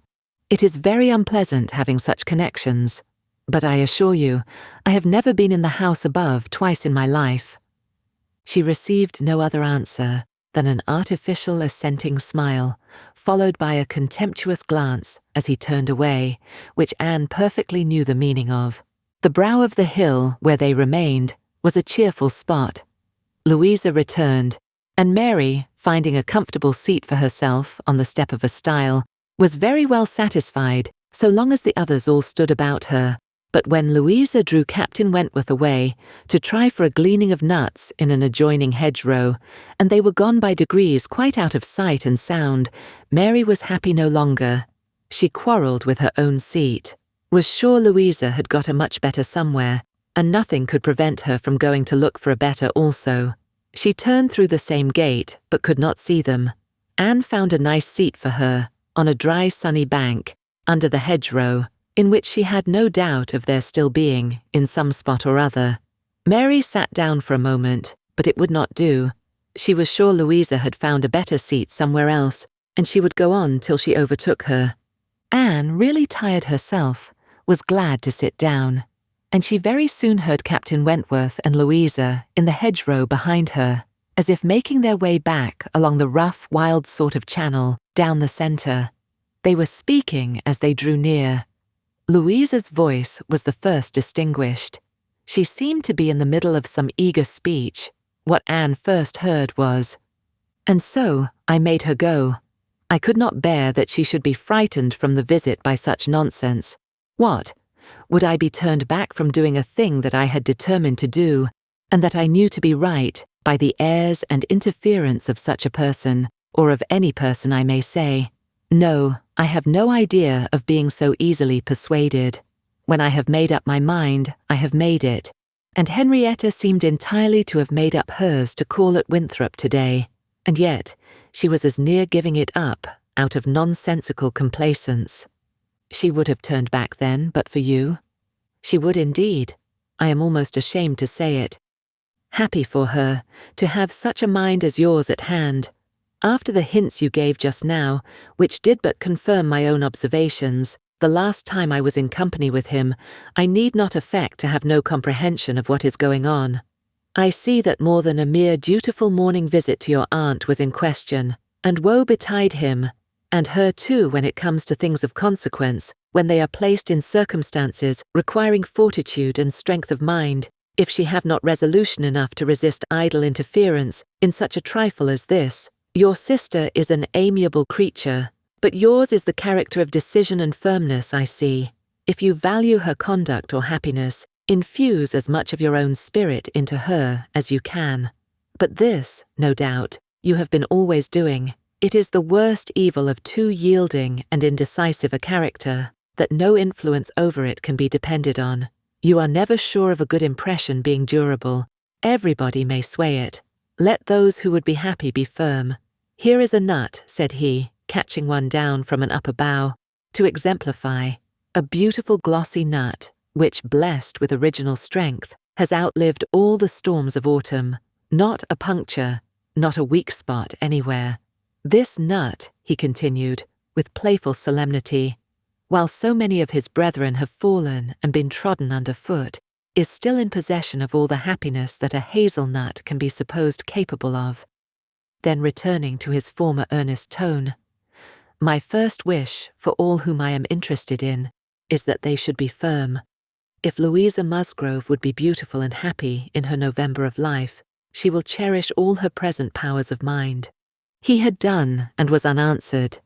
"It is very unpleasant having such connections, but I assure you, I have never been in the house above twice in my life." She received no other answer than an artificial assenting smile, followed by a contemptuous glance as he turned away, which Anne perfectly knew the meaning of. The brow of the hill, where they remained, was a cheerful spot. Louisa returned, and Mary, finding a comfortable seat for herself on the step of a stile, was very well satisfied so long as the others all stood about her. But when Louisa drew Captain Wentworth away to try for a gleaning of nuts in an adjoining hedgerow, and they were gone by degrees quite out of sight and sound, Mary was happy no longer. She quarrelled with her own seat, was sure Louisa had got a much better somewhere, and nothing could prevent her from going to look for a better also. She turned through the same gate, but could not see them. Anne found a nice seat for her, on a dry sunny bank, under the hedgerow, in which she had no doubt of their still being, in some spot or other. Mary sat down for a moment, but it would not do. She was sure Louisa had found a better seat somewhere else, and she would go on till she overtook her. Anne, really tired herself, was glad to sit down, and she very soon heard Captain Wentworth and Louisa in the hedgerow behind her, as if making their way back along the rough, wild sort of channel down the centre. They were speaking as they drew near. Louisa's voice was the first distinguished. She seemed to be in the middle of some eager speech. What Anne first heard was, "And so I made her go. I could not bear that she should be frightened from the visit by such nonsense. What? Would I be turned back from doing a thing that I had determined to do, and that I knew to be right, by the airs and interference of such a person, or of any person I may say? No, I have no idea of being so easily persuaded. When I have made up my mind, I have made it, and Henrietta seemed entirely to have made up hers to call at Winthrop today, and yet she was as near giving it up, out of nonsensical complacence. She would have turned back then, but for you. She would indeed. I am almost ashamed to say it. Happy for her, to have such a mind as yours at hand. After the hints you gave just now, which did but confirm my own observations, the last time I was in company with him, I need not affect to have no comprehension of what is going on. I see that more than a mere dutiful morning visit to your aunt was in question, and woe betide him, and her too when it comes to things of consequence, when they are placed in circumstances requiring fortitude and strength of mind, if she have not resolution enough to resist idle interference in such a trifle as this. Your sister is an amiable creature, but yours is the character of decision and firmness, I see. If you value her conduct or happiness, infuse as much of your own spirit into her as you can. But this, no doubt, you have been always doing. It is the worst evil of too yielding and indecisive a character, that no influence over it can be depended on. You are never sure of a good impression being durable. Everybody may sway it. Let those who would be happy be firm. Here is a nut, said he, catching one down from an upper bough, to exemplify. A beautiful glossy nut, which, blessed with original strength, has outlived all the storms of autumn. Not a puncture, not a weak spot anywhere. This nut, he continued, with playful solemnity, while so many of his brethren have fallen and been trodden under foot, is still in possession of all the happiness that a hazelnut can be supposed capable of. Then returning to his former earnest tone, my first wish for all whom I am interested in is that they should be firm. If Louisa Musgrove would be beautiful and happy in her November of life, she will cherish all her present powers of mind. He had done and was unanswered.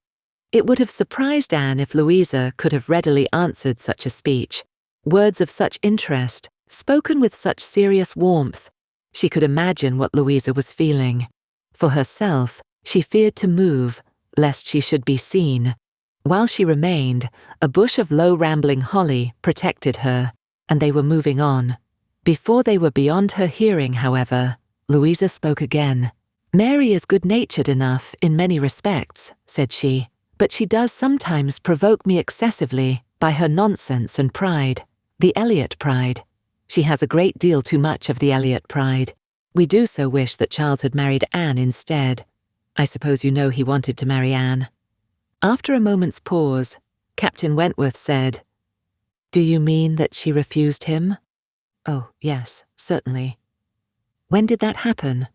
It would have surprised Anne if Louisa could have readily answered such a speech. Words of such interest, spoken with such serious warmth. She could imagine what Louisa was feeling. For herself, she feared to move, lest she should be seen. While she remained, a bush of low rambling holly protected her, and they were moving on. Before they were beyond her hearing, however, Louisa spoke again. Mary is good-natured enough in many respects, said she, but she does sometimes provoke me excessively by her nonsense and pride, the Elliot pride. She has a great deal too much of the Elliot pride. We do so wish that Charles had married Anne instead. I suppose you know he wanted to marry Anne. After a moment's pause, Captain Wentworth said, Do you mean that she refused him? Oh, yes, certainly. When did that happen?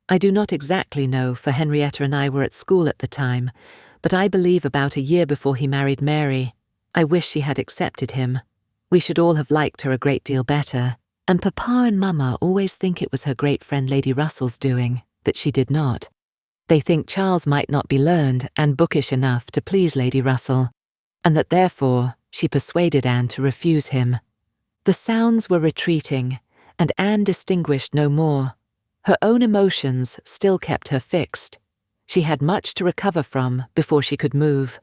I do not exactly know, for Henrietta and I were at school at the time, but I believe about a year before he married Mary. I wish she had accepted him. We should all have liked her a great deal better, and Papa and Mamma always think it was her great friend Lady Russell's doing, that she did not. They think Charles might not be learned and bookish enough to please Lady Russell, and that therefore she persuaded Anne to refuse him. The sounds were retreating, and Anne distinguished no more. Her own emotions still kept her fixed. She had much to recover from before she could move.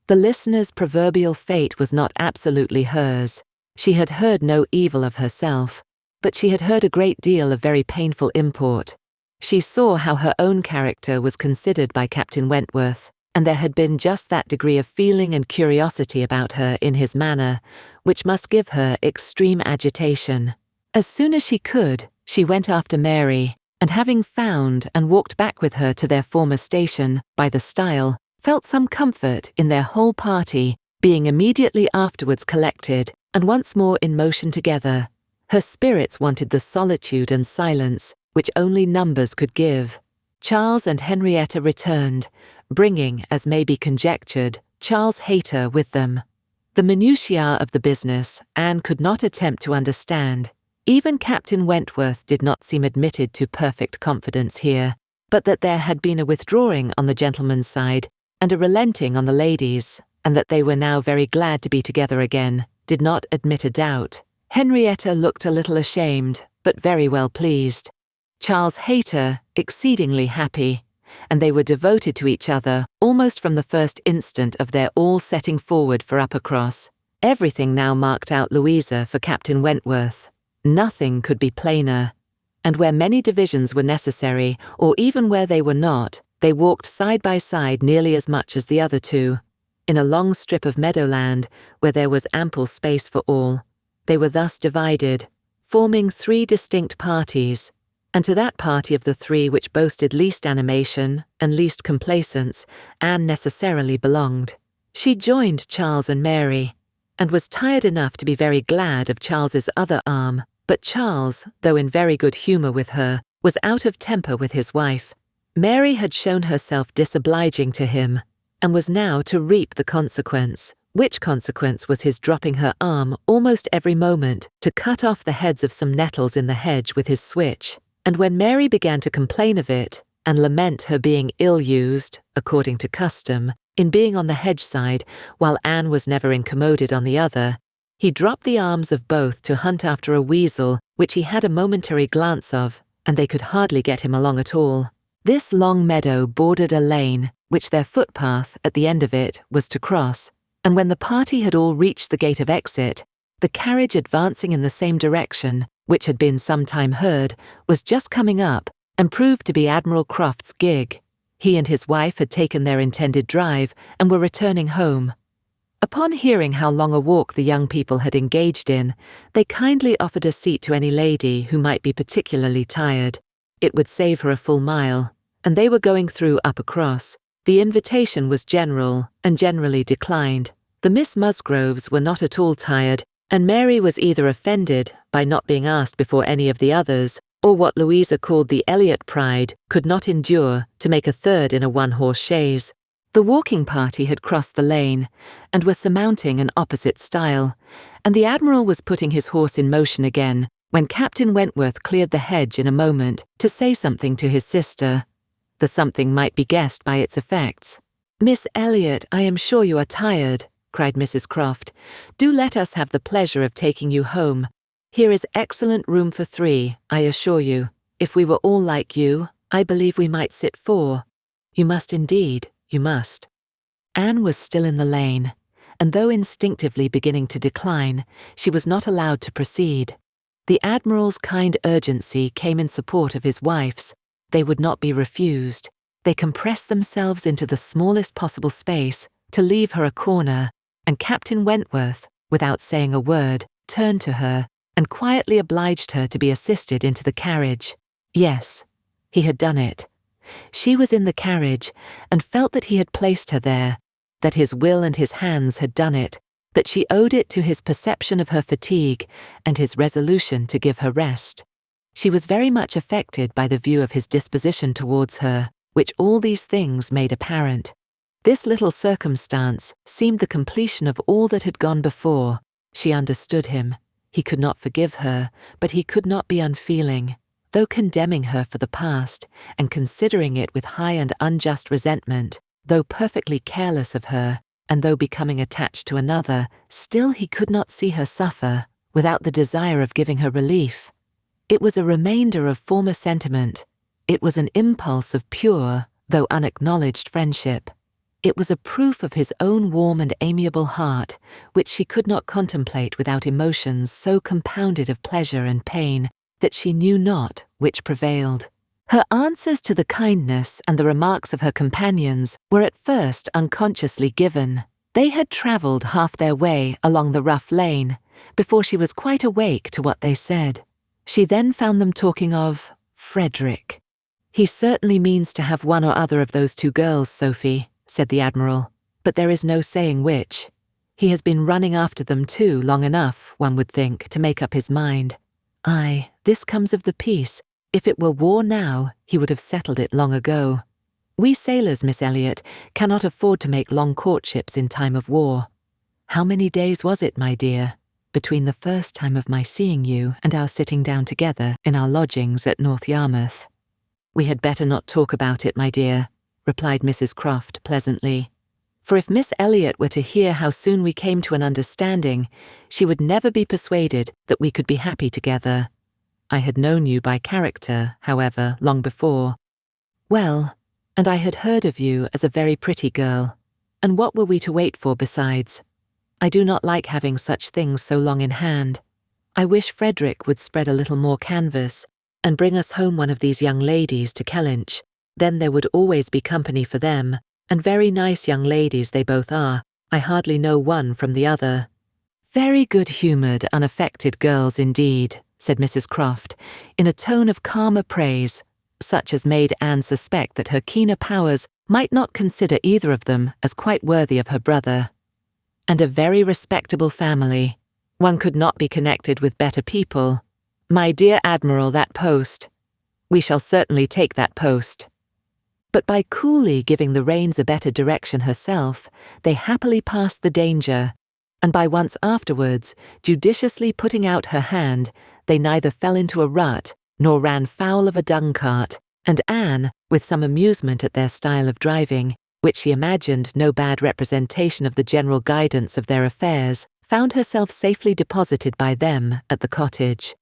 The listener's proverbial fate was not absolutely hers. She had heard no evil of herself, but she had heard a great deal of very painful import. She saw how her own character was considered by Captain Wentworth, and there had been just that degree of feeling and curiosity about her in his manner, which must give her extreme agitation. As soon as she could, she went after Mary, and having found and walked back with her to their former station, by the stile, felt some comfort in their whole party being immediately afterwards collected and once more in motion together. Her spirits wanted the solitude and silence which only numbers could give. Charles and Henrietta returned, bringing, as may be conjectured, Charles Hayter with them. The minutiae of the business Anne could not attempt to understand. Even Captain Wentworth did not seem admitted to perfect confidence here, but that there had been a withdrawing on the gentleman's side and a relenting on the ladies', and that they were now very glad to be together again, did not admit a doubt. Henrietta looked a little ashamed, but very well pleased. Charles Hayter exceedingly happy, and they were devoted to each other almost from the first instant of their all setting forward for Uppercross. Everything now marked out Louisa for Captain Wentworth. Nothing could be plainer, and where many divisions were necessary, or even where they were not, they walked side by side nearly as much as the other two. In a long strip of meadowland, where there was ample space for all, they were thus divided, forming 3 distinct parties, and to that party of the 3 which boasted least animation and least complacence, Anne necessarily belonged. She joined Charles and Mary, and was tired enough to be very glad of Charles's other arm, but Charles, though in very good humour with her, was out of temper with his wife. Mary had shown herself disobliging to him, and was now to reap the consequence, which consequence was his dropping her arm almost every moment to cut off the heads of some nettles in the hedge with his switch. And when Mary began to complain of it and lament her being ill-used, according to custom, in being on the hedge side while Anne was never incommoded on the other, he dropped the arms of both to hunt after a weasel which he had a momentary glance of, and they could hardly get him along at all. This long meadow bordered a lane, which their footpath at the end of it was to cross, and when the party had all reached the gate of exit, the carriage advancing in the same direction, which had been some time heard, was just coming up, and proved to be Admiral Croft's gig. He and his wife had taken their intended drive, and were returning home. Upon hearing how long a walk the young people had engaged in, they kindly offered a seat to any lady who might be particularly tired. It would save her a full mile, and they were going through Upper Cross. The invitation was general, and generally declined. The Miss Musgroves were not at all tired, and Mary was either offended by not being asked before any of the others, or what Louisa called the Elliot pride could not endure to make a third in a one-horse chaise. The walking party had crossed the lane, and were surmounting an opposite stile, and the Admiral was putting his horse in motion again, when Captain Wentworth cleared the hedge in a moment to say something to his sister. The something might be guessed by its effects. "Miss Elliot, I am sure you are tired," cried Mrs. Croft. "Do let us have the pleasure of taking you home. Here is excellent room for 3, I assure you. If we were all like you, I believe we might sit 4. You must indeed, you must." Anne was still in the lane, and though instinctively beginning to decline, she was not allowed to proceed. The Admiral's kind urgency came in support of his wife's. They would not be refused. They compressed themselves into the smallest possible space to leave her a corner, and Captain Wentworth, without saying a word, turned to her and quietly obliged her to be assisted into the carriage. Yes, he had done it. She was in the carriage, and felt that he had placed her there, that his will and his hands had done it, that she owed it to his perception of her fatigue and his resolution to give her rest. She was very much affected by the view of his disposition towards her, which all these things made apparent. This little circumstance seemed the completion of all that had gone before. She understood him. He could not forgive her, but he could not be unfeeling. Though condemning her for the past, and considering it with high and unjust resentment, though perfectly careless of her, and though becoming attached to another, still he could not see her suffer, without the desire of giving her relief. It was a remainder of former sentiment. It was an impulse of pure, though unacknowledged friendship. It was a proof of his own warm and amiable heart, which she could not contemplate without emotions so compounded of pleasure and pain that she knew not which prevailed. Her answers to the kindness and the remarks of her companions were at first unconsciously given. They had travelled half their way along the rough lane before she was quite awake to what they said. She then found them talking of Frederick. "He certainly means to have one or other of those 2 girls, Sophie," said the Admiral, "but there is no saying which. He has been running after them too long enough, one would think, to make up his mind. Aye, this comes of the peace. If it were war now, he would have settled it long ago. We sailors, Miss Elliot, cannot afford to make long courtships in time of war. How many days was it, my dear, between the first time of my seeing you and our sitting down together in our lodgings at North Yarmouth?" "We had better not talk about it, my dear," replied Mrs. Croft pleasantly. "For if Miss Elliot were to hear how soon we came to an understanding, she would never be persuaded that we could be happy together. I had known you by character, however, long before. Well, and I had heard of you as a very pretty girl, and what were we to wait for besides? I do not like having such things so long in hand. I wish Frederick would spread a little more canvas, and bring us home one of these young ladies to Kellynch. Then there would always be company for them, and very nice young ladies they both are. I hardly know one from the other." "Very good-humoured, unaffected girls indeed," said Mrs. Croft, in a tone of calmer praise, such as made Anne suspect that her keener powers might not consider either of them as quite worthy of her brother. "And a very respectable family. One could not be connected with better people. My dear Admiral, that post. We shall certainly take that post." but by coolly giving the reins a better direction herself, they happily passed the danger, and by once afterwards judiciously putting out her hand, they neither fell into a rut nor ran foul of a dung-cart, and Anne, with some amusement at their style of driving, which she imagined no bad representation of the general guidance of their affairs, found herself safely deposited by them at the cottage.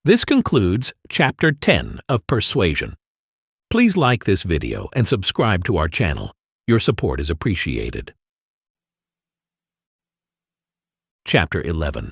This concludes Chapter 10 of Persuasion. Please like this video and subscribe to our channel. Your support is appreciated. Chapter 11.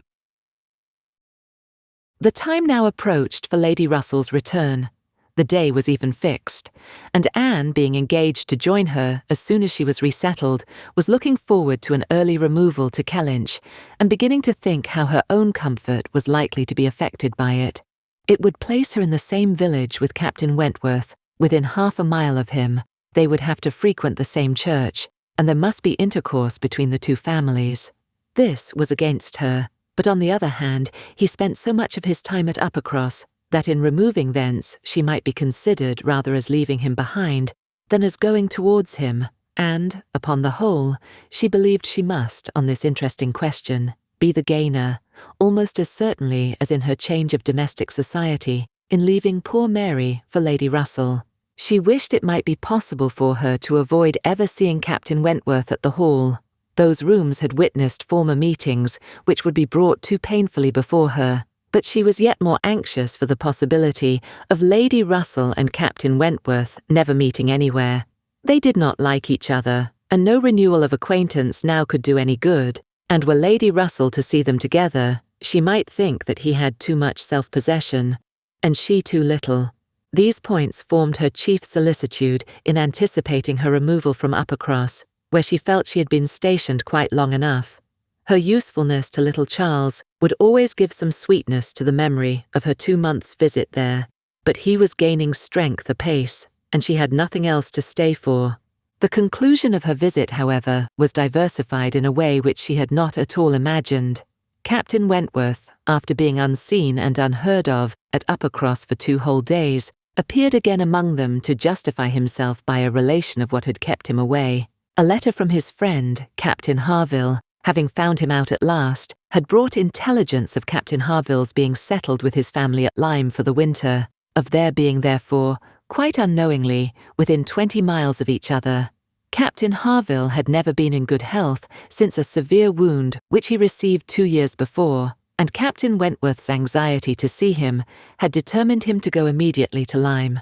The time now approached for Lady Russell's return. The day was even fixed, and Anne, being engaged to join her as soon as she was resettled, was looking forward to an early removal to Kellynch, and beginning to think how her own comfort was likely to be affected by it. It would place her in the same village with Captain Wentworth, within half a mile of him. They would have to frequent the same church, and there must be intercourse between the two families. This was against her, but on the other hand, he spent so much of his time at Uppercross that in removing thence she might be considered rather as leaving him behind than as going towards him, and, upon the whole, she believed she must, on this interesting question, be the gainer, almost as certainly as in her change of domestic society, in leaving poor Mary for Lady Russell. She wished it might be possible for her to avoid ever seeing Captain Wentworth at the Hall. Those rooms had witnessed former meetings which would be brought too painfully before her, but she was yet more anxious for the possibility of Lady Russell and Captain Wentworth never meeting anywhere. They did not like each other, and no renewal of acquaintance now could do any good, and were Lady Russell to see them together, she might think that he had too much self-possession, and she too little. These points formed her chief solicitude in anticipating her removal from Uppercross, where she felt she had been stationed quite long enough. Her usefulness to little Charles would always give some sweetness to the memory of her 2 months' visit there, but he was gaining strength apace, and she had nothing else to stay for. The conclusion of her visit, however, was diversified in a way which she had not at all imagined. Captain Wentworth, after being unseen and unheard of at Uppercross for 2 whole days, appeared again among them to justify himself by a relation of what had kept him away. A letter from his friend, Captain Harville, having found him out at last, had brought intelligence of Captain Harville's being settled with his family at Lyme for the winter, of their being therefore, quite unknowingly, within 20 miles of each other. Captain Harville had never been in good health since a severe wound which he received 2 years before, and Captain Wentworth's anxiety to see him had determined him to go immediately to Lyme.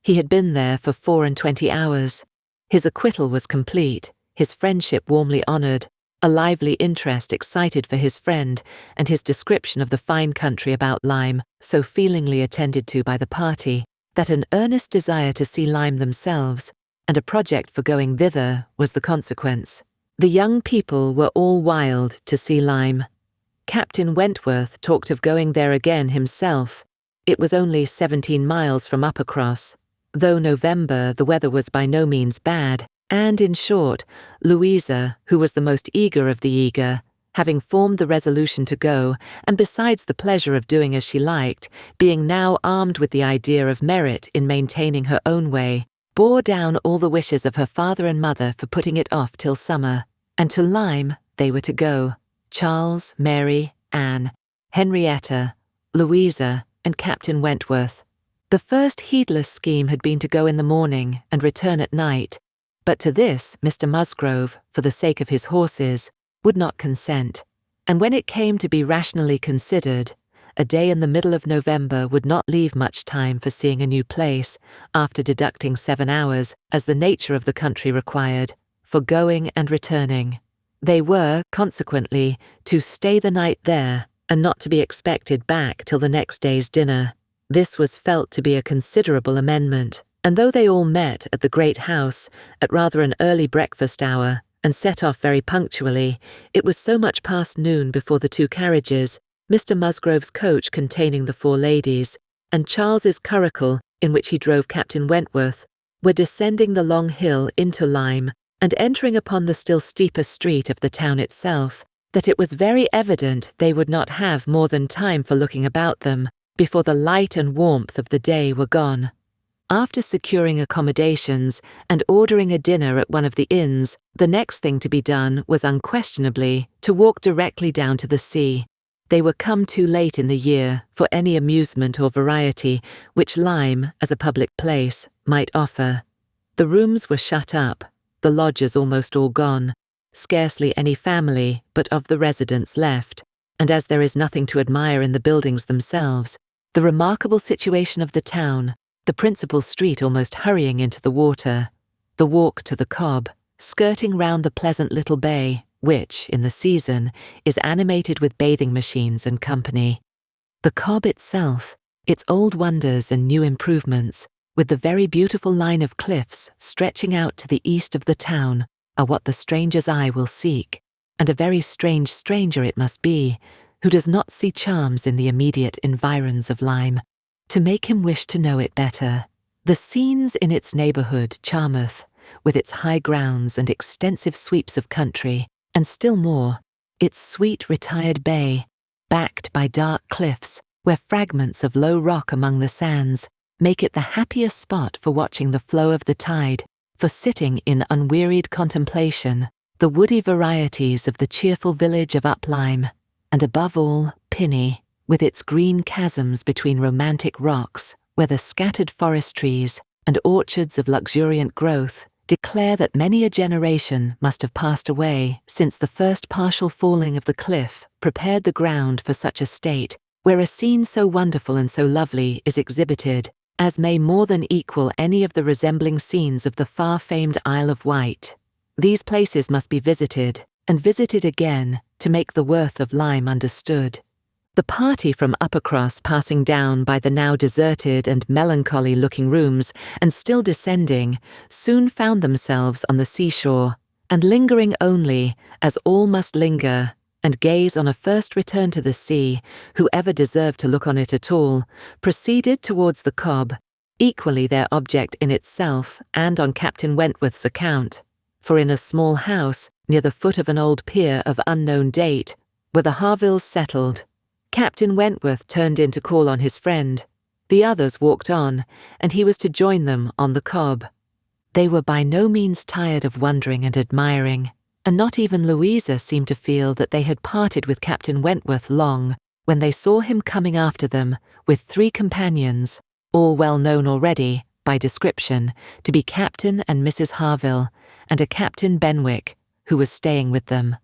He had been there for 24 hours. His acquittal was complete, his friendship warmly honoured, a lively interest excited for his friend, and his description of the fine country about Lyme so feelingly attended to by the party, that an earnest desire to see Lyme themselves, and a project for going thither, was the consequence. The young people were all wild to see Lyme. Captain Wentworth talked of going there again himself. It was only 17 miles from Uppercross. Though November, the weather was by no means bad, and, in short, Louisa, who was the most eager of the eager, having formed the resolution to go, and besides the pleasure of doing as she liked, being now armed with the idea of merit in maintaining her own way, bore down all the wishes of her father and mother for putting it off till summer, and to Lyme they were to go, Charles, Mary, Anne, Henrietta, Louisa, and Captain Wentworth. The first heedless scheme had been to go in the morning and return at night, but to this Mr. Musgrove, for the sake of his horses, would not consent, and when it came to be rationally considered, a day in the middle of November would not leave much time for seeing a new place, after deducting 7 hours, as the nature of the country required, for going and returning. They were, consequently, to stay the night there, and not to be expected back till the next day's dinner. This was felt to be a considerable amendment, and though they all met at the great house at rather an early breakfast hour, and set off very punctually, it was so much past noon before the 2 carriages, Mr. Musgrove's coach containing the 4 ladies, and Charles's curricle, in which he drove Captain Wentworth, were descending the long hill into Lyme, and entering upon the still steeper street of the town itself, that it was very evident they would not have more than time for looking about them, before the light and warmth of the day were gone. After securing accommodations and ordering a dinner at one of the inns, the next thing to be done was unquestionably to walk directly down to the sea. They were come too late in the year for any amusement or variety which Lyme, as a public place, might offer. The rooms were shut up, the lodgers almost all gone, scarcely any family but of the residents left, and as there is nothing to admire in the buildings themselves, the remarkable situation of the town, the principal street almost hurrying into the water, the walk to the Cobb, skirting round the pleasant little bay, which, in the season, is animated with bathing machines and company. The Cobb itself, its old wonders and new improvements, with the very beautiful line of cliffs stretching out to the east of the town, are what the stranger's eye will seek, and a very strange stranger it must be, who does not see charms in the immediate environs of Lyme, to make him wish to know it better. The scenes in its neighbourhood charmeth, with its high grounds and extensive sweeps of country, and still more, its sweet retired bay, backed by dark cliffs, where fragments of low rock among the sands make it the happiest spot for watching the flow of the tide, for sitting in unwearied contemplation, the woody varieties of the cheerful village of Uplyme, and above all, Pinny, with its green chasms between romantic rocks, where the scattered forest trees and orchards of luxuriant growth declare that many a generation must have passed away since the first partial falling of the cliff prepared the ground for such a state, where a scene so wonderful and so lovely is exhibited, as may more than equal any of the resembling scenes of the far-famed Isle of Wight. These places must be visited, and visited again, to make the worth of Lyme understood. The party from Uppercross passing down by the now deserted and melancholy-looking rooms, and still descending, soon found themselves on the seashore, and lingering only, as all must linger, and gaze on a first return to the sea, whoever deserved to look on it at all, proceeded towards the Cobb, equally their object in itself and on Captain Wentworth's account, for in a small house, near the foot of an old pier of unknown date, were the Harvilles settled. Captain Wentworth turned in to call on his friend. The others walked on, and he was to join them on the Cobb. They were by no means tired of wondering and admiring, and not even Louisa seemed to feel that they had parted with Captain Wentworth long, when they saw him coming after them with 3 companions, all well known already, by description, to be Captain and Mrs. Harville, and a Captain Benwick, who was staying with them.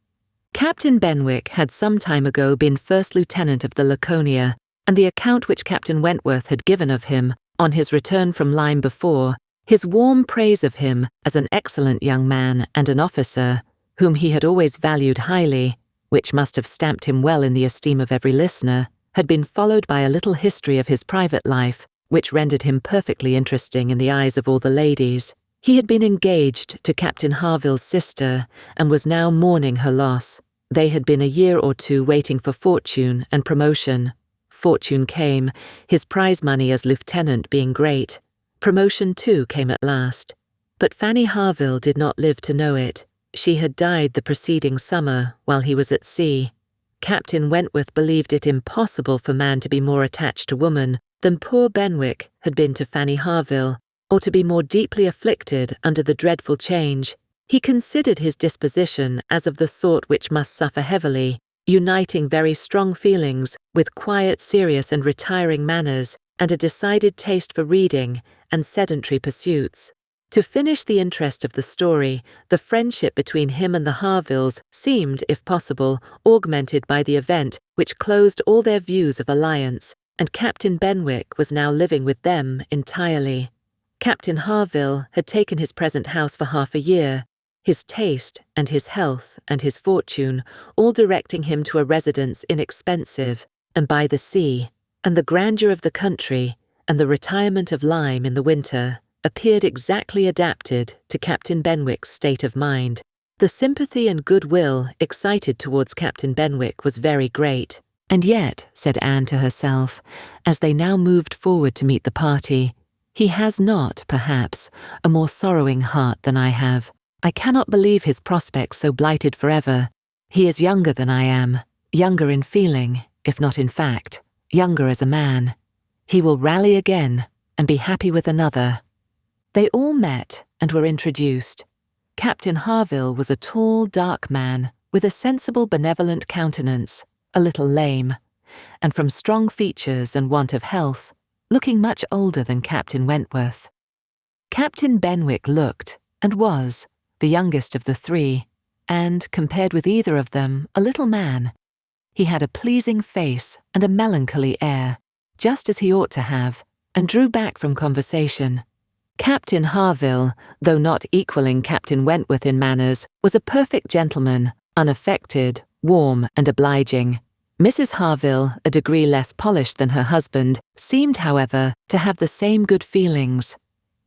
Captain Benwick had some time ago been first lieutenant of the Laconia, and the account which Captain Wentworth had given of him, on his return from Lyme before, his warm praise of him as an excellent young man and an officer, whom he had always valued highly, which must have stamped him well in the esteem of every listener, had been followed by a little history of his private life, which rendered him perfectly interesting in the eyes of all the ladies. He had been engaged to Captain Harville's sister, and was now mourning her loss. They had been a year or 2 waiting for fortune and promotion. Fortune came, his prize money as lieutenant being great. Promotion too came at last. But Fanny Harville did not live to know it. She had died the preceding summer while he was at sea. Captain Wentworth believed it impossible for man to be more attached to woman than poor Benwick had been to Fanny Harville, or to be more deeply afflicted under the dreadful change. He considered his disposition as of the sort which must suffer heavily, uniting very strong feelings with quiet, serious and retiring manners, and a decided taste for reading and sedentary pursuits. To finish the interest of the story, the friendship between him and the Harvilles seemed, if possible, augmented by the event which closed all their views of alliance, and Captain Benwick was now living with them entirely. Captain Harville had taken his present house for half a year, his taste and his health and his fortune all directing him to a residence inexpensive and by the sea, and the grandeur of the country and the retirement of Lyme in the winter appeared exactly adapted to Captain Benwick's state of mind. The sympathy and goodwill excited towards Captain Benwick was very great. And yet, said Anne to herself, as they now moved forward to meet the party, he has not, perhaps, a more sorrowing heart than I have. I cannot believe his prospects so blighted forever. He is younger than I am, younger in feeling, if not in fact, younger as a man. He will rally again, and be happy with another. They all met and were introduced. Captain Harville was a tall, dark man with a sensible, benevolent countenance, a little lame, and from strong features and want of health, looking much older than Captain Wentworth. Captain Benwick looked, and was, the youngest of the three, and, compared with either of them, a little man. He had a pleasing face and a melancholy air, just as he ought to have, and drew back from conversation. Captain Harville, though not equalling Captain Wentworth in manners, was a perfect gentleman, unaffected, warm, and obliging. Mrs. Harville, a degree less polished than her husband, seemed, however, to have the same good feelings.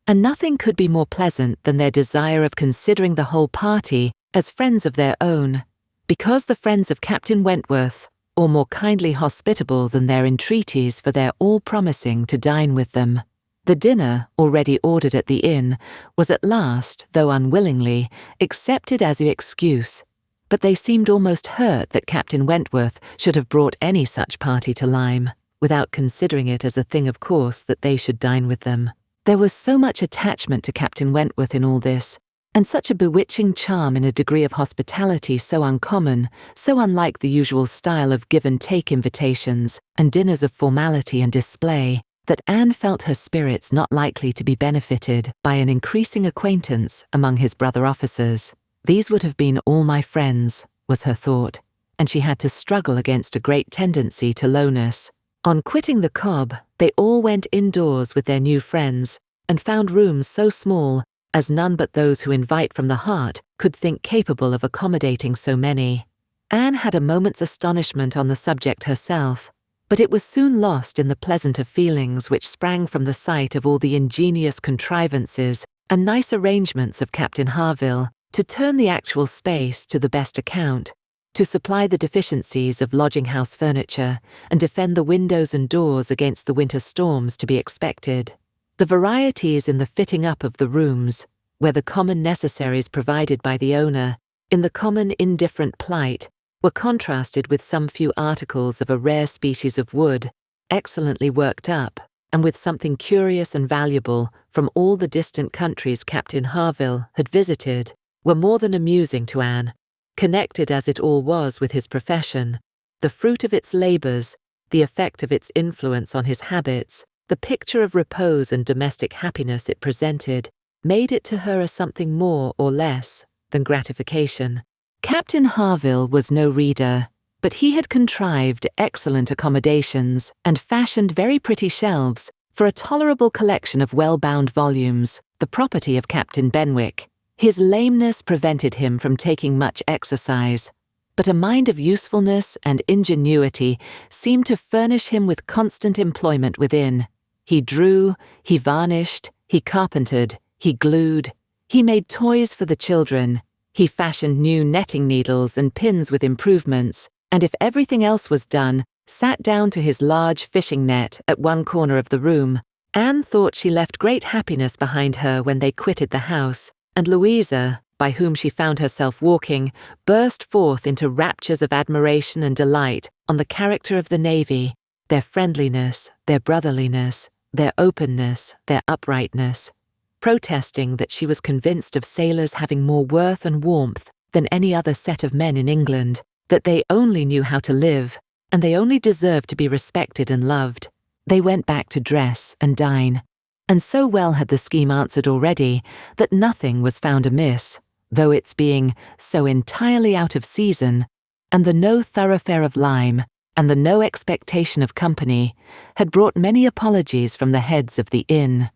And nothing could be more pleasant than their desire of considering the whole party as friends of their own, because the friends of Captain Wentworth, or more kindly hospitable than their entreaties for their all promising to dine with them. The dinner, already ordered at the inn, was at last, though unwillingly, accepted as an excuse, but they seemed almost hurt that Captain Wentworth should have brought any such party to Lyme, without considering it as a thing of course that they should dine with them. There was so much attachment to Captain Wentworth in all this, and such a bewitching charm in a degree of hospitality so uncommon, so unlike the usual style of give-and-take invitations and dinners of formality and display, that Anne felt her spirits not likely to be benefited by an increasing acquaintance among his brother officers. These would have been all my friends, was her thought, and she had to struggle against a great tendency to lowness. On quitting the Cobb, they all went indoors with their new friends, and found rooms so small as none but those who invite from the heart could think capable of accommodating so many. Anne had a moment's astonishment on the subject herself, but it was soon lost in the pleasanter feelings which sprang from the sight of all the ingenious contrivances and nice arrangements of Captain Harville to turn the actual space to the best account, to supply the deficiencies of lodging-house furniture, and defend the windows and doors against the winter storms to be expected. The varieties in the fitting up of the rooms, where the common necessaries provided by the owner, in the common indifferent plight, were contrasted with some few articles of a rare species of wood, excellently worked up, and with something curious and valuable from all the distant countries Captain Harville had visited, were more than amusing to Anne, connected as it all was with his profession, the fruit of its labours, the effect of its influence on his habits, the picture of repose and domestic happiness it presented, made it to her a something more or less than gratification. Captain Harville was no reader, but he had contrived excellent accommodations and fashioned very pretty shelves for a tolerable collection of well-bound volumes, the property of Captain Benwick. His lameness prevented him from taking much exercise, but a mind of usefulness and ingenuity seemed to furnish him with constant employment within. He drew, he varnished, he carpentered, he glued, he made toys for the children, he fashioned new netting needles and pins with improvements, and if everything else was done, sat down to his large fishing net at one corner of the room. Anne thought she left great happiness behind her when they quitted the house, and Louisa, by whom she found herself walking, burst forth into raptures of admiration and delight on the character of the navy, their friendliness, their brotherliness, their openness, their uprightness, protesting that she was convinced of sailors having more worth and warmth than any other set of men in England, that they only knew how to live, and they only deserved to be respected and loved. They went back to dress and dine, and so well had the scheme answered already that nothing was found amiss, though its being so entirely out of season, and the no thoroughfare of Lyme, and the no expectation of company, had brought many apologies from the heads of the inn.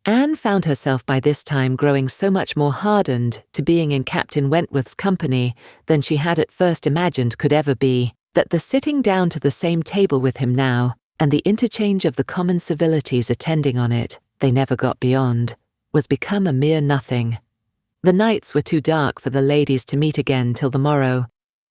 Anne found herself by this time growing so much more hardened to being in Captain Wentworth's company than she had at first imagined could ever be, that the sitting down to the same table with him now, and the interchange of the common civilities attending on it, they never got beyond, was become a mere nothing. The nights were too dark for the ladies to meet again till the morrow,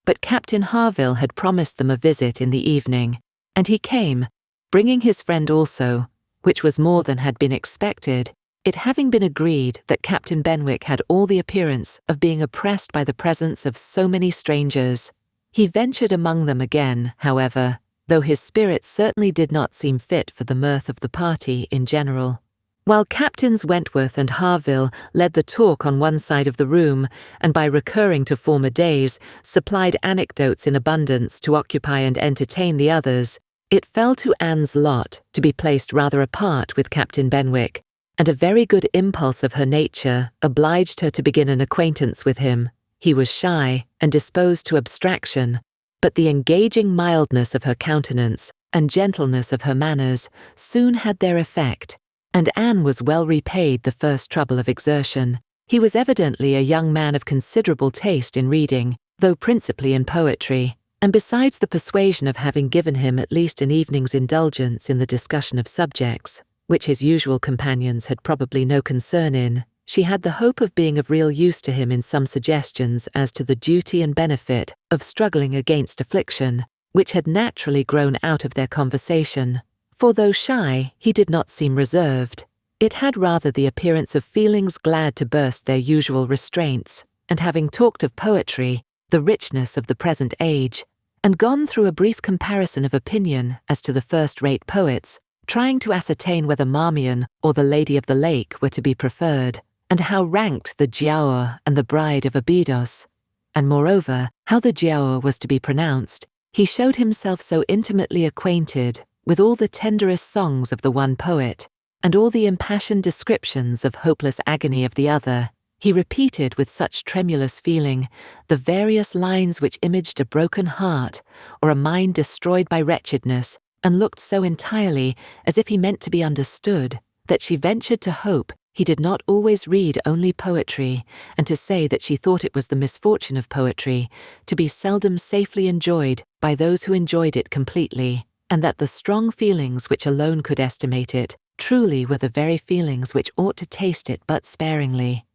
but Captain Harville had promised them a visit in the evening, and he came, bringing his friend also, which was more than had been expected, it having been agreed that Captain Benwick had all the appearance of being oppressed by the presence of so many strangers. He ventured among them again, however, though his spirits certainly did not seem fit for the mirth of the party in general. While Captains Wentworth and Harville led the talk on one side of the room, and by recurring to former days, supplied anecdotes in abundance to occupy and entertain the others, it fell to Anne's lot to be placed rather apart with Captain Benwick, and a very good impulse of her nature obliged her to begin an acquaintance with him. He was shy and disposed to abstraction, but the engaging mildness of her countenance and gentleness of her manners soon had their effect, and Anne was well repaid the first trouble of exertion. He was evidently a young man of considerable taste in reading, though principally in poetry, and besides the persuasion of having given him at least an evening's indulgence in the discussion of subjects, which his usual companions had probably no concern in, she had the hope of being of real use to him in some suggestions as to the duty and benefit of struggling against affliction, which had naturally grown out of their conversation. For though shy, he did not seem reserved. It had rather the appearance of feelings glad to burst their usual restraints, and having talked of poetry, the richness of the present age, and gone through a brief comparison of opinion as to the first-rate poets, trying to ascertain whether Marmion or the Lady of the Lake were to be preferred, and how ranked the Giaour and the Bride of Abydos, and moreover, how the Giaour was to be pronounced, he showed himself so intimately acquainted with all the tenderest songs of the one poet, and all the impassioned descriptions of hopeless agony of the other. He repeated with such tremulous feeling the various lines which imaged a broken heart or a mind destroyed by wretchedness, and looked so entirely as if he meant to be understood, that she ventured to hope he did not always read only poetry, and to say that she thought it was the misfortune of poetry to be seldom safely enjoyed by those who enjoyed it completely, and that the strong feelings which alone could estimate it truly were the very feelings which ought to taste it but sparingly.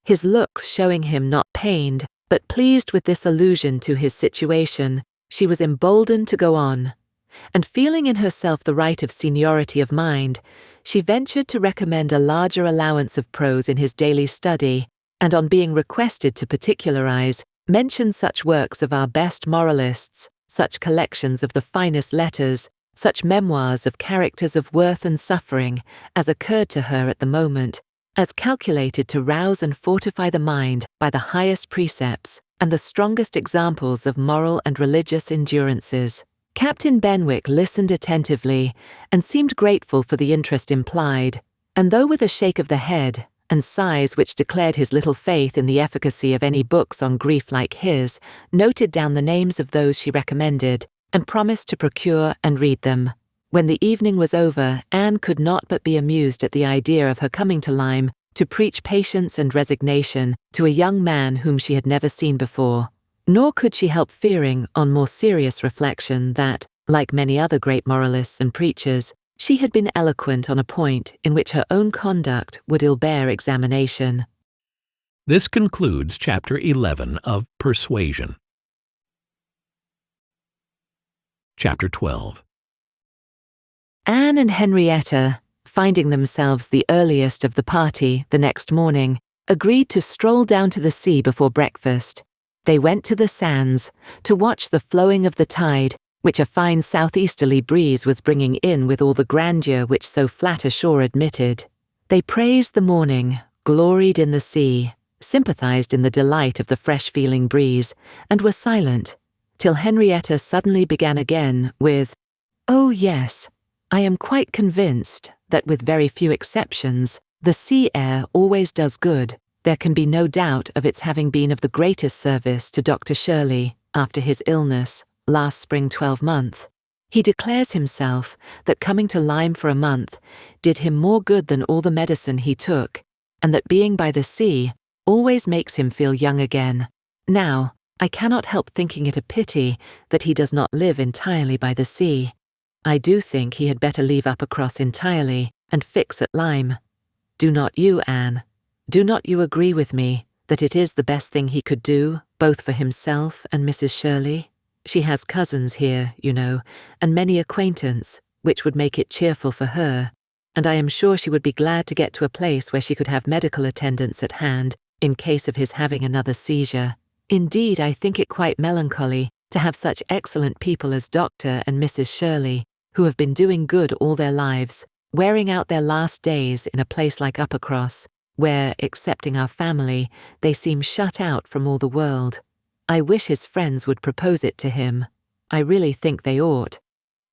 His looks showing him not pained, but pleased with this allusion to his situation, she was emboldened to go on, and feeling in herself the right of seniority of mind, she ventured to recommend a larger allowance of prose in his daily study, and on being requested to particularize, mentioned such works of our best moralists, such collections of the finest letters, such memoirs of characters of worth and suffering, as occurred to her at the moment, as calculated to rouse and fortify the mind by the highest precepts and the strongest examples of moral and religious endurances. Captain Benwick listened attentively and seemed grateful for the interest implied, and though with a shake of the head and sighs which declared his little faith in the efficacy of any books on grief like his, noted down the names of those she recommended, and promised to procure and read them. When the evening was over, Anne could not but be amused at the idea of her coming to Lyme to preach patience and resignation to a young man whom she had never seen before. Nor could she help fearing, on more serious reflection, that, like many other great moralists and preachers, she had been eloquent on a point in which her own conduct would ill bear examination. This concludes Chapter 11 of Persuasion. Chapter 12. Anne and Henrietta, finding themselves the earliest of the party the next morning, agreed to stroll down to the sea before breakfast. They went to the sands to watch the flowing of the tide, which a fine southeasterly breeze was bringing in with all the grandeur which so flat a shore admitted. They praised the morning, gloried in the sea, sympathized in the delight of the fresh-feeling breeze, and were silent, till Henrietta suddenly began again with, "Oh yes, I am quite convinced that with very few exceptions, the sea air always does good. There can be no doubt of its having been of the greatest service to Dr. Shirley after his illness last spring 12-month. He declares himself that coming to Lyme for a month did him more good than all the medicine he took, and that being by the sea always makes him feel young again. Now, I cannot help thinking it a pity that he does not live entirely by the sea. I do think he had better leave Uppercross entirely and fix at Lyme. Do not you, Anne? Do not you agree with me that it is the best thing he could do, both for himself and Mrs. Shirley? She has cousins here, you know, and many acquaintance, which would make it cheerful for her, and I am sure she would be glad to get to a place where she could have medical attendance at hand in case of his having another seizure. Indeed, I think it quite melancholy to have such excellent people as Dr. and Mrs. Shirley, who have been doing good all their lives, wearing out their last days in a place like Uppercross, where, excepting our family, they seem shut out from all the world. I wish his friends would propose it to him. I really think they ought.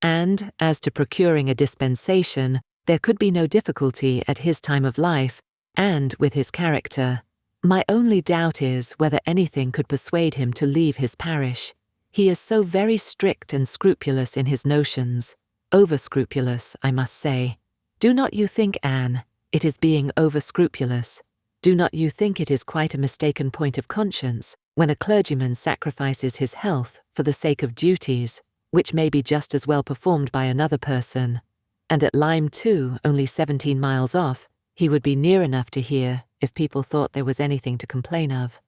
And, as to procuring a dispensation, there could be no difficulty at his time of life, and with his character. My only doubt is whether anything could persuade him to leave his parish. He is so very strict and scrupulous in his notions. Over-scrupulous, I must say. Do not you think, Anne, it is being over-scrupulous? Do not you think it is quite a mistaken point of conscience when a clergyman sacrifices his health for the sake of duties, which may be just as well performed by another person? And at Lyme, too, only 17 miles off, he would be near enough to hear if people thought there was anything to complain of.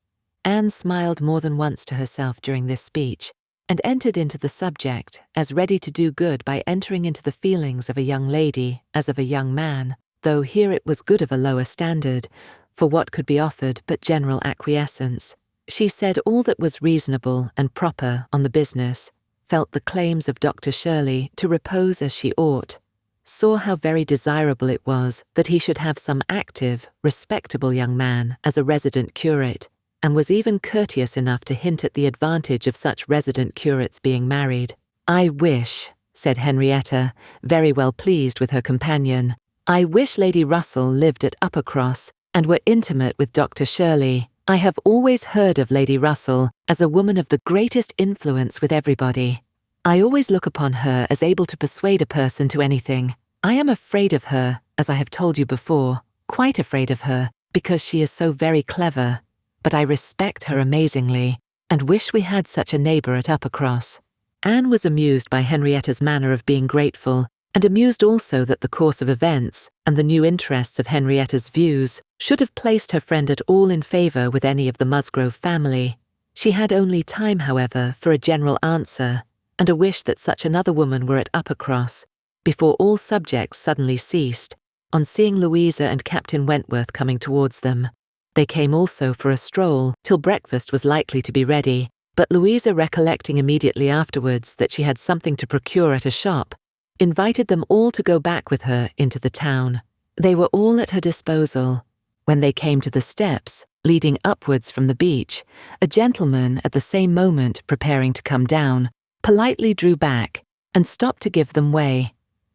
Anne smiled more than once to herself during this speech, and entered into the subject as ready to do good by entering into the feelings of a young lady as of a young man, though here it was good of a lower standard, for what could be offered but general acquiescence. She said all that was reasonable and proper on the business, felt the claims of Dr. Shirley to repose as she ought, saw how very desirable it was that he should have some active, respectable young man as a resident curate, and was even courteous enough to hint at the advantage of such resident curates being married. "I wish," said Henrietta, very well pleased with her companion, "I wish Lady Russell lived at Uppercross and were intimate with Dr. Shirley. I have always heard of Lady Russell as a woman of the greatest influence with everybody. I always look upon her as able to persuade a person to anything. I am afraid of her, as I have told you before, quite afraid of her, because she is so very clever. But I respect her amazingly, and wish we had such a neighbour at Uppercross." Anne was amused by Henrietta's manner of being grateful, and amused also that the course of events and the new interests of Henrietta's views should have placed her friend at all in favour with any of the Musgrove family. She had only time, however, for a general answer, and a wish that such another woman were at Uppercross, before all subjects suddenly ceased, on seeing Louisa and Captain Wentworth coming towards them. They came also for a stroll till breakfast was likely to be ready, but Louisa, recollecting immediately afterwards that she had something to procure at a shop, invited them all to go back with her into the town. They were all at her disposal. When they came to the steps, leading upwards from the beach, a gentleman at the same moment preparing to come down, politely drew back and stopped to give them way.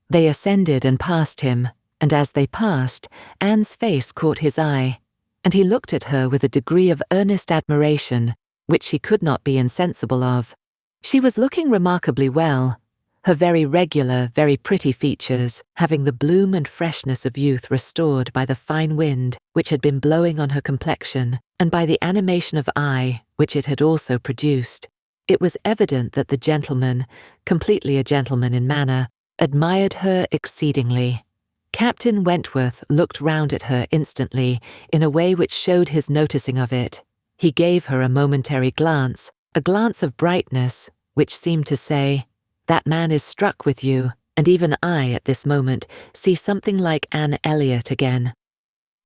They ascended and passed him, and as they passed, Anne's face caught his eye, and he looked at her with a degree of earnest admiration which she could not be insensible of. She was looking remarkably well, her very regular, very pretty features having the bloom and freshness of youth restored by the fine wind which had been blowing on her complexion, and by the animation of eye which it had also produced. It was evident that the gentleman, completely a gentleman in manner, admired her exceedingly. Captain Wentworth looked round at her instantly in a way which showed his noticing of it. He gave her a momentary glance, a glance of brightness, which seemed to say, "That man is struck with you, and even I, at this moment, see something like Anne Elliot again."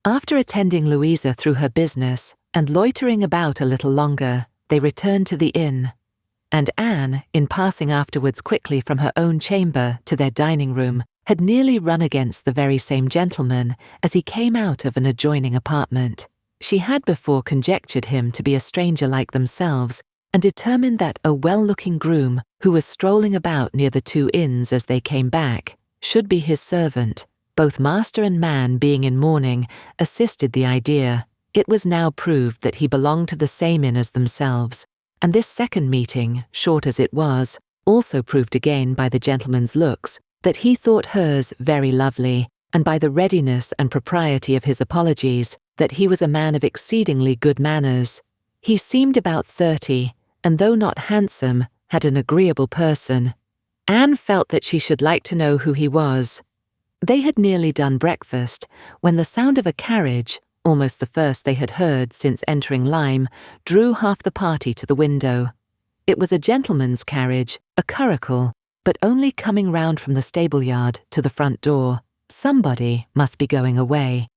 After attending Louisa through her business, and loitering about a little longer, they returned to the inn, and Anne, in passing afterwards quickly from her own chamber to their dining-room, had nearly run against the very same gentleman as he came out of an adjoining apartment. She had before conjectured him to be a stranger like themselves, and determined that a well-looking groom, who was strolling about near the two inns as they came back, should be his servant. Both master and man being in mourning, assisted the idea. It was now proved that he belonged to the same inn as themselves, and this second meeting, short as it was, also proved again by the gentleman's looks that he thought hers very lovely, and by the readiness and propriety of his apologies, that he was a man of exceedingly good manners. He seemed about 30, and though not handsome, had an agreeable person. Anne felt that she should like to know who he was. They had nearly done breakfast, when the sound of a carriage, almost the first they had heard since entering Lyme, drew half the party to the window. It was a gentleman's carriage, a curricle, but only coming round from the stable-yard to the front door. Somebody must be going away.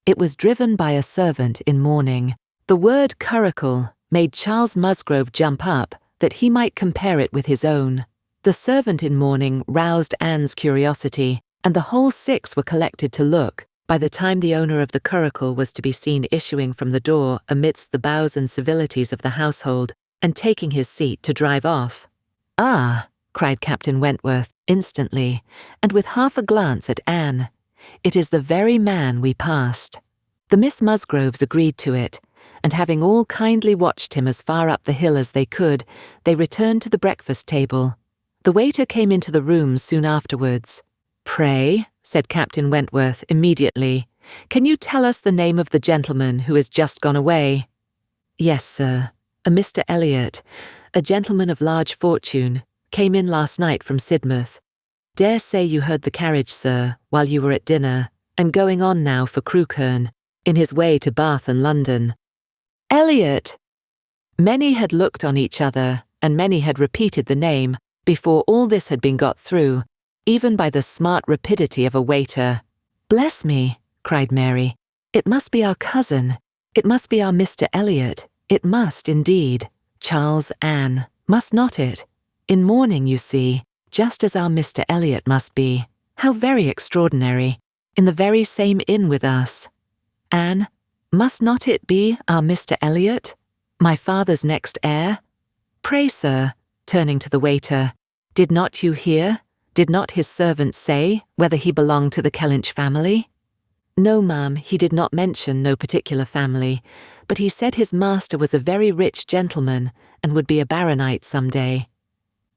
It was driven by a servant in mourning. The word curricle made Charles Musgrove jump up, that he might compare it with his own. The servant in mourning roused Anne's curiosity, and the whole 6 were collected to look, by the time the owner of the curricle was to be seen issuing from the door amidst the bows and civilities of the household, and taking his seat to drive off. "Ah!" cried Captain Wentworth instantly, and with half a glance at Anne. "It is the very man we passed." The Miss Musgroves agreed to it, and having all kindly watched him as far up the hill as they could, they returned to the breakfast table. The waiter came into the room soon afterwards. "Pray," said Captain Wentworth immediately, "can you tell us the name of the gentleman who has just gone away?" "Yes, sir. A Mr. Elliot, a gentleman of large fortune, came in last night from Sidmouth. Dare say you heard the carriage, sir, while you were at dinner, and going on now for Crewkerne, in his way to Bath and London." "Elliot!" Many had looked on each other, and many had repeated the name, before all this had been got through, even by the smart rapidity of a waiter. "Bless me!" cried Mary. "It must be our cousin. It must be our Mr. Elliot. It must, indeed. Charles, Anne, must not it? In mourning, you see, just as our Mr. Elliot must be. How very extraordinary. In the very same inn with us. Anne, must not it be our Mr. Elliot, my father's next heir? Pray, sir," turning to the waiter, "did not you hear? Did not his servant say whether he belonged to the Kellynch family?" "No, ma'am, he did not mention no particular family, but he said his master was a very rich gentleman, and would be a baronet some day."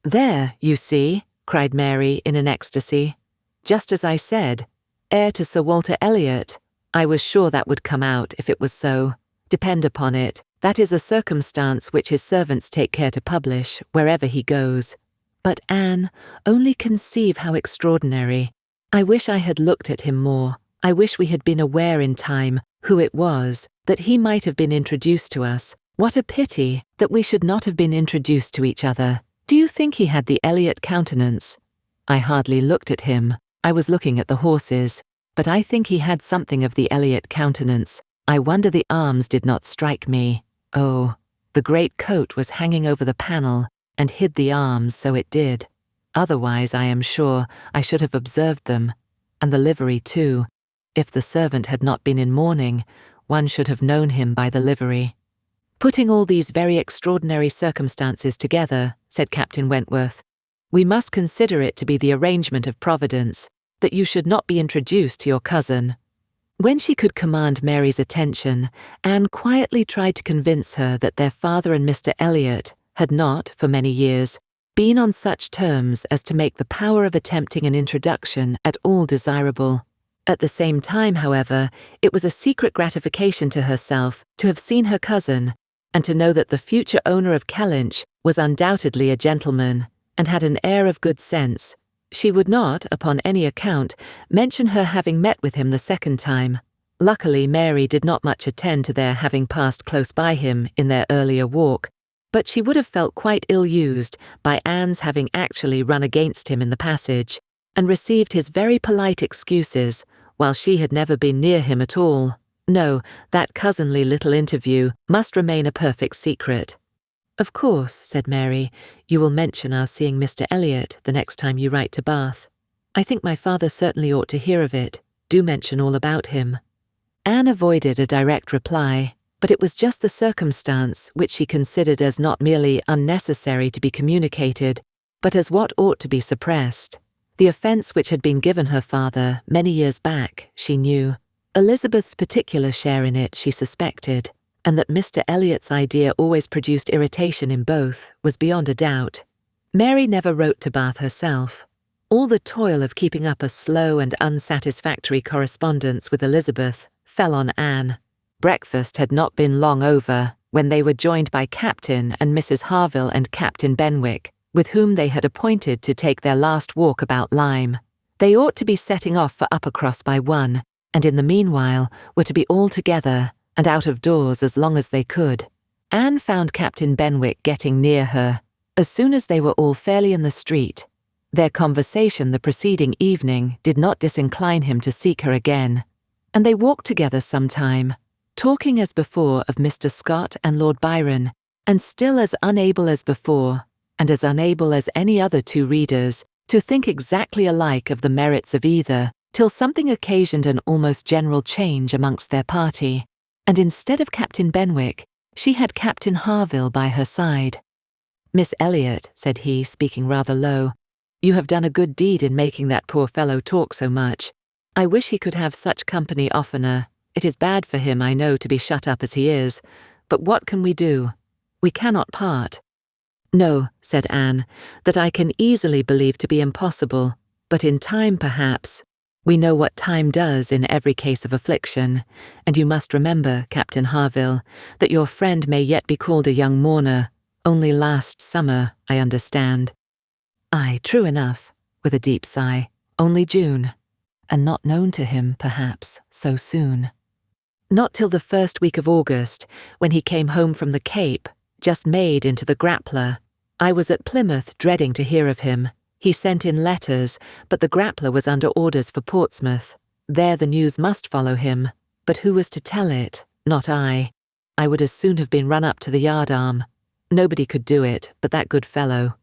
"There, you see," cried Mary in an ecstasy. "Just as I said, heir to Sir Walter Elliot. I was sure that would come out if it was so. Depend upon it, that is a circumstance which his servants take care to publish, wherever he goes. But Anne, only conceive how extraordinary. I wish I had looked at him more. I wish we had been aware in time who it was, that he might have been introduced to us. What a pity that we should not have been introduced to each other. Do you think he had the Elliot countenance?" "I hardly looked at him. I was looking at the horses. But I think he had something of the Elliot countenance. I wonder the arms did not strike me. Oh, the great coat was hanging over the panel, and hid the arms, so it did. Otherwise, I am sure, I should have observed them. And the livery too. If the servant had not been in mourning, one should have known him by the livery." "Putting all these very extraordinary circumstances together," said Captain Wentworth, "we must consider it to be the arrangement of Providence, that you should not be introduced to your cousin." When she could command Mary's attention, Anne quietly tried to convince her that their father and Mr. Elliot had not, for many years, been on such terms as to make the power of attempting an introduction at all desirable. At the same time, however, it was a secret gratification to herself to have seen her cousin, and to know that the future owner of Kellynch was undoubtedly a gentleman, and had an air of good sense. She would not, upon any account, mention her having met with him the second time. Luckily, Mary did not much attend to their having passed close by him in their earlier walk, but she would have felt quite ill-used by Anne's having actually run against him in the passage, and received his very polite excuses, while she had never been near him at all. No, that cousinly little interview must remain a perfect secret. "Of course," said Mary, "you will mention our seeing Mr. Elliot the next time you write to Bath. I think my father certainly ought to hear of it. Do mention all about him." Anne avoided a direct reply, but it was just the circumstance which she considered as not merely unnecessary to be communicated, but as what ought to be suppressed. The offence which had been given her father many years back, she knew. Elizabeth's particular share in it she suspected, and that Mr. Elliot's idea always produced irritation in both was beyond a doubt. Mary never wrote to Bath herself. All the toil of keeping up a slow and unsatisfactory correspondence with Elizabeth fell on Anne. Breakfast had not been long over when they were joined by Captain and Mrs. Harville and Captain Benwick, with whom they had appointed to take their last walk about Lyme. They ought to be setting off for Uppercross by 1, and in the meanwhile were to be all together and out of doors as long as they could. Anne found Captain Benwick getting near her, as soon as they were all fairly in the street. Their conversation the preceding evening did not disincline him to seek her again, and they walked together some time, talking as before of Mr. Scott and Lord Byron, and still as unable as before, and as unable as any other two readers, to think exactly alike of the merits of either, till something occasioned an almost general change amongst their party, and instead of Captain Benwick, she had Captain Harville by her side. "Miss Elliot," said he, speaking rather low, "you have done a good deed in making that poor fellow talk so much. I wish he could have such company oftener. It is bad for him, I know, to be shut up as he is, but what can we do? We cannot part." "No," said Anne, "that I can easily believe to be impossible, but in time perhaps. We know what time does in every case of affliction, and you must remember, Captain Harville, that your friend may yet be called a young mourner. Only last summer, I understand." "Aye, true enough," with a deep sigh. "Only June. And not known to him, perhaps, so soon." Not till the first week of August, when he came home from the Cape, just made into the Grappler. I was at Plymouth dreading to hear of him. He sent in letters, but the Grappler was under orders for Portsmouth. There the news must follow him, but who was to tell it? Not I. I would as soon have been run up to the yardarm. Nobody could do it but that good fellow,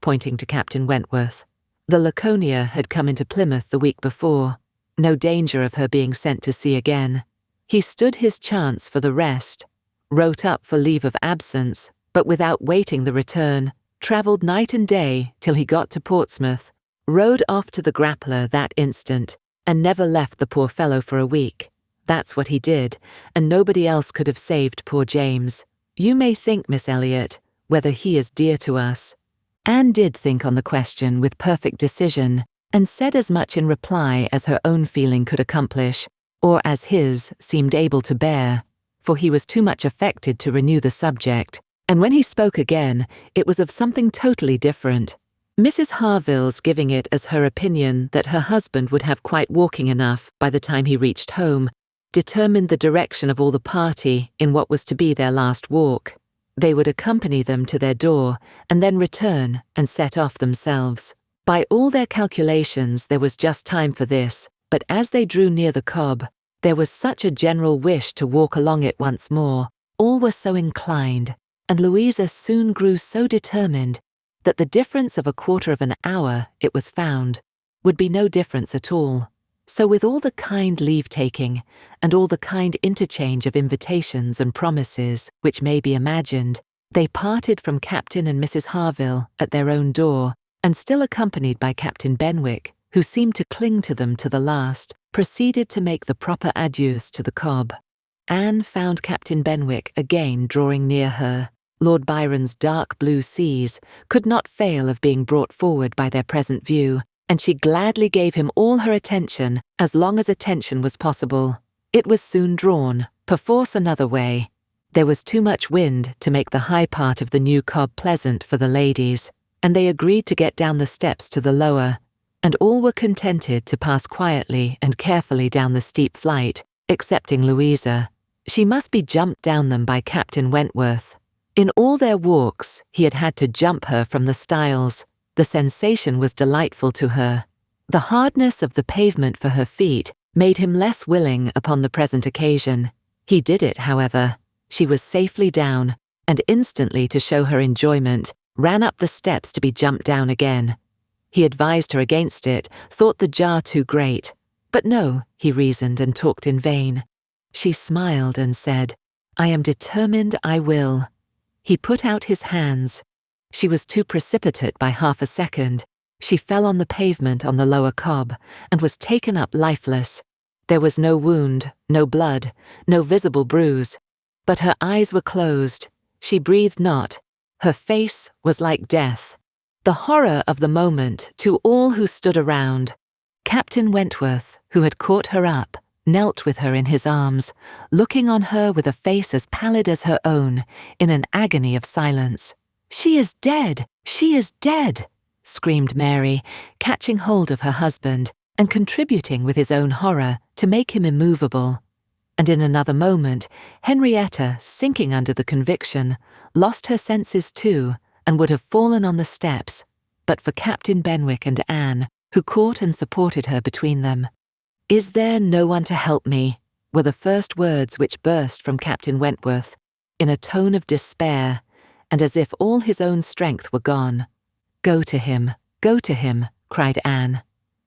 pointing to Captain Wentworth. The Laconia had come into Plymouth the week before. No danger of her being sent to sea again. He stood his chance for the rest, wrote up for leave of absence, but without waiting the return, travelled night and day till he got to Portsmouth, rowed off to the Grappler that instant, and never left the poor fellow for a week. That's what he did, and nobody else could have saved poor James. You may think, Miss Elliot, whether he is dear to us. Anne did think on the question with perfect decision, and said as much in reply as her own feeling could accomplish, or as his seemed able to bear, for he was too much affected to renew the subject, and when he spoke again, it was of something totally different. Mrs. Harville's giving it as her opinion that her husband would have quite walking enough by the time he reached home, determined the direction of all the party in what was to be their last walk. They would accompany them to their door, and then return and set off themselves. By all their calculations there was just time for this, but as they drew near the Cobb, there was such a general wish to walk along it once more. All were so inclined, and Louisa soon grew so determined that the difference of a quarter of an hour, it was found, would be no difference at all. So with all the kind leave-taking, and all the kind interchange of invitations and promises which may be imagined, they parted from Captain and Mrs. Harville at their own door, and still accompanied by Captain Benwick, who seemed to cling to them to the last, proceeded to make the proper adieus to the Cobb. Anne found Captain Benwick again drawing near her. Lord Byron's dark blue seas could not fail of being brought forward by their present view, and she gladly gave him all her attention as long as attention was possible. It was soon drawn, perforce another way. There was too much wind to make the high part of the new Cobb pleasant for the ladies, and they agreed to get down the steps to the lower, and all were contented to pass quietly and carefully down the steep flight, excepting Louisa. She must be jumped down them by Captain Wentworth. In all their walks, he had had to jump her from the stiles. The sensation was delightful to her. The hardness of the pavement for her feet made him less willing upon the present occasion. He did it, however. She was safely down, and instantly, to show her enjoyment, ran up the steps to be jumped down again. He advised her against it, thought the jar too great. But no, he reasoned and talked in vain. She smiled and said, "I am determined I will." He put out his hands. She was too precipitate by half a second. She fell on the pavement on the lower Cobb, and was taken up lifeless. There was no wound, no blood, no visible bruise, but her eyes were closed. She breathed not. Her face was like death. The horror of the moment to all who stood around. Captain Wentworth, who had caught her up, knelt with her in his arms, looking on her with a face as pallid as her own, in an agony of silence. "She is dead! She is dead!" screamed Mary, catching hold of her husband, and contributing with his own horror to make him immovable. And in another moment, Henrietta, sinking under the conviction, lost her senses too, and would have fallen on the steps, but for Captain Benwick and Anne, who caught and supported her between them. "Is there no one to help me?" were the first words which burst from Captain Wentworth, in a tone of despair, and as if all his own strength were gone. Go to him, cried Anne.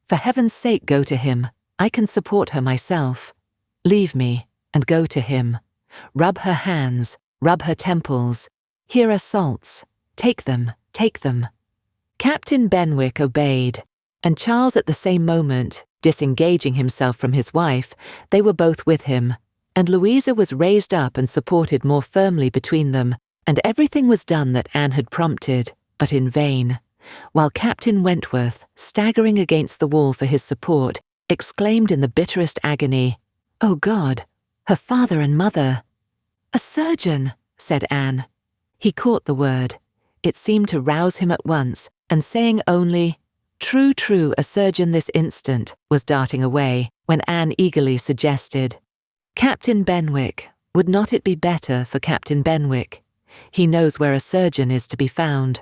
For heaven's sake, go to him. I can support her myself. Leave me, and go to him. Rub her hands, rub her temples. Here are salts. Take them, take them. Captain Benwick obeyed, and Charles at the same moment, disengaging himself from his wife, they were both with him, and Louisa was raised up and supported more firmly between them, and everything was done that Anne had prompted, but in vain, while Captain Wentworth, staggering against the wall for his support, exclaimed in the bitterest agony, "Oh God, her father and mother!" "A surgeon," said Anne. He caught the word. It seemed to rouse him at once, and saying only, "True, true, a surgeon this instant," was darting away, when Anne eagerly suggested, "Captain Benwick, would not it be better for Captain Benwick? He knows where a surgeon is to be found."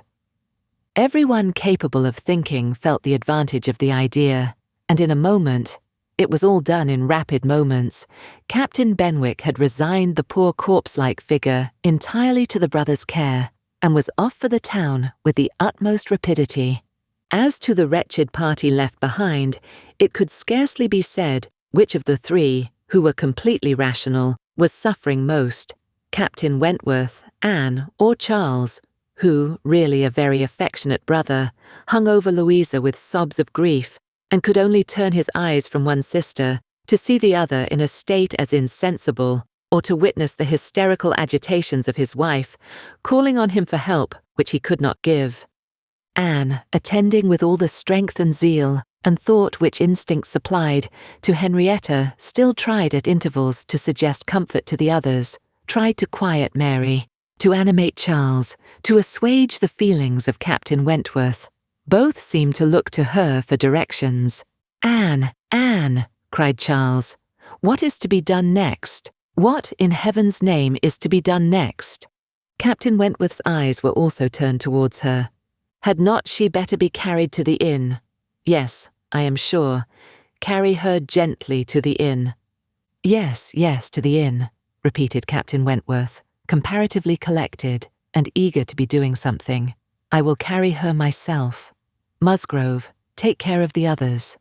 Everyone capable of thinking felt the advantage of the idea, and in a moment, it was all done in rapid moments, Captain Benwick had resigned the poor corpse-like figure entirely to the brothers' care, and was off for the town with the utmost rapidity. As to the wretched party left behind, it could scarcely be said which of the three, who were completely rational, was suffering most, Captain Wentworth, Anne, or Charles, who, really a very affectionate brother, hung over Louisa with sobs of grief, and could only turn his eyes from one sister to see the other in a state as insensible, or to witness the hysterical agitations of his wife, calling on him for help which he could not give. Anne, attending with all the strength and zeal and thought which instinct supplied, to Henrietta still tried at intervals to suggest comfort to the others, tried to quiet Mary, to animate Charles, to assuage the feelings of Captain Wentworth. Both seemed to look to her for directions. "Anne, Anne," cried Charles, "what is to be done next? What, in heaven's name, is to be done next?" Captain Wentworth's eyes were also turned towards her. "Had not she better be carried to the inn?" "Yes, I am sure. Carry her gently to the inn." "Yes, yes, to the inn," repeated Captain Wentworth, comparatively collected and eager to be doing something. "I will carry her myself. Musgrove, take care of the others."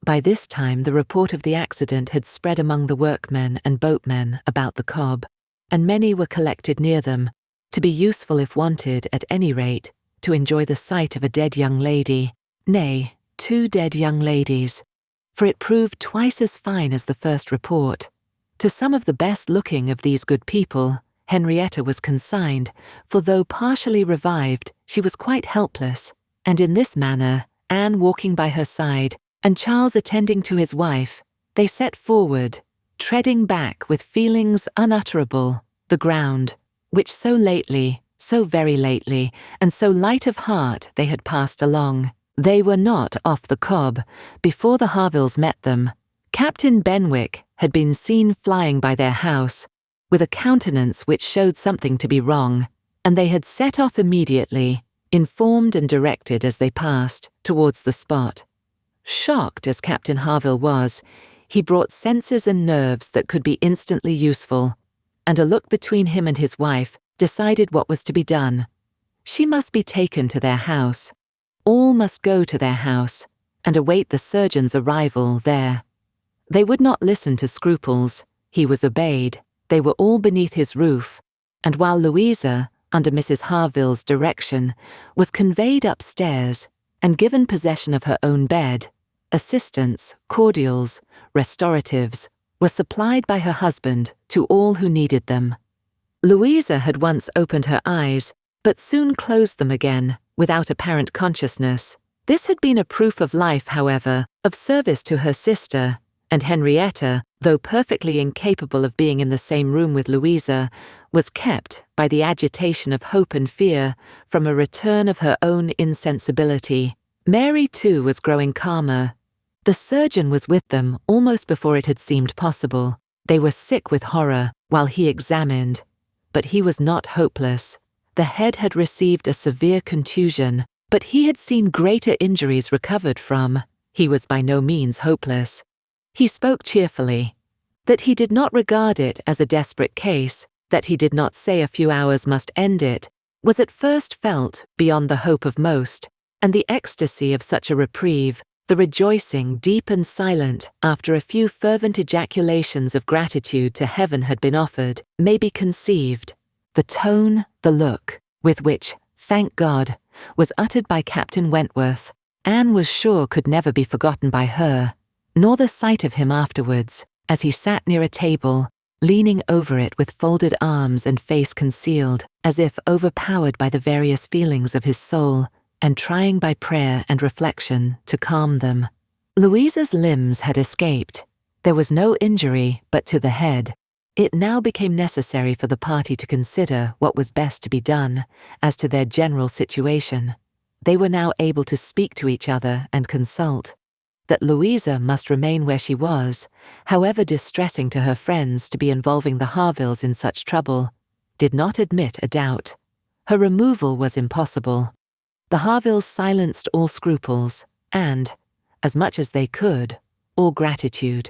By this time the report of the accident had spread among the workmen and boatmen about the Cobb, and many were collected near them, to be useful if wanted, at any rate, to enjoy the sight of a dead young lady, nay, 2 dead young ladies, for it proved twice as fine as the first report. To some of the best-looking of these good people, Henrietta was consigned, for though partially revived, she was quite helpless, and in this manner, Anne walking by her side, and Charles attending to his wife, they set forward, treading back with feelings unutterable, the ground, which so lately, so very lately, and so light of heart they had passed along. They were not off the Cobb before the Harvilles met them. Captain Benwick had been seen flying by their house, with a countenance which showed something to be wrong, and they had set off immediately, informed and directed as they passed, towards the spot. Shocked as Captain Harville was, he brought senses and nerves that could be instantly useful, and a look between him and his wife decided what was to be done. She must be taken to their house. All must go to their house, and await the surgeon's arrival there. They would not listen to scruples. He was obeyed. They were all beneath his roof, and while Louisa, under Mrs. Harville's direction, was conveyed upstairs and given possession of her own bed, assistance, cordials, restoratives were supplied by her husband to all who needed them. Louisa had once opened her eyes, but soon closed them again, without apparent consciousness. This had been a proof of life, however, of service to her sister, and Henrietta, though perfectly incapable of being in the same room with Louisa, was kept, by the agitation of hope and fear, from a return of her own insensibility. Mary, too, was growing calmer. The surgeon was with them almost before it had seemed possible. They were sick with horror, while he examined. But he was not hopeless. The head had received a severe contusion, but he had seen greater injuries recovered from. He was by no means hopeless. He spoke cheerfully. That he did not regard it as a desperate case, that he did not say a few hours must end it, was at first felt beyond the hope of most, and the ecstasy of such a reprieve, the rejoicing deep and silent after a few fervent ejaculations of gratitude to heaven had been offered, may be conceived. The tone, the look, with which, thank God, was uttered by Captain Wentworth, Anne was sure could never be forgotten by her, nor the sight of him afterwards, as he sat near a table, leaning over it with folded arms and face concealed, as if overpowered by the various feelings of his soul, and trying by prayer and reflection to calm them. Louisa's limbs had escaped. There was no injury but to the head. It now became necessary for the party to consider what was best to be done as to their general situation. They were now able to speak to each other and consult. That Louisa must remain where she was, however distressing to her friends to be involving the Harvilles in such trouble, did not admit a doubt. Her removal was impossible. The Harvilles silenced all scruples and, as much as they could, all gratitude.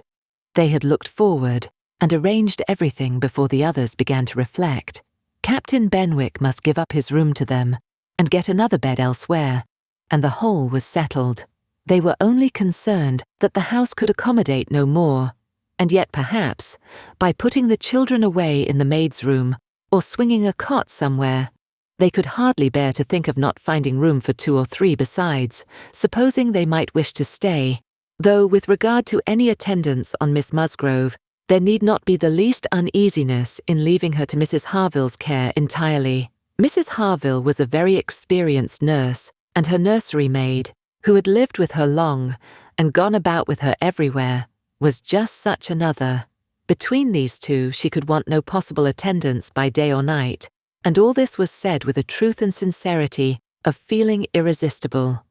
They had looked forward and arranged everything before the others began to reflect. Captain Benwick must give up his room to them and get another bed elsewhere, and the whole was settled. They were only concerned that the house could accommodate no more, and yet perhaps, by putting the children away in the maid's room or swinging a cot somewhere, they could hardly bear to think of not finding room for 2 or 3 besides, supposing they might wish to stay, though with regard to any attendance on Miss Musgrove, there need not be the least uneasiness in leaving her to Mrs. Harville's care entirely. Mrs. Harville was a very experienced nurse, and her nursery maid, who had lived with her long and gone about with her everywhere, was just such another. Between these two she could want no possible attendance by day or night, and all this was said with a truth and sincerity of feeling irresistible.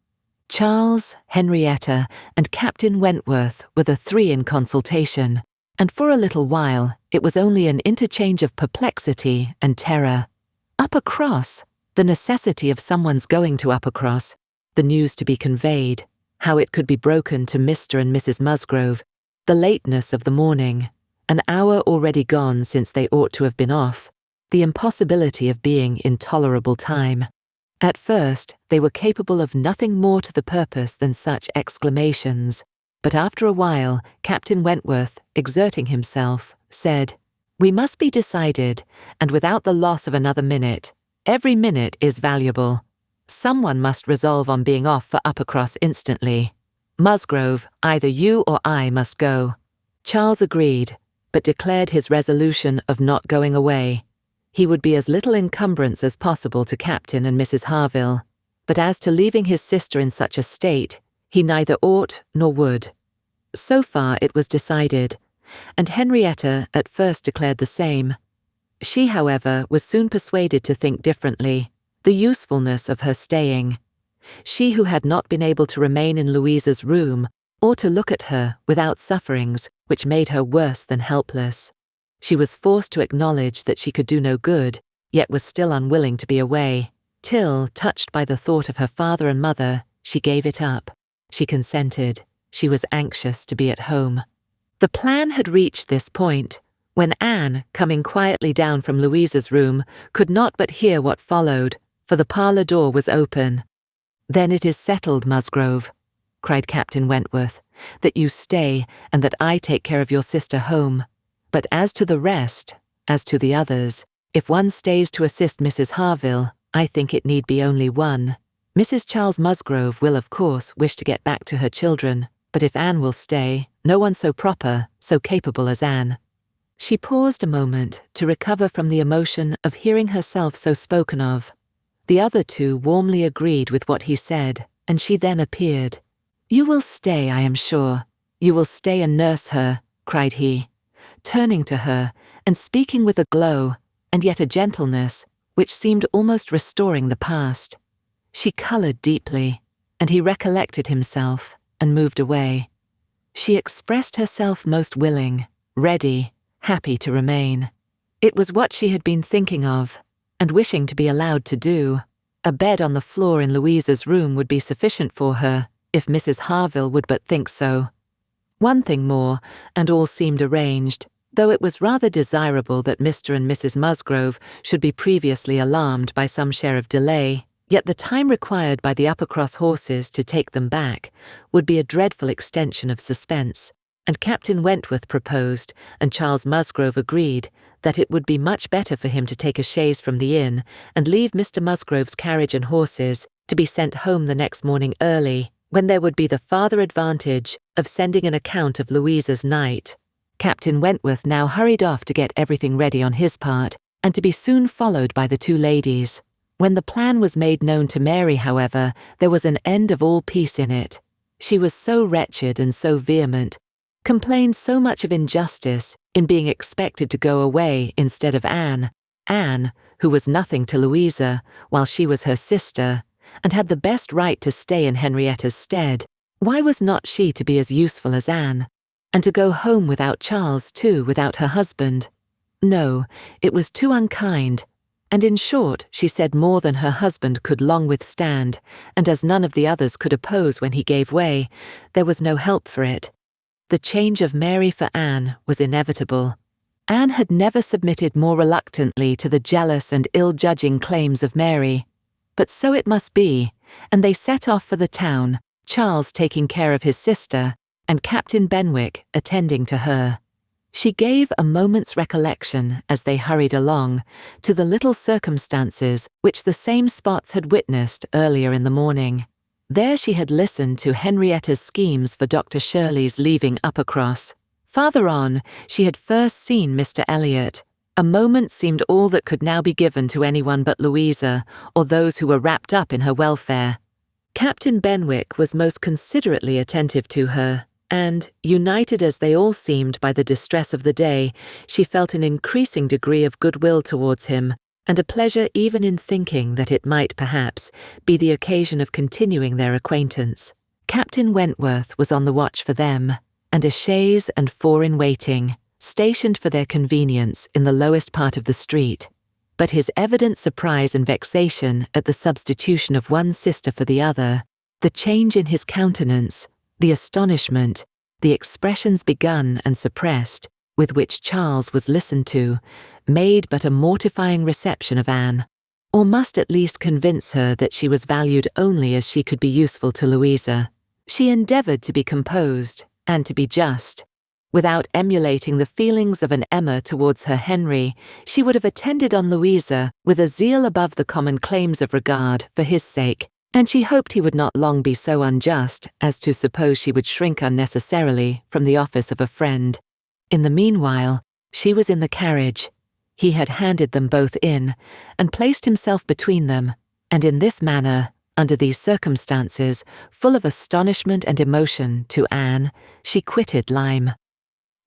Charles, Henrietta, and Captain Wentworth were the 3 in consultation, and for a little while it was only an interchange of perplexity and terror. Uppercross, the necessity of someone's going to Uppercross, the news to be conveyed, how it could be broken to Mr. and Mrs. Musgrove, the lateness of the morning, an hour already gone since they ought to have been off, the impossibility of being in tolerable time. At first, they were capable of nothing more to the purpose than such exclamations, but after a while, Captain Wentworth, exerting himself, said, "We must be decided, and without the loss of another minute. Every minute is valuable. Someone must resolve on being off for Uppercross instantly. Musgrove, either you or I must go." Charles agreed, but declared his resolution of not going away. He would be as little encumbrance as possible to Captain and Mrs. Harville, but as to leaving his sister in such a state, he neither ought nor would. So far it was decided, and Henrietta at first declared the same. She, however, was soon persuaded to think differently, the usefulness of her staying. She who had not been able to remain in Louisa's room, or to look at her without sufferings which made her worse than helpless. She was forced to acknowledge that she could do no good, yet was still unwilling to be away, till, touched by the thought of her father and mother, she gave it up. She consented. She was anxious to be at home. The plan had reached this point, when Anne, coming quietly down from Louisa's room, could not but hear what followed, for the parlour door was open. "Then it is settled, Musgrove," cried Captain Wentworth, "that you stay and that I take care of your sister home. But as to the rest, as to the others, if one stays to assist Mrs. Harville, I think it need be only one. Mrs. Charles Musgrove will, of course, wish to get back to her children, but if Anne will stay, no one so proper, so capable as Anne." She paused a moment to recover from the emotion of hearing herself so spoken of. The other 2 warmly agreed with what he said, and she then appeared. "You will stay, I am sure. You will stay and nurse her," cried he, turning to her and speaking with a glow, and yet a gentleness, which seemed almost restoring the past. She coloured deeply, and he recollected himself and moved away. She expressed herself most willing, ready, happy to remain. It was what she had been thinking of, and wishing to be allowed to do. A bed on the floor in Louisa's room would be sufficient for her, if Mrs. Harville would but think so. One thing more, and all seemed arranged. Though it was rather desirable that Mr. and Mrs. Musgrove should be previously alarmed by some share of delay, yet the time required by the Uppercross horses to take them back would be a dreadful extension of suspense, and Captain Wentworth proposed, and Charles Musgrove agreed, that it would be much better for him to take a chaise from the inn and leave Mr. Musgrove's carriage and horses to be sent home the next morning early, when there would be the farther advantage of sending an account of Louisa's night. Captain Wentworth now hurried off to get everything ready on his part, and to be soon followed by the two ladies. When the plan was made known to Mary, however, there was an end of all peace in it. She was so wretched and so vehement, complained so much of injustice in being expected to go away instead of Anne, who was nothing to Louisa, while she was her sister, and had the best right to stay in Henrietta's stead. Why was not she to be as useful as Anne? And to go home without Charles, too, without her husband? No, it was too unkind. And in short, she said more than her husband could long withstand, and as none of the others could oppose when he gave way, there was no help for it. The change of Mary for Anne was inevitable. Anne had never submitted more reluctantly to the jealous and ill-judging claims of Mary. But so it must be, and they set off for the town, Charles taking care of his sister, and Captain Benwick attending to her. She gave a moment's recollection, as they hurried along, to the little circumstances which the same spots had witnessed earlier in the morning. There she had listened to Henrietta's schemes for Dr. Shirley's leaving Uppercross. Farther on, she had first seen Mr. Elliot. A moment seemed all that could now be given to anyone but Louisa, or those who were wrapped up in her welfare. Captain Benwick was most considerately attentive to her, and, united as they all seemed by the distress of the day, she felt an increasing degree of goodwill towards him, and a pleasure even in thinking that it might, perhaps, be the occasion of continuing their acquaintance. Captain Wentworth was on the watch for them, and a chaise and four in waiting, stationed for their convenience in the lowest part of the street. But his evident surprise and vexation at the substitution of one sister for the other, the change in his countenance, the astonishment, the expressions begun and suppressed, with which Charles was listened to, made but a mortifying reception of Anne, or must at least convince her that she was valued only as she could be useful to Louisa. She endeavoured to be composed, and to be just. Without emulating the feelings of an Emma towards her Henry, she would have attended on Louisa with a zeal above the common claims of regard for his sake, and she hoped he would not long be so unjust as to suppose she would shrink unnecessarily from the office of a friend. In the meanwhile, she was in the carriage. He had handed them both in, and placed himself between them, and in this manner, under these circumstances, full of astonishment and emotion to Anne, she quitted Lyme.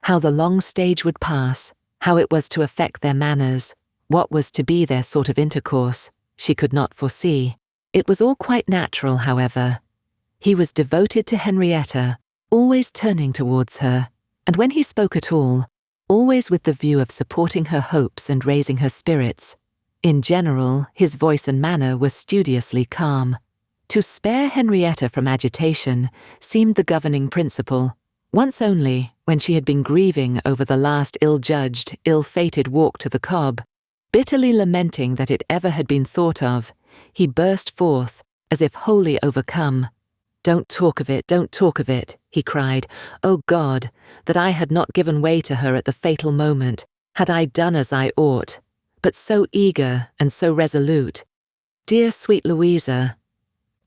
How the long stage would pass, how it was to affect their manners, what was to be their sort of intercourse, she could not foresee. It was all quite natural, however. He was devoted to Henrietta, always turning towards her, and when he spoke at all, always with the view of supporting her hopes and raising her spirits. In general, his voice and manner were studiously calm. To spare Henrietta from agitation seemed the governing principle. Once only, when she had been grieving over the last ill-judged, ill-fated walk to the Cobb, bitterly lamenting that it ever had been thought of, he burst forth, as if wholly overcome. "Don't talk of it," he cried. "Oh God, that I had not given way to her at the fatal moment, had I done as I ought, but so eager and so resolute. Dear sweet Louisa."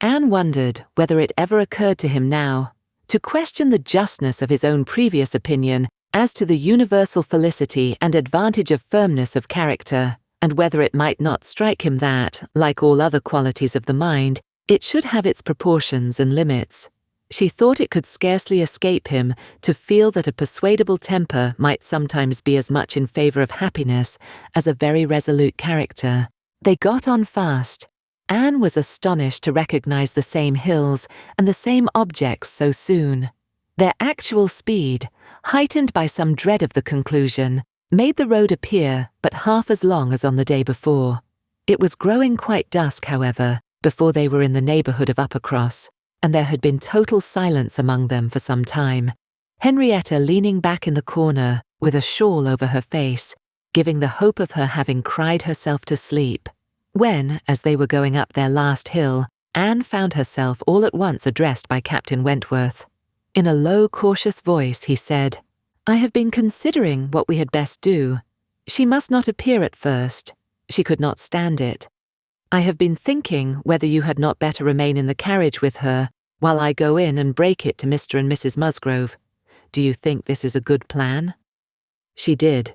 Anne wondered whether it ever occurred to him now to question the justness of his own previous opinion as to the universal felicity and advantage of firmness of character, and whether it might not strike him that, like all other qualities of the mind, it should have its proportions and limits. She thought it could scarcely escape him to feel that a persuadable temper might sometimes be as much in favour of happiness as a very resolute character. They got on fast. Anne was astonished to recognise the same hills and the same objects so soon. Their actual speed, heightened by some dread of the conclusion, made the road appear but half as long as on the day before. It was growing quite dusk, however, before they were in the neighbourhood of Uppercross, and there had been total silence among them for some time. Henrietta, leaning back in the corner, with a shawl over her face, giving the hope of her having cried herself to sleep, when, as they were going up their last hill, Anne found herself all at once addressed by Captain Wentworth. In a low, cautious voice he said, "I have been considering what we had best do. She must not appear at first. She could not stand it. I have been thinking whether you had not better remain in the carriage with her while I go in and break it to Mr. and Mrs. Musgrove. Do you think this is a good plan?" She did.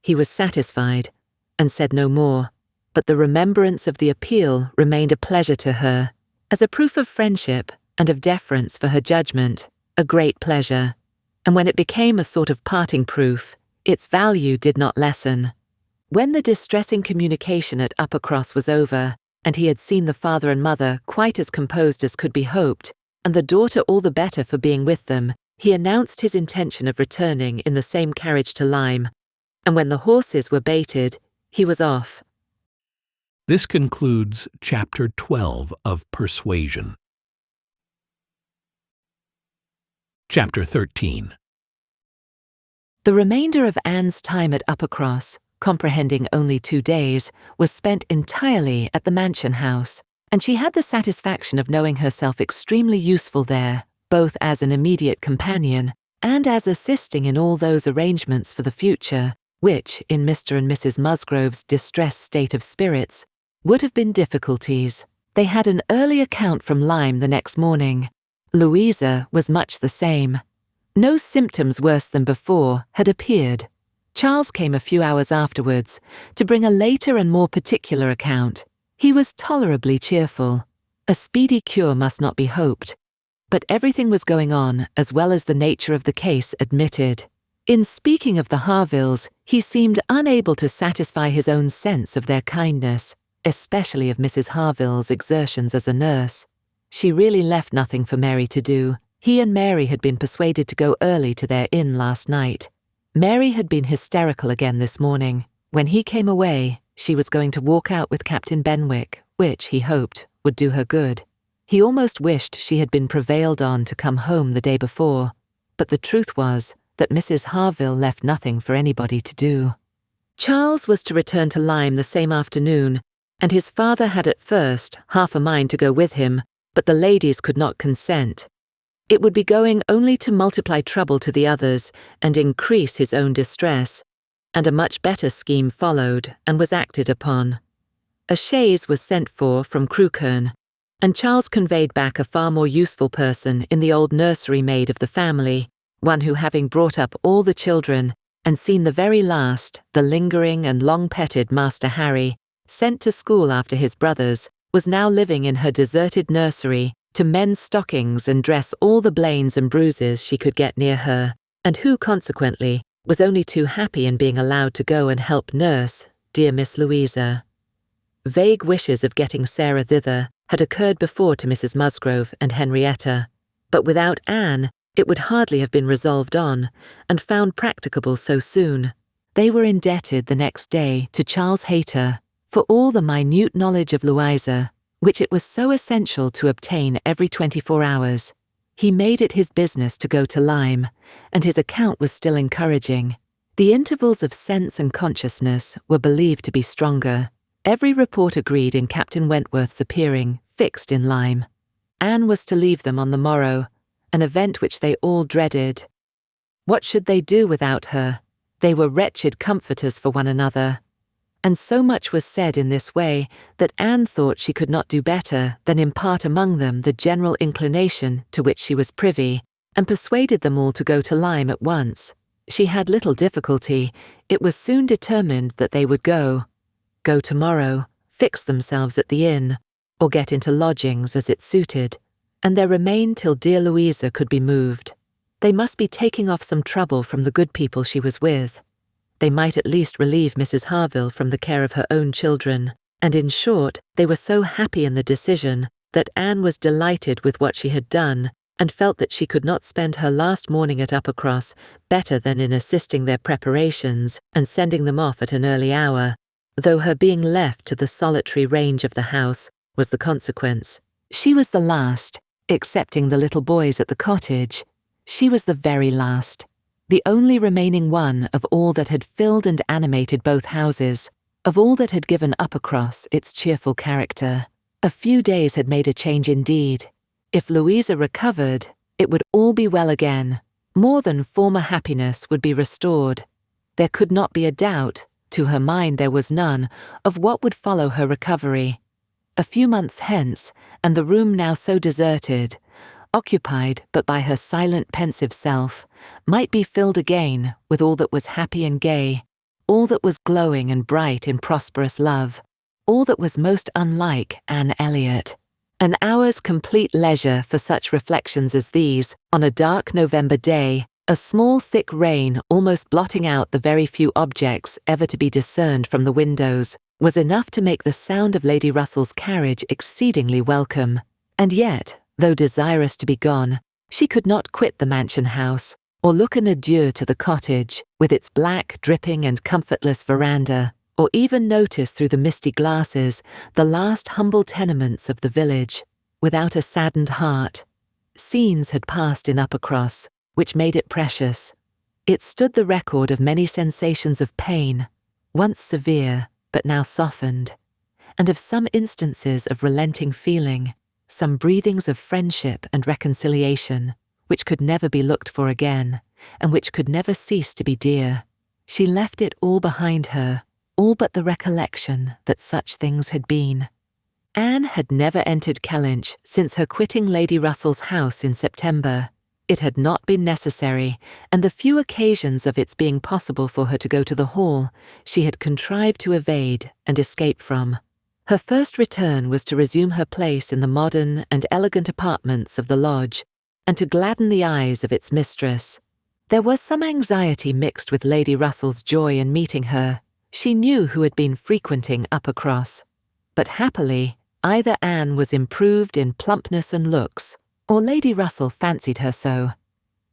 He was satisfied, and said no more, but the remembrance of the appeal remained a pleasure to her, as a proof of friendship and of deference for her judgment, a great pleasure, and when it became a sort of parting proof, its value did not lessen. When the distressing communication at Uppercross was over, and he had seen the father and mother quite as composed as could be hoped, and the daughter all the better for being with them, he announced his intention of returning in the same carriage to Lyme, and when the horses were baited, he was off. This concludes Chapter 12 of Persuasion. Chapter 13. The remainder of Anne's time at Uppercross, comprehending only 2 days, was spent entirely at the mansion house, and she had the satisfaction of knowing herself extremely useful there, both as an immediate companion and as assisting in all those arrangements for the future, which, in Mr. and Mrs. Musgrove's distressed state of spirits, would have been difficulties. They had an early account from Lyme the next morning. Louisa was much the same. No symptoms worse than before had appeared. Charles came a few hours afterwards to bring a later and more particular account. He was tolerably cheerful. A speedy cure must not be hoped, but everything was going on as well as the nature of the case admitted. In speaking of the Harvilles, he seemed unable to satisfy his own sense of their kindness, especially of Mrs. Harville's exertions as a nurse. She really left nothing for Mary to do. He and Mary had been persuaded to go early to their inn last night. Mary had been hysterical again this morning. When he came away, she was going to walk out with Captain Benwick, which, he hoped, would do her good. He almost wished she had been prevailed on to come home the day before, but the truth was that Mrs. Harville left nothing for anybody to do. Charles was to return to Lyme the same afternoon, and his father had at first half a mind to go with him, but the ladies could not consent. It would be going only to multiply trouble to the others and increase his own distress, and a much better scheme followed and was acted upon. A chaise was sent for from Crewkerne, and Charles conveyed back a far more useful person in the old nursery maid of the family, one who, having brought up all the children and seen the very last, the lingering and long-petted Master Harry, sent to school after his brothers, was now living in her deserted nursery to mend stockings and dress all the blains and bruises she could get near her, and who, consequently, was only too happy in being allowed to go and help nurse dear Miss Louisa. Vague wishes of getting Sarah thither had occurred before to Mrs. Musgrove and Henrietta, but without Anne it would hardly have been resolved on, and found practicable so soon. They were indebted the next day to Charles Hayter for all the minute knowledge of Louisa, which it was so essential to obtain every 24 hours. He made it his business to go to Lyme, and his account was still encouraging. The intervals of sense and consciousness were believed to be stronger. Every report agreed in Captain Wentworth's appearing fixed in Lyme. Anne was to leave them on the morrow, an event which they all dreaded. What should they do without her? They were wretched comforters for one another. And so much was said in this way that Anne thought she could not do better than impart among them the general inclination to which she was privy, and persuaded them all to go to Lyme at once. She had little difficulty. It was soon determined that they would go tomorrow, fix themselves at the inn, or get into lodgings as it suited, and there remained till dear Louisa could be moved. They must be taking off some trouble from the good people she was with. They might at least relieve Mrs. Harville from the care of her own children, and in short, they were so happy in the decision that Anne was delighted with what she had done, and felt that she could not spend her last morning at Uppercross better than in assisting their preparations and sending them off at an early hour, though her being left to the solitary range of the house was the consequence. She was the last, excepting the little boys at the cottage. She was the very last. the only remaining one of all that had filled and animated both houses, of all that had given Uppercross its cheerful character. A few days had made a change indeed. If Louisa recovered, it would all be well again. More than former happiness would be restored. There could not be a doubt, to her mind there was none, of what would follow her recovery. A few months hence, and the room now so deserted, occupied but by her silent pensive self, might be filled again with all that was happy and gay, all that was glowing and bright in prosperous love, all that was most unlike Anne Elliot. An hour's complete leisure for such reflections as these, on a dark November day, a small thick rain almost blotting out the very few objects ever to be discerned from the windows, was enough to make the sound of Lady Russell's carriage exceedingly welcome. And yet, though desirous to be gone, she could not quit the mansion house, or look an adieu to the cottage, with its black, dripping and comfortless veranda, or even notice through the misty glasses the last humble tenements of the village, without a saddened heart. Scenes had passed in Uppercross, which made it precious. It stood the record of many sensations of pain, once severe, but now softened, and of some instances of relenting feeling, some breathings of friendship and reconciliation, which could never be looked for again, and which could never cease to be dear. She left it all behind her, all but the recollection that such things had been. Anne had never entered Kellynch since her quitting Lady Russell's house in September. It had not been necessary, and the few occasions of its being possible for her to go to the Hall, she had contrived to evade and escape from. Her first return was to resume her place in the modern and elegant apartments of the lodge, and to gladden the eyes of its mistress. There was some anxiety mixed with Lady Russell's joy in meeting her. She knew who had been frequenting Uppercross. But happily, either Anne was improved in plumpness and looks, or Lady Russell fancied her so.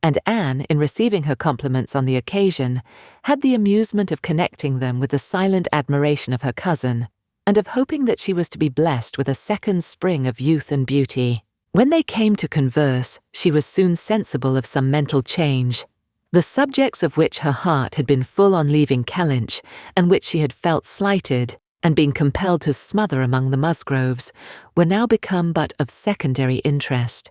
And Anne, in receiving her compliments on the occasion, had the amusement of connecting them with the silent admiration of her cousin, and of hoping that she was to be blessed with a second spring of youth and beauty. When they came to converse, she was soon sensible of some mental change. The subjects of which her heart had been full on leaving Kellynch, and which she had felt slighted, and been compelled to smother among the Musgroves, were now become but of secondary interest.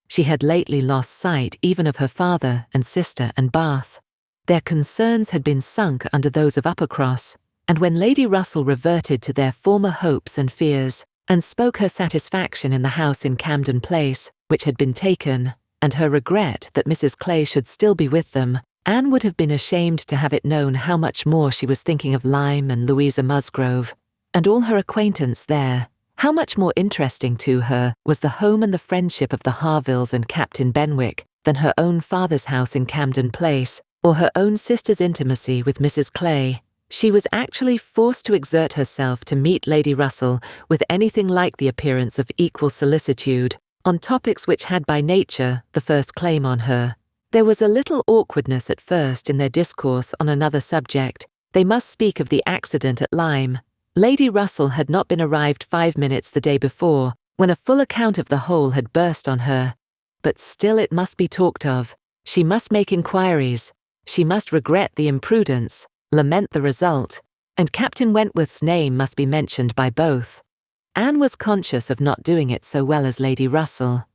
She had lately lost sight even of her father and sister and Bath. Their concerns had been sunk under those of Uppercross, and when Lady Russell reverted to their former hopes and fears, and spoke her satisfaction in the house in Camden Place, which had been taken, and her regret that Mrs. Clay should still be with them, Anne would have been ashamed to have it known how much more she was thinking of Lyme and Louisa Musgrove, and all her acquaintance there. How much more interesting to her was the home and the friendship of the Harvilles and Captain Benwick than her own father's house in Camden Place, or her own sister's intimacy with Mrs. Clay. She was actually forced to exert herself to meet Lady Russell with anything like the appearance of equal solicitude, on topics which had by nature the first claim on her. There was a little awkwardness at first in their discourse on another subject. They must speak of the accident at Lyme. Lady Russell had not been arrived 5 minutes the day before, when a full account of the whole had burst on her. But still it must be talked of. She must make inquiries. She must regret the imprudence, lament the result, and Captain Wentworth's name must be mentioned by both. Anne was conscious of not doing it so well as Lady Russell.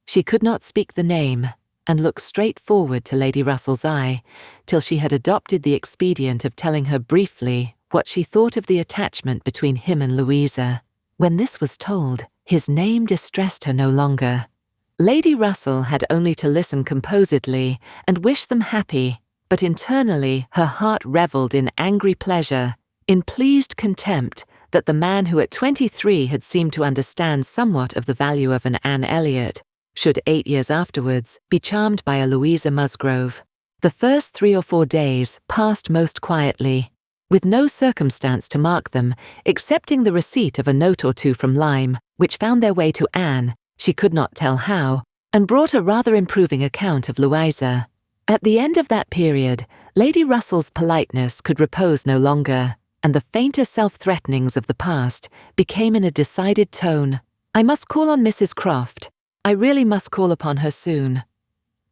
She could not speak the name, and look straight forward to Lady Russell's eye, till she had adopted the expedient of telling her briefly what she thought of the attachment between him and Louisa. When this was told, his name distressed her no longer. Lady Russell had only to listen composedly and wish them happy, but internally her heart revelled in angry pleasure, in pleased contempt that the man who at 23 had seemed to understand somewhat of the value of an Anne Elliot should 8 years afterwards be charmed by a Louisa Musgrove. The first 3 or 4 days passed most quietly, with no circumstance to mark them, excepting the receipt of a note or two from Lyme, which found their way to Anne, she could not tell how, and brought a rather improving account of Louisa. At the end of that period, Lady Russell's politeness could repose no longer, and the fainter self-threatenings of the past became in a decided tone. "I must call on Mrs. Croft. I really must call upon her soon.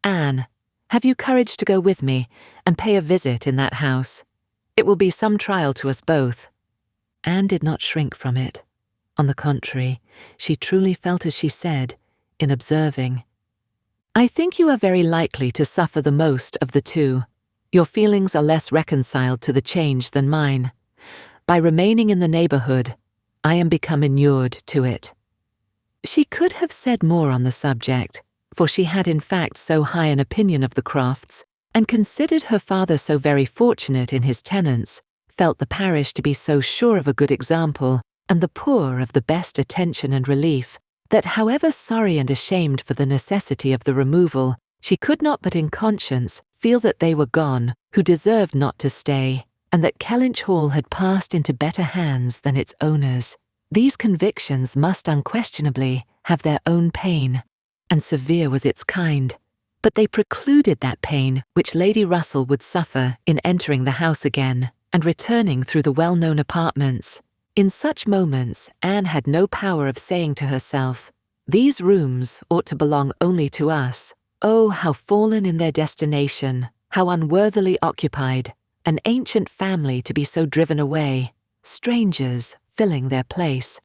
Anne, Have you courage to go with me and pay a visit in that house? It will be some trial to us both." Anne did not shrink from it. On the contrary, she truly felt as she said, in observing, "I think you are very likely to suffer the most of the two. Your feelings are less reconciled to the change than mine. By remaining in the neighborhood, I am become inured to it." She could have said more on the subject, for she had in fact so high an opinion of the Crofts, and considered her father so very fortunate in his tenants, felt the parish to be so sure of a good example, and the poor of the best attention and relief, that however sorry and ashamed for the necessity of the removal, she could not but in conscience feel that they were gone who deserved not to stay, and that Kellynch Hall had passed into better hands than its owners. These convictions must unquestionably have their own pain, and severe was its kind, but they precluded that pain which Lady Russell would suffer in entering the house again and returning through the well-known apartments. In such moments, Anne had no power of saying to herself, "These rooms ought to belong only to us. Oh, how fallen in their destination, how unworthily occupied, an ancient family to be so driven away, strangers filling their place."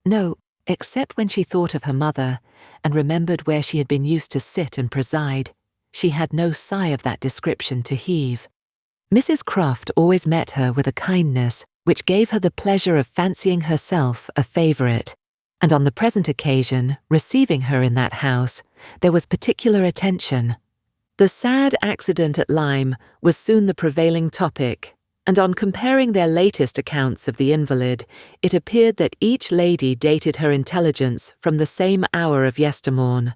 No, except when she thought of her mother and remembered where she had been used to sit and preside, she had no sigh of that description to heave. Mrs. Croft always met her with a kindness which gave her the pleasure of fancying herself a favourite, and on the present occasion, receiving her in that house, there was particular attention. The sad accident at Lyme was soon the prevailing topic, and on comparing their latest accounts of the invalid, it appeared that each lady dated her intelligence from the same hour of yestermorn,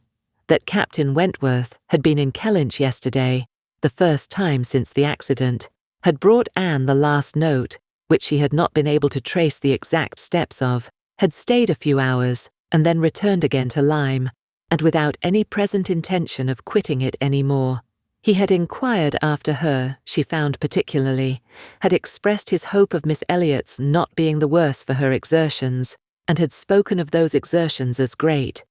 that Captain Wentworth had been in Kellynch yesterday, the first time since the accident, had brought Anne the last note, which she had not been able to trace the exact steps of, had stayed a few hours, and then returned again to Lyme, and without any present intention of quitting it any more. He had inquired after her, she found particularly, had expressed his hope of Miss Elliot's not being the worse for her exertions, and had spoken of those exertions as great.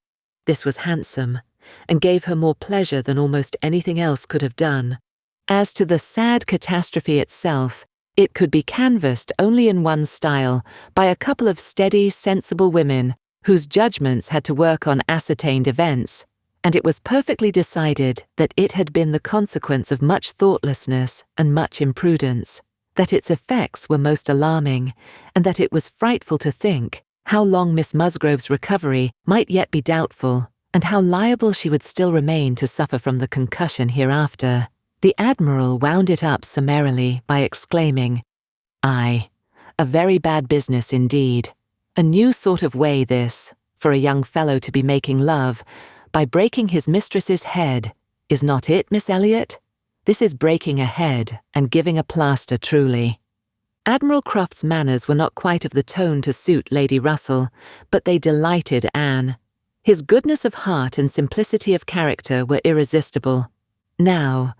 This was handsome, and gave her more pleasure than almost anything else could have done. As to the sad catastrophe itself, it could be canvassed only in one style, by a couple of steady, sensible women, whose judgments had to work on ascertained events, and it was perfectly decided that it had been the consequence of much thoughtlessness and much imprudence, that its effects were most alarming, and that it was frightful to think how long Miss Musgrove's recovery might yet be doubtful, and how liable she would still remain to suffer from the concussion hereafter. The Admiral wound it up summarily by exclaiming, "Aye, a very bad business indeed. A new sort of way this, for a young fellow to be making love, by breaking his mistress's head, is not it, Miss Elliot? This is breaking a head and giving a plaster truly." Admiral Croft's manners were not quite of the tone to suit Lady Russell, but they delighted Anne. His goodness of heart and simplicity of character were irresistible. "Now,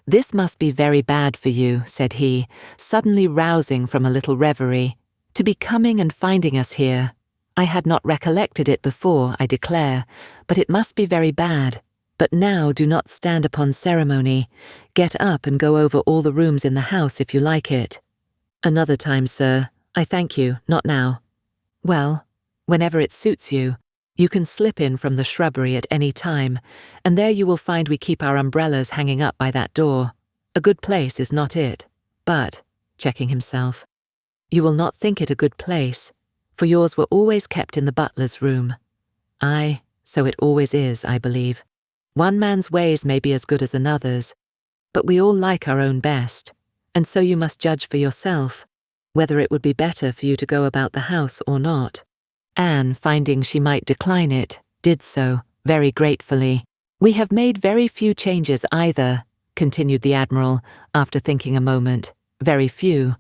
this must be very bad for you," said he, suddenly rousing from a little reverie, "to be coming and finding us here. I had not recollected it before, I declare, but it must be very bad. But now do not stand upon ceremony. Get up and go over all the rooms in the house if you like it." "Another time, sir. I thank you, not now." "Well, whenever it suits you. You can slip in from the shrubbery at any time, and there you will find we keep our umbrellas hanging up by that door. A good place, is not it? But," checking himself, "you will not think it a good place, for yours were always kept in the butler's room." "Aye, so it always is, I believe. One man's ways may be as good as another's, but we all like our own best, and so you must judge for yourself, whether it would be better for you to go about the house or not." Anne, finding she might decline it, did so, very gratefully. "We have made very few changes either," continued the Admiral, after thinking a moment. "Very few.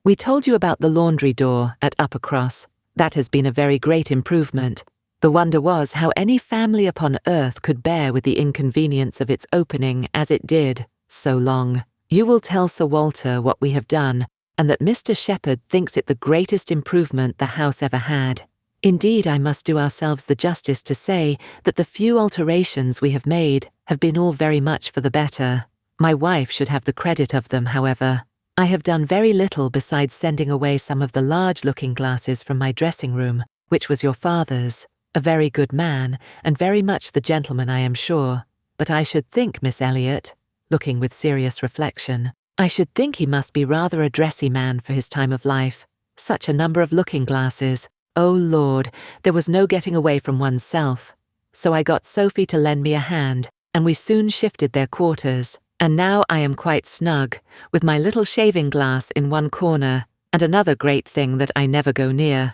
We told you about the laundry door at Uppercross. That has been a very great improvement. The wonder was how any family upon earth could bear with the inconvenience of its opening as it did, so long. You will tell Sir Walter what we have done, and that Mr. Shepherd thinks it the greatest improvement the house ever had. Indeed, I must do ourselves the justice to say that the few alterations we have made have been all very much for the better. My wife should have the credit of them, however. I have done very little besides sending away some of the large looking-glasses from my dressing room, which was your father's, a very good man, and very much the gentleman, I am sure. But I should think, Miss Elliot, looking with serious reflection, I should think he must be rather a dressy man for his time of life. Such a number of looking-glasses. Oh Lord, there was no getting away from oneself. So I got Sophie to lend me a hand, and we soon shifted their quarters, and now I am quite snug, with my little shaving glass in one corner, and another great thing that I never go near.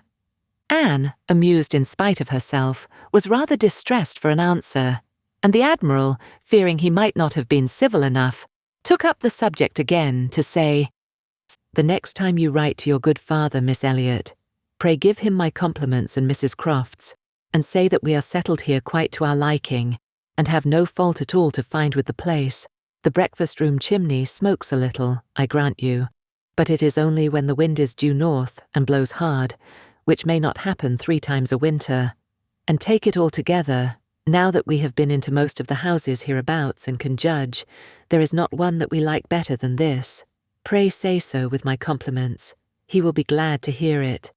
Anne, amused in spite of herself, was rather distressed for an answer, and the Admiral, fearing he might not have been civil enough, took up the subject again to say, "The next time you write to your good father, Miss Elliot, pray give him my compliments and Mrs. Croft's, and say that we are settled here quite to our liking, and have no fault at all to find with the place. The breakfast-room chimney smokes a little, I grant you, but it is only when the wind is due north and blows hard, which may not happen 3 times a winter. And take it altogether, now that we have been into most of the houses hereabouts and can judge, there is not one that we like better than this. Pray say so with my compliments. He will be glad to hear it."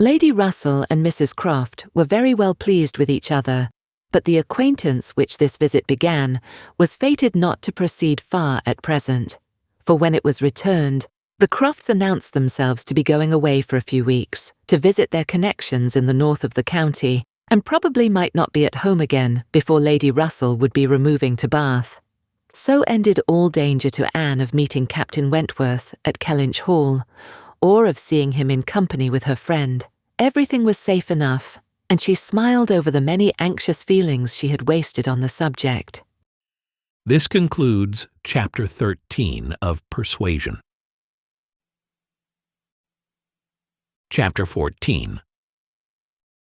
Lady Russell and Mrs. Croft were very well pleased with each other, but the acquaintance which this visit began was fated not to proceed far at present, for when it was returned, the Crofts announced themselves to be going away for a few weeks, to visit their connections in the north of the county, and probably might not be at home again before Lady Russell would be removing to Bath. So ended all danger to Anne of meeting Captain Wentworth at Kellynch Hall, or of seeing him in company with her friend. Everything was safe enough, and she smiled over the many anxious feelings she had wasted on the subject. This concludes Chapter 13 of Persuasion. Chapter 14.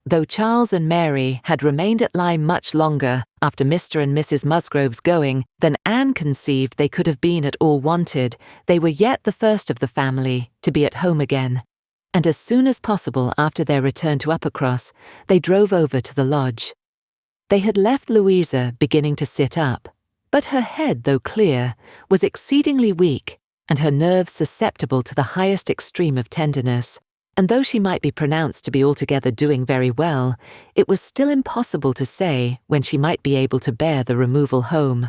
Though Charles and Mary had remained at Lyme much longer after Mr. and Mrs. Musgrove's going than Anne conceived they could have been at all wanted, they were yet the first of the family to be at home again, and as soon as possible after their return to Uppercross, they drove over to the lodge. They had left Louisa beginning to sit up, but her head, though clear, was exceedingly weak, and her nerves susceptible to the highest extreme of tenderness, and though she might be pronounced to be altogether doing very well, it was still impossible to say when she might be able to bear the removal home.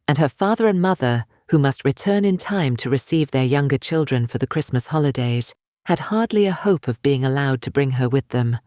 And her father and mother, who must return in time to receive their younger children for the Christmas holidays, had hardly a hope of being allowed to bring her with them.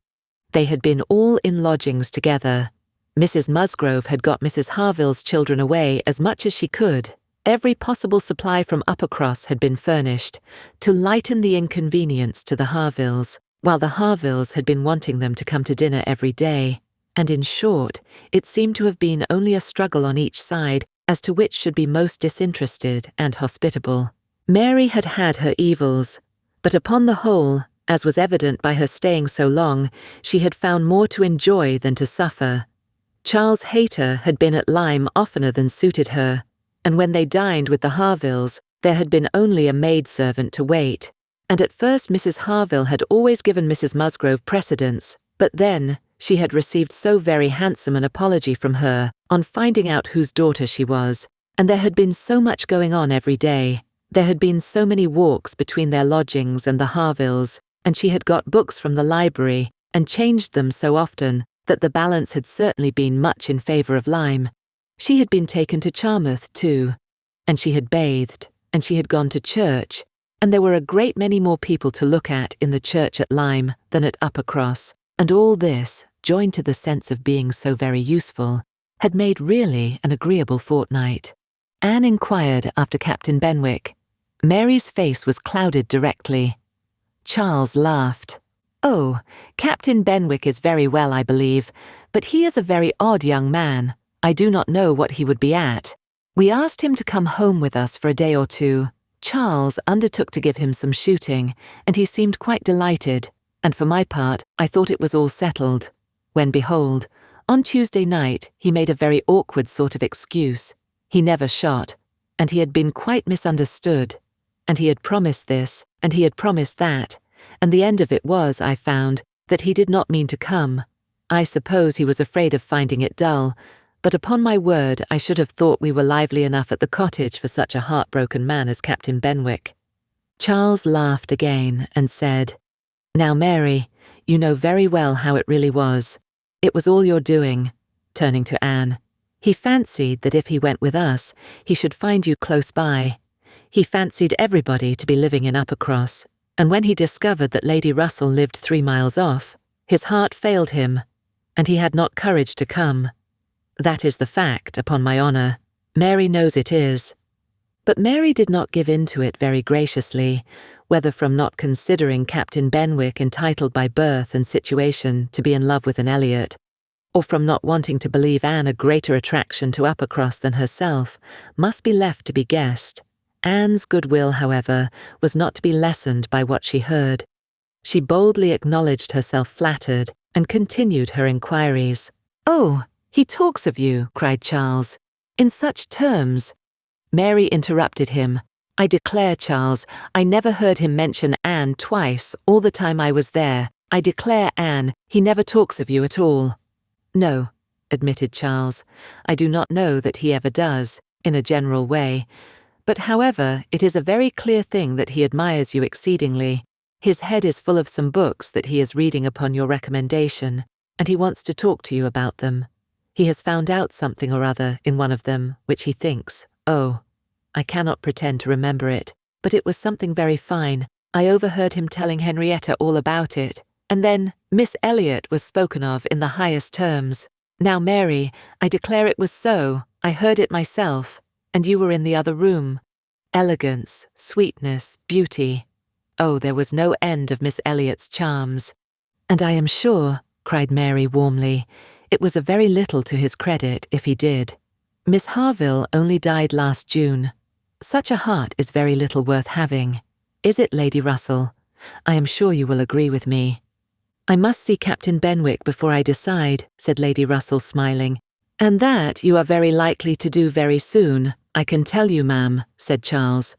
They had been all in lodgings together. Mrs. Musgrove had got Mrs. Harville's children away as much as she could. Every possible supply from Uppercross had been furnished, to lighten the inconvenience to the Harvilles, while the Harvilles had been wanting them to come to dinner every day, and in short, it seemed to have been only a struggle on each side as to which should be most disinterested and hospitable. Mary had had her evils, but upon the whole, as was evident by her staying so long, she had found more to enjoy than to suffer. Charles Hayter had been at Lyme oftener than suited her, and when they dined with the Harvilles, there had been only a maidservant to wait, and at first Mrs. Harville had always given Mrs. Musgrove precedence, but then she had received so very handsome an apology from her on finding out whose daughter she was, and there had been so much going on every day. There had been so many walks between their lodgings and the Harvilles, and she had got books from the library and changed them so often that the balance had certainly been much in favour of Lyme. She had been taken to Charmouth too, and she had bathed, and she had gone to church, and there were a great many more people to look at in the church at Lyme than at Uppercross, and all this, joined to the sense of being so very useful, had made really an agreeable fortnight. Anne inquired after Captain Benwick. Mary's face was clouded directly. Charles laughed. "Oh, Captain Benwick is very well, I believe, but he is a very odd young man. I do not know what he would be at. We asked him to come home with us for a day or two. Charles undertook to give him some shooting, and he seemed quite delighted, and for my part, I thought it was all settled, when behold, on Tuesday night he made a very awkward sort of excuse. He never shot, and he had been quite misunderstood, and he had promised this, and he had promised that, and the end of it was, I found, that he did not mean to come. I suppose he was afraid of finding it dull, but upon my word I should have thought we were lively enough at the cottage for such a heartbroken man as Captain Benwick." Charles laughed again and said, "Now, Mary, you know very well how it really was. It was all your doing," turning to Anne. "He fancied that if he went with us, he should find you close by. He fancied everybody to be living in Uppercross, and when he discovered that Lady Russell lived 3 miles off, his heart failed him, and he had not courage to come. That is the fact, upon my honour. Mary knows it is." But Mary did not give in to it very graciously, whether from not considering Captain Benwick entitled by birth and situation to be in love with an Elliot, or from not wanting to believe Anne a greater attraction to Uppercross than herself, must be left to be guessed. Anne's goodwill, however, was not to be lessened by what she heard. She boldly acknowledged herself flattered and continued her inquiries. "Oh, he talks of you," cried Charles, "in such terms." Mary interrupted him. "I declare, Charles, I never heard him mention Anne twice all the time I was there. I declare, Anne, he never talks of you at all." "No," admitted Charles, "I do not know that he ever does, in a general way. But however, it is a very clear thing that he admires you exceedingly. His head is full of some books that he is reading upon your recommendation, and he wants to talk to you about them. He has found out something or other in one of them which he thinks, oh, I cannot pretend to remember it, but it was something very fine. I overheard him telling Henrietta all about it, and then Miss Elliot was spoken of in the highest terms. Now, Mary, I declare it was so. I heard it myself, and you were in the other room. Elegance, sweetness, beauty. Oh, there was no end of Miss Elliot's charms. And I am sure," cried Mary warmly, "it was a very little to his credit if he did. Miss Harville only died last June. Such a heart is very little worth having. Is it, Lady Russell? I am sure you will agree with me." "I must see Captain Benwick before I decide," said Lady Russell, smiling. "And that you are very likely to do very soon, I can tell you, ma'am," said Charles.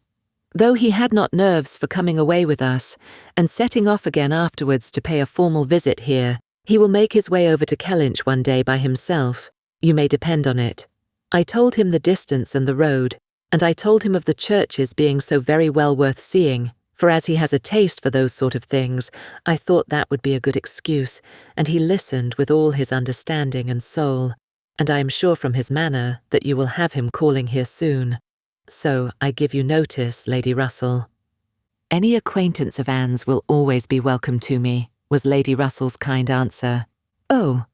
"Though he had not nerves for coming away with us, and setting off again afterwards to pay a formal visit here, he will make his way over to Kellynch one day by himself. You may depend on it. I told him the distance and the road, and I told him of the churches being so very well worth seeing, for as he has a taste for those sort of things, I thought that would be a good excuse, and he listened with all his understanding and soul, and I am sure from his manner that you will have him calling here soon. So I give you notice, Lady Russell." "Any acquaintance of Anne's will always be welcome to me," was Lady Russell's kind answer. "Oh,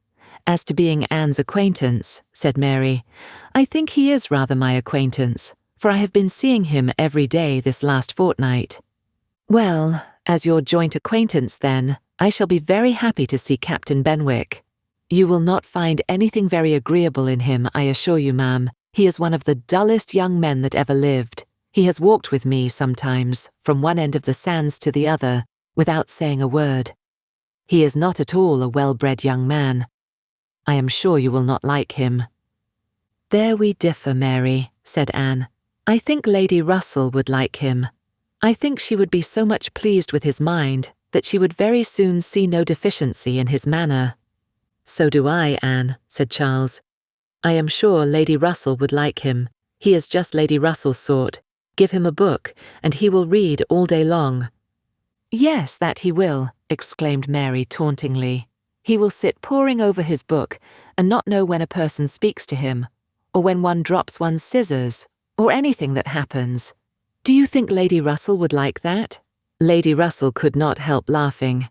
as to being Anne's acquaintance," said Mary, "I think he is rather my acquaintance, for I have been seeing him every day this last fortnight." "Well, as your joint acquaintance then, I shall be very happy to see Captain Benwick. You will not find anything very agreeable in him, I assure you, ma'am. He is one of the dullest young men that ever lived. He has walked with me sometimes, from one end of the sands to the other, without saying a word. He is not at all a well-bred young man. I am sure you will not like him." "There we differ, Mary," said Anne. "I think Lady Russell would like him. I think she would be so much pleased with his mind that she would very soon see no deficiency in his manner." "So do I, Anne," said Charles. "I am sure Lady Russell would like him. He is just Lady Russell's sort. Give him a book, and he will read all day long." "Yes, that he will," exclaimed Mary tauntingly. "He will sit poring over his book and not know when a person speaks to him, or when one drops one's scissors, or anything that happens. Do you think Lady Russell would like that?" Lady Russell could not help laughing.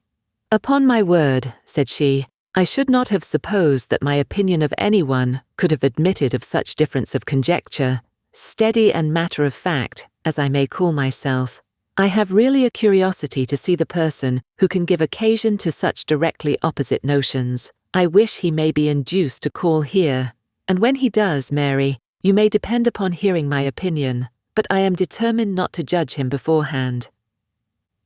"Upon my word," said she, "I should not have supposed that my opinion of anyone could have admitted of such difference of conjecture. Steady and matter of fact, as I may call myself, I have really a curiosity to see the person who can give occasion to such directly opposite notions. I wish he may be induced to call here, and when he does, Mary, you may depend upon hearing my opinion, but I am determined not to judge him beforehand."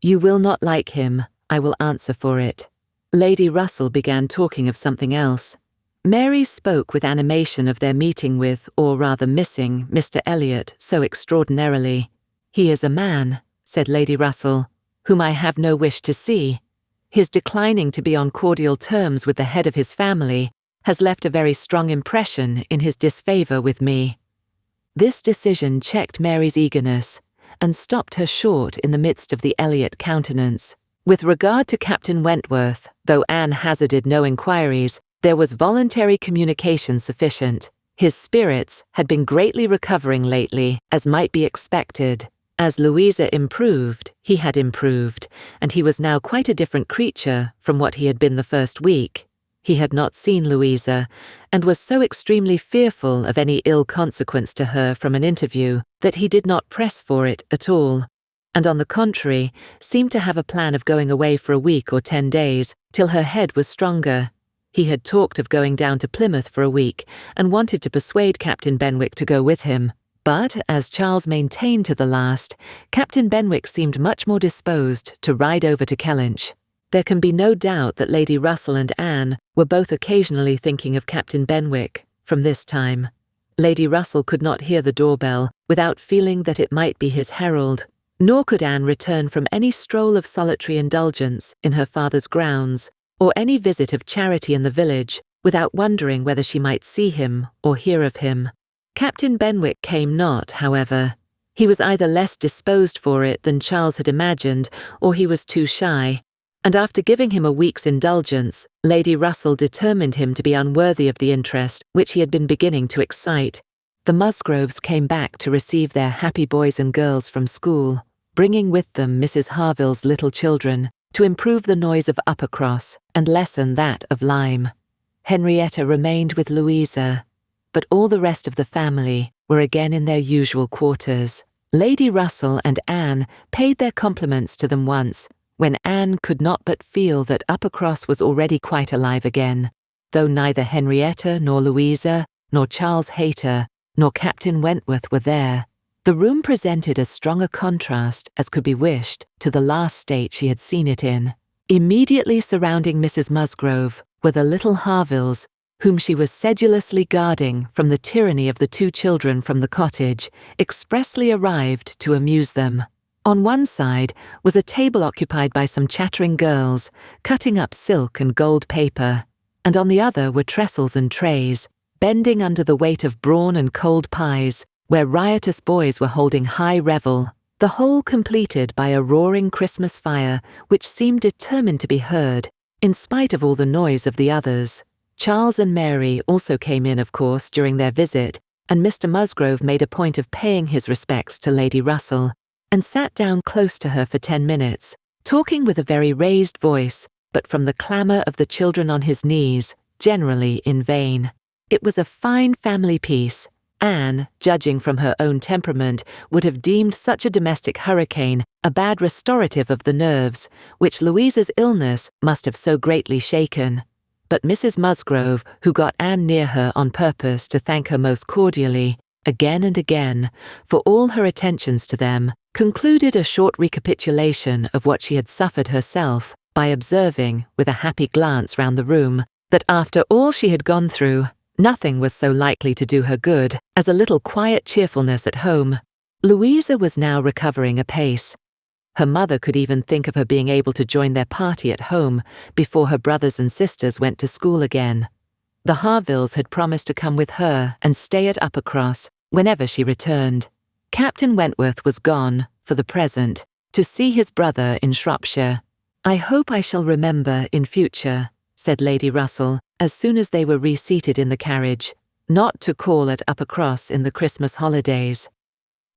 "You will not like him, I will answer for it." Lady Russell began talking of something else. Mary spoke with animation of their meeting with, or rather missing, Mr. Elliot so extraordinarily. "He is a man," said Lady Russell, "whom I have no wish to see. his declining to be on cordial terms with the head of his family has left a very strong impression in his disfavour with me." This decision checked Mary's eagerness and stopped her short in the midst of the Elliot countenance. With regard to Captain Wentworth, though Anne hazarded no inquiries, there was voluntary communication sufficient. His spirits had been greatly recovering lately, as might be expected. As Louisa improved, he had improved, and he was now quite a different creature from what he had been the first week. He had not seen Louisa, and was so extremely fearful of any ill consequence to her from an interview that he did not press for it at all, and on the contrary, seemed to have a plan of going away for a week or 10 days, till her head was stronger. He had talked of going down to Plymouth for a week, and wanted to persuade Captain Benwick to go with him. But, as Charles maintained to the last, Captain Benwick seemed much more disposed to ride over to Kellynch. There can be no doubt that Lady Russell and Anne were both occasionally thinking of Captain Benwick from this time. Lady Russell could not hear the doorbell without feeling that it might be his herald, nor could Anne return from any stroll of solitary indulgence in her father's grounds, or any visit of charity in the village, without wondering whether she might see him or hear of him. Captain Benwick came not, however. He was either less disposed for it than Charles had imagined, or he was too shy, and after giving him a week's indulgence, Lady Russell determined him to be unworthy of the interest which he had been beginning to excite. The Musgroves came back to receive their happy boys and girls from school, bringing with them Mrs. Harville's little children, to improve the noise of Uppercross and lessen that of Lyme. Henrietta remained with Louisa, but all the rest of the family were again in their usual quarters. Lady Russell and Anne paid their compliments to them once, when Anne could not but feel that Uppercross was already quite alive again, though neither Henrietta nor Louisa, nor Charles Hayter, nor Captain Wentworth were there. The room presented as strong a contrast as could be wished to the last state she had seen it in. Immediately surrounding Mrs. Musgrove were the little Harvilles, whom she was sedulously guarding from the tyranny of the 2 children from the cottage, expressly arrived to amuse them. On one side was a table occupied by some chattering girls, cutting up silk and gold paper, and on the other were trestles and trays, bending under the weight of brawn and cold pies, where riotous boys were holding high revel, the whole completed by a roaring Christmas fire which seemed determined to be heard, in spite of all the noise of the others. Charles and Mary also came in, of course, during their visit, and Mr. Musgrove made a point of paying his respects to Lady Russell, and sat down close to her for 10 minutes, talking with a very raised voice, but from the clamour of the children on his knees, generally in vain. It was a fine family peace. Anne, judging from her own temperament, would have deemed such a domestic hurricane a bad restorative of the nerves, which Louisa's illness must have so greatly shaken. But Mrs. Musgrove, who got Anne near her on purpose to thank her most cordially, again and again, for all her attentions to them, concluded a short recapitulation of what she had suffered herself by observing, with a happy glance round the room, that after all she had gone through, nothing was so likely to do her good as a little quiet cheerfulness at home. Louisa was now recovering apace. Her mother could even think of her being able to join their party at home before her brothers and sisters went to school again. The Harvilles had promised to come with her and stay at Uppercross whenever she returned. Captain Wentworth was gone, for the present, to see his brother in Shropshire. "I hope I shall remember in future," said Lady Russell, as soon as they were reseated in the carriage, "not to call at Uppercross in the Christmas holidays.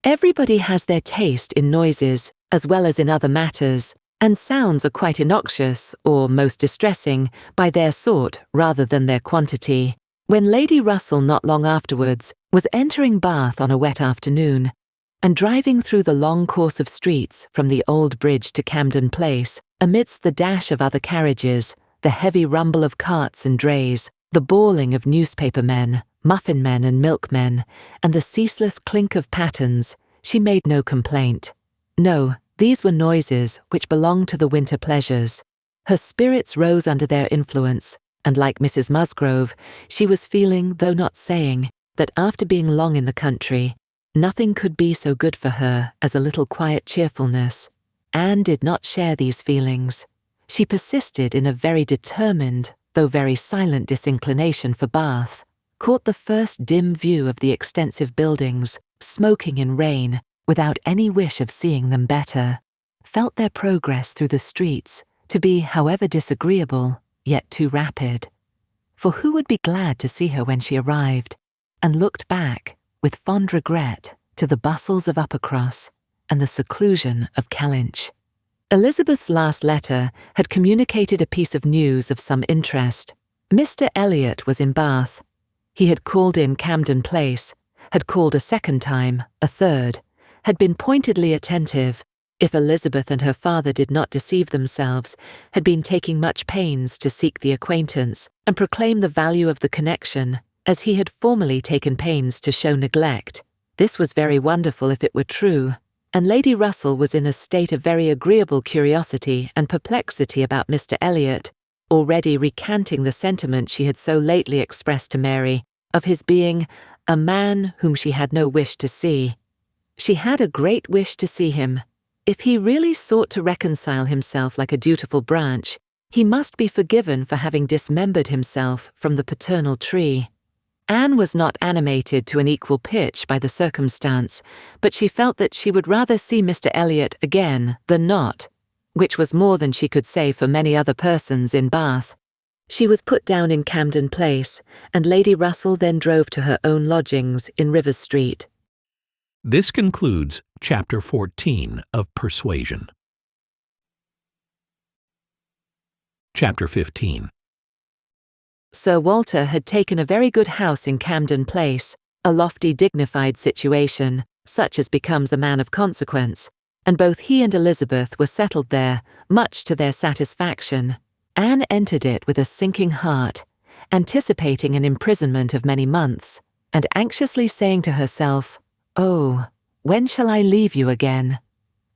Everybody has their taste in noises, as well as in other matters, and sounds are quite innoxious, or most distressing, by their sort rather than their quantity." When Lady Russell not long afterwards was entering Bath on a wet afternoon, and driving through the long course of streets from the Old Bridge to Camden Place, amidst the dash of other carriages, the heavy rumble of carts and drays, the bawling of newspaper men, muffin men and milkmen, and the ceaseless clink of pattens, she made no complaint. No, these were noises which belonged to the winter pleasures. Her spirits rose under their influence, and like Mrs. Musgrove, she was feeling, though not saying, that after being long in the country, nothing could be so good for her as a little quiet cheerfulness. Anne did not share these feelings. she persisted in a very determined, though very silent disinclination for Bath, caught the first dim view of the extensive buildings, smoking in rain, without any wish of seeing them better, felt their progress through the streets to be, however disagreeable, yet too rapid. For who would be glad to see her when she arrived, and looked back, with fond regret, to the bustles of Uppercross and the seclusion of Kellynch? Elizabeth's last letter had communicated a piece of news of some interest. Mr. Elliot was in Bath. He had called in Camden Place, had called a second time, a third, had been pointedly attentive, if Elizabeth and her father did not deceive themselves, had been taking much pains to seek the acquaintance and proclaim the value of the connection, as he had formerly taken pains to show neglect. This was very wonderful if it were true, and Lady Russell was in a state of very agreeable curiosity and perplexity about Mr. Elliot, already recanting the sentiment she had so lately expressed to Mary, of his being a man whom she had no wish to see. She had a great wish to see him. If he really sought to reconcile himself like a dutiful branch, he must be forgiven for having dismembered himself from the paternal tree. Anne was not animated to an equal pitch by the circumstance, but she felt that she would rather see Mr. Elliot again than not, which was more than she could say for many other persons in Bath. She was put down in Camden Place, and Lady Russell then drove to her own lodgings in Rivers Street. This concludes Chapter 14 of Persuasion. Chapter 15. Sir Walter had taken a very good house in Camden Place, a lofty, dignified situation, such as becomes a man of consequence, and both he and Elizabeth were settled there, much to their satisfaction. Anne entered it with a sinking heart, anticipating an imprisonment of many months, and anxiously saying to herself, "Oh, when shall I leave you again?"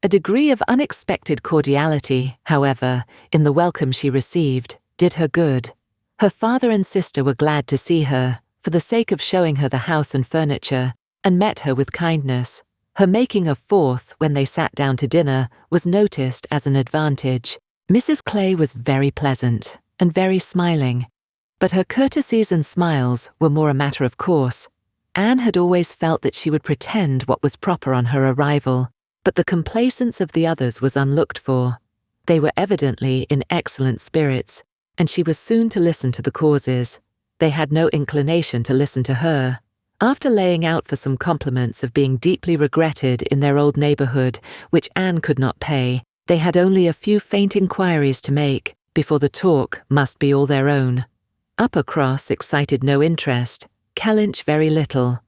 A degree of unexpected cordiality, however, in the welcome she received, did her good. Her father and sister were glad to see her, for the sake of showing her the house and furniture, and met her with kindness. Her making a fourth when they sat down to dinner was noticed as an advantage. Mrs. Clay was very pleasant and very smiling, but her courtesies and smiles were more a matter of course. Anne had always felt that she would pretend what was proper on her arrival, but the complacence of the others was unlooked for. They were evidently in excellent spirits, and she was soon to listen to the causes. They had no inclination to listen to her. After laying out for some compliments of being deeply regretted in their old neighbourhood, which Anne could not pay, they had only a few faint inquiries to make, before the talk must be all their own. Uppercross excited no interest, Kellynch very little.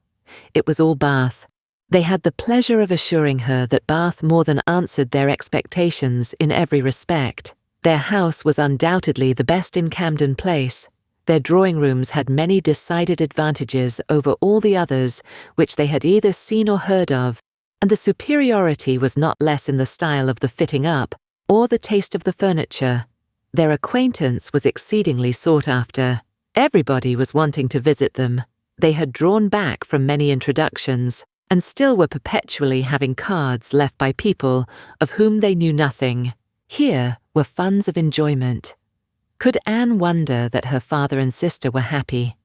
It was all Bath. They had the pleasure of assuring her that Bath more than answered their expectations in every respect. Their house was undoubtedly the best in Camden Place. Their drawing-rooms had many decided advantages over all the others which they had either seen or heard of, and the superiority was not less in the style of the fitting up or the taste of the furniture. Their acquaintance was exceedingly sought after. Everybody was wanting to visit them. They had drawn back from many introductions, and still were perpetually having cards left by people of whom they knew nothing. Here were funds of enjoyment. Could Anne wonder that her father and sister were happy?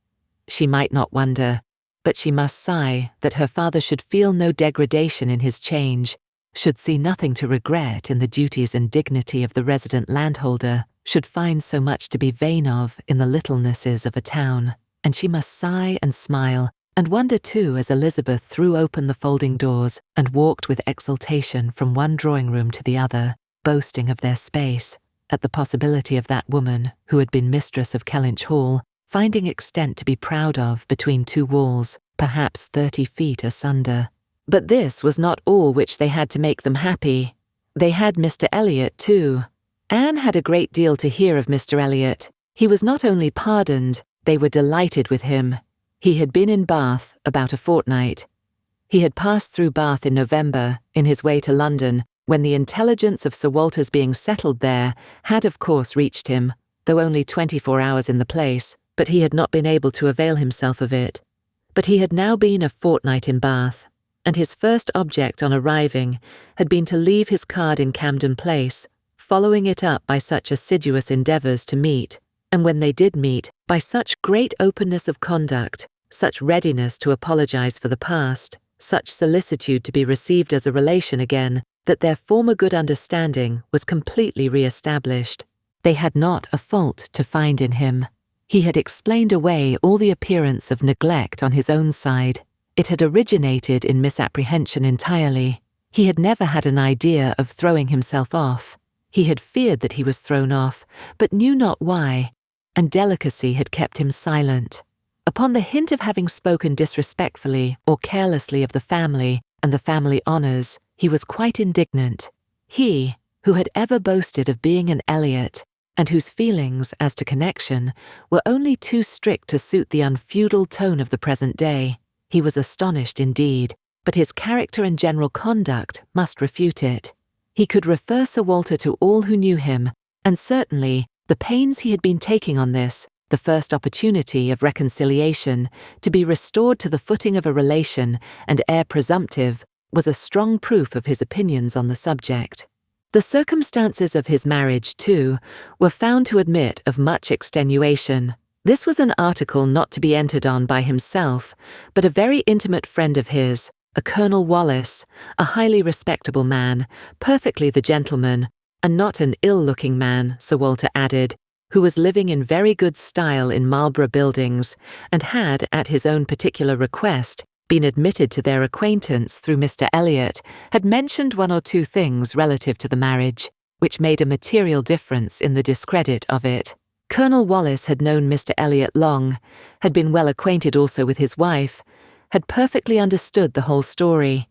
She might not wonder, but she must sigh that her father should feel no degradation in his change, should see nothing to regret in the duties and dignity of the resident landholder, should find so much to be vain of in the littlenesses of a town. And she must sigh and smile, and wonder too as Elizabeth threw open the folding doors and walked with exultation from one drawing-room to the other, boasting of their space, at the possibility of that woman, who had been mistress of Kellynch Hall, finding extent to be proud of between two walls, perhaps 30 feet asunder. But this was not all which they had to make them happy. They had Mr. Elliot too. Anne had a great deal to hear of Mr. Elliot. He was not only pardoned, they were delighted with him. He had been in Bath about a fortnight. He had passed through Bath in November, in his way to London, when the intelligence of Sir Walter's being settled there had of course reached him, though only 24 hours in the place, but he had not been able to avail himself of it. But he had now been a fortnight in Bath, and his first object on arriving had been to leave his card in Camden Place, following it up by such assiduous endeavours to meet, and when they did meet, by such great openness of conduct, such readiness to apologise for the past, such solicitude to be received as a relation again, that their former good understanding was completely re-established. They had not a fault to find in him. He had explained away all the appearance of neglect on his own side. It had originated in misapprehension entirely. He had never had an idea of throwing himself off. He had feared that he was thrown off, but knew not why, and delicacy had kept him silent. Upon the hint of having spoken disrespectfully or carelessly of the family and the family honours, he was quite indignant. He, who had ever boasted of being an Elliot, and whose feelings as to connection were only too strict to suit the unfeudal tone of the present day. He was astonished indeed, but his character and general conduct must refute it. He could refer Sir Walter to all who knew him, and certainly the pains he had been taking on this, the first opportunity of reconciliation, to be restored to the footing of a relation and heir presumptive, was a strong proof of his opinions on the subject. The circumstances of his marriage, too, were found to admit of much extenuation. This was an article not to be entered on by himself, but a very intimate friend of his, a Colonel Wallace, a highly respectable man, perfectly the gentleman, and not an ill-looking man, Sir Walter added, who was living in very good style in Marlborough Buildings, and had, at his own particular request, been admitted to their acquaintance through Mr. Elliot, had mentioned one or two things relative to the marriage, which made a material difference in the discredit of it. Colonel Wallace had known Mr. Elliot long, had been well acquainted also with his wife, had perfectly understood the whole story.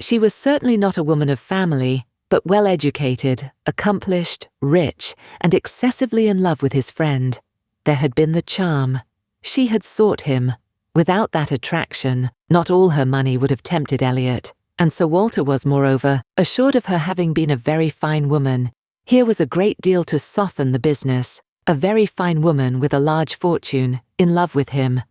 She was certainly not a woman of family, but well educated, accomplished, rich, and excessively in love with his friend. There had been the charm. She had sought him. Without that attraction, not all her money would have tempted Elliot, and Sir Walter was, moreover, assured of her having been a very fine woman. Here was a great deal to soften the business. A very fine woman with a large fortune, in love with him.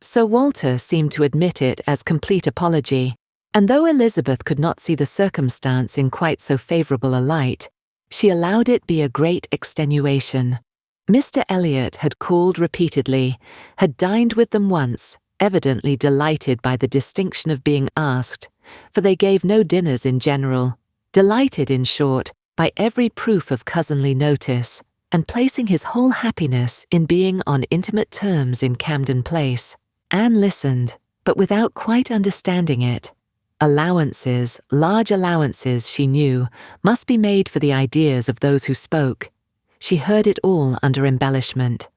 Sir Walter seemed to admit it as complete apology, and though Elizabeth could not see the circumstance in quite so favourable a light, she allowed it be a great extenuation. Mr. Elliot had called repeatedly, had dined with them once, evidently delighted by the distinction of being asked, for they gave no dinners in general, delighted, in short, by every proof of cousinly notice, and placing his whole happiness in being on intimate terms in Camden Place. Anne listened, but without quite understanding it. Allowances, large allowances, she knew, must be made for the ideas of those who spoke. She heard it all under embellishment.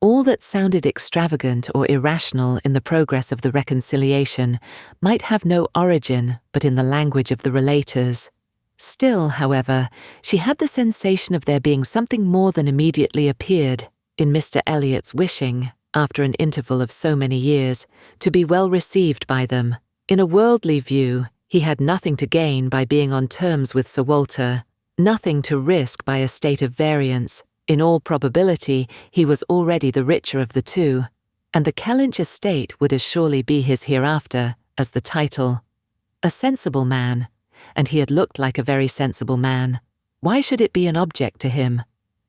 All that sounded extravagant or irrational in the progress of the reconciliation might have no origin but in the language of the relators. Still, however, she had the sensation of there being something more than immediately appeared in Mr. Elliot's wishing, after an interval of so many years, to be well received by them. In a worldly view, he had nothing to gain by being on terms with Sir Walter, nothing to risk by a state of variance. In all probability, he was already the richer of the two, and the Kellynch estate would as surely be his hereafter as the title. A sensible man, and he had looked like a very sensible man. Why should it be an object to him?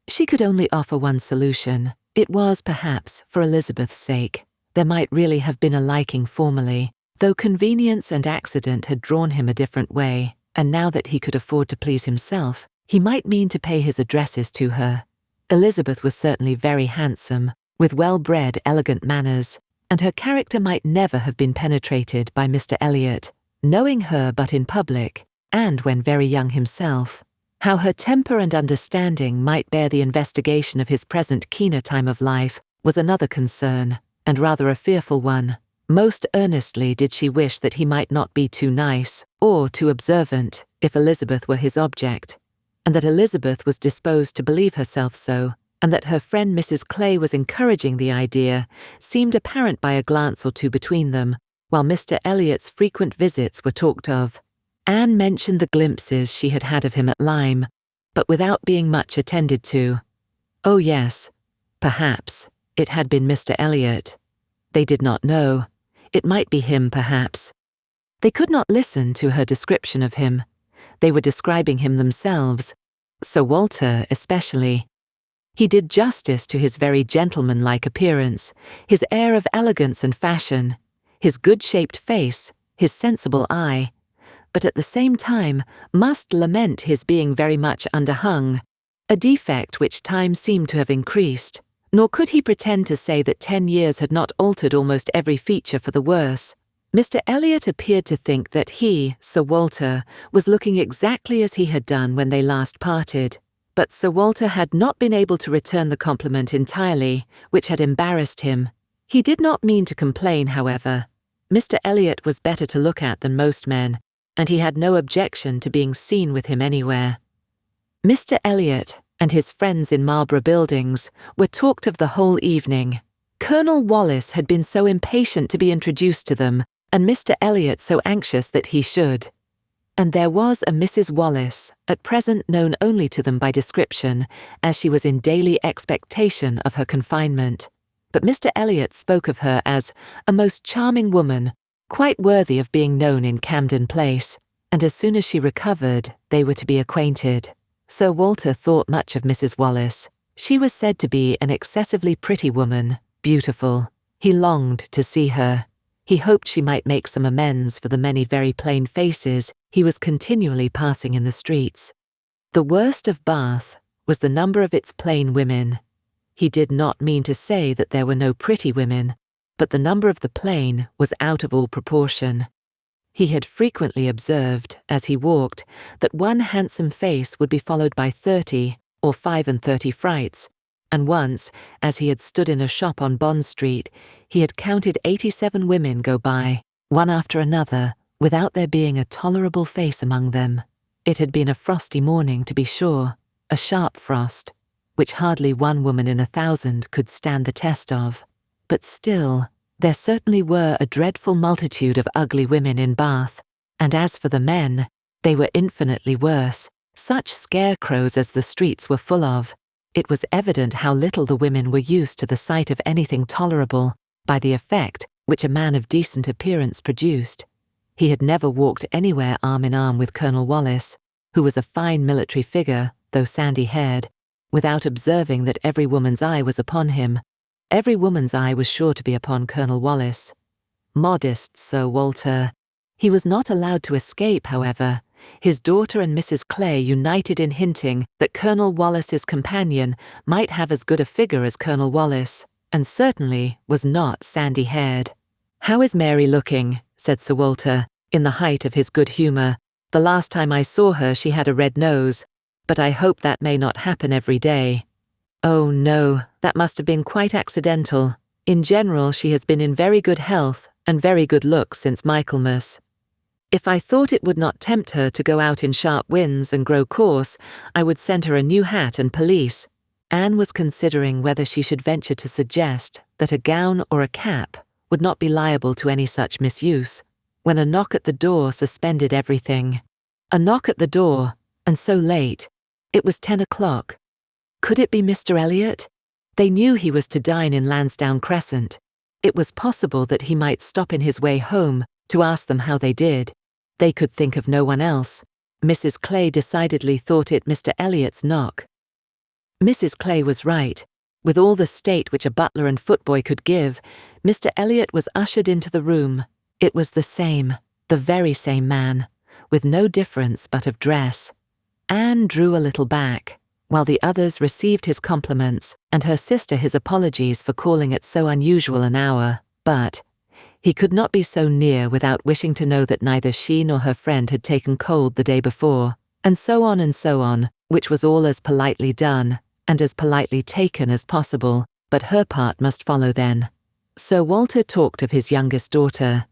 She could only offer one solution. It was, perhaps, for Elizabeth's sake. There might really have been a liking formerly, though convenience and accident had drawn him a different way, and now that he could afford to please himself, he might mean to pay his addresses to her. Elizabeth was certainly very handsome, with well-bred, elegant manners, and her character might never have been penetrated by Mr. Elliot, knowing her but in public, and when very young himself. How her temper and understanding might bear the investigation of his present keener time of life was another concern, and rather a fearful one. Most earnestly did she wish that he might not be too nice, or too observant, if Elizabeth were his object, and that Elizabeth was disposed to believe herself so, and that her friend Mrs. Clay was encouraging the idea, seemed apparent by a glance or two between them, while Mr. Elliot's frequent visits were talked of. Anne mentioned the glimpses she had had of him at Lyme, but without being much attended to. Oh yes, perhaps, it had been Mr. Elliot. They did not know. It might be him, perhaps. They could not listen to her description of him. They were describing him themselves. Sir Walter especially. He did justice to his very gentlemanlike appearance, his air of elegance and fashion, his good-shaped face, his sensible eye, but at the same time must lament his being very much underhung, a defect which time seemed to have increased, nor could he pretend to say that 10 years had not altered almost every feature for the worse. Mr. Elliot appeared to think that he, Sir Walter, was looking exactly as he had done when they last parted, but Sir Walter had not been able to return the compliment entirely, which had embarrassed him. He did not mean to complain, however. Mr. Elliot was better to look at than most men, and he had no objection to being seen with him anywhere. Mr. Elliot and his friends in Marlborough Buildings were talked of the whole evening. Colonel Wallis had been so impatient to be introduced to them, and Mr. Elliot so anxious that he should. And there was a Mrs. Wallis, at present known only to them by description, as she was in daily expectation of her confinement. But Mr. Elliot spoke of her as a most charming woman, quite worthy of being known in Camden Place, and as soon as she recovered, they were to be acquainted. Sir Walter thought much of Mrs. Wallis. She was said to be an excessively pretty woman, beautiful. He longed to see her. He hoped she might make some amends for the many very plain faces he was continually passing in the streets. The worst of Bath was the number of its plain women. He did not mean to say that there were no pretty women, but the number of the plain was out of all proportion. He had frequently observed, as he walked, that one handsome face would be followed by 30 or 35 frights, and once, as he had stood in a shop on Bond Street, he had counted 87 women go by, one after another, without there being a tolerable face among them. It had been a frosty morning, to be sure, a sharp frost, which hardly one woman in 1,000 could stand the test of. But still, there certainly were a dreadful multitude of ugly women in Bath, and as for the men, they were infinitely worse, such scarecrows as the streets were full of. It was evident how little the women were used to the sight of anything tolerable, by the effect which a man of decent appearance produced. He had never walked anywhere arm in arm with Colonel Wallis, who was a fine military figure, though sandy-haired, without observing that every woman's eye was upon him. Every woman's eye was sure to be upon Colonel Wallis. Modest Sir Walter. He was not allowed to escape, however. His daughter and Mrs. Clay united in hinting that Colonel Wallis's companion might have as good a figure as Colonel Wallis, and certainly was not sandy-haired. "How is Mary looking?" said Sir Walter, in the height of his good humour. "The last time I saw her she had a red nose, but I hope that may not happen every day." "Oh no, that must have been quite accidental. In general she has been in very good health and very good looks since Michaelmas. If I thought it would not tempt her to go out in sharp winds and grow coarse, I would send her a new hat and pelisse." Anne was considering whether she should venture to suggest that a gown or a cap would not be liable to any such misuse, when a knock at the door suspended everything. A knock at the door, and so late. It was 10 o'clock. Could it be Mr. Elliot? They knew he was to dine in Lansdowne Crescent. It was possible that he might stop in his way home to ask them how they did. They could think of no one else. Mrs. Clay decidedly thought it Mr. Elliot's knock. Mrs. Clay was right. With all the state which a butler and footboy could give, Mr. Elliot was ushered into the room. It was the very same man, with no difference but of dress. Anne drew a little back, while the others received his compliments and her sister his apologies for calling at so unusual an hour, but he could not be so near without wishing to know that neither she nor her friend had taken cold the day before, and so on, which was all as politely done, and as politely taken as possible, but her part must follow then. Sir Walter talked of his youngest daughter.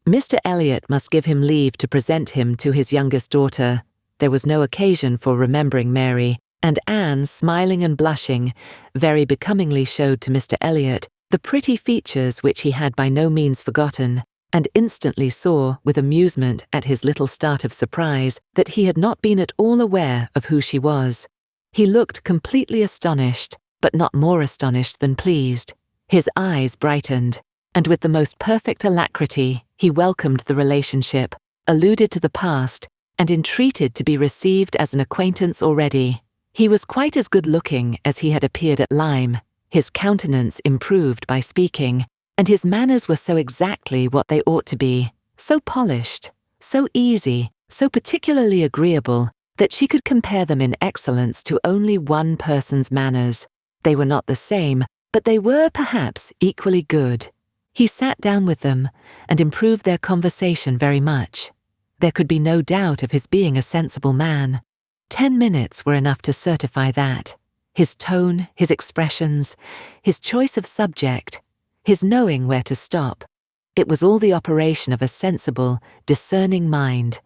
Mr. Elliot must give him leave to present him to his youngest daughter. There was no occasion for remembering Mary, and Anne, smiling and blushing, very becomingly showed to Mr. Elliot the pretty features which he had by no means forgotten, and instantly saw with amusement at his little start of surprise that he had not been at all aware of who she was. He looked completely astonished, but not more astonished than pleased. His eyes brightened, and with the most perfect alacrity he welcomed the relationship, alluded to the past, and entreated to be received as an acquaintance already. He was quite as good-looking as he had appeared at Lyme, his countenance improved by speaking, and his manners were so exactly what they ought to be, so polished, so easy, so particularly agreeable, that she could compare them in excellence to only one person's manners. They were not the same, but they were perhaps equally good. He sat down with them and improved their conversation very much. There could be no doubt of his being a sensible man. 10 minutes were enough to certify that. His tone, his expressions, his choice of subject, his knowing where to stop. It was all the operation of a sensible, discerning mind.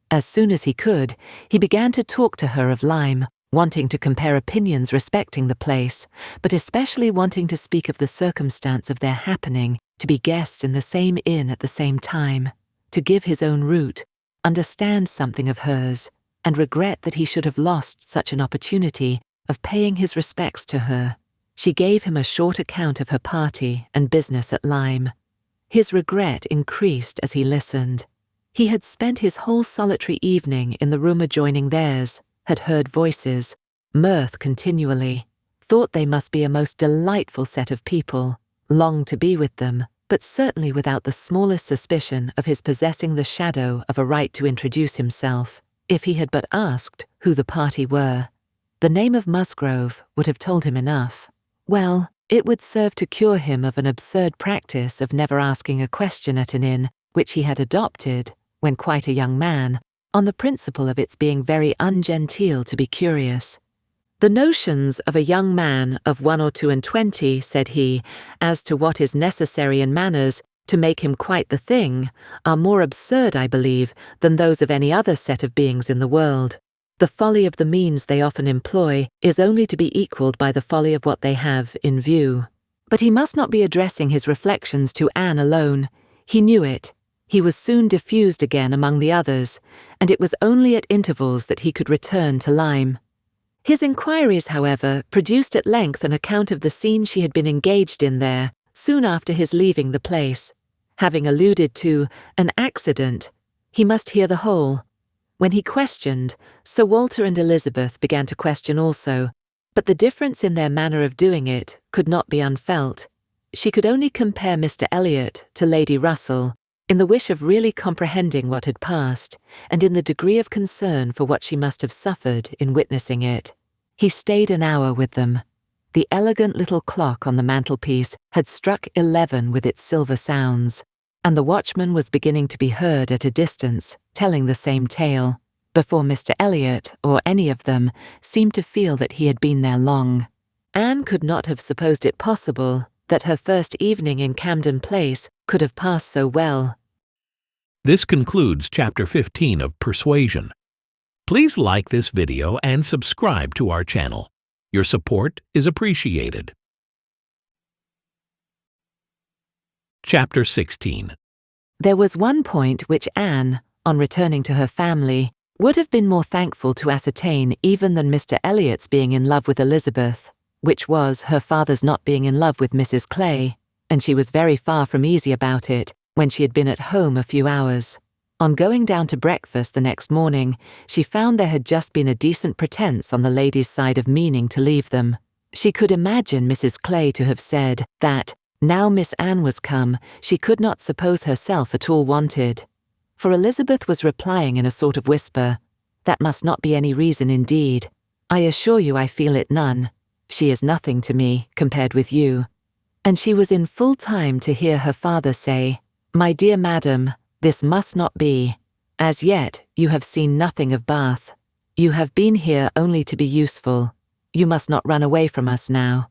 As soon as he could, he began to talk to her of Lyme, wanting to compare opinions respecting the place, but especially wanting to speak of the circumstance of their happening to be guests in the same inn at the same time, to give his own route, understand something of hers, and regret that he should have lost such an opportunity of paying his respects to her. She gave him a short account of her party and business at Lyme. His regret increased as he listened. He had spent his whole solitary evening in the room adjoining theirs, had heard voices, mirth continually, thought they must be a most delightful set of people, longed to be with them, but certainly without the smallest suspicion of his possessing the shadow of a right to introduce himself, if he had but asked who the party were. The name of Musgrove would have told him enough. Well, it would serve to cure him of an absurd practice of never asking a question at an inn, which he had adopted, when quite a young man, on the principle of its being very ungenteel to be curious. The notions of a young man of 1 or 2 and 20, said he, as to what is necessary in manners to make him quite the thing, are more absurd, I believe, than those of any other set of beings in the world. The folly of the means they often employ is only to be equalled by the folly of what they have in view. But he must not be addressing his reflections to Anne alone. He knew it. He was soon diffused again among the others, and it was only at intervals that he could return to Lyme. His inquiries, however, produced at length an account of the scene she had been engaged in there, soon after his leaving the place. Having alluded to an accident, he must hear the whole. When he questioned, Sir Walter and Elizabeth began to question also, but the difference in their manner of doing it could not be unfelt. She could only compare Mr. Elliot to Lady Russell, in the wish of really comprehending what had passed, and in the degree of concern for what she must have suffered in witnessing it. He stayed an hour with them. The elegant little clock on the mantelpiece had struck 11 with its silver sounds, and the watchman was beginning to be heard at a distance, telling the same tale, before Mr. Elliot, or any of them, seemed to feel that he had been there long. Anne could not have supposed it possible that her first evening in Camden Place could have passed so well. This concludes Chapter 15 of Persuasion. Please like this video and subscribe to our channel. Your support is appreciated. Chapter 16. There was one point which Anne, on returning to her family, would have been more thankful to ascertain even than Mr. Elliot's being in love with Elizabeth, which was her father's not being in love with Mrs. Clay, and she was very far from easy about it when she had been at home a few hours. On going down to breakfast the next morning, she found there had just been a decent pretence on the lady's side of meaning to leave them. She could imagine Mrs. Clay to have said that, now Miss Anne was come, she could not suppose herself at all wanted. For Elizabeth was replying in a sort of whisper, "That must not be any reason indeed. I assure you I feel it none. She is nothing to me, compared with you." And she was in full time to hear her father say, "My dear madam, this must not be. As yet, you have seen nothing of Bath. You have been here only to be useful. You must not run away from us now.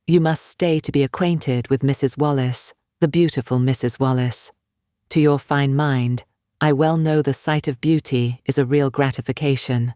You must stay to be acquainted with Mrs. Wallace, the beautiful Mrs. Wallace. To your fine mind, I well know the sight of beauty is a real gratification."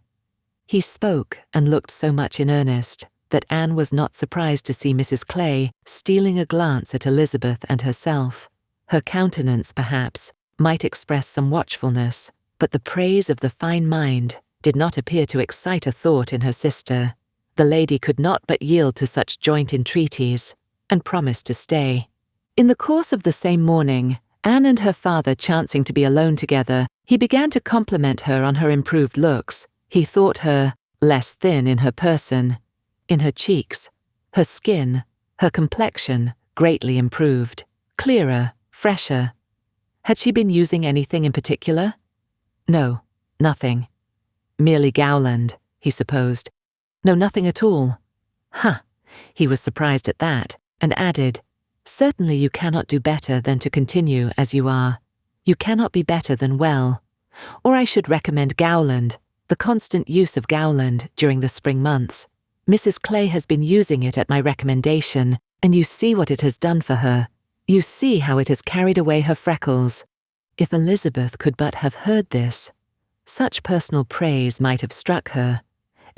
He spoke and looked so much in earnest that Anne was not surprised to see Mrs. Clay stealing a glance at Elizabeth and herself. Her countenance, perhaps, might express some watchfulness, but the praise of the fine mind did not appear to excite a thought in her sister. The lady could not but yield to such joint entreaties, and promised to stay. In the course of the same morning, Anne and her father chancing to be alone together, he began to compliment her on her improved looks. He thought her less thin in her person, in her cheeks, her skin, her complexion greatly improved, clearer, fresher. Had she been using anything in particular? No, nothing. Merely Gowland, he supposed. No, nothing at all. He was surprised at that, and added, "Certainly you cannot do better than to continue as you are. You cannot be better than well. Or I should recommend Gowland, the constant use of Gowland during the spring months. Mrs. Clay has been using it at my recommendation, and you see what it has done for her. You see how it has carried away her freckles." If Elizabeth could but have heard this, such personal praise might have struck her,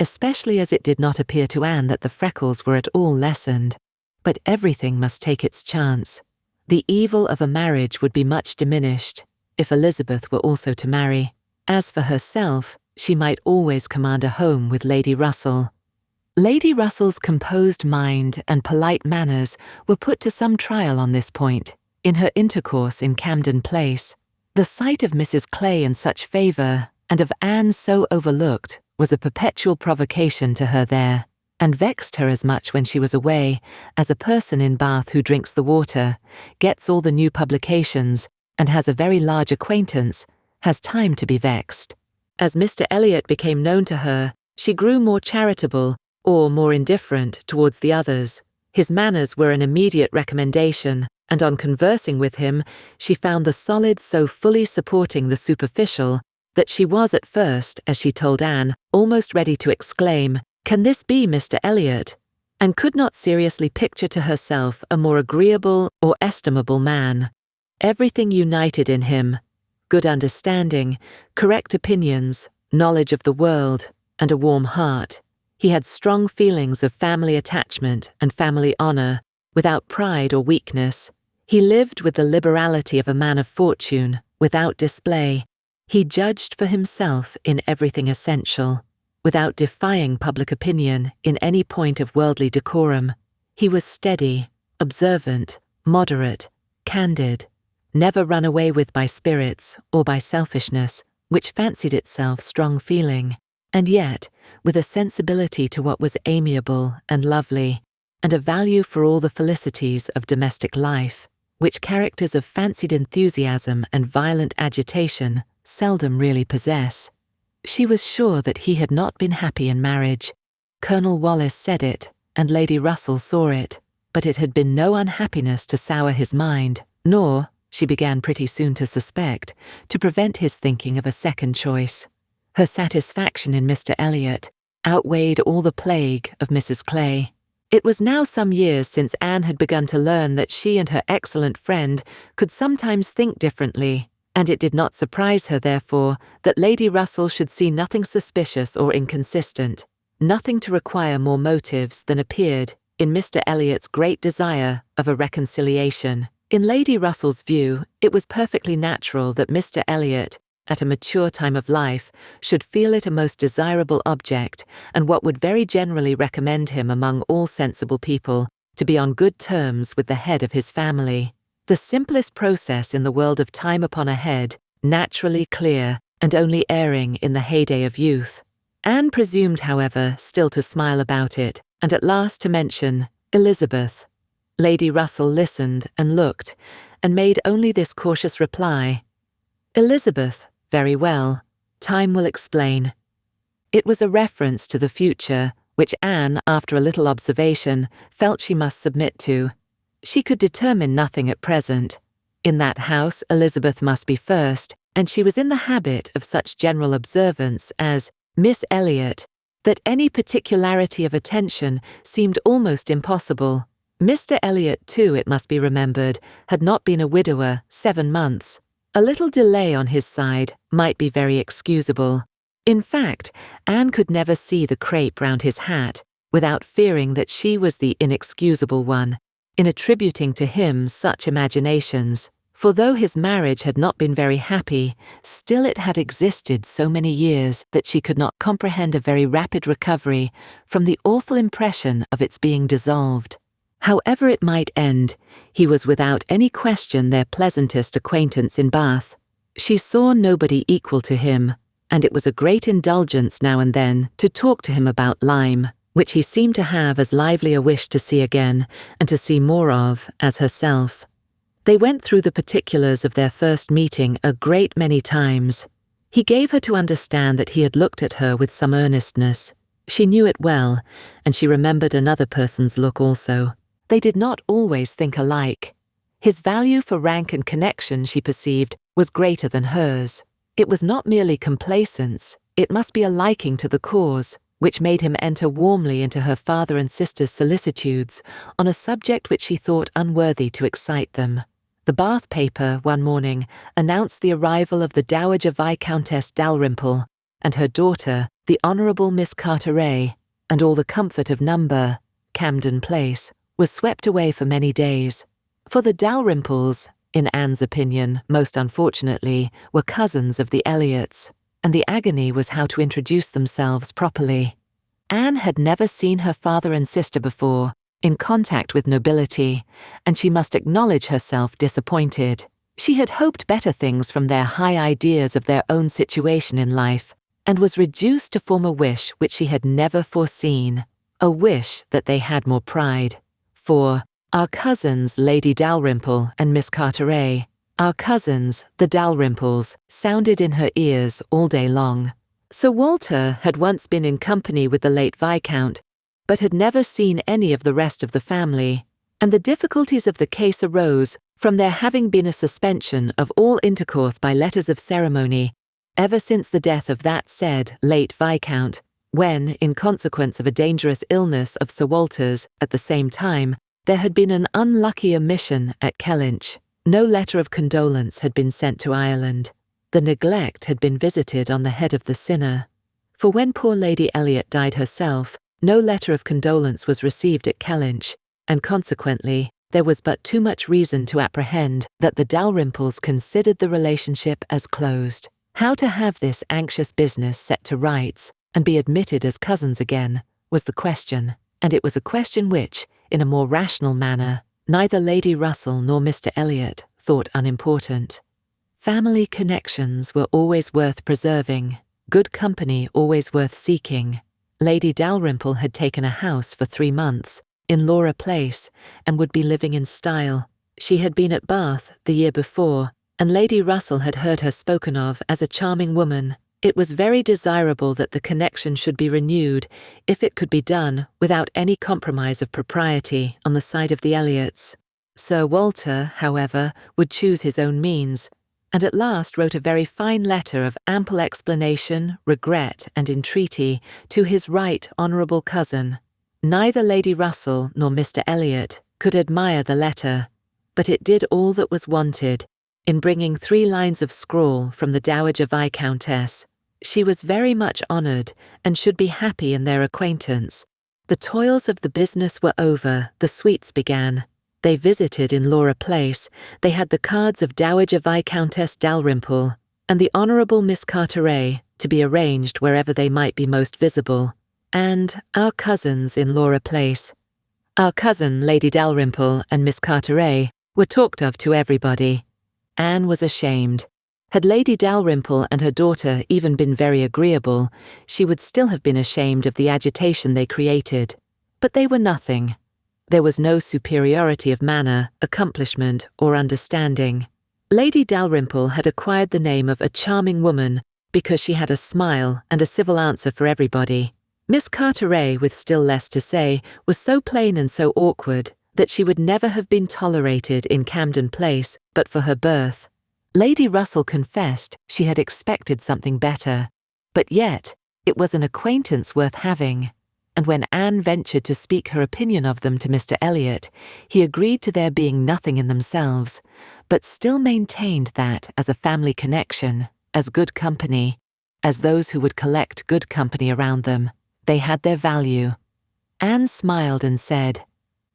especially as it did not appear to Anne that the freckles were at all lessened. But everything must take its chance. The evil of a marriage would be much diminished if Elizabeth were also to marry. As for herself, she might always command a home with Lady Russell. Lady Russell's composed mind and polite manners were put to some trial on this point, in her intercourse in Camden Place. The sight of Mrs. Clay in such favour, and of Anne so overlooked, was a perpetual provocation to her there, and vexed her as much when she was away, as a person in Bath who drinks the water, gets all the new publications, and has a very large acquaintance, has time to be vexed. As Mr. Elliot became known to her, she grew more charitable, or more indifferent towards the others. His manners were an immediate recommendation, and on conversing with him, she found the solid so fully supporting the superficial that she was at first, as she told Anne, almost ready to exclaim, "Can this be Mr. Elliot?" and could not seriously picture to herself a more agreeable or estimable man. Everything united in him: good understanding, correct opinions, knowledge of the world, and a warm heart. He had strong feelings of family attachment and family honour, without pride or weakness. He lived with the liberality of a man of fortune, without display. He judged for himself in everything essential, without defying public opinion in any point of worldly decorum. He was steady, observant, moderate, candid, never run away with by spirits or by selfishness, which fancied itself strong feeling, and yet with a sensibility to what was amiable and lovely, and a value for all the felicities of domestic life, which characters of fancied enthusiasm and violent agitation seldom really possess. She was sure that he had not been happy in marriage. Colonel Wallis said it, and Lady Russell saw it, but it had been no unhappiness to sour his mind, nor, she began pretty soon to suspect, to prevent his thinking of a second choice. Her satisfaction in Mr. Elliot outweighed all the plague of Mrs. Clay. It was now some years since Anne had begun to learn that she and her excellent friend could sometimes think differently, and it did not surprise her, therefore, that Lady Russell should see nothing suspicious or inconsistent, nothing to require more motives than appeared in Mr. Elliot's great desire of a reconciliation. In Lady Russell's view, it was perfectly natural that Mr. Elliot, at a mature time of life, should feel it a most desirable object, and what would very generally recommend him among all sensible people, to be on good terms with the head of his family. The simplest process in the world of time upon ahead, naturally clear, and only erring in the heyday of youth. Anne presumed, however, still to smile about it, and at last to mention Elizabeth. Lady Russell listened and looked, and made only this cautious reply: "Elizabeth, very well. Time will explain." It was a reference to the future, which Anne, after a little observation, felt she must submit to. She could determine nothing at present. In that house Elizabeth must be first, and she was in the habit of such general observance as Miss Elliot, that any particularity of attention seemed almost impossible. Mr. Elliot, too, it must be remembered, had not been a widower 7 months. A little delay on his side might be very excusable. In fact, Anne could never see the crape round his hat without fearing that she was the inexcusable one in attributing to him such imaginations, for though his marriage had not been very happy, still it had existed so many years that she could not comprehend a very rapid recovery from the awful impression of its being dissolved. However it might end, he was without any question their pleasantest acquaintance in Bath. She saw nobody equal to him, and it was a great indulgence now and then to talk to him about Lyme, which he seemed to have as lively a wish to see again, and to see more of, as herself. They went through the particulars of their first meeting a great many times. He gave her to understand that he had looked at her with some earnestness. She knew it well, and she remembered another person's look also. They did not always think alike. His value for rank and connection, she perceived, was greater than hers. It was not merely complacence, it must be a liking to the cause, which made him enter warmly into her father and sister's solicitudes on a subject which she thought unworthy to excite them. The Bath paper, one morning, announced the arrival of the Dowager Viscountess Dalrymple and her daughter, the Honourable Miss Carteret, and all the comfort of Number, Camden Place, was swept away for many days. For the Dalrymples, in Anne's opinion, most unfortunately, were cousins of the Elliots, and the agony was how to introduce themselves properly. Anne had never seen her father and sister before, in contact with nobility, and she must acknowledge herself disappointed. She had hoped better things from their high ideas of their own situation in life, and was reduced to form a wish which she had never foreseen, a wish that they had more pride. For our cousins, Lady Dalrymple and Miss Carteret, our cousins, the Dalrymples, sounded in her ears all day long. Sir Walter had once been in company with the late Viscount, but had never seen any of the rest of the family, and the difficulties of the case arose from there having been a suspension of all intercourse by letters of ceremony ever since the death of that said late Viscount, when, in consequence of a dangerous illness of Sir Walter's at the same time, there had been an unlucky omission at Kellynch. No letter of condolence had been sent to Ireland. The neglect had been visited on the head of the sinner. For when poor Lady Elliot died herself, no letter of condolence was received at Kellynch, and consequently there was but too much reason to apprehend that the Dalrymples considered the relationship as closed. How to have this anxious business set to rights and be admitted as cousins again was the question, and it was a question which, in a more rational manner, neither Lady Russell nor Mr. Elliot thought unimportant. Family connections were always worth preserving, good company always worth seeking. Lady Dalrymple had taken a house for 3 months, in Laura Place, and would be living in style. She had been at Bath the year before, and Lady Russell had heard her spoken of as a charming woman. It was very desirable that the connection should be renewed, if it could be done without any compromise of propriety on the side of the Elliots. Sir Walter, however, would choose his own means, and at last wrote a very fine letter of ample explanation, regret, and entreaty to his right honourable cousin. Neither Lady Russell nor Mr. Elliot could admire the letter, but it did all that was wanted, in bringing 3 lines of scrawl from the Dowager Viscountess. She was very much honoured, and should be happy in their acquaintance. The toils of the business were over, the sweets began. They visited in Laura Place, they had the cards of Dowager Viscountess Dalrymple, and the Honourable Miss Carteret, to be arranged wherever they might be most visible, and our cousins in Laura Place. Our cousin, Lady Dalrymple, and Miss Carteret were talked of to everybody. Anne was ashamed. Had Lady Dalrymple and her daughter even been very agreeable, she would still have been ashamed of the agitation they created. But they were nothing. There was no superiority of manner, accomplishment, or understanding. Lady Dalrymple had acquired the name of a charming woman because she had a smile and a civil answer for everybody. Miss Carteret, with still less to say, was so plain and so awkward that she would never have been tolerated in Camden Place but for her birth. Lady Russell confessed she had expected something better, but yet it was an acquaintance worth having, and when Anne ventured to speak her opinion of them to Mr. Elliot, he agreed to their being nothing in themselves, but still maintained that, as a family connection, as good company, as those who would collect good company around them, they had their value. Anne smiled and said,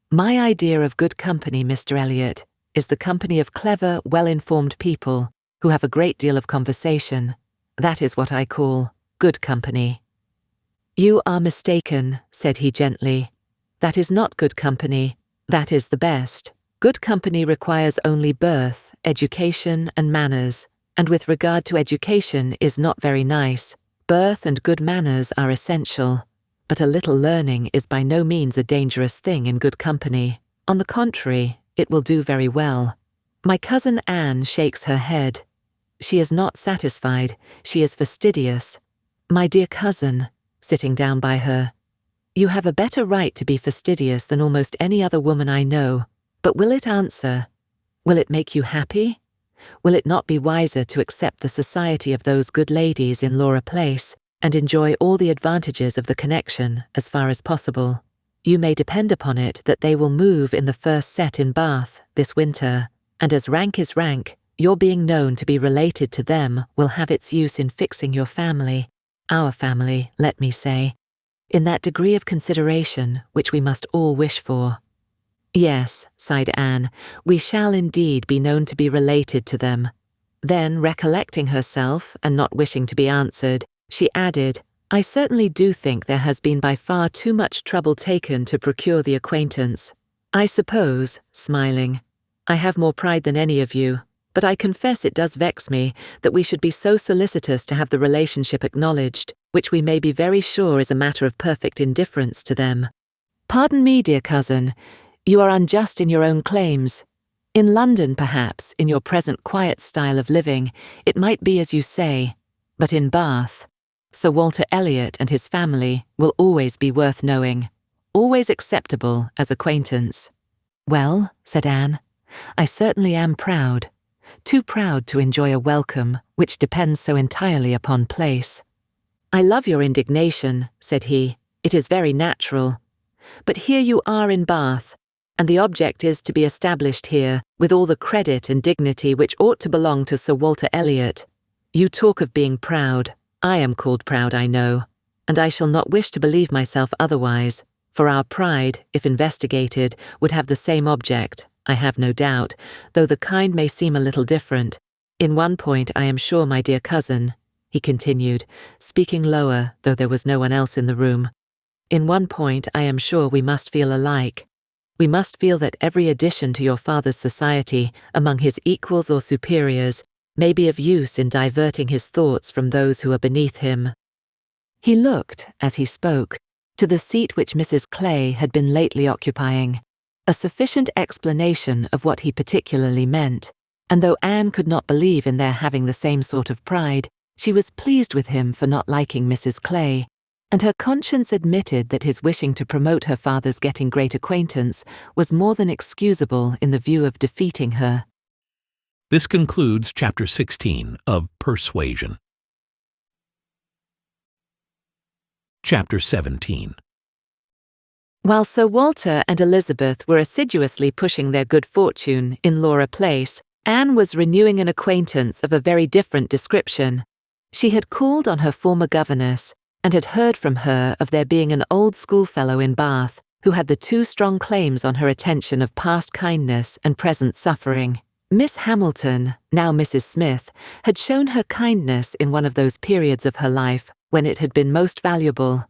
"My idea of good company, Mr. Elliot, is the company of clever, well-informed people who have a great deal of conversation. That is what I call good company." "You are mistaken," said he gently. "That is not good company. That is the best. Good company requires only birth, education, and manners, and with regard to education is not very nice. Birth and good manners are essential, but a little learning is by no means a dangerous thing in good company. On the contrary, it will do very well. My cousin Anne shakes her head. She is not satisfied, she is fastidious. My dear cousin, sitting down by her, you have a better right to be fastidious than almost any other woman I know, but will it answer? Will it make you happy? Will it not be wiser to accept the society of those good ladies in Laura Place and enjoy all the advantages of the connection as far as possible? You may depend upon it that they will move in the first set in Bath this winter, and as rank is rank, your being known to be related to them will have its use in fixing your family, our family, let me say, in that degree of consideration which we must all wish for. Yes, sighed Anne, we shall indeed be known to be related to them. Then, recollecting herself and not wishing to be answered, she added, I certainly do think there has been by far too much trouble taken to procure the acquaintance. I suppose, smiling, I have more pride than any of you, but I confess it does vex me that we should be so solicitous to have the relationship acknowledged, which we may be very sure is a matter of perfect indifference to them. Pardon me, dear cousin, you are unjust in your own claims. In London, perhaps, in your present quiet style of living, it might be as you say, but in Bath, Sir Walter Elliot and his family will always be worth knowing, always acceptable as acquaintance. Well, said Anne, I certainly am proud, too proud to enjoy a welcome which depends so entirely upon place. I love your indignation, said he, it is very natural. But here you are in Bath, and the object is to be established here with all the credit and dignity which ought to belong to Sir Walter Elliot. You talk of being proud. I am called proud, I know, and I shall not wish to believe myself otherwise, for our pride, if investigated, would have the same object, I have no doubt, though the kind may seem a little different. In one point I am sure, my dear cousin, he continued, speaking lower, though there was no one else in the room, in one point I am sure we must feel alike. We must feel that every addition to your father's society among his equals or superiors may be of use in diverting his thoughts from those who are beneath him. He looked, as he spoke, to the seat which Mrs. Clay had been lately occupying, a sufficient explanation of what he particularly meant, and though Anne could not believe in their having the same sort of pride, she was pleased with him for not liking Mrs. Clay, and her conscience admitted that his wishing to promote her father's getting great acquaintance was more than excusable in the view of defeating her. This concludes Chapter 16 of Persuasion. Chapter 17. While Sir Walter and Elizabeth were assiduously pushing their good fortune in Laura Place, Anne was renewing an acquaintance of a very different description. She had called on her former governess, and had heard from her of there being an old schoolfellow in Bath who had the two strong claims on her attention of past kindness and present suffering. Miss Hamilton, now Mrs. Smith, had shown her kindness in one of those periods of her life when it had been most valuable.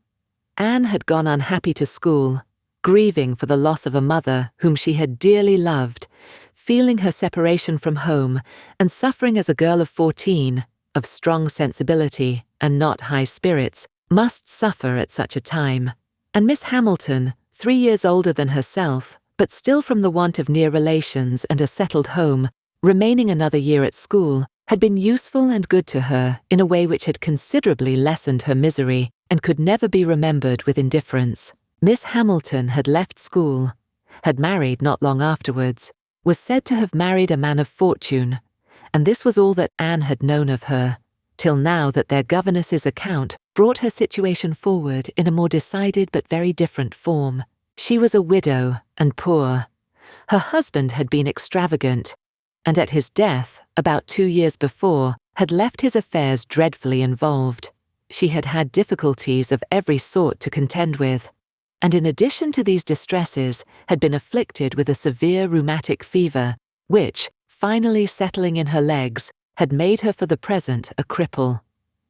Anne had gone unhappy to school, grieving for the loss of a mother whom she had dearly loved, feeling her separation from home, and suffering as a girl of 14, of strong sensibility and not high spirits, must suffer at such a time. And Miss Hamilton, 3 years older than herself, but still from the want of near relations and a settled home, remaining another year at school, had been useful and good to her in a way which had considerably lessened her misery and could never be remembered with indifference. Miss Hamilton had left school, had married not long afterwards, was said to have married a man of fortune, and this was all that Anne had known of her, till now that their governess's account brought her situation forward in a more decided but very different form. She was a widow and poor. Her husband had been extravagant, and at his death, about 2 years before, had left his affairs dreadfully involved. She had had difficulties of every sort to contend with, and in addition to these distresses, had been afflicted with a severe rheumatic fever, which, finally settling in her legs, had made her for the present a cripple.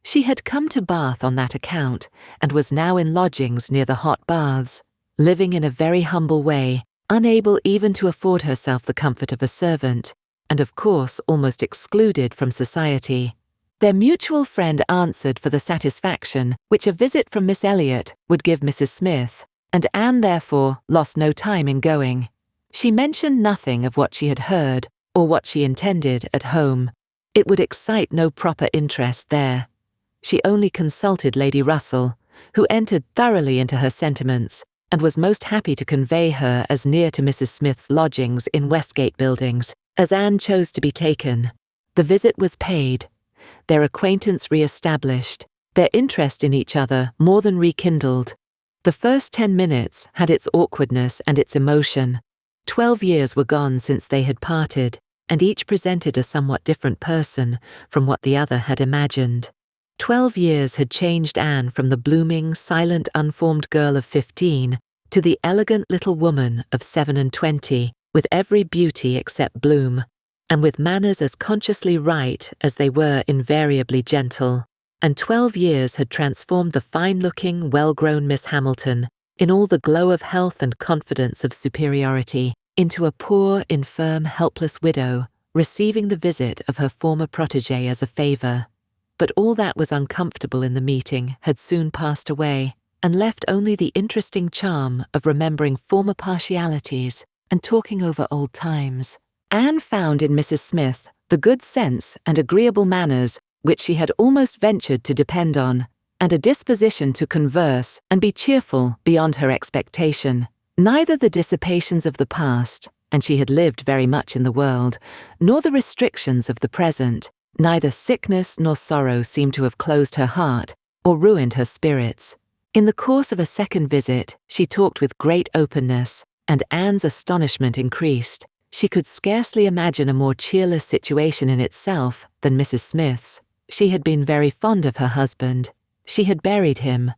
She had come to Bath on that account, and was now in lodgings near the hot baths, living in a very humble way, unable even to afford herself the comfort of a servant, and of course almost excluded from society. Their mutual friend answered for the satisfaction which a visit from Miss Elliot would give Mrs. Smith, and Anne therefore lost no time in going. She mentioned nothing of what she had heard or what she intended at home. It would excite no proper interest there. She only consulted Lady Russell, who entered thoroughly into her sentiments and was most happy to convey her as near to Mrs. Smith's lodgings in Westgate Buildings as Anne chose to be taken. The visit was paid, their acquaintance re-established, their interest in each other more than rekindled. The first 10 minutes had its awkwardness and its emotion. 12 years were gone since they had parted, and each presented a somewhat different person from what the other had imagined. 12 years had changed Anne from the blooming, silent, unformed girl of 15 to the elegant little woman of 27, with every beauty except bloom, and with manners as consciously right as they were invariably gentle. And 12 years had transformed the fine-looking, well-grown Miss Hamilton, in all the glow of health and confidence of superiority, into a poor, infirm, helpless widow, receiving the visit of her former protégé as a favour. But all that was uncomfortable in the meeting had soon passed away, and left only the interesting charm of remembering former partialities and talking over old times. Anne found in Mrs. Smith the good sense and agreeable manners which she had almost ventured to depend on, and a disposition to converse and be cheerful beyond her expectation. Neither the dissipations of the past, and she had lived very much in the world, nor the restrictions of the present, neither sickness nor sorrow seemed to have closed her heart or ruined her spirits. In the course of a second visit, she talked with great openness, and Anne's astonishment increased. She could scarcely imagine a more cheerless situation in itself than Mrs. Smith's. She had been very fond of her husband. She had buried him.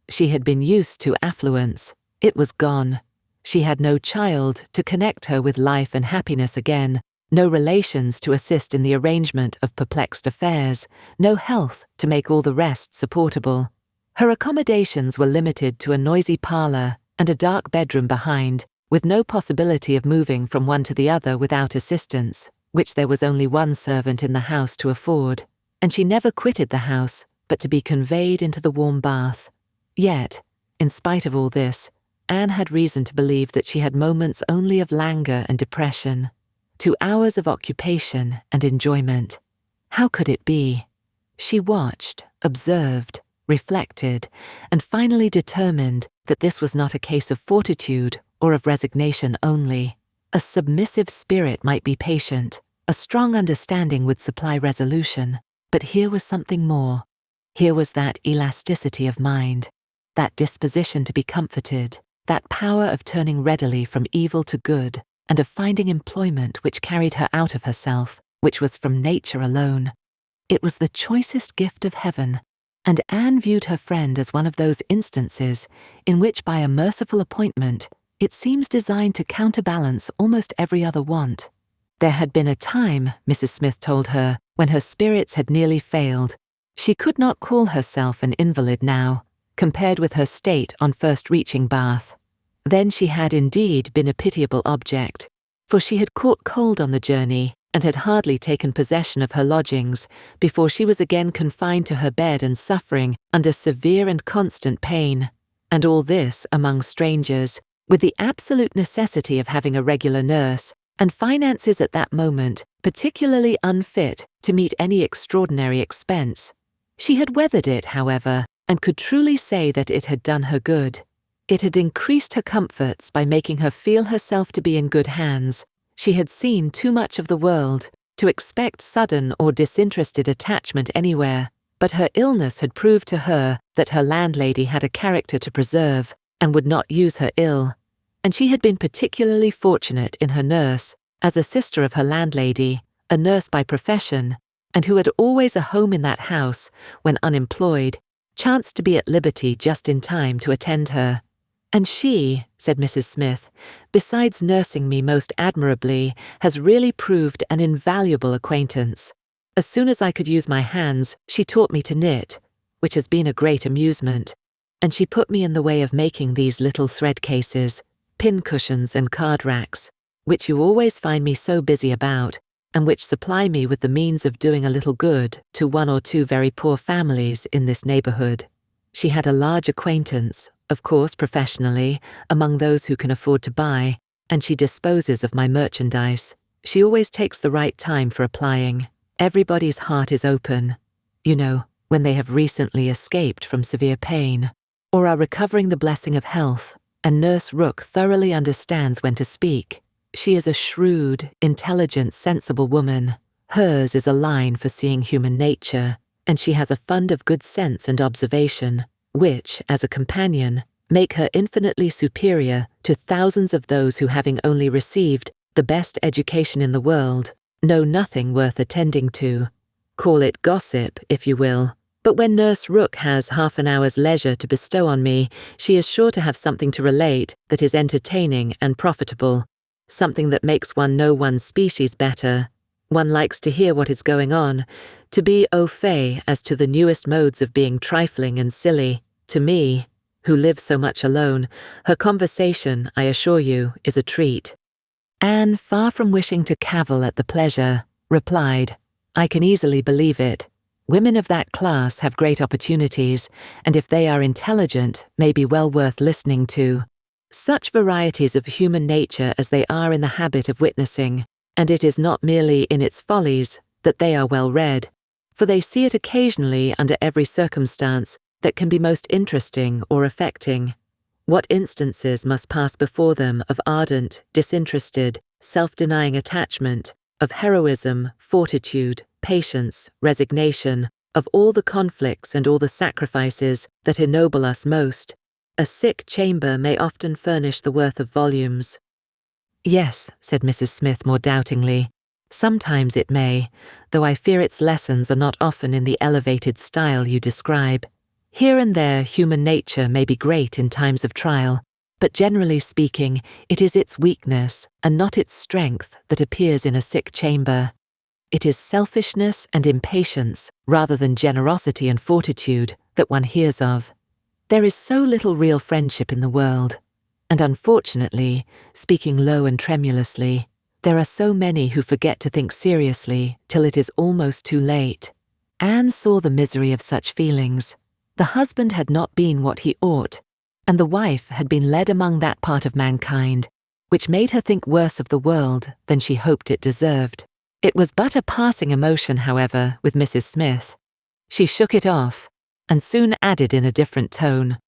She had been used to affluence. It was gone. She had no child to connect her with life and happiness again, no relations to assist in the arrangement of perplexed affairs, no health to make all the rest supportable. Her accommodations were limited to a noisy parlour and a dark bedroom behind, with no possibility of moving from one to the other without assistance, which there was only one servant in the house to afford, and she never quitted the house but to be conveyed into the warm bath. Yet, in spite of all this, Anne had reason to believe that she had moments only of languor and depression, 2 hours of occupation and enjoyment. How could it be? She watched, observed, reflected, and finally determined that this was not a case of fortitude or of resignation only. A submissive spirit might be patient, a strong understanding would supply resolution, but here was something more. Here was that elasticity of mind, that disposition to be comforted, that power of turning readily from evil to good, and of finding employment which carried her out of herself, which was from nature alone. It was the choicest gift of heaven, and Anne viewed her friend as one of those instances in which by a merciful appointment it seems designed to counterbalance almost every other want. There had been a time, Mrs. Smith told her, when her spirits had nearly failed. She could not call herself an invalid now, compared with her state on first reaching Bath. Then she had indeed been a pitiable object, for she had caught cold on the journey and had hardly taken possession of her lodgings before she was again confined to her bed and suffering under severe and constant pain, and all this among strangers, with the absolute necessity of having a regular nurse, and finances at that moment particularly unfit to meet any extraordinary expense. She had weathered it, however, and could truly say that it had done her good. It had increased her comforts by making her feel herself to be in good hands. She had seen too much of the world to expect sudden or disinterested attachment anywhere, but her illness had proved to her that her landlady had a character to preserve and would not use her ill, and she had been particularly fortunate in her nurse, as a sister of her landlady, a nurse by profession, and who had always a home in that house when unemployed, chanced to be at liberty just in time to attend her. And she, said Mrs. Smith, besides nursing me most admirably, has really proved an invaluable acquaintance. As soon as I could use my hands, she taught me to knit, which has been a great amusement, and she put me in the way of making these little thread cases, pin cushions and card racks, which you always find me so busy about, and which supply me with the means of doing a little good to one or two very poor families in this neighbourhood. She had a large acquaintance, of course professionally, among those who can afford to buy, and she disposes of my merchandise. She always takes the right time for applying. Everybody's heart is open. You know, when they have recently escaped from severe pain, or are recovering the blessing of health, and Nurse Rook thoroughly understands when to speak. She is a shrewd, intelligent, sensible woman. Hers is a line for seeing human nature, and she has a fund of good sense and observation, which, as a companion, make her infinitely superior to thousands of those who, having only received the best education in the world, know nothing worth attending to. Call it gossip, if you will, but when Nurse Rook has half an hour's leisure to bestow on me, she is sure to have something to relate that is entertaining and profitable, something that makes one know one's species better. One likes to hear what is going on, to be au fait as to the newest modes of being trifling and silly. To me, who live so much alone, her conversation, I assure you, is a treat. Anne, far from wishing to cavil at the pleasure, replied, "I can easily believe it. Women of that class have great opportunities, and if they are intelligent, may be well worth listening to. Such varieties of human nature as they are in the habit of witnessing, and it is not merely in its follies that they are well read, for they see it occasionally under every circumstance that can be most interesting or affecting. What instances must pass before them of ardent, disinterested, self-denying attachment, of heroism, fortitude, patience, resignation, of all the conflicts and all the sacrifices that ennoble us most. A sick chamber may often furnish the worth of volumes." "Yes," said Mrs. Smith more doubtingly, "sometimes it may, though I fear its lessons are not often in the elevated style you describe. Here and there human nature may be great in times of trial, but generally speaking, it is its weakness and not its strength that appears in a sick chamber. It is selfishness and impatience, rather than generosity and fortitude, that one hears of. There is so little real friendship in the world, and unfortunately, speaking low and tremulously, there are so many who forget to think seriously till it is almost too late." Anne saw the misery of such feelings. The husband had not been what he ought, and the wife had been led among that part of mankind which made her think worse of the world than she hoped it deserved. It was but a passing emotion, however, with Mrs. Smith. She shook it off, and soon added in a different tone,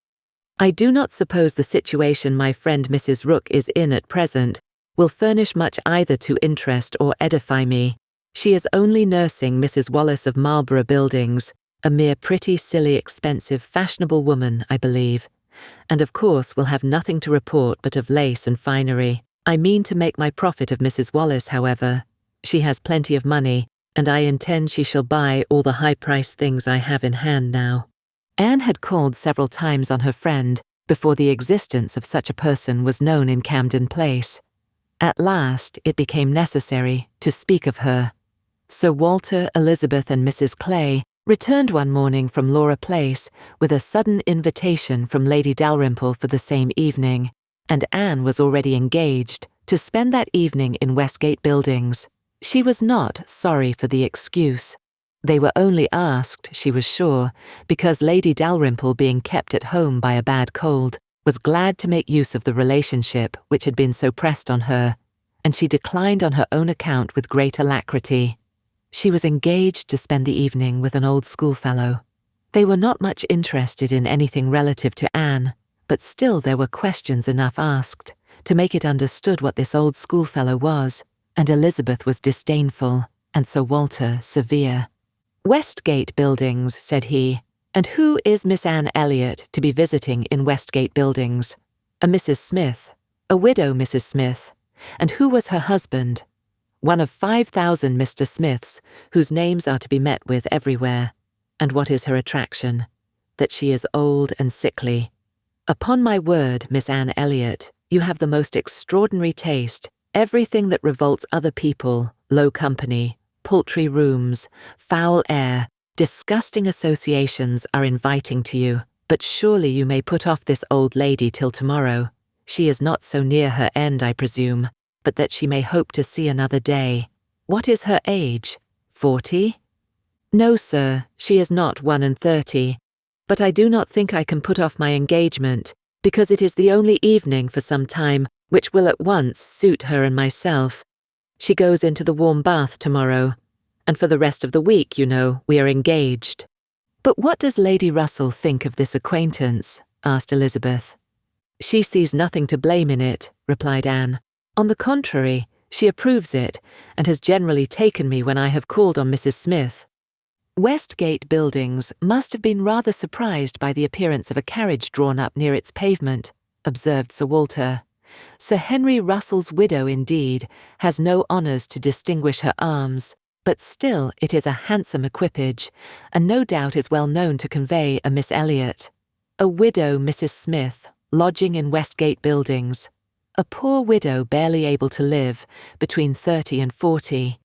"I do not suppose the situation my friend Mrs. Rook is in at present will furnish much either to interest or edify me. She is only nursing Mrs. Wallace of Marlborough Buildings, a mere pretty, silly, expensive, fashionable woman, I believe, and of course will have nothing to report but of lace and finery. I mean to make my profit of Mrs. Wallace, however. She has plenty of money, and I intend she shall buy all the high-priced things I have in hand now." Anne had called several times on her friend before the existence of such a person was known in Camden Place. At last it became necessary to speak of her. Sir Walter, Elizabeth, and Mrs. Clay returned one morning from Laura Place with a sudden invitation from Lady Dalrymple for the same evening, and Anne was already engaged to spend that evening in Westgate Buildings. She was not sorry for the excuse. They were only asked, she was sure, because Lady Dalrymple, being kept at home by a bad cold, was glad to make use of the relationship which had been so pressed on her, and she declined on her own account with great alacrity. She was engaged to spend the evening with an old schoolfellow. They were not much interested in anything relative to Anne, but still there were questions enough asked to make it understood what this old schoolfellow was, and Elizabeth was disdainful, and Sir Walter severe. "Westgate Buildings," said he, "and who is Miss Anne Elliot to be visiting in Westgate Buildings? A Mrs. Smith, a widow Mrs. Smith, and who was her husband? One of 5,000 Mr. Smiths, whose names are to be met with everywhere. And what is her attraction? That she is old and sickly. Upon my word, Miss Anne Elliot, you have the most extraordinary taste. Everything that revolts other people, low company, paltry rooms, foul air, disgusting associations are inviting to you. But surely you may put off this old lady till tomorrow. She is not so near her end, I presume, but that she may hope to see another day. What is her age? 40? No, sir, she is not 31, but I do not think I can put off my engagement, because it is the only evening for some time which will at once suit her and myself. She goes into the warm bath tomorrow, and for the rest of the week, you know, we are engaged. But what does Lady Russell think of this acquaintance? Asked Elizabeth. She sees nothing to blame in it, replied Anne. On the contrary, she approves it, and has generally taken me when I have called on Mrs. Smith. Westgate Buildings must have been rather surprised by the appearance of a carriage drawn up near its pavement, observed Sir Walter. Sir Henry Russell's widow, indeed, has no honours to distinguish her arms, but still it is a handsome equipage, and no doubt is well known to convey a Miss Elliot. A widow Mrs. Smith, lodging in Westgate Buildings. A poor widow barely able to live, between 30 and 40.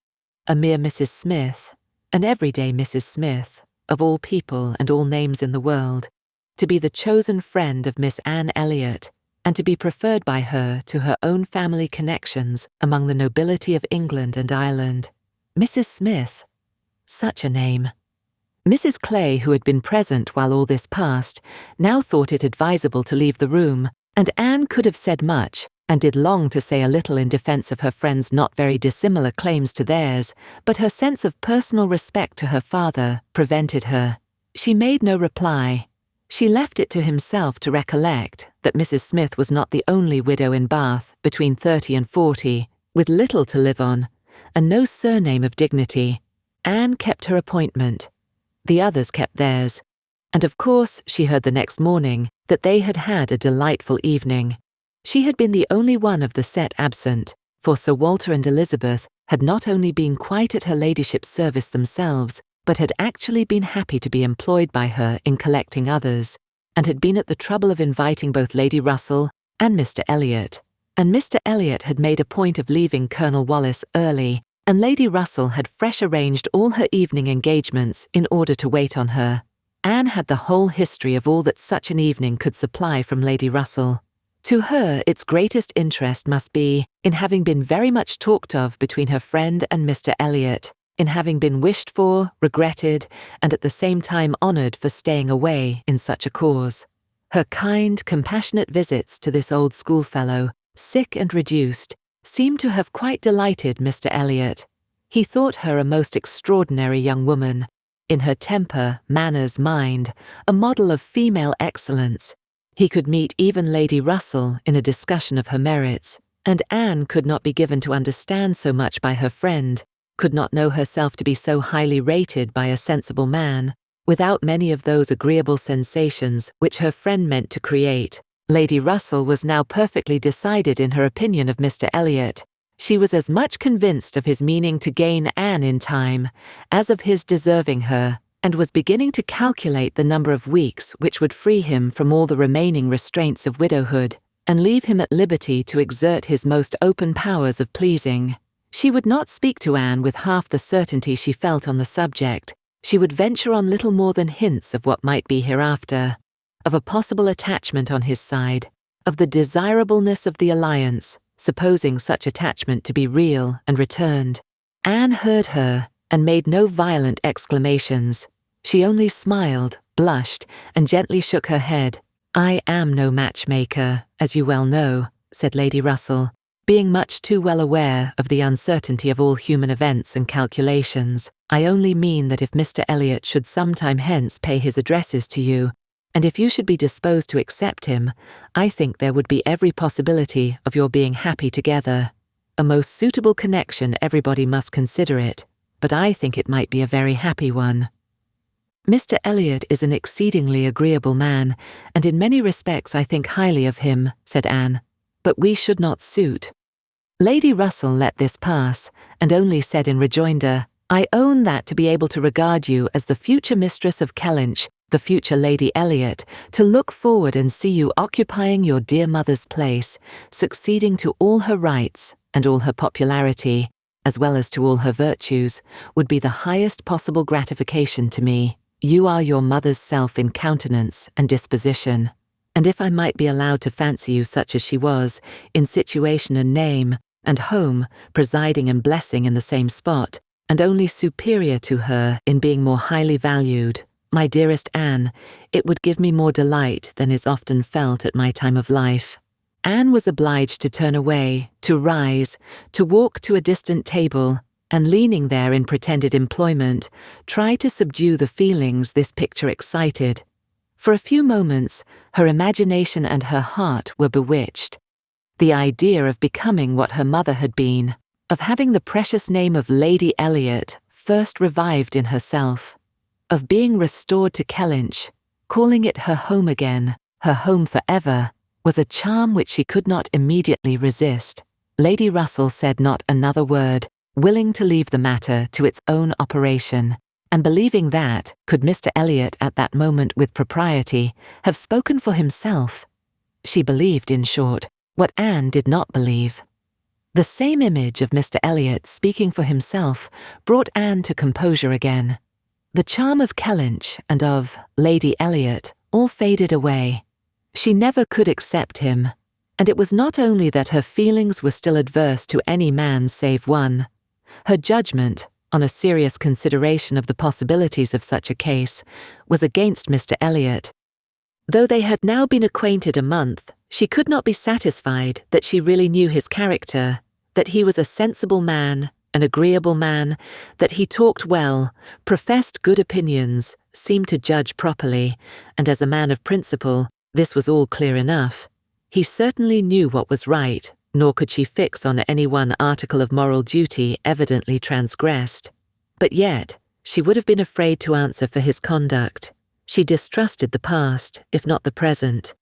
A mere Mrs. Smith, an everyday Mrs. Smith, of all people and all names in the world, to be the chosen friend of Miss Anne Elliot, and to be preferred by her to her own family connections among the nobility of England and Ireland. Mrs. Smith. Such a name. Mrs. Clay, who had been present while all this passed, now thought it advisable to leave the room, and Anne could have said much, and did long to say a little in defence of her friend's not very dissimilar claims to theirs, but her sense of personal respect to her father prevented her. She made no reply. She left it to himself to recollect that Mrs. Smith was not the only widow in Bath, between 30 and 40, with little to live on, and no surname of dignity. Anne kept her appointment. The others kept theirs, and of course she heard the next morning that they had had a delightful evening. She had been the only one of the set absent, for Sir Walter and Elizabeth had not only been quite at her ladyship's service themselves, but had actually been happy to be employed by her in collecting others, and had been at the trouble of inviting both Lady Russell and Mr. Elliot. And Mr. Elliot had made a point of leaving Colonel Wallis early, and Lady Russell had fresh arranged all her evening engagements in order to wait on her. Anne had the whole history of all that such an evening could supply from Lady Russell. To her, its greatest interest must be in having been very much talked of between her friend and Mr. Elliot, in having been wished for, regretted, and at the same time honoured for staying away in such a cause. Her kind, compassionate visits to this old schoolfellow, sick and reduced, seemed to have quite delighted Mr. Elliot. He thought her a most extraordinary young woman, in her temper, manners, mind, a model of female excellence. He could meet even Lady Russell in a discussion of her merits, and Anne could not be given to understand so much by her friend, could not know herself to be so highly rated by a sensible man, without many of those agreeable sensations which her friend meant to create. Lady Russell was now perfectly decided in her opinion of Mr. Elliot. She was as much convinced of his meaning to gain Anne in time, as of his deserving her, and was beginning to calculate the number of weeks which would free him from all the remaining restraints of widowhood, and leave him at liberty to exert his most open powers of pleasing. She would not speak to Anne with half the certainty she felt on the subject. She would venture on little more than hints of what might be hereafter, of a possible attachment on his side, of the desirableness of the alliance, supposing such attachment to be real and returned. Anne heard her, and made no violent exclamations. She only smiled, blushed, and gently shook her head. "I am no matchmaker, as you well know," said Lady Russell, being much too well aware of the uncertainty of all human events and calculations. "I only mean that if Mr. Elliot should some time hence pay his addresses to you, and if you should be disposed to accept him, I think there would be every possibility of your being happy together. A most suitable connection, everybody must consider it, but I think it might be a very happy one." "Mr. Elliot is an exceedingly agreeable man, and in many respects I think highly of him," said Anne, "but we should not suit." Lady Russell let this pass, and only said in rejoinder, "I own that to be able to regard you as the future mistress of Kellynch, the future Lady Elliot, to look forward and see you occupying your dear mother's place, succeeding to all her rights and all her popularity, as well as to all her virtues, would be the highest possible gratification to me. You are your mother's self in countenance and disposition, and if I might be allowed to fancy you such as she was, in situation and name, and home presiding and blessing in the same spot, and only superior to her in being more highly valued. My dearest Anne, it would give me more delight than is often felt at my time of life. Anne was obliged to turn away, to rise, to walk to a distant table, and leaning there in pretended employment, try to subdue the feelings this picture excited. For a few moments, her imagination and her heart were bewitched. The idea of becoming what her mother had been, of having the precious name of Lady Elliot first revived in herself, of being restored to Kellynch, calling it her home again, her home forever, was a charm which she could not immediately resist. Lady Russell said not another word, willing to leave the matter to its own operation, and believing that, could Mr. Elliot at that moment with propriety have spoken for himself, she believed, in short, what Anne did not believe. The same image of Mr. Elliot speaking for himself brought Anne to composure again. The charm of Kellynch and of Lady Elliot all faded away. She never could accept him, and it was not only that her feelings were still adverse to any man save one. Her judgment, on a serious consideration of the possibilities of such a case, was against Mr. Elliot. Though they had now been acquainted a month, she could not be satisfied that she really knew his character, that he was a sensible man, an agreeable man, that he talked well, professed good opinions, seemed to judge properly, and as a man of principle, this was all clear enough. He certainly knew what was right, nor could she fix on any one article of moral duty evidently transgressed. But yet, she would have been afraid to answer for his conduct. She distrusted the past, if not the present.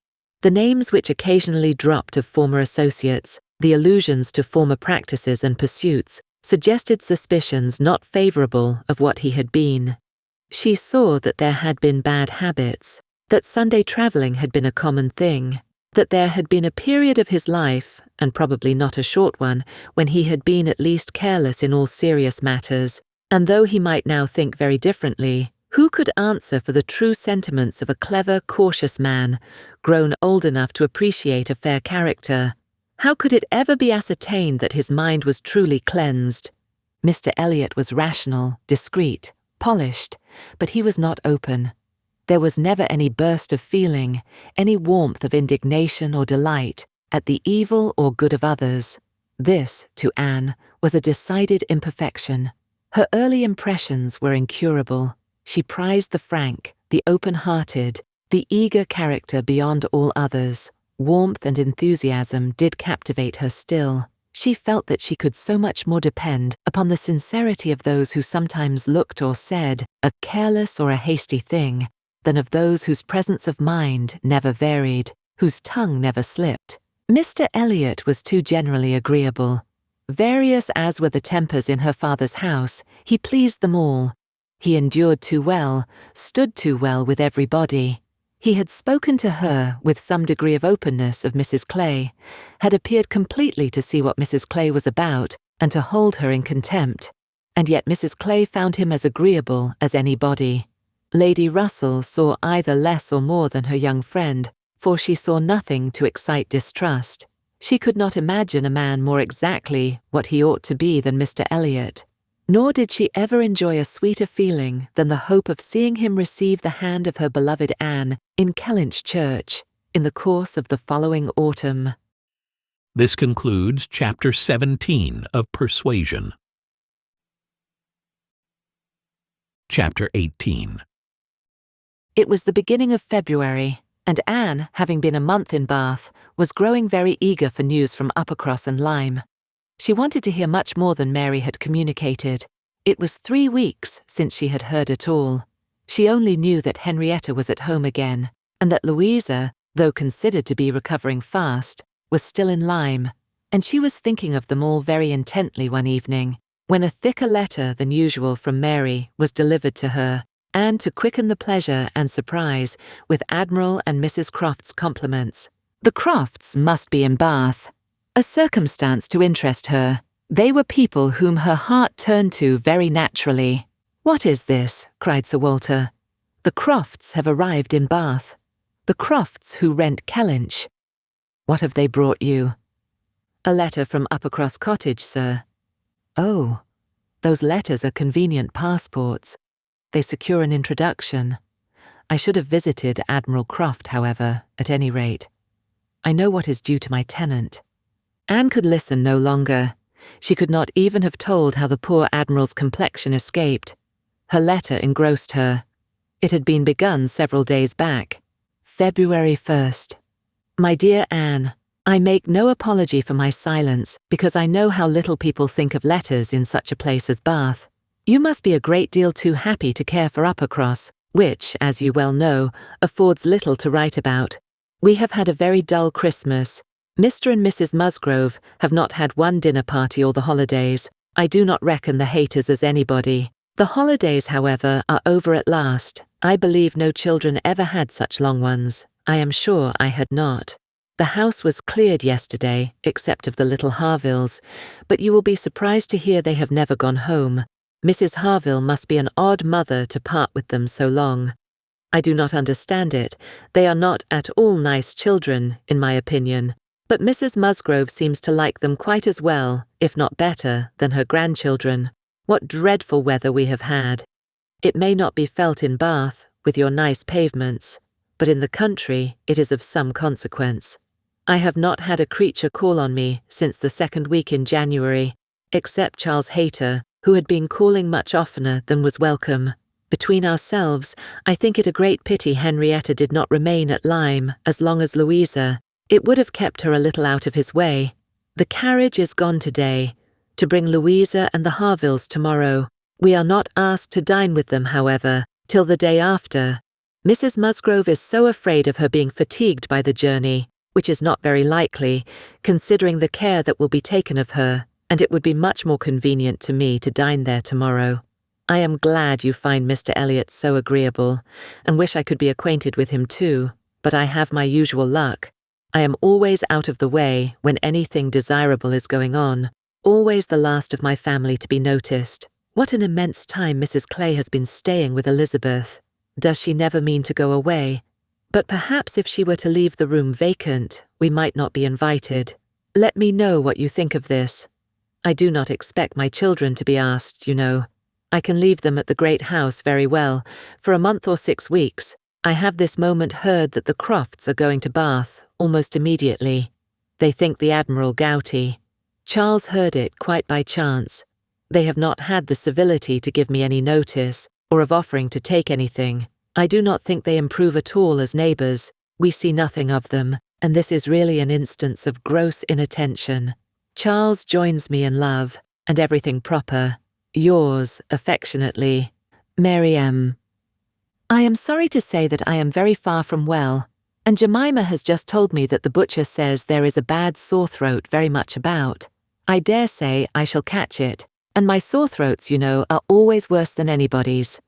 The names which occasionally dropped of former associates, the allusions to former practices and pursuits, suggested suspicions not favourable of what he had been. She saw that there had been bad habits, that Sunday travelling had been a common thing, that there had been a period of his life, and probably not a short one, when he had been at least careless in all serious matters, and though he might now think very differently, who could answer for the true sentiments of a clever, cautious man, grown old enough to appreciate a fair character? How could it ever be ascertained that his mind was truly cleansed? Mr. Elliot was rational, discreet, polished, but he was not open. There was never any burst of feeling, any warmth of indignation or delight at the evil or good of others. This, to Anne, was a decided imperfection. Her early impressions were incurable. She prized the frank, the open-hearted, the eager character beyond all others. Warmth and enthusiasm did captivate her still. She felt that she could so much more depend upon the sincerity of those who sometimes looked or said a careless or a hasty thing, than of those whose presence of mind never varied, whose tongue never slipped. Mr. Elliot was too generally agreeable. Various as were the tempers in her father's house, he pleased them all. He endured too well, stood too well with everybody. He had spoken to her with some degree of openness of Mrs. Clay, had appeared completely to see what Mrs. Clay was about, and to hold her in contempt, and yet Mrs. Clay found him as agreeable as anybody. Lady Russell saw either less or more than her young friend, for she saw nothing to excite distrust. She could not imagine a man more exactly what he ought to be than Mr. Elliot, nor did she ever enjoy a sweeter feeling than the hope of seeing him receive the hand of her beloved Anne in Kellynch Church in the course of the following autumn. This concludes Chapter 17 of Persuasion. Chapter 18. It was the beginning of February, and Anne, having been a month in Bath, was growing very eager for news from Uppercross and Lyme. She wanted to hear much more than Mary had communicated. It was 3 weeks since she had heard at all. She only knew that Henrietta was at home again, and that Louisa, though considered to be recovering fast, was still in Lyme, and she was thinking of them all very intently one evening, when a thicker letter than usual from Mary was delivered to her, and to quicken the pleasure and surprise with Admiral and Mrs. Croft's compliments. The Crofts must be in Bath. A circumstance to interest her. They were people whom her heart turned to very naturally. "What is this?" cried Sir Walter. "The Crofts have arrived in Bath. The Crofts who rent Kellynch. What have they brought you?" "A letter from Uppercross Cottage, sir." "Oh, those letters are convenient passports. They secure an introduction. I should have visited Admiral Croft, however, at any rate. I know what is due to my tenant." Anne could listen no longer. She could not even have told how the poor Admiral's complexion escaped. Her letter engrossed her. It had been begun several days back. February 1st. "My dear Anne, I make no apology for my silence because I know how little people think of letters in such a place as Bath. You must be a great deal too happy to care for Uppercross, which, as you well know, affords little to write about. We have had a very dull Christmas. Mr. and Mrs. Musgrove have not had one dinner party all the holidays. I do not reckon the haters as anybody. The holidays, however, are over at last. I believe no children ever had such long ones. I am sure I had not. The house was cleared yesterday, except of the little Harvilles, but you will be surprised to hear they have never gone home. Mrs. Harville must be an odd mother to part with them so long. I do not understand it. They are not at all nice children, in my opinion, but Mrs. Musgrove seems to like them quite as well, if not better, than her grandchildren. What dreadful weather we have had. It may not be felt in Bath, with your nice pavements, but in the country it is of some consequence. I have not had a creature call on me since the second week in January, except Charles Hayter, who had been calling much oftener than was welcome. Between ourselves, I think it a great pity Henrietta did not remain at Lyme as long as Louisa. It would have kept her a little out of his way. The carriage is gone today, to bring Louisa and the Harvilles tomorrow. We are not asked to dine with them, however, till the day after. Mrs. Musgrove is so afraid of her being fatigued by the journey, which is not very likely, considering the care that will be taken of her, and it would be much more convenient to me to dine there tomorrow. I am glad you find Mr. Elliot so agreeable, and wish I could be acquainted with him too, but I have my usual luck. I am always out of the way when anything desirable is going on, always the last of my family to be noticed. What an immense time Mrs. Clay has been staying with Elizabeth. Does she never mean to go away? But perhaps if she were to leave the room vacant, we might not be invited. Let me know what you think of this. I do not expect my children to be asked, you know. I can leave them at the great house very well, for a month or 6 weeks. I have this moment heard that the Crofts are going to Bath, almost immediately. They think the Admiral gouty. Charles heard it quite by chance. They have not had the civility to give me any notice, or of offering to take anything. I do not think they improve at all as neighbours. We see nothing of them, and this is really an instance of gross inattention. Charles joins me in love, and everything proper. Yours, affectionately, Mary M. I am sorry to say that I am very far from well, and Jemima has just told me that the butcher says there is a bad sore throat very much about. I dare say I shall catch it, and my sore throats, you know, are always worse than anybody's.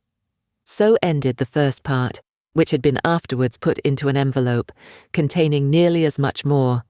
So ended the first part, which had been afterwards put into an envelope, containing nearly as much more.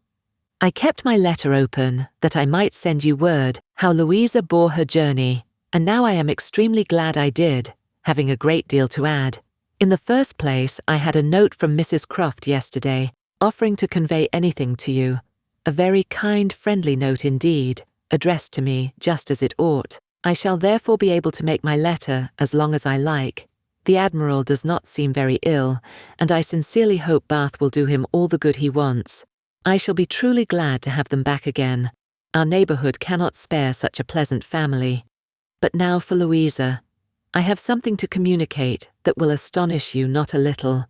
I kept my letter open, that I might send you word how Louisa bore her journey, and now I am extremely glad I did, having a great deal to add. In the first place, I had a note from Mrs. Croft yesterday, offering to convey anything to you. A very kind, friendly note indeed, addressed to me just as it ought. I shall therefore be able to make my letter as long as I like. The Admiral does not seem very ill, and I sincerely hope Bath will do him all the good he wants. I shall be truly glad to have them back again. Our neighbourhood cannot spare such a pleasant family. But now for Louisa. I have something to communicate that will astonish you not a little.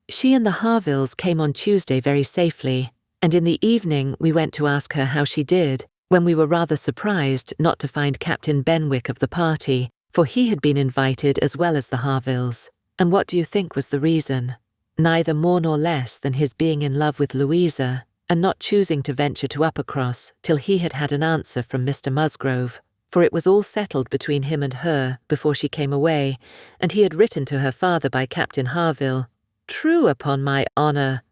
She and the Harvilles came on Tuesday very safely, and in the evening we went to ask her how she did, when we were rather surprised not to find Captain Benwick of the party, for he had been invited as well as the Harvilles. And what do you think was the reason? Neither more nor less than his being in love with Louisa, and not choosing to venture to Uppercross till he had had an answer from Mr. Musgrove, for it was all settled between him and her before she came away, and he had written to her father by Captain Harville. True, upon my honour.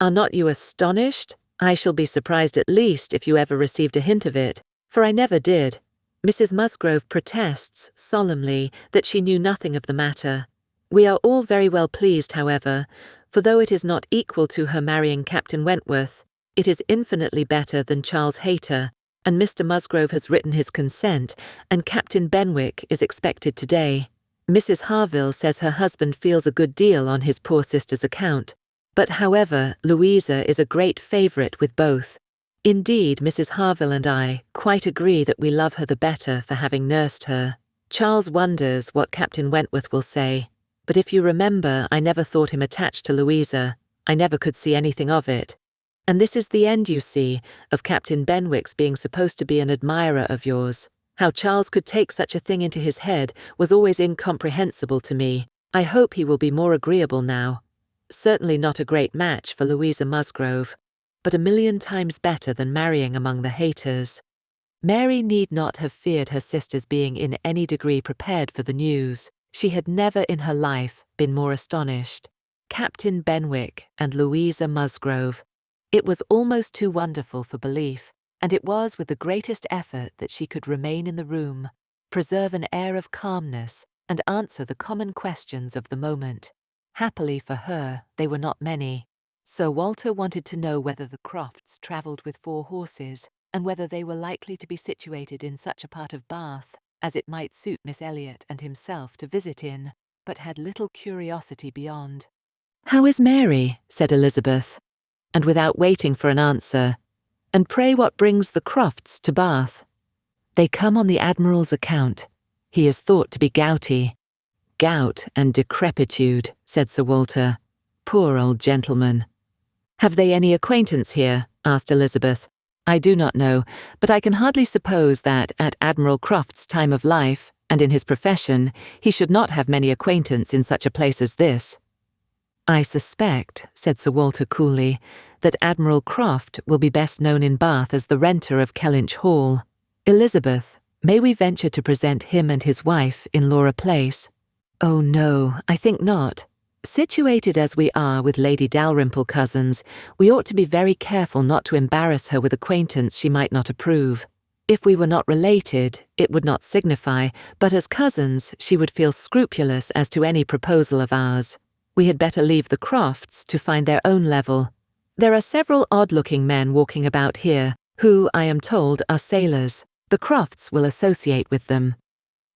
Are not you astonished? I shall be surprised at least if you ever received a hint of it, for I never did. Mrs. Musgrove protests solemnly that she knew nothing of the matter. We are all very well pleased, however, for though it is not equal to her marrying Captain Wentworth, It is infinitely better than Charles Hayter, and Mr. Musgrove has written his consent, and Captain Benwick is expected today. Mrs. Harville says her husband feels a good deal on his poor sister's account, but however, Louisa is a great favourite with both. Indeed, Mrs. Harville and I quite agree that we love her the better for having nursed her. Charles wonders what Captain Wentworth will say, but if you remember, I never thought him attached to Louisa. I never could see anything of it. And this is the end, you see, of Captain Benwick's being supposed to be an admirer of yours. How Charles could take such a thing into his head was always incomprehensible to me. I hope he will be more agreeable now. Certainly not a great match for Louisa Musgrove, but 1,000,000 times better than marrying among the Hayters. Mary need not have feared her sister's being in any degree prepared for the news. She had never in her life been more astonished. Captain Benwick and Louisa Musgrove. It was almost too wonderful for belief, and it was with the greatest effort that she could remain in the room, preserve an air of calmness, and answer the common questions of the moment. Happily for her, they were not many. Sir Walter wanted to know whether the Crofts travelled with 4 horses, and whether they were likely to be situated in such a part of Bath as it might suit Miss Elliot and himself to visit in, but had little curiosity beyond. "How is Mary?" said Elizabeth, and without waiting for an answer, "And pray what brings the Crofts to Bath?" "They come on the Admiral's account. He is thought to be gouty." "Gout and decrepitude," said Sir Walter. "Poor old gentleman." "Have they any acquaintance here?" asked Elizabeth. "I do not know, but I can hardly suppose that, at Admiral Croft's time of life, and in his profession, he should not have many acquaintance in such a place as this." "I suspect," said Sir Walter coolly, "that Admiral Croft will be best known in Bath as the renter of Kellynch Hall. Elizabeth, may we venture to present him and his wife in Laura Place?" "Oh no, I think not. Situated as we are with Lady Dalrymple cousins, we ought to be very careful not to embarrass her with acquaintance she might not approve. If we were not related, it would not signify, but as cousins, she would feel scrupulous as to any proposal of ours. We had better leave the Crofts to find their own level. There are several odd-looking men walking about here, who, I am told, are sailors. The Crofts will associate with them."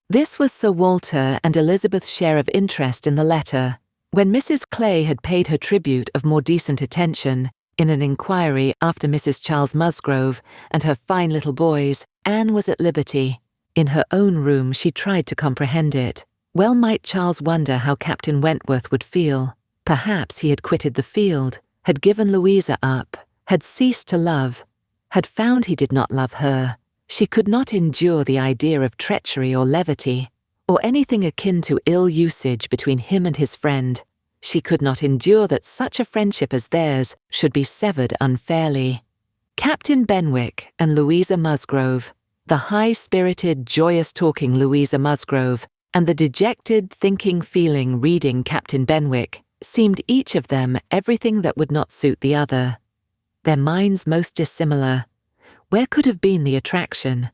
This was Sir Walter and Elizabeth's share of interest in the letter. When Mrs. Clay had paid her tribute of more decent attention, in an inquiry after Mrs. Charles Musgrove and her fine little boys, Anne was at liberty. In her own room she tried to comprehend it. Well might Charles wonder how Captain Wentworth would feel. Perhaps he had quitted the field, had given Louisa up, had ceased to love, had found he did not love her. She could not endure the idea of treachery or levity, or anything akin to ill usage between him and his friend. She could not endure that such a friendship as theirs should be severed unfairly. Captain Benwick and Louisa Musgrove, the high-spirited, joyous-talking Louisa Musgrove, and the dejected, thinking, feeling, reading Captain Benwick, seemed each of them everything that would not suit the other. Their minds most dissimilar. Where could have been the attraction?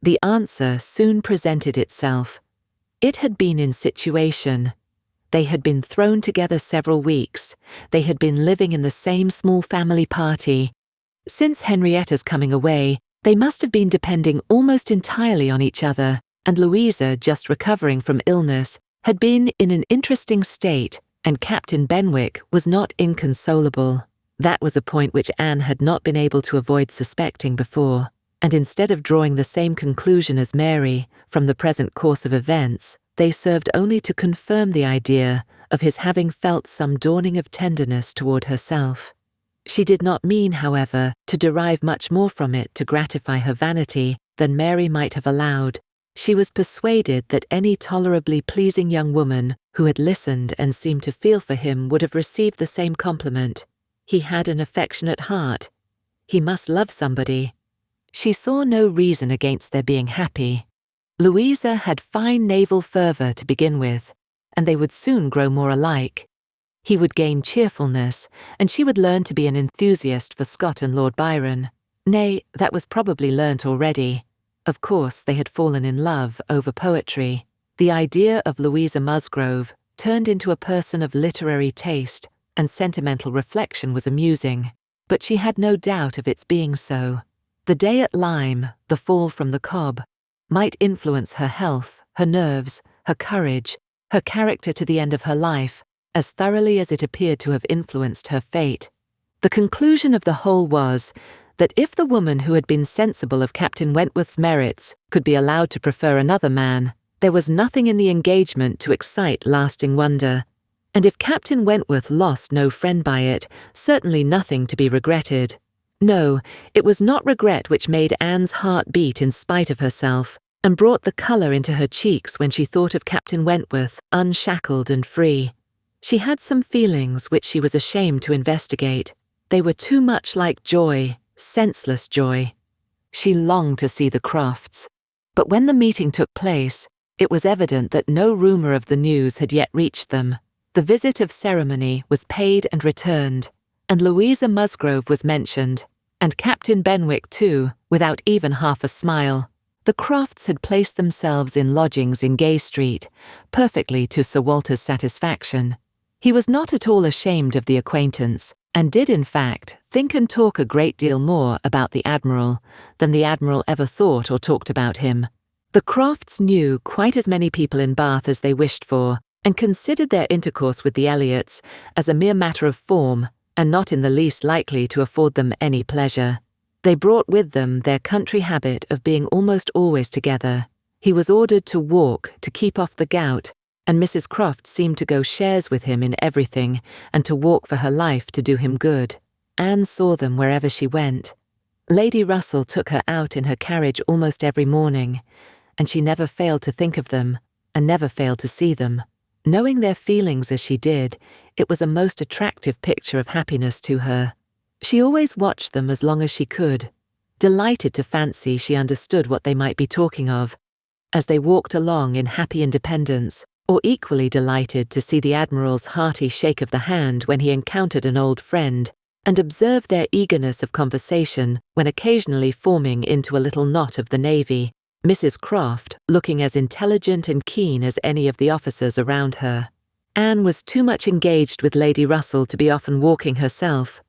The answer soon presented itself. It had been in situation. They had been thrown together several weeks. They had been living in the same small family party. Since Henrietta's coming away, they must have been depending almost entirely on each other, and Louisa, just recovering from illness, had been in an interesting state, and Captain Benwick was not inconsolable. That was a point which Anne had not been able to avoid suspecting before, and instead of drawing the same conclusion as Mary from the present course of events, they served only to confirm the idea of his having felt some dawning of tenderness toward herself. She did not mean, however, to derive much more from it to gratify her vanity than Mary might have allowed. She was persuaded that any tolerably pleasing young woman who had listened and seemed to feel for him would have received the same compliment. He had an affectionate heart. He must love somebody. She saw no reason against their being happy. Louisa had fine naval fervour to begin with, and they would soon grow more alike. He would gain cheerfulness, and she would learn to be an enthusiast for Scott and Lord Byron. Nay, that was probably learnt already. Of course, they had fallen in love over poetry. The idea of Louisa Musgrove, turned into a person of literary taste and sentimental reflection, was amusing. but she had no doubt of its being so. The day at Lyme, the fall from the cob, might influence her health, her nerves, her courage, her character to the end of her life, as thoroughly as it appeared to have influenced her fate. The conclusion of the whole was that if the woman who had been sensible of Captain Wentworth's merits could be allowed to prefer another man, there was nothing in the engagement to excite lasting wonder. And if Captain Wentworth lost no friend by it, certainly nothing to be regretted. No, it was not regret which made Anne's heart beat in spite of herself, and brought the colour into her cheeks when she thought of Captain Wentworth, unshackled and free. She had some feelings which she was ashamed to investigate. They were too much like joy, senseless joy. She longed to see the Crofts, but when the meeting took place, it was evident that no rumour of the news had yet reached them. The visit of ceremony was paid and returned, and Louisa Musgrove was mentioned, and Captain Benwick too, without even half a smile. The Crofts had placed themselves in lodgings in Gay Street, perfectly to Sir Walter's satisfaction. He was not at all ashamed of the acquaintance, and did in fact think and talk a great deal more about the Admiral than the Admiral ever thought or talked about him. The Crofts knew quite as many people in Bath as they wished for, and considered their intercourse with the Elliots as a mere matter of form, and not in the least likely to afford them any pleasure. They brought with them their country habit of being almost always together. He was ordered to walk to keep off the gout, and Mrs. Croft seemed to go shares with him in everything, and to walk for her life to do him good. Anne saw them wherever she went. Lady Russell took her out in her carriage almost every morning, and she never failed to think of them, and never failed to see them. Knowing their feelings as she did, it was a most attractive picture of happiness to her. She always watched them as long as she could, delighted to fancy she understood what they might be talking of, as they walked along in happy independence, or equally delighted to see the Admiral's hearty shake of the hand when he encountered an old friend, and observed their eagerness of conversation when occasionally forming into a little knot of the navy, Mrs. Croft looking as intelligent and keen as any of the officers around her. Anne was too much engaged with Lady Russell to be often walking herself,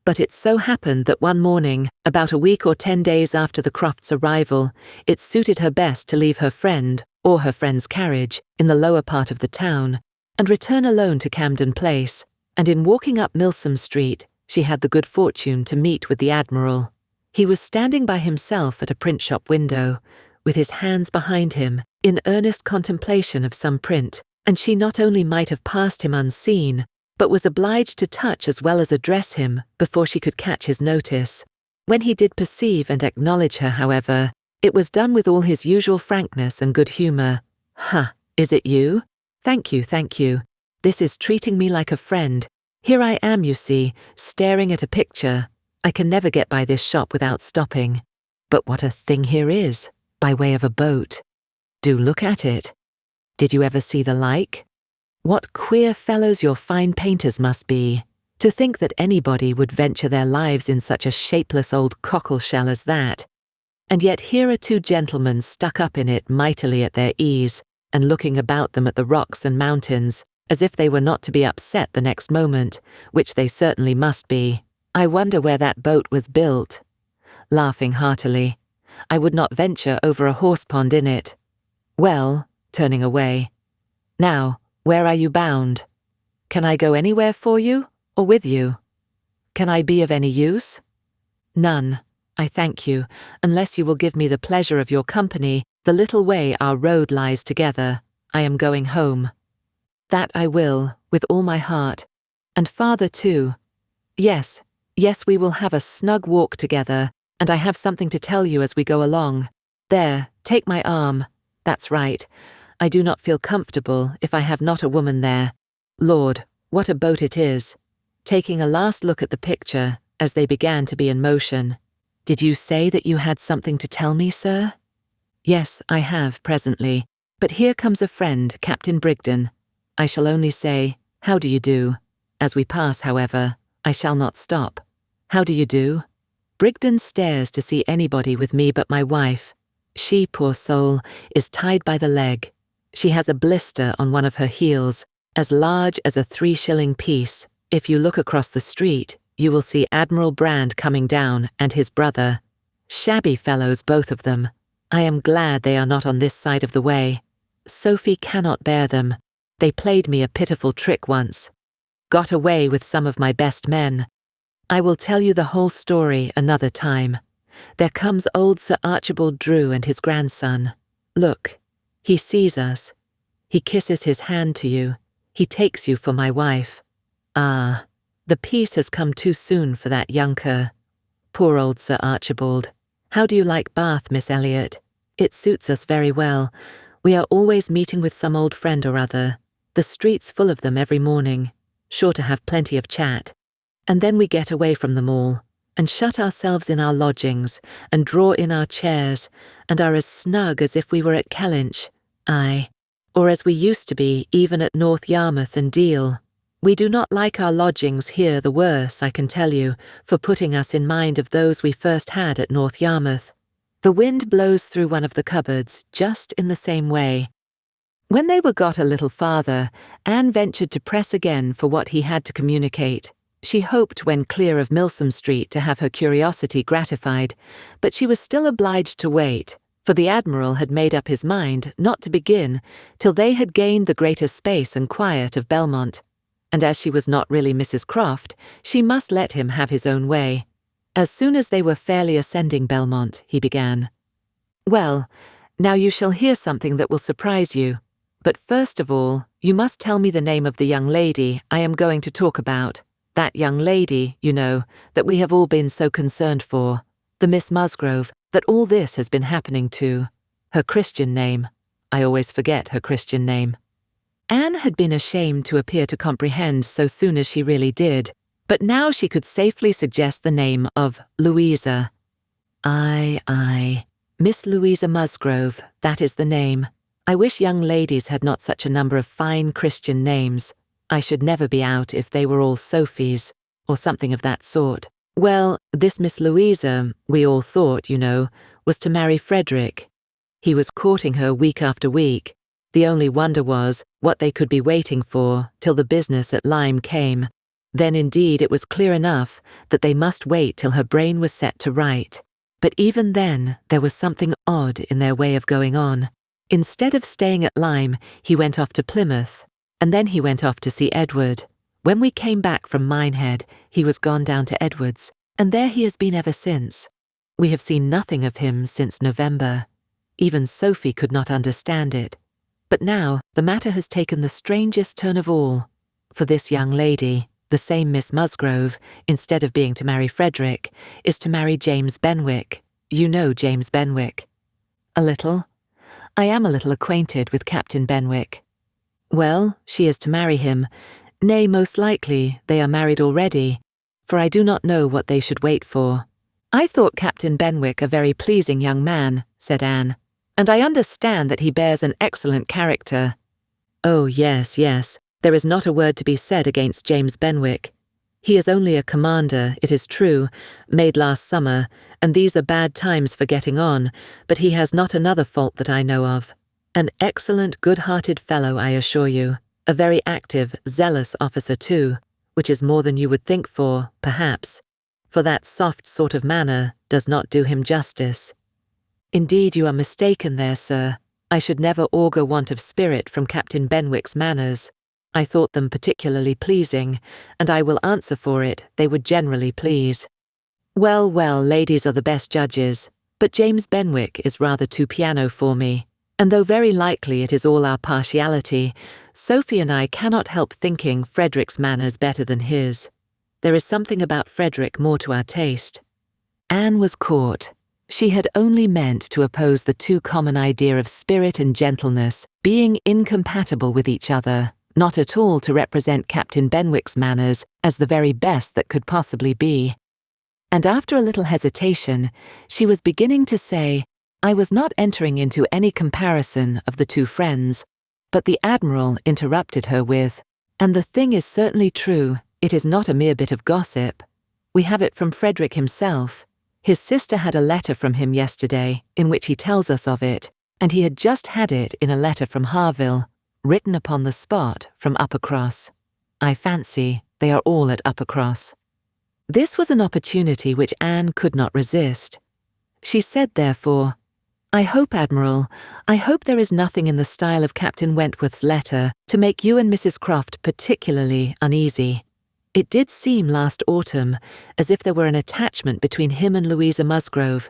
but it so happened that one morning, about a week or 10 days after the Crofts' arrival, it suited her best to leave her friend, or her friend's carriage, in the lower part of the town, and return alone to Camden Place, and in walking up Milsom Street, she had the good fortune to meet with the Admiral. He was standing by himself at a print-shop window, with his hands behind him, in earnest contemplation of some print, and she not only might have passed him unseen, but was obliged to touch as well as address him before she could catch his notice. When he did perceive and acknowledge her, however, it was done with all his usual frankness and good humour. Is it you? Thank you, thank you. This is treating me like a friend. Here I am, you see, staring at a picture. I can never get by this shop without stopping. But what a thing here is, by way of a boat. Do look at it. Did you ever see the like? What queer fellows your fine painters must be. To think that anybody would venture their lives in such a shapeless old cockle-shell as that. And yet here are two gentlemen stuck up in it mightily at their ease, and looking about them at the rocks and mountains, as if they were not to be upset the next moment, which they certainly must be. I wonder where that boat was built. Laughing heartily, I would not venture over a horse-pond in it. Well, turning away. Now, where are you bound? Can I go anywhere for you, or with you? Can I be of any use? None, I thank you, unless you will give me the pleasure of your company the little way our road lies together. I am going home. That I will, with all my heart. And father too. Yes, we will have a snug walk together, and I have something to tell you as we go along. There, take my arm. That's right. I do not feel comfortable if I have not a woman there. Lord, what a boat it is. Taking a last look at the picture, as they began to be in motion. Did you say that you had something to tell me, sir? Yes, I have, presently. But here comes a friend, Captain Brigden. I shall only say, how do you do? As we pass, however, I shall not stop. How do you do? Brigden stares to see anybody with me but my wife. She, poor soul, is tied by the leg. She has a blister on one of her heels, as large as a 3-shilling piece. If you look across the street, you will see Admiral Brand coming down and his brother. Shabby fellows, both of them. I am glad they are not on this side of the way. Sophie cannot bear them. They played me a pitiful trick once. Got away with some of my best men. I will tell you the whole story another time. There comes old Sir Archibald Drew and his grandson. Look, he sees us. He kisses his hand to you. He takes you for my wife. Ah, the peace has come too soon for that younker. Poor old Sir Archibald. How do you like Bath, Miss Elliot? It suits us very well. We are always meeting with some old friend or other. The street's full of them every morning, sure to have plenty of chat. And then we get away from them all, and shut ourselves in our lodgings, and draw in our chairs, and are as snug as if we were at Kellynch, aye, or as we used to be even at North Yarmouth and Deal. We do not like our lodgings here the worse, I can tell you, for putting us in mind of those we first had at North Yarmouth. The wind blows through one of the cupboards just in the same way. When they were got a little farther, Anne ventured to press again for what he had to communicate. She hoped when clear of Milsom Street to have her curiosity gratified, but she was still obliged to wait, for the Admiral had made up his mind not to begin till they had gained the greater space and quiet of Belmont, and as she was not really Mrs. Croft, she must let him have his own way. As soon as they were fairly ascending Belmont, he began. Well, now you shall hear something that will surprise you, but first of all, you must tell me the name of the young lady I am going to talk about. That young lady, you know, that we have all been so concerned for, the Miss Musgrove, that all this has been happening to. Her Christian name. I always forget her Christian name. Anne had been ashamed to appear to comprehend so soon as she really did, but now she could safely suggest the name of Louisa. Aye, Miss Louisa Musgrove, that is the name. I wish young ladies had not such a number of fine Christian names. I should never be out if they were all Sophies, or something of that sort. Well, this Miss Louisa, we all thought, you know, was to marry Frederick. He was courting her week after week. The only wonder was what they could be waiting for till the business at Lyme came. Then indeed it was clear enough that they must wait till her brain was set to right. But even then there was something odd in their way of going on. Instead of staying at Lyme, he went off to Plymouth, and then he went off to see Edward. When we came back from Minehead, he was gone down to Edward's, and there he has been ever since. We have seen nothing of him since November. Even Sophie could not understand it. But now the matter has taken the strangest turn of all. For this young lady, the same Miss Musgrove, instead of being to marry Frederick, is to marry James Benwick. You know James Benwick. A little. I am a little acquainted with Captain Benwick. Well, she is to marry him. Nay, most likely they are married already, for I do not know what they should wait for. I thought Captain Benwick a very pleasing young man, said Anne, and I understand that he bears an excellent character. Oh, yes, there is not a word to be said against James Benwick. He is only a commander, it is true, made last summer, and these are bad times for getting on, but he has not another fault that I know of. An excellent, good-hearted fellow, I assure you. A very active, zealous officer too, which is more than you would think for, perhaps, for that soft sort of manner does not do him justice. Indeed, you are mistaken there, sir. I should never augur want of spirit from Captain Benwick's manners. I thought them particularly pleasing, and I will answer for it they would generally please. Well, ladies are the best judges, but James Benwick is rather too piano for me. And though very likely it is all our partiality, Sophie and I cannot help thinking Frederick's manners better than his. There is something about Frederick more to our taste. Anne was caught. She had only meant to oppose the too common idea of spirit and gentleness being incompatible with each other, not at all to represent Captain Benwick's manners as the very best that could possibly be. And after a little hesitation, she was beginning to say, I was not entering into any comparison of the two friends, but the Admiral interrupted her with, and the thing is certainly true, it is not a mere bit of gossip. We have it from Frederick himself. His sister had a letter from him yesterday, in which he tells us of it, and he had just had it in a letter from Harville, written upon the spot from Uppercross. I fancy they are all at Uppercross. This was an opportunity which Anne could not resist. She said, therefore, "I hope, Admiral, I hope there is nothing in the style of Captain Wentworth's letter to make you and Mrs. Croft particularly uneasy. It did seem last autumn as if there were an attachment between him and Louisa Musgrove,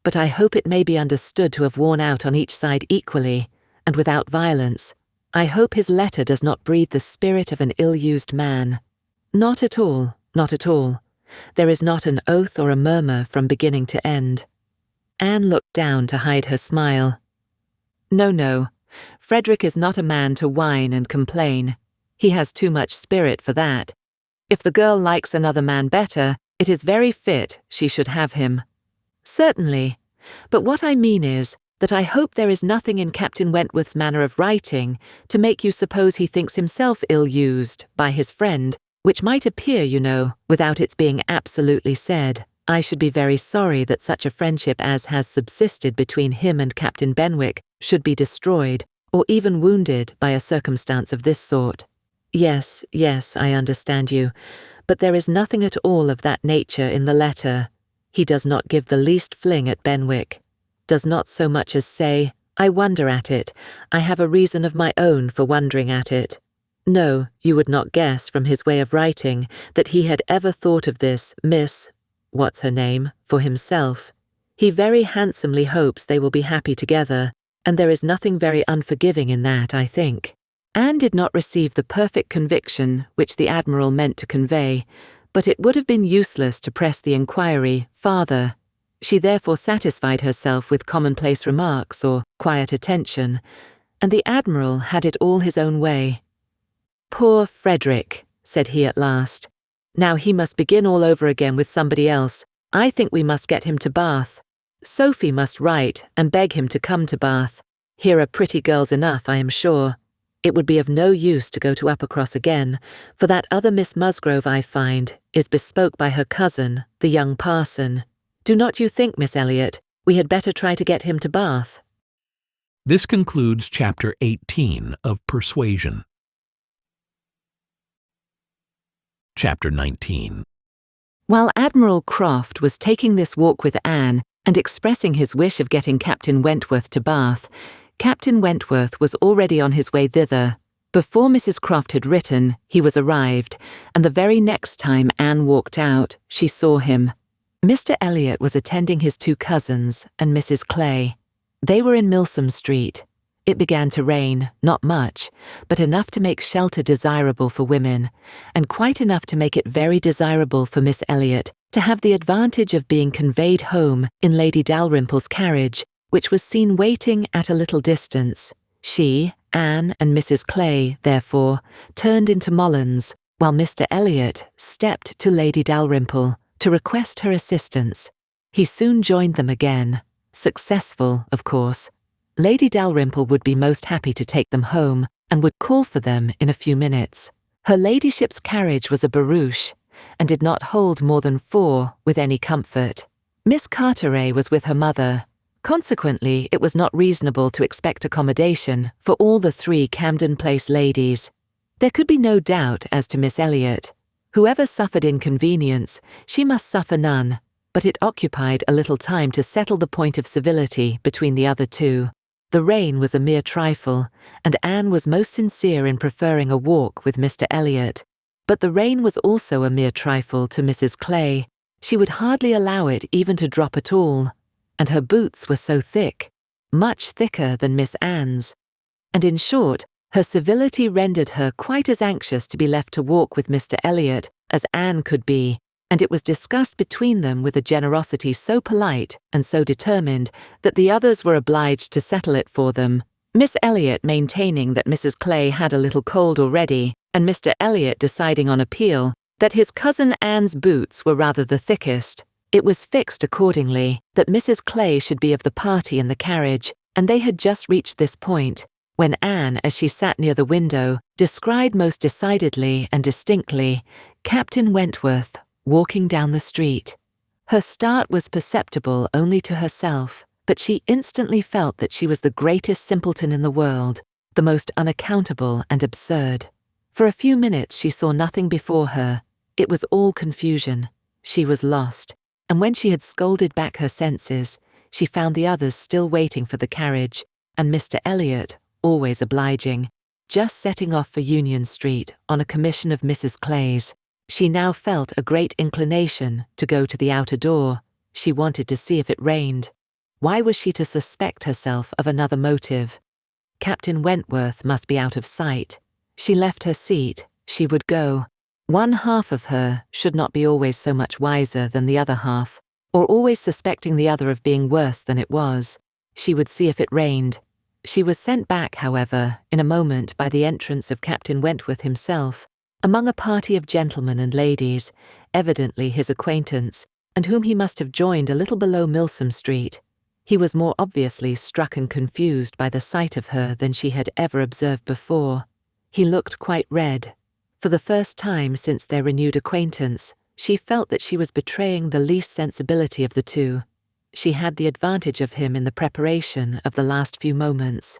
but I hope it may be understood to have worn out on each side equally, and without violence. I hope his letter does not breathe the spirit of an ill-used man. Not at all, not at all. There is not an oath or a murmur from beginning to end." Anne looked down to hide her smile. "No, no. Frederick is not a man to whine and complain. He has too much spirit for that. If the girl likes another man better, it is very fit she should have him." "Certainly. But what I mean is that I hope there is nothing in Captain Wentworth's manner of writing to make you suppose he thinks himself ill-used by his friend, which might appear, you know, without its being absolutely said. I should be very sorry that such a friendship as has subsisted between him and Captain Benwick should be destroyed, or even wounded by a circumstance of this sort. Yes, yes, I understand you, but there is nothing at all of that nature in the letter. He does not give the least fling at Benwick, does not so much as say, 'I wonder at it, I have a reason of my own for wondering at it.' No, you would not guess from his way of writing that he had ever thought of this Miss, what's her name, for himself. He very handsomely hopes they will be happy together, and there is nothing very unforgiving in that, I think." Anne did not receive the perfect conviction which the Admiral meant to convey, but it would have been useless to press the inquiry farther. She therefore satisfied herself with commonplace remarks or quiet attention, and the Admiral had it all his own way. "Poor Frederick," said he at last. "Now he must begin all over again with somebody else. I think we must get him to Bath. Sophie must write and beg him to come to Bath. Here are pretty girls enough, I am sure. It would be of no use to go to Uppercross again, for that other Miss Musgrove, I find, is bespoke by her cousin, the young parson. Do not you think, Miss Elliot, we had better try to get him to Bath?" This concludes Chapter 18 of Persuasion. Chapter 19. While Admiral Croft was taking this walk with Anne and expressing his wish of getting Captain Wentworth to Bath, Captain Wentworth was already on his way thither. Before Mrs. Croft had written, he was arrived, and the very next time Anne walked out, she saw him. Mr. Elliot was attending his two cousins and Mrs. Clay. They were in Milsom Street. It began to rain, not much, but enough to make shelter desirable for women, and quite enough to make it very desirable for Miss Elliot to have the advantage of being conveyed home in Lady Dalrymple's carriage, which was seen waiting at a little distance. She, Anne, and Mrs. Clay, therefore, turned into Mullins, while Mr. Elliot stepped to Lady Dalrymple to request her assistance. He soon joined them again. Successful, of course. Lady Dalrymple would be most happy to take them home, and would call for them in a few minutes. Her ladyship's carriage was a barouche, and did not hold more than 4 with any comfort. Miss Carteret was with her mother. Consequently, it was not reasonable to expect accommodation for all the 3 Camden Place ladies. There could be no doubt as to Miss Elliot. Whoever suffered inconvenience, she must suffer none, but it occupied a little time to settle the point of civility between the other 2. The rain was a mere trifle, and Anne was most sincere in preferring a walk with Mr. Elliot. But the rain was also a mere trifle to Mrs. Clay. She would hardly allow it even to drop at all, and her boots were so thick, much thicker than Miss Anne's. And in short, her civility rendered her quite as anxious to be left to walk with Mr. Elliot as Anne could be, and it was discussed between them with a generosity so polite and so determined that the others were obliged to settle it for them, Miss Elliot maintaining that Mrs. Clay had a little cold already, and Mr. Elliot deciding on appeal that his cousin Anne's boots were rather the thickest. It was fixed accordingly that Mrs. Clay should be of the party in the carriage, and they had just reached this point, when Anne, as she sat near the window, descried most decidedly and distinctly Captain Wentworth walking down the street. Her start was perceptible only to herself, but she instantly felt that she was the greatest simpleton in the world, the most unaccountable and absurd. For a few minutes she saw nothing before her. It was all confusion. She was lost, and when she had scolded back her senses, she found the others still waiting for the carriage, and Mr. Elliot, always obliging, just setting off for Union Street on a commission of Mrs. Clay's. She now felt a great inclination to go to the outer door. She wanted to see if it rained. Why was she to suspect herself of another motive? Captain Wentworth must be out of sight. She left her seat. She would go. One half of her should not be always so much wiser than the other half, or always suspecting the other of being worse than it was. She would see if it rained. She was sent back, however, in a moment by the entrance of Captain Wentworth himself, among a party of gentlemen and ladies, evidently his acquaintance, and whom he must have joined a little below Milsom Street. He was more obviously struck and confused by the sight of her than she had ever observed before. He looked quite red. For the first time since their renewed acquaintance, she felt that she was betraying the least sensibility of the two. She had the advantage of him in the preparation of the last few moments.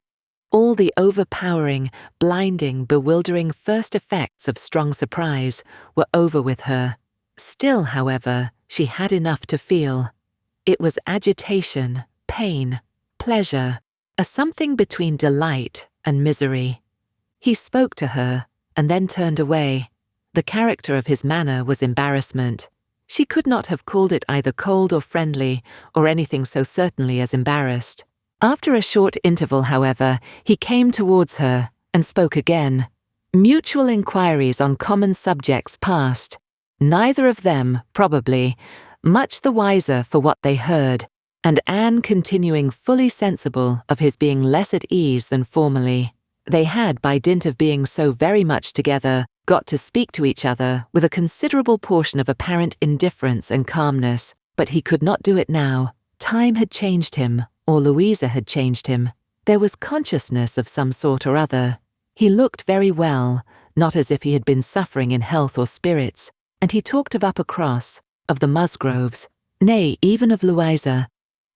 All the overpowering, blinding, bewildering first effects of strong surprise were over with her. Still, however, she had enough to feel. It was agitation, pain, pleasure, a something between delight and misery. He spoke to her, and then turned away. The character of his manner was embarrassment. She could not have called it either cold or friendly, or anything so certainly as embarrassed. After a short interval, however, he came towards her and spoke again. Mutual inquiries on common subjects passed, neither of them, probably, much the wiser for what they heard, and Anne continuing fully sensible of his being less at ease than formerly. They had, by dint of being so very much together, got to speak to each other with a considerable portion of apparent indifference and calmness, but he could not do it now. Time had changed him, or Louisa had changed him. There was consciousness of some sort or other. He looked very well, not as if he had been suffering in health or spirits, and he talked of Uppercross, of the Musgroves, nay, even of Louisa,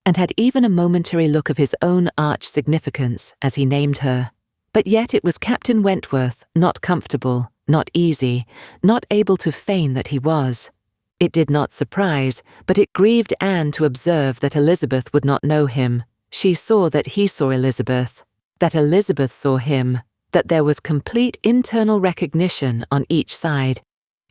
and had even a momentary look of his own arch significance as he named her. But yet it was Captain Wentworth, not comfortable, not easy, not able to feign that he was. It did not surprise, but it grieved Anne to observe that Elizabeth would not know him. She saw that he saw Elizabeth, that Elizabeth saw him, that there was complete internal recognition on each side.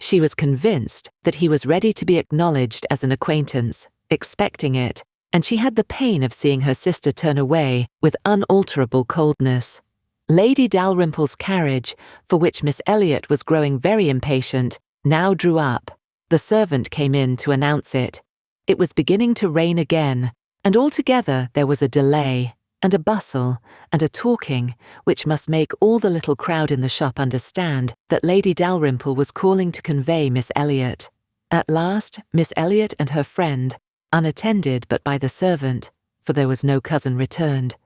She was convinced that he was ready to be acknowledged as an acquaintance, expecting it, and she had the pain of seeing her sister turn away with unalterable coldness. Lady Dalrymple's carriage, for which Miss Elliot was growing very impatient, now drew up. The servant came in to announce it. It was beginning to rain again, and altogether there was a delay, and a bustle, and a talking, which must make all the little crowd in the shop understand that Lady Dalrymple was calling to convey Miss Elliot. At last, Miss Elliot and her friend, unattended but by the servant, for there was no cousin returned,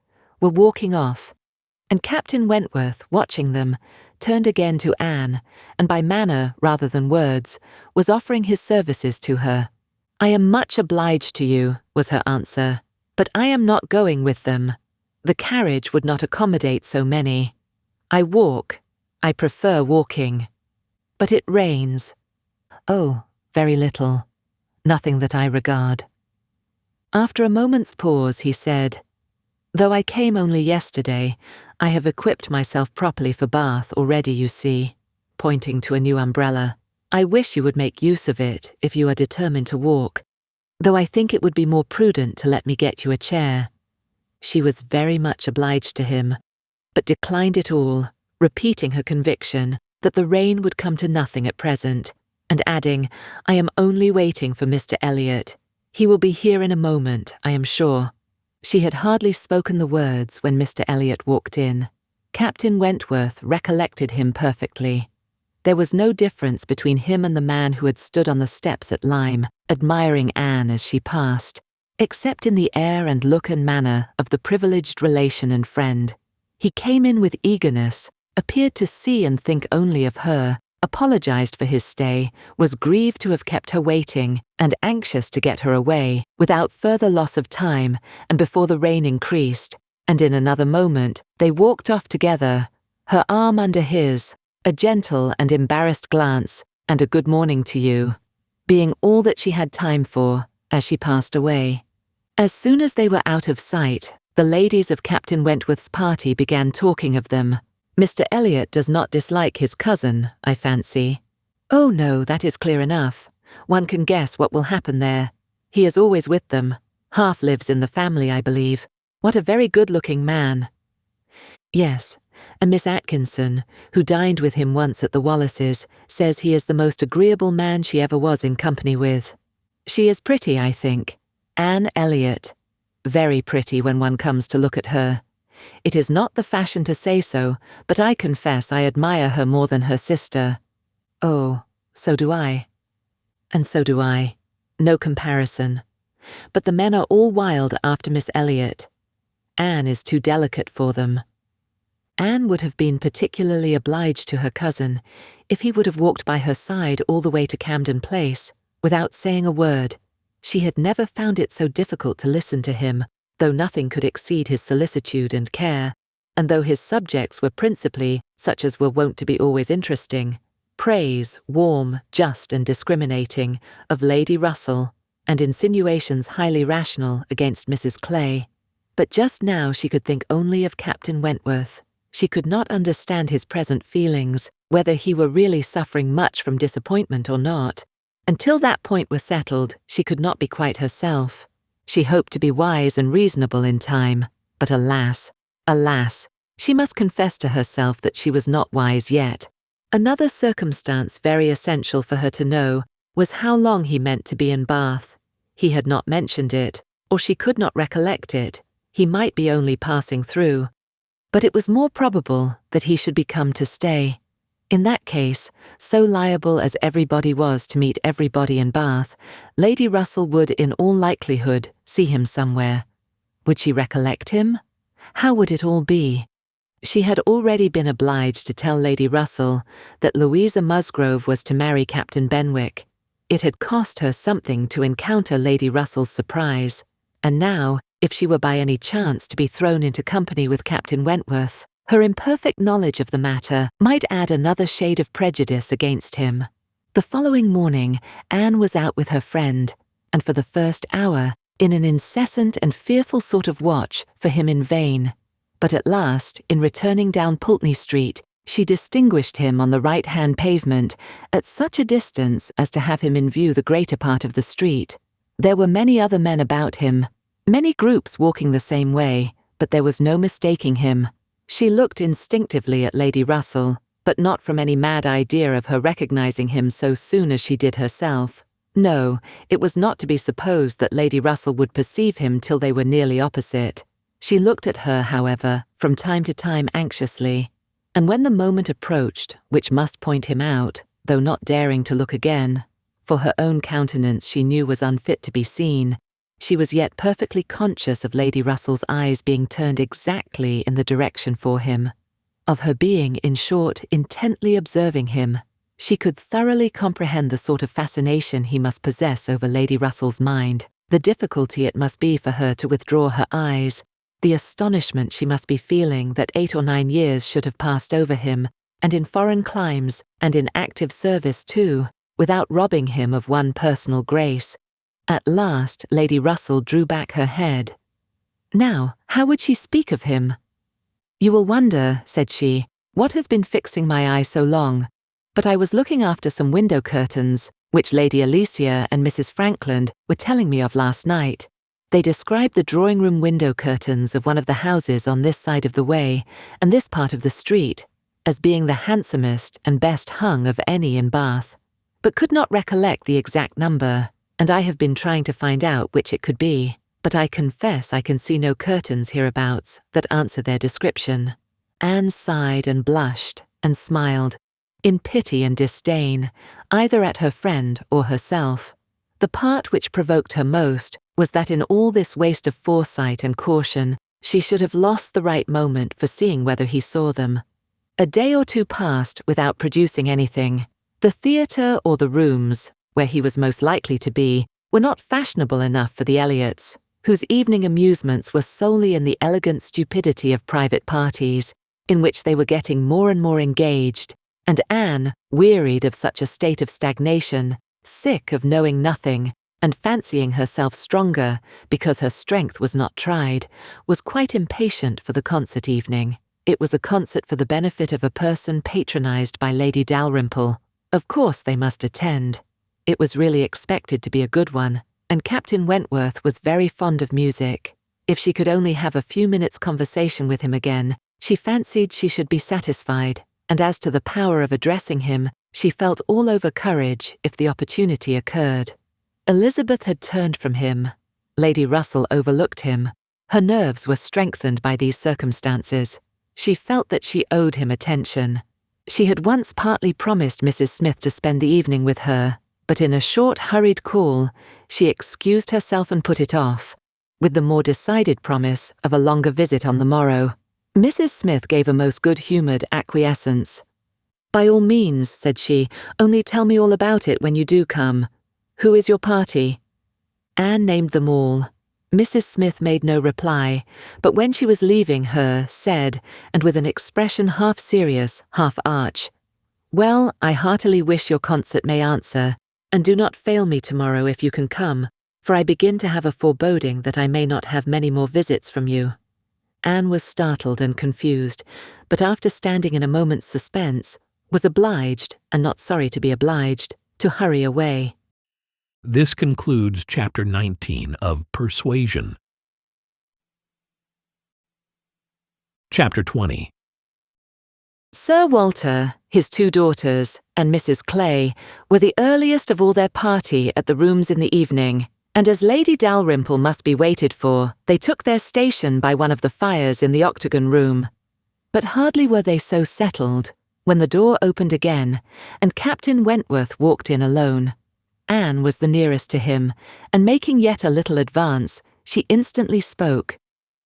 were walking off, and Captain Wentworth, watching them, turned again to Anne, and by manner rather than words, was offering his services to her. "I am much obliged to you," was her answer, "but I am not going with them. The carriage would not accommodate so many. I walk. I prefer walking. But it rains." "Oh, very little. Nothing that I regard." After a moment's pause, he said, "Though I came only yesterday, I have equipped myself properly for Bath already, you see," pointing to a new umbrella. "I wish you would make use of it if you are determined to walk, though I think it would be more prudent to let me get you a chair." She was very much obliged to him, but declined it all, repeating her conviction that the rain would come to nothing at present, and adding, "I am only waiting for Mr. Elliot. He will be here in a moment, I am sure." She had hardly spoken the words when Mr. Elliot walked in. Captain Wentworth recollected him perfectly. There was no difference between him and the man who had stood on the steps at Lyme, admiring Anne as she passed, except in the air and look and manner of the privileged relation and friend. He came in with eagerness, appeared to see and think only of her, apologized for his stay, was grieved to have kept her waiting, and anxious to get her away, without further loss of time, and before the rain increased, and in another moment they walked off together, her arm under his, a gentle and embarrassed glance, and a good morning to you. being all that she had time for as she passed away. As soon as they were out of sight, the ladies of Captain Wentworth's party began talking of them. "Mr. Elliot does not dislike his cousin, I fancy." "Oh no, that is clear enough. One can guess what will happen there. He is always with them. Half lives in the family, I believe. What a very good-looking man." "Yes, and Miss Atkinson, who dined with him once at the Wallaces, says he is the most agreeable man she ever was in company with. She is pretty, I think. Anne Elliot. Very pretty when one comes to look at her. It is not the fashion to say so, but I confess I admire her more than her sister." "Oh, so do I." "And so do I. No comparison. But the men are all wild after Miss Elliot. Anne is too delicate for them." Anne would have been particularly obliged to her cousin if he would have walked by her side all the way to Camden Place, without saying a word. She had never found it so difficult to listen to him, though nothing could exceed his solicitude and care, and though his subjects were principally such as were wont to be always interesting, praise, warm, just and discriminating, of Lady Russell, and insinuations highly rational against Mrs. Clay. But just now she could think only of Captain Wentworth. She could not understand his present feelings, whether he were really suffering much from disappointment or not. Until that point was settled, she could not be quite herself. She hoped to be wise and reasonable in time, but alas, alas, she must confess to herself that she was not wise yet. Another circumstance very essential for her to know was how long he meant to be in Bath. He had not mentioned it, or she could not recollect it. He might be only passing through. But it was more probable that he should be come to stay. In that case, so liable as everybody was to meet everybody in Bath, Lady Russell would in all likelihood see him somewhere. Would she recollect him? How would it all be? She had already been obliged to tell Lady Russell that Louisa Musgrove was to marry Captain Benwick. It had cost her something to encounter Lady Russell's surprise, and now, if she were by any chance to be thrown into company with Captain Wentworth, her imperfect knowledge of the matter might add another shade of prejudice against him. The following morning, Anne was out with her friend, and for the first hour, in an incessant and fearful sort of watch for him in vain. But at last, in returning down Pulteney Street, she distinguished him on the right-hand pavement at such a distance as to have him in view the greater part of the street. There were many other men about him, many groups walking the same way, but there was no mistaking him. She looked instinctively at Lady Russell, but not from any mad idea of her recognizing him so soon as she did herself. No, it was not to be supposed that Lady Russell would perceive him till they were nearly opposite. She looked at her, however, from time to time anxiously, and when the moment approached, which must point him out, though not daring to look again, for her own countenance she knew was unfit to be seen, she was yet perfectly conscious of Lady Russell's eyes being turned exactly in the direction for him, of her being, in short, intently observing him. She could thoroughly comprehend the sort of fascination he must possess over Lady Russell's mind, the difficulty it must be for her to withdraw her eyes, the astonishment she must be feeling that 8 or 9 years should have passed over him, and in foreign climes, and in active service too, without robbing him of one personal grace. At last Lady Russell drew back her head. Now, how would she speak of him? "You will wonder," said she, "what has been fixing my eye so long, but I was looking after some window curtains, which Lady Alicia and Mrs. Frankland were telling me of last night. They described the drawing-room window curtains of one of the houses on this side of the way and this part of the street as being the handsomest and best hung of any in Bath, but could not recollect the exact number, and I have been trying to find out which it could be, but I confess I can see no curtains hereabouts that answer their description." Anne sighed and blushed and smiled, in pity and disdain, either at her friend or herself. The part which provoked her most was that in all this waste of foresight and caution, she should have lost the right moment for seeing whether he saw them. A day or two passed without producing anything. The theatre or the rooms, where he was most likely to be, were not fashionable enough for the Elliots, whose evening amusements were solely in the elegant stupidity of private parties, in which they were getting more and more engaged, and Anne, wearied of such a state of stagnation, sick of knowing nothing and fancying herself stronger because her strength was not tried, was quite impatient for the concert evening. It was a concert for the benefit of a person patronized by Lady Dalrymple. Of course they must attend. It was really expected to be a good one, and Captain Wentworth was very fond of music. If she could only have a few minutes' conversation with him again, she fancied she should be satisfied, and as to the power of addressing him, she felt all over courage if the opportunity occurred. Elizabeth had turned from him. Lady Russell overlooked him. Her nerves were strengthened by these circumstances. She felt that she owed him attention. She had once partly promised Mrs. Smith to spend the evening with her, but in a short, hurried call, she excused herself and put it off, with the more decided promise of a longer visit on the morrow. Mrs. Smith gave a most good-humoured acquiescence. "By all means," said she, "only tell me all about it when you do come. Who is your party?" Anne named them all. Mrs. Smith made no reply, but when she was leaving her, said, and with an expression half serious, half arch, "Well, I heartily wish your concert may answer, and do not fail me tomorrow if you can come, for I begin to have a foreboding that I may not have many more visits from you." Anne was startled and confused, but after standing in a moment's suspense, was obliged, and not sorry to be obliged, to hurry away. This concludes Chapter 19 of Persuasion. Chapter 20. Sir Walter, his 2 daughters, and Mrs. Clay were the earliest of all their party at the rooms in the evening, and as Lady Dalrymple must be waited for, they took their station by one of the fires in the octagon room. But hardly were they so settled, when the door opened again, and Captain Wentworth walked in alone. Anne was the nearest to him, and making yet a little advance, she instantly spoke.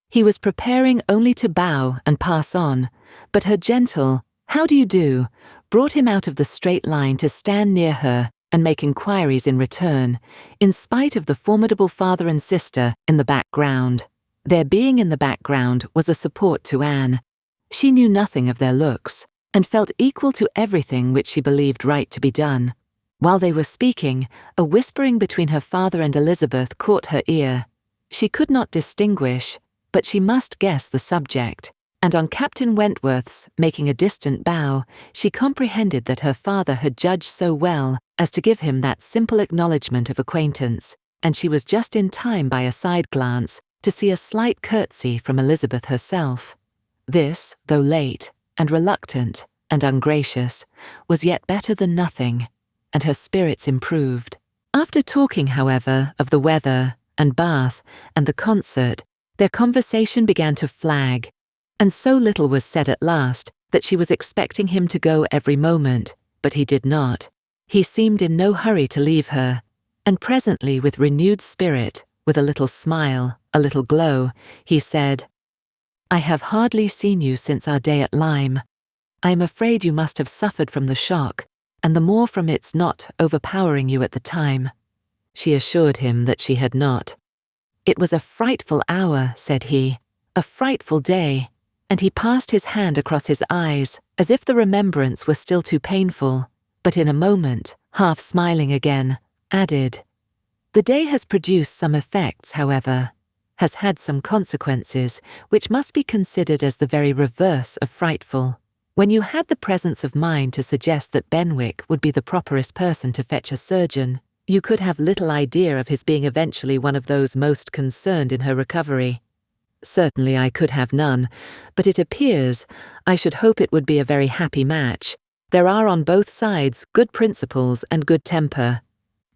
He was preparing only to bow and pass on, but her gentle, "How do you do?" brought him out of the straight line to stand near her and make inquiries in return, in spite of the formidable father and sister in the background. Their being in the background was a support to Anne. She knew nothing of their looks, and felt equal to everything which she believed right to be done. While they were speaking, a whispering between her father and Elizabeth caught her ear. She could not distinguish, but she must guess the subject, and on Captain Wentworth's making a distant bow, she comprehended that her father had judged so well as to give him that simple acknowledgment of acquaintance, and she was just in time by a side glance to see a slight curtsy from Elizabeth herself. This, though late, and reluctant, and ungracious, was yet better than nothing, and her spirits improved. After talking, however, of the weather, and Bath, and the concert, their conversation began to flag, and so little was said at last that she was expecting him to go every moment, but he did not. He seemed in no hurry to leave her, and presently, with renewed spirit, with a little smile, a little glow, he said, "I have hardly seen you since our day at Lyme. I am afraid you must have suffered from the shock, and the more from its not overpowering you at the time." She assured him that she had not. "It was a frightful hour," said he, "a frightful day," and he passed his hand across his eyes, as if the remembrance were still too painful, but in a moment, half smiling again, added, "The day has produced some effects, however, has had some consequences which must be considered as the very reverse of frightful. When you had the presence of mind to suggest that Benwick would be the properest person to fetch a surgeon, you could have little idea of his being eventually one of those most concerned in her recovery. Certainly I could have none, but it appears, I should hope it would be a very happy match. There are on both sides good principles and good temper."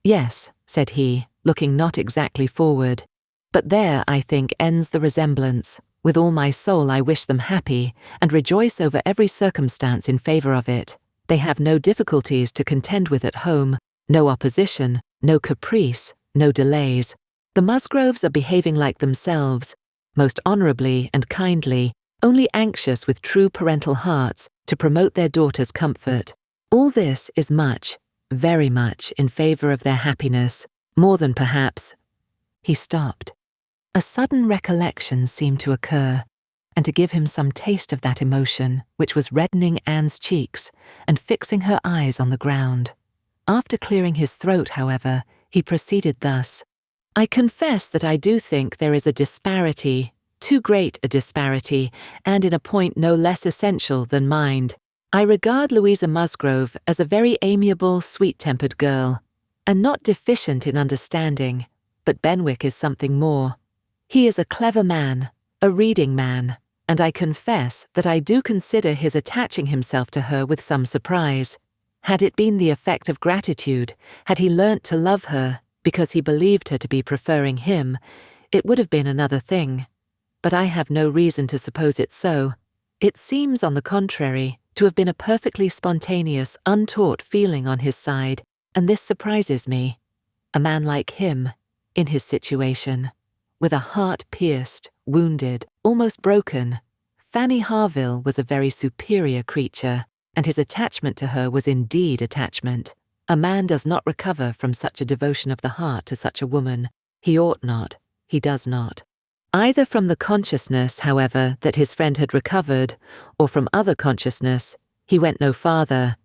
"Yes," said he, looking not exactly forward, "but there, I think, ends the resemblance. With all my soul I wish them happy, and rejoice over every circumstance in favour of it. They have no difficulties to contend with at home, no opposition, no caprice, no delays. The Musgroves are behaving like themselves, most honourably and kindly, only anxious with true parental hearts to promote their daughter's comfort. All this is much, very much in favour of their happiness, more than perhaps—" He stopped. A sudden recollection seemed to occur, and to give him some taste of that emotion which was reddening Anne's cheeks and fixing her eyes on the ground. After clearing his throat, however, he proceeded thus. I confess that I do think there is a disparity, too great a disparity, and in a point no less essential than mind. I regard Louisa Musgrove as a very amiable, sweet-tempered girl, and not deficient in understanding, but Benwick is something more. He is a clever man, a reading man, and I confess that I do consider his attaching himself to her with some surprise. Had it been the effect of gratitude, had he learnt to love her because he believed her to be preferring him, it would have been another thing. But I have no reason to suppose it so. It seems, on the contrary, to have been a perfectly spontaneous, untaught feeling on his side, and this surprises me. A man like him, in his situation, with a heart pierced, wounded, almost broken. Fanny Harville was a very superior creature, and his attachment to her was indeed attachment. A man does not recover from such a devotion of the heart to such a woman. He ought not. He does not. Either from the consciousness, however, that his friend had recovered, or from other consciousness, he went no farther,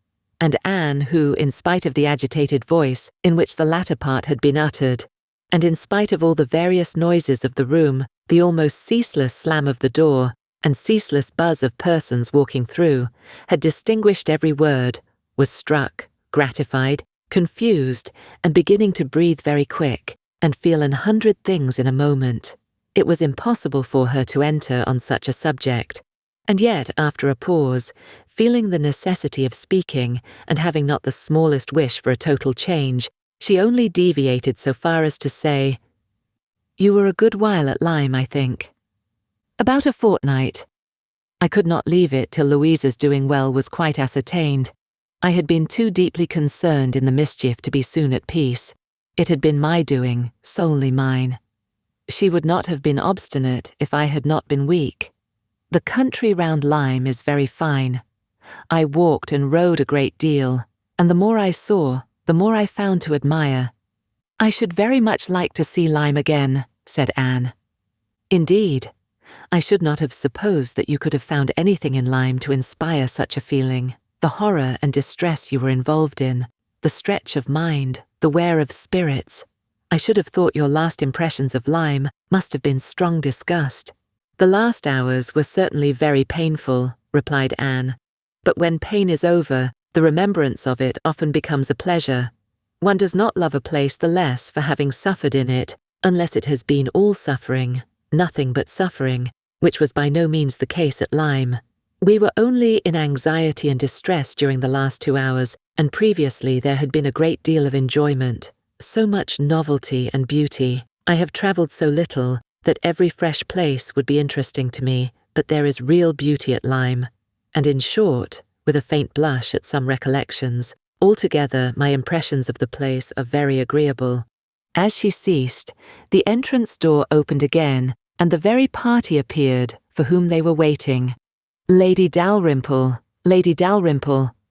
and Anne, who, in spite of the agitated voice in which the latter part had been uttered, and in spite of all the various noises of the room, the almost ceaseless slam of the door, and ceaseless buzz of persons walking through, had distinguished every word, was struck, gratified, confused, and beginning to breathe very quick, and feel 100 things in a moment. It was impossible for her to enter on such a subject, and yet, after a pause, feeling the necessity of speaking, and having not the smallest wish for a total change, she only deviated so far as to say, "You were a good while at Lyme, I think." "About a fortnight. I could not leave it till Louisa's doing well was quite ascertained. I had been too deeply concerned in the mischief to be soon at peace. It had been my doing, solely mine. She would not have been obstinate if I had not been weak. The country round Lyme is very fine. I walked and rode a great deal, and the more I saw, the more I found to admire." "I should very much like to see Lyme again," said Anne. "Indeed, I should not have supposed that you could have found anything in Lyme to inspire such a feeling. The horror and distress you were involved in, the stretch of mind, the wear of spirits. I should have thought your last impressions of Lyme must have been strong disgust." "The last hours were certainly very painful," replied Anne. "But when pain is over, the remembrance of it often becomes a pleasure. One does not love a place the less for having suffered in it, unless it has been all suffering, nothing but suffering, which was by no means the case at Lyme. We were only in anxiety and distress during the last 2 hours, and previously there had been a great deal of enjoyment, so much novelty and beauty. I have travelled so little that every fresh place would be interesting to me, but there is real beauty at Lyme. And in short, with a faint blush at some recollections, altogether my impressions of the place are very agreeable." As she ceased, the entrance door opened again, and the very party appeared for whom they were waiting. Lady Dalrymple,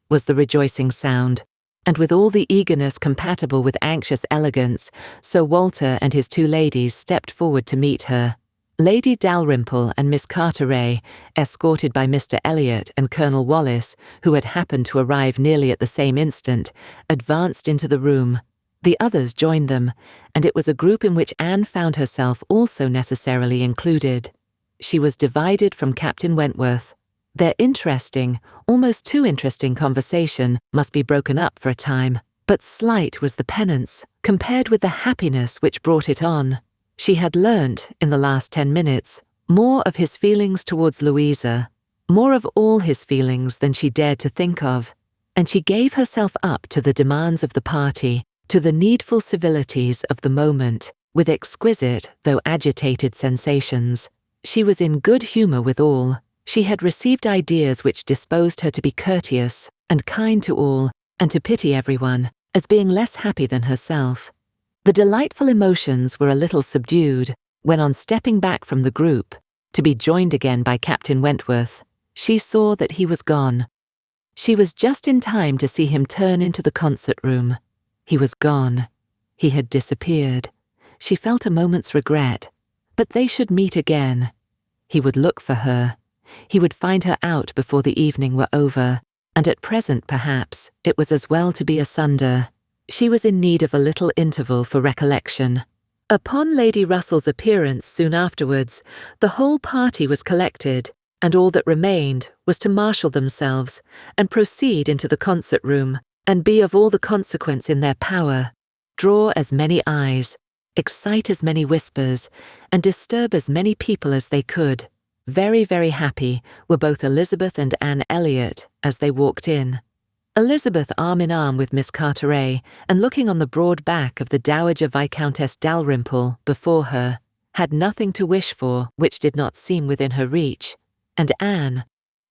was the rejoicing sound, and with all the eagerness compatible with anxious elegance, Sir Walter and his 2 ladies stepped forward to meet her. Lady Dalrymple and Miss Carteret, escorted by Mr. Elliot and Colonel Wallis, who had happened to arrive nearly at the same instant, advanced into the room. The others joined them, and it was a group in which Anne found herself also necessarily included. She was divided from Captain Wentworth. Their interesting, almost too interesting conversation must be broken up for a time, but slight was the penance, compared with the happiness which brought it on. She had learnt, in the last 10 minutes, more of his feelings towards Louisa, more of all his feelings than she dared to think of, and she gave herself up to the demands of the party, to the needful civilities of the moment, with exquisite though agitated sensations. She was in good humour with all. She had received ideas which disposed her to be courteous and kind to all, and to pity everyone, as being less happy than herself. The delightful emotions were a little subdued when, on stepping back from the group, to be joined again by Captain Wentworth, she saw that he was gone. She was just in time to see him turn into the concert-room. He was gone. He had disappeared. She felt a moment's regret, but they should meet again. He would look for her. He would find her out before the evening were over, and at present, perhaps, it was as well to be asunder. She was in need of a little interval for recollection. Upon Lady Russell's appearance soon afterwards, the whole party was collected, and all that remained was to marshal themselves and proceed into the concert room, and be of all the consequence in their power, draw as many eyes, excite as many whispers, and disturb as many people as they could. Very, very happy were both Elizabeth and Anne Elliot as they walked in. Elizabeth arm in arm with Miss Carteret, and looking on the broad back of the Dowager Viscountess Dalrymple before her, had nothing to wish for which did not seem within her reach. And Anne,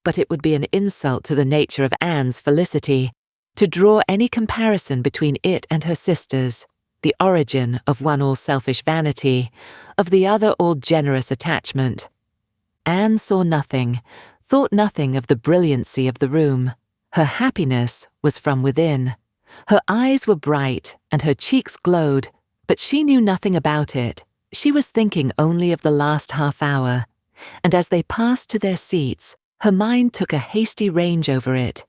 but it would be an insult to the nature of Anne's felicity to draw any comparison between it and her sisters, the origin of one all selfish vanity, of the other all generous attachment. Anne saw nothing, thought nothing of the brilliancy of the room. Her happiness was from within. Her eyes were bright and her cheeks glowed, but she knew nothing about it. She was thinking only of the last half hour, and as they passed to their seats, her mind took a hasty range over it.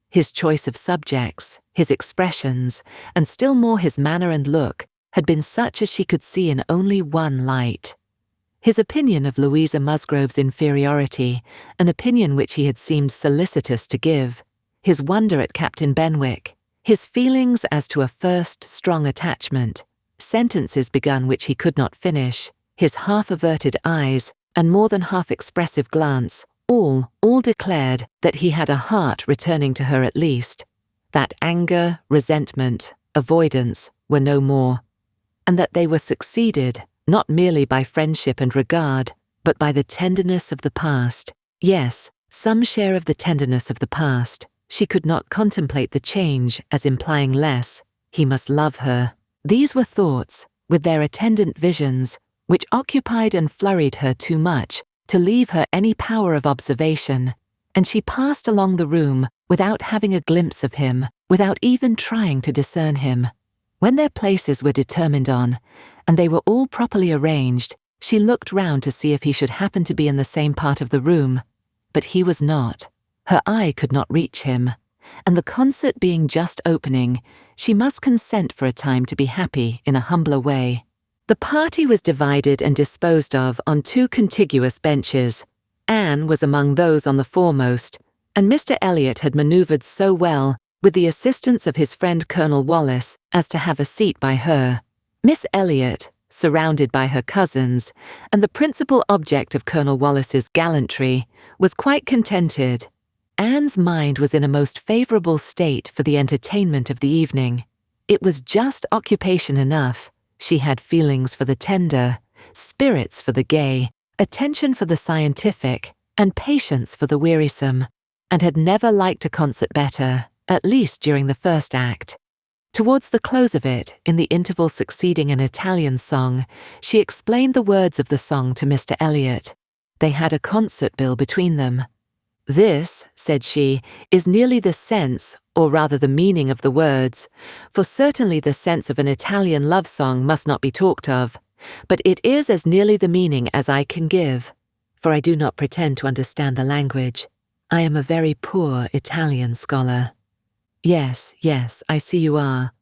His choice of subjects, his expressions, and still more his manner and look, had been such as she could see in only one light. His opinion of Louisa Musgrove's inferiority, an opinion which he had seemed solicitous to give, his wonder at Captain Benwick, his feelings as to a first strong attachment, sentences begun which he could not finish, his half-averted eyes, and more than half-expressive glance, all declared that he had a heart returning to her at least, that anger, resentment, avoidance were no more, and that they were succeeded not merely by friendship and regard, but by the tenderness of the past. Yes, some share of the tenderness of the past. She could not contemplate the change as implying less. He must love her. These were thoughts, with their attendant visions, which occupied and flurried her too much to leave her any power of observation, and she passed along the room without having a glimpse of him, without even trying to discern him. When their places were determined on, and they were all properly arranged, she looked round to see if he should happen to be in the same part of the room, but he was not. Her eye could not reach him, and the concert being just opening, she must consent for a time to be happy in a humbler way. The party was divided and disposed of on two contiguous benches. Anne was among those on the foremost, and Mr. Elliot had manoeuvred so well, with the assistance of his friend Colonel Wallis, as to have a seat by her. Miss Elliot, surrounded by her cousins, and the principal object of Colonel Wallis's gallantry, was quite contented. Anne's mind was in a most favourable state for the entertainment of the evening. It was just occupation enough. She had feelings for the tender, spirits for the gay, attention for the scientific, and patience for the wearisome, and had never liked a concert better, at least during the first act. Towards the close of it, in the interval succeeding an Italian song, she explained the words of the song to Mr. Elliot. They had a concert bill between them. "This," said she, "is nearly the sense, or rather the meaning of the words, for certainly the sense of an Italian love song must not be talked of, but it is as nearly the meaning as I can give, for I do not pretend to understand the language. I am a very poor Italian scholar." "Yes, yes, I see you are.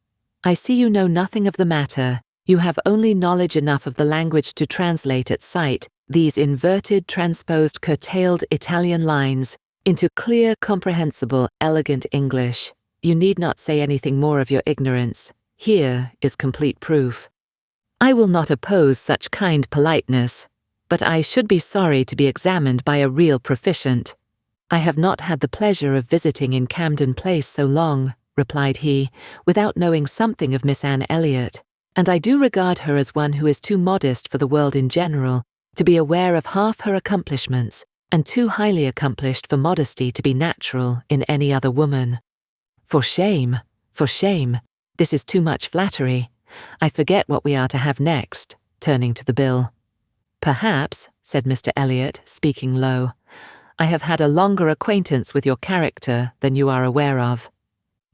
I see you know nothing of the matter. You have only knowledge enough of the language to translate at sight these inverted, transposed, curtailed Italian lines into clear, comprehensible, elegant English. You need not say anything more of your ignorance. Here is complete proof. I will not oppose such kind politeness, but I should be sorry to be examined by a real proficient. I have not had the pleasure of visiting in Camden Place so long," replied he, without knowing something of Miss Anne Elliot, "and I do regard her as one who is too modest for the world in general to be aware of half her accomplishments, and too highly accomplished for modesty to be natural in any other woman." For shame, this is too much flattery. I forget what we are to have next," turning to the bill. "Perhaps," said Mr. Elliot, speaking low, "I have had a longer acquaintance with your character than you are aware of."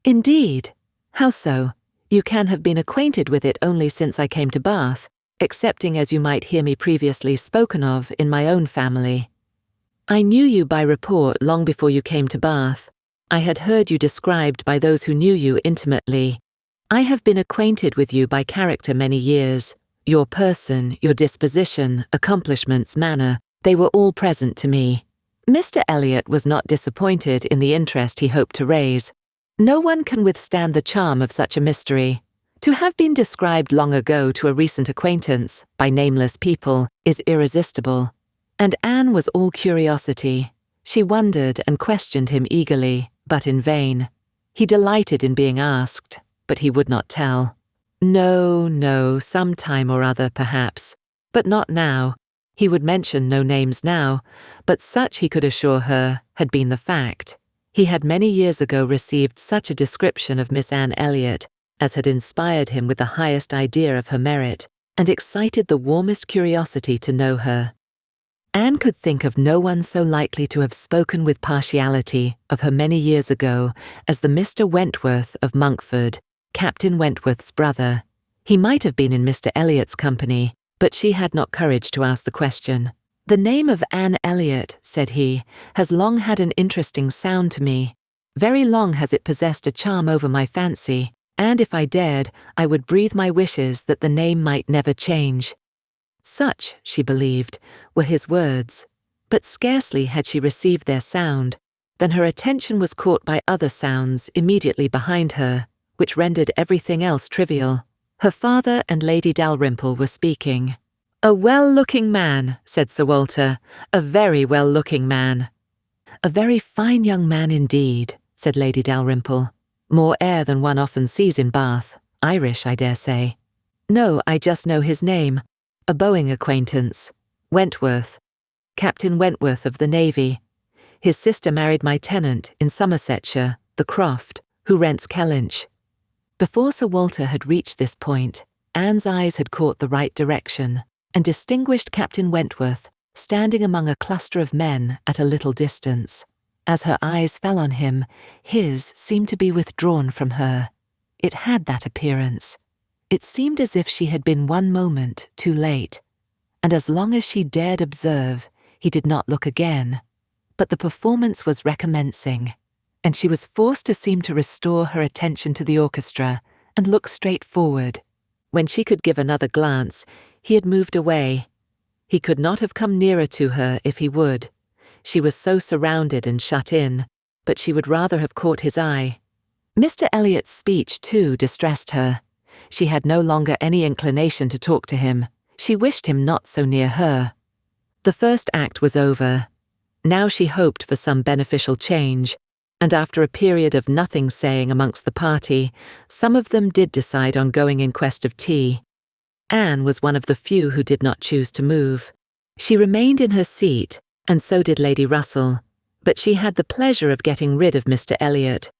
"Indeed? How so? You can have been acquainted with it only since I came to Bath, excepting as you might hear me previously spoken of in my own family. I knew you by report long before you came to Bath. I had heard you described by those who knew you intimately. I have been acquainted with you by character many years. Your person, your disposition, accomplishments, manner, they were all present to me. Mr. Elliot was not disappointed in the interest he hoped to raise. No one can withstand the charm of such a mystery. To have been described long ago to a recent acquaintance, by nameless people, is irresistible. And Anne was all curiosity. She wondered and questioned him eagerly, but in vain. He delighted in being asked, but he would not tell. No, some time or other perhaps, but not now. He would mention no names now, but such he could assure her had been the fact. He had many years ago received such a description of Miss Anne Elliot as had inspired him with the highest idea of her merit, and excited the warmest curiosity to know her. Anne could think of no one so likely to have spoken with partiality of her many years ago as the Mr. Wentworth of Monkford, Captain Wentworth's brother. He might have been in Mr. Elliot's company, but she had not courage to ask the question. "The name of Anne Elliot," said he, "has long had an interesting sound to me. Very long has it possessed a charm over my fancy, and if I dared, I would breathe my wishes that the name might never change." Such, she believed, were his words, but scarcely had she received their sound than her attention was caught by other sounds immediately behind her, which rendered everything else trivial. Her father and Lady Dalrymple were speaking. "A well-looking man," said Sir Walter, "a very well-looking man." "A very fine young man indeed," said Lady Dalrymple. "More air than one often sees in Bath. Irish, I dare say." "No, I just know his name. A Boeing acquaintance. Wentworth. Captain Wentworth of the Navy. His sister married my tenant in Somersetshire, the Croft, who rents Kellynch." Before Sir Walter had reached this point, Anne's eyes had caught the right direction and distinguished Captain Wentworth standing among a cluster of men at a little distance. As her eyes fell on him, his seemed to be withdrawn from her. It had that appearance. It seemed as if she had been one moment too late, and as long as she dared observe, he did not look again. But the performance was recommencing, and she was forced to seem to restore her attention to the orchestra and look straight forward. When she could give another glance, he had moved away. He could not have come nearer to her if he would. She was so surrounded and shut in, but she would rather have caught his eye. Mr. Elliot's speech, too, distressed her. She had no longer any inclination to talk to him. She wished him not so near her. The first act was over. Now she hoped for some beneficial change, and after a period of nothing saying amongst the party, some of them did decide on going in quest of tea. Anne was one of the few who did not choose to move. She remained in her seat, and so did Lady Russell, but she had the pleasure of getting rid of Mr. Elliot,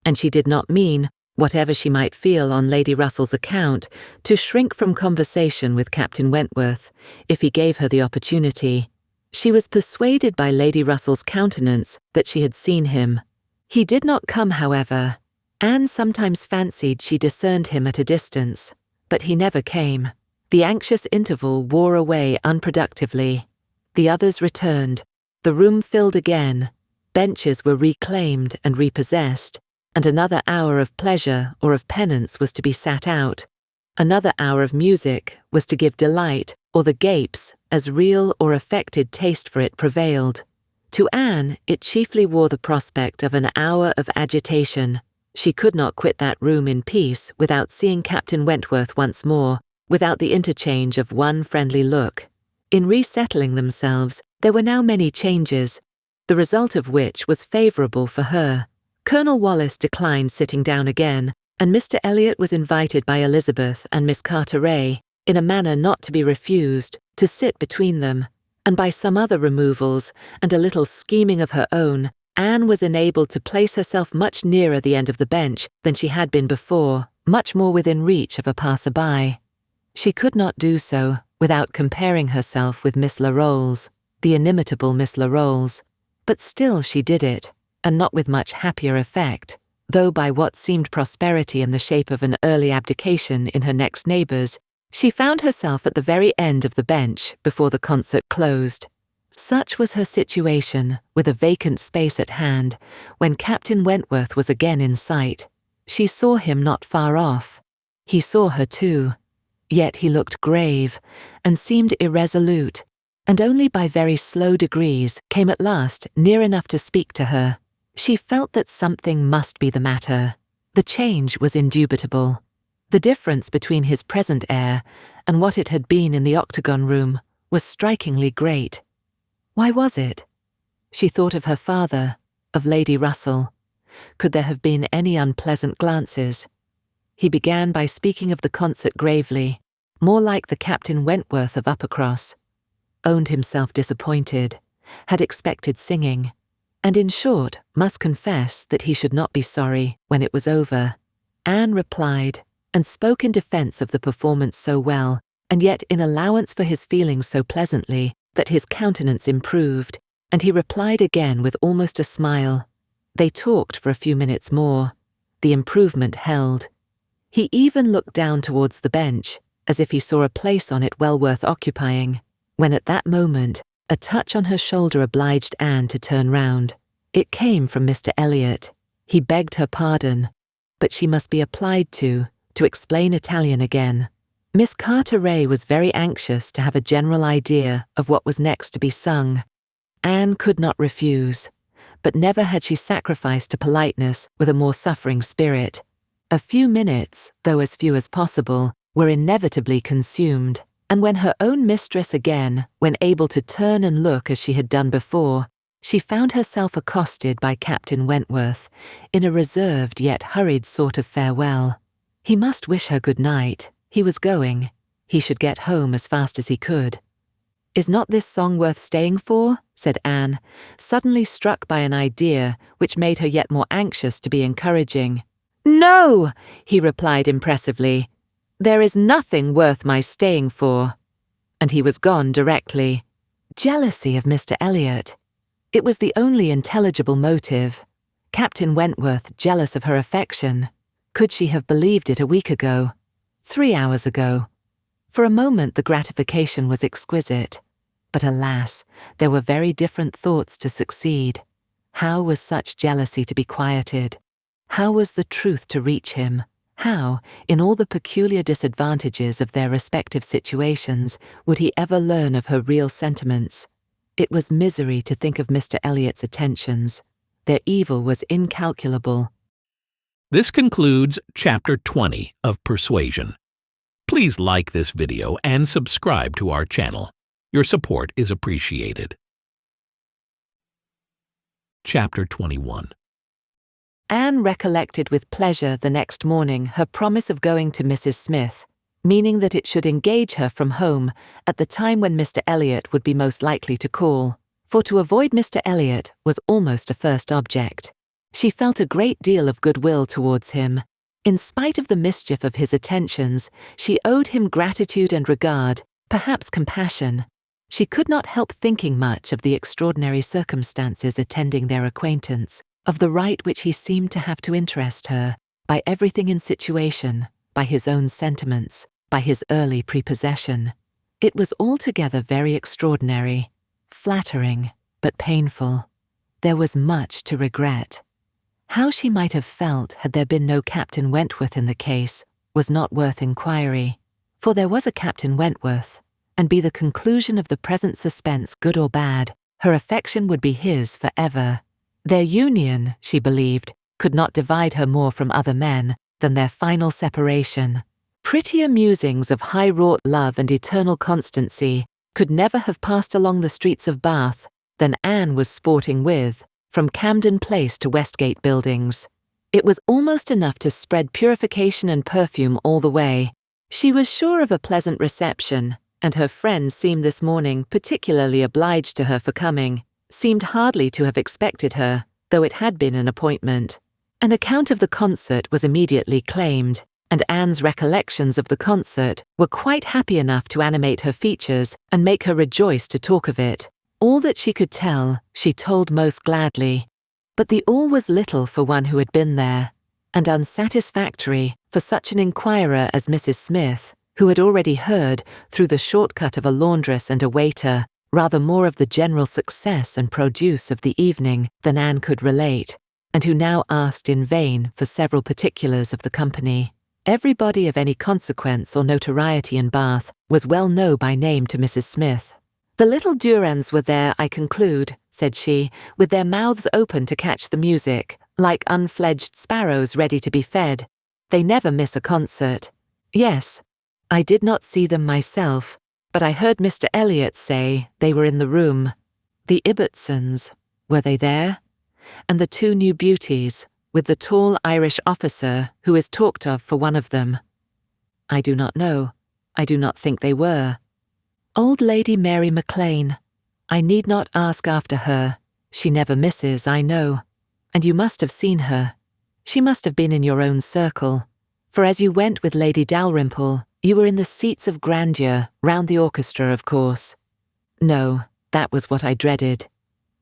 and she did not mean, whatever she might feel on Lady Russell's account, to shrink from conversation with Captain Wentworth, if he gave her the opportunity. She was persuaded by Lady Russell's countenance that she had seen him. He did not come, however. Anne sometimes fancied she discerned him at a distance, but he never came. The anxious interval wore away unproductively. The others returned. The room filled again. Benches were reclaimed and repossessed, and another hour of pleasure or of penance was to be sat out. Another hour of music was to give delight, or the gapes, as real or affected taste for it prevailed. To Anne, it chiefly wore the prospect of an hour of agitation. She could not quit that room in peace without seeing Captain Wentworth once more, without the interchange of one friendly look. In resettling themselves, there were now many changes, the result of which was favourable for her. Colonel Wallis declined sitting down again, and Mr. Elliot was invited by Elizabeth and Miss Carteret, in a manner not to be refused, to sit between them, and by some other removals and a little scheming of her own, Anne was enabled to place herself much nearer the end of the bench than she had been before, much more within reach of a passer-by. She could not do so without comparing herself with Miss Larolles, the inimitable Miss Larolles, but still she did it, and not with much happier effect, though by what seemed prosperity in the shape of an early abdication in her next neighbours, she found herself at the very end of the bench before the concert closed. Such was her situation, with a vacant space at hand, when Captain Wentworth was again in sight. She saw him not far off, He saw her too, yet he looked grave and seemed irresolute, and only by very slow degrees came at last near enough to speak to her. She felt that something must be the matter. The change was indubitable. The difference between his present air and what it had been in the octagon room was strikingly great. Why was it? She thought of her father, of Lady Russell. Could there have been any unpleasant glances? He began by speaking of the concert gravely, more like the Captain Wentworth of Uppercross. Owned himself disappointed, had expected singing, and in short must confess that he should not be sorry when it was over. Anne replied, and spoke in defence of the performance so well, and yet in allowance for his feelings so pleasantly, that his countenance improved, and he replied again with almost a smile. They talked for a few minutes more. The improvement held. He even looked down towards the bench, as if he saw a place on it well worth occupying, when at that moment a touch on her shoulder obliged Anne to turn round. It came from Mr. Elliot. He begged her pardon, but she must be applied to explain Italian again. Miss Carteret was very anxious to have a general idea of what was next to be sung. Anne could not refuse, but never had she sacrificed to politeness with a more suffering spirit. A few minutes, though as few as possible, were inevitably consumed, and when her own mistress again, when able to turn and look as she had done before, she found herself accosted by Captain Wentworth in a reserved yet hurried sort of farewell. He must wish her good night. He was going. He should get home as fast as he could. "Is not this song worth staying for?" said Anne, suddenly struck by an idea which made her yet more anxious to be encouraging. "No," he replied impressively. "There is nothing worth my staying for." And he was gone directly. Jealousy of Mr. Elliot. It was the only intelligible motive. Captain Wentworth jealous of her affection. Could she have believed it a week ago? 3 hours ago? For a moment the gratification was exquisite. But alas, there were very different thoughts to succeed. How was such jealousy to be quieted? How was the truth to reach him? How, in all the peculiar disadvantages of their respective situations, would he ever learn of her real sentiments? It was misery to think of Mr. Elliot's attentions. Their evil was incalculable. This concludes Chapter 20 of Persuasion. Please like this video and subscribe to our channel. Your support is appreciated. Chapter 21. Anne recollected with pleasure the next morning her promise of going to Mrs. Smith, meaning that it should engage her from home at the time when Mr. Elliot would be most likely to call, for to avoid Mr. Elliot was almost a first object. She felt a great deal of goodwill towards him. In spite of the mischief of his attentions, she owed him gratitude and regard, perhaps compassion. She could not help thinking much of the extraordinary circumstances attending their acquaintance, of the right which he seemed to have to interest her, by everything in situation, by his own sentiments, by his early prepossession. It was altogether very extraordinary, flattering, but painful. There was much to regret. How she might have felt had there been no Captain Wentworth in the case was not worth inquiry, for there was a Captain Wentworth, and be the conclusion of the present suspense good or bad, her affection would be his for ever. Their union, she believed, could not divide her more from other men than their final separation. Prettier musings of high-wrought love and eternal constancy could never have passed along the streets of Bath than Anne was sporting with, from Camden Place to Westgate Buildings. It was almost enough to spread purification and perfume all the way. She was sure of a pleasant reception, and her friends seemed this morning particularly obliged to her for coming, seemed hardly to have expected her, though it had been an appointment. An account of the concert was immediately claimed, and Anne's recollections of the concert were quite happy enough to animate her features and make her rejoice to talk of it. All that she could tell, she told most gladly. But the all was little for one who had been there, and unsatisfactory for such an inquirer as Mrs. Smith, who had already heard, through the shortcut of a laundress and a waiter, rather more of the general success and produce of the evening than Anne could relate, and who now asked in vain for several particulars of the company. Everybody of any consequence or notoriety in Bath was well known by name to Mrs. Smith. "The little Durans were there, I conclude," said she, "with their mouths open to catch the music, like unfledged sparrows ready to be fed. They never miss a concert." "Yes, I did not see them myself, but I heard Mr. Elliot say they were in the room. The Ibbotsons, were they there? And the two new beauties, with the tall Irish officer who is talked of for one of them." "I do not know. I do not think they were." "Old Lady Mary Maclean. I need not ask after her. She never misses, I know. And you must have seen her. She must have been in your own circle. For as you went with Lady Dalrymple, you were in the seats of grandeur, round the orchestra, of course." "No, that was what I dreaded.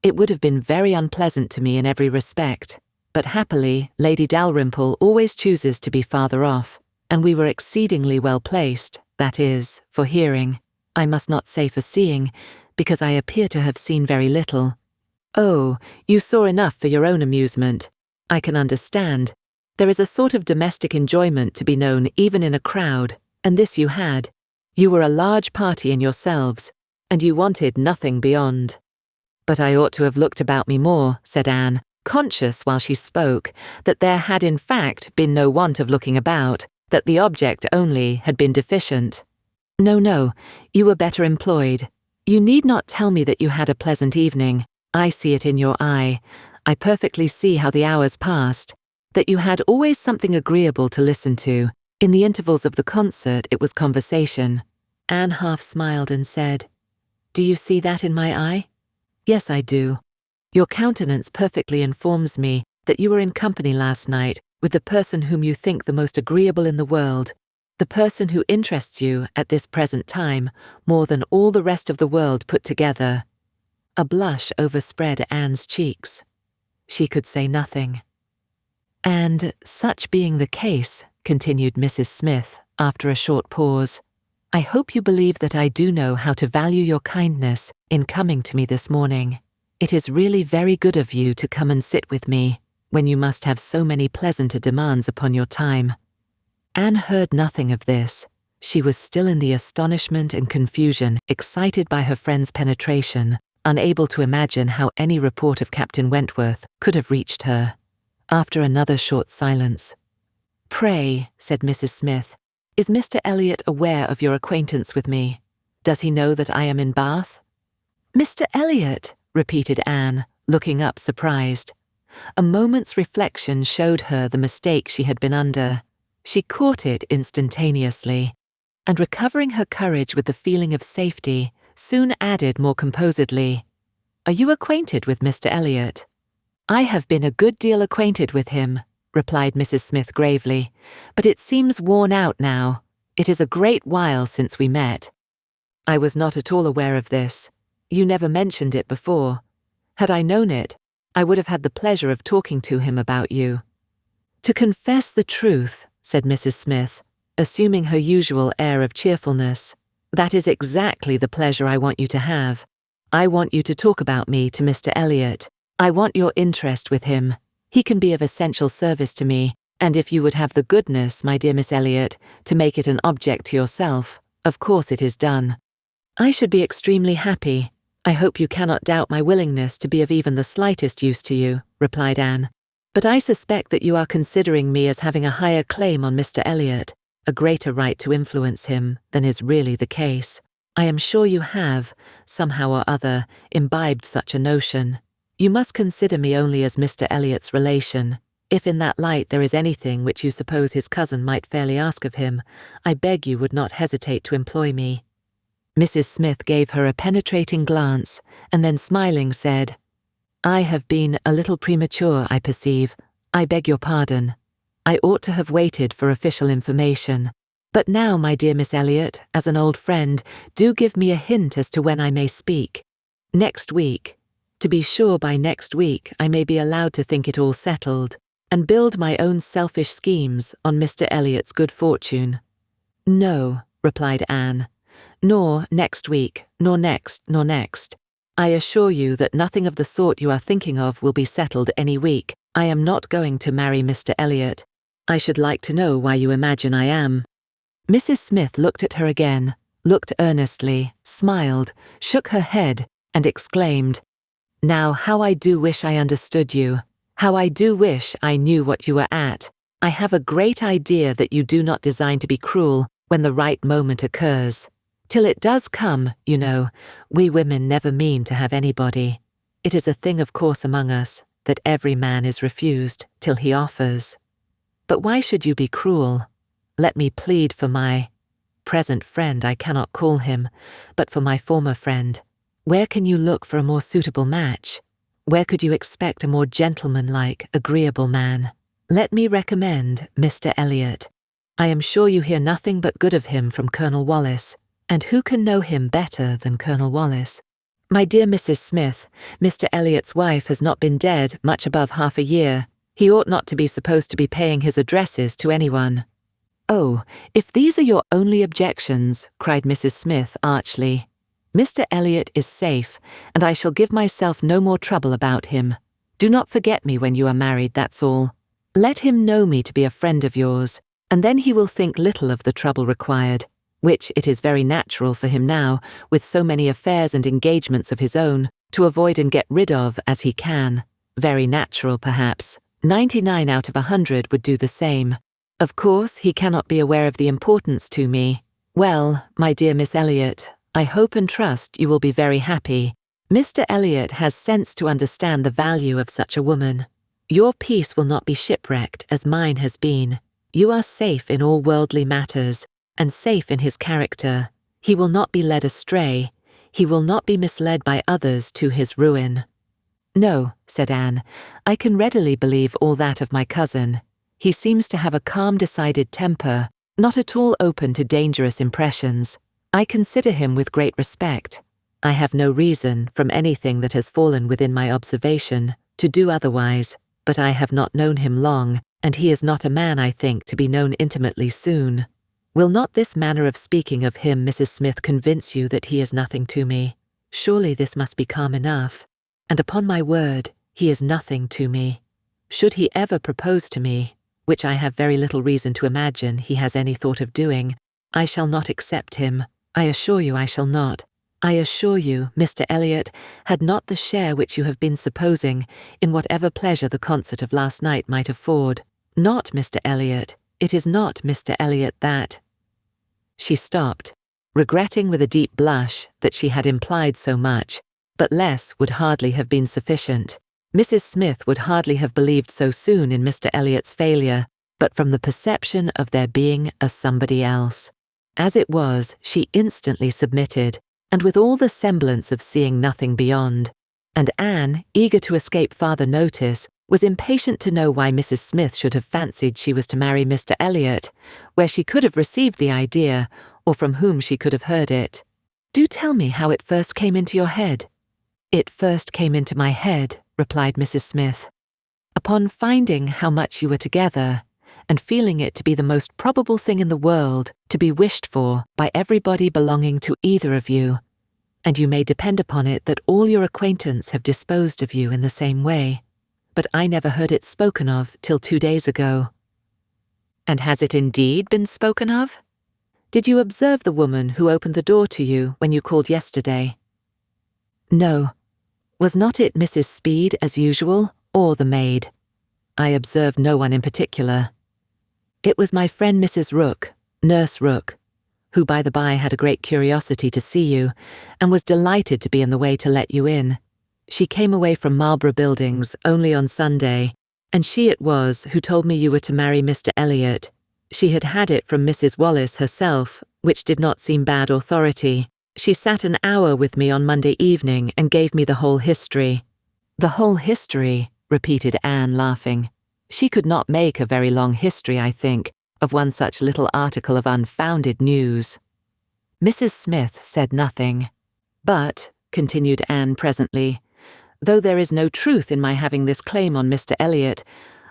It would have been very unpleasant to me in every respect, but happily Lady Dalrymple always chooses to be farther off, and we were exceedingly well placed, that is, for hearing. I must not say for seeing, because I appear to have seen very little." "Oh, you saw enough for your own amusement. I can understand. There is a sort of domestic enjoyment to be known even in a crowd, and this you had. You were a large party in yourselves, and you wanted nothing beyond." "But I ought to have looked about me more," said Anne, conscious while she spoke that there had in fact been no want of looking about, that the object only had been deficient. No, you were better employed. You need not tell me that you had a pleasant evening. I see it in your eye. I perfectly see how the hours passed, that you had always something agreeable to listen to. In the intervals of the concert it was conversation." Anne half smiled and said, "Do you see that in my eye?" "Yes, I do. Your countenance perfectly informs me that you were in company last night with the person whom you think the most agreeable in the world, the person who interests you at this present time more than all the rest of the world put together." A blush overspread Anne's cheeks. She could say nothing. "And such being the case," continued Mrs. Smith after a short pause, "I hope you believe that I do know how to value your kindness in coming to me this morning. It is really very good of you to come and sit with me, when you must have so many pleasanter demands upon your time." Anne heard nothing of this. She was still in the astonishment and confusion excited by her friend's penetration, unable to imagine how any report of Captain Wentworth could have reached her. After another short silence, "Pray," said Mrs. Smith, "is Mr. Elliot aware of your acquaintance with me? Does he know that I am in Bath?" "Mr. Elliot," repeated Anne, looking up surprised. A moment's reflection showed her the mistake she had been under. She caught it instantaneously, and recovering her courage with the feeling of safety, soon added more composedly, "Are you acquainted with Mr. Elliot?" "I have been a good deal acquainted with him," replied Mrs. Smith gravely, "but it seems worn out now. It is a great while since we met." "I was not at all aware of this. You never mentioned it before. Had I known it, I would have had the pleasure of talking to him about you." "To confess the truth," said Mrs. Smith, assuming her usual air of cheerfulness, "that is exactly the pleasure I want you to have. I want you to talk about me to Mr. Elliot. I want your interest with him. He can be of essential service to me, and if you would have the goodness, my dear Miss Elliot, to make it an object to yourself, of course it is done." "I should be extremely happy. I hope you cannot doubt my willingness to be of even the slightest use to you," replied Anne. "But I suspect that you are considering me as having a higher claim on Mr. Elliot, a greater right to influence him than is really the case. I am sure you have, somehow or other, imbibed such a notion. You must consider me only as Mr. Elliot's relation. If in that light there is anything which you suppose his cousin might fairly ask of him, I beg you would not hesitate to employ me." Mrs. Smith gave her a penetrating glance, and then smiling said, "I have been a little premature, I perceive. I beg your pardon. I ought to have waited for official information. But now, my dear Miss Elliot, as an old friend, do give me a hint as to when I may speak. Next week. To be sure, by next week I may be allowed to think it all settled, and build my own selfish schemes on Mr. Elliot's good fortune." "No," replied Anne, "nor next week, nor next, nor next. I assure you that nothing of the sort you are thinking of will be settled any week. I am not going to marry Mr. Elliot. I should like to know why you imagine I am." Mrs. Smith looked at her again, looked earnestly, smiled, shook her head, and exclaimed, "Now how I do wish I understood you. How I do wish I knew what you were at. I have a great idea that you do not design to be cruel when the right moment occurs. Till it does come, you know, we women never mean to have anybody. It is a thing of course among us that every man is refused till he offers. But why should you be cruel? Let me plead for my present friend, I cannot call him, but for my former friend. Where can you look for a more suitable match? Where could you expect a more gentlemanlike, agreeable man? Let me recommend Mr. Elliot. I am sure you hear nothing but good of him from Colonel Wallis, and who can know him better than Colonel Wallis? My dear Mrs. Smith, Mr. Elliot's wife has not been dead much above half a year. He ought not to be supposed to be paying his addresses to anyone." "Oh, if these are your only objections," cried Mrs. Smith archly, "Mr. Elliot is safe, and I shall give myself no more trouble about him. Do not forget me when you are married, that's all. Let him know me to be a friend of yours, and then he will think little of the trouble required, which it is very natural for him now, with so many affairs and engagements of his own, to avoid and get rid of as he can. Very natural, perhaps. 99 out of 100 would do the same. Of course, he cannot be aware of the importance to me. Well, my dear Miss Elliot, I hope and trust you will be very happy. Mr. Elliot has sense to understand the value of such a woman. Your peace will not be shipwrecked as mine has been. You are safe in all worldly matters, and safe in his character. He will not be led astray. He will not be misled by others to his ruin." "No," said Anne, "I can readily believe all that of my cousin. He seems to have a calm, decided temper, not at all open to dangerous impressions. I consider him with great respect. I have no reason, from anything that has fallen within my observation, to do otherwise, but I have not known him long, and he is not a man, I think, to be known intimately soon. Will not this manner of speaking of him, Mrs. Smith, convince you that he is nothing to me? Surely this must be calm enough. And upon my word, he is nothing to me. Should he ever propose to me, which I have very little reason to imagine he has any thought of doing, I shall not accept him. I assure you I shall not. I assure you, Mr. Elliot had not the share which you have been supposing in whatever pleasure the concert of last night might afford. Not Mr. Elliot. It is not Mr. Elliot that—" She stopped, regretting with a deep blush that she had implied so much, but less would hardly have been sufficient. Mrs. Smith would hardly have believed so soon in Mr. Elliot's failure, but from the perception of there being a somebody else. As it was, she instantly submitted, and with all the semblance of seeing nothing beyond. And Anne, eager to escape farther notice, was impatient to know why Mrs. Smith should have fancied she was to marry Mr. Elliot, where she could have received the idea, or from whom she could have heard it. "Do tell me how it first came into your head." "It first came into my head," replied Mrs. Smith, "upon finding how much you were together, and feeling it to be the most probable thing in the world to be wished for by everybody belonging to either of you, and you may depend upon it that all your acquaintance have disposed of you in the same way. But I never heard it spoken of till 2 days ago." "And has it indeed been spoken of? Did you observe the woman who opened the door to you when you called yesterday?" "No. Was not it Mrs. Speed as usual, or the maid?" "I observed no one in particular." "It was my friend Mrs. Rook, Nurse Rook, who by the by had a great curiosity to see you, and was delighted to be in the way to let you in. She came away from Marlborough Buildings only on Sunday, and she it was who told me you were to marry Mr. Elliot. She had had it from Mrs. Wallis herself, which did not seem bad authority. She sat an hour with me on Monday evening and gave me the whole history." "The whole history," repeated Anne, laughing. "She could not make a very long history, I think, of one such little article of unfounded news." Mrs. Smith said nothing. "But," continued Anne presently, "though there is no truth in my having this claim on Mr. Elliot,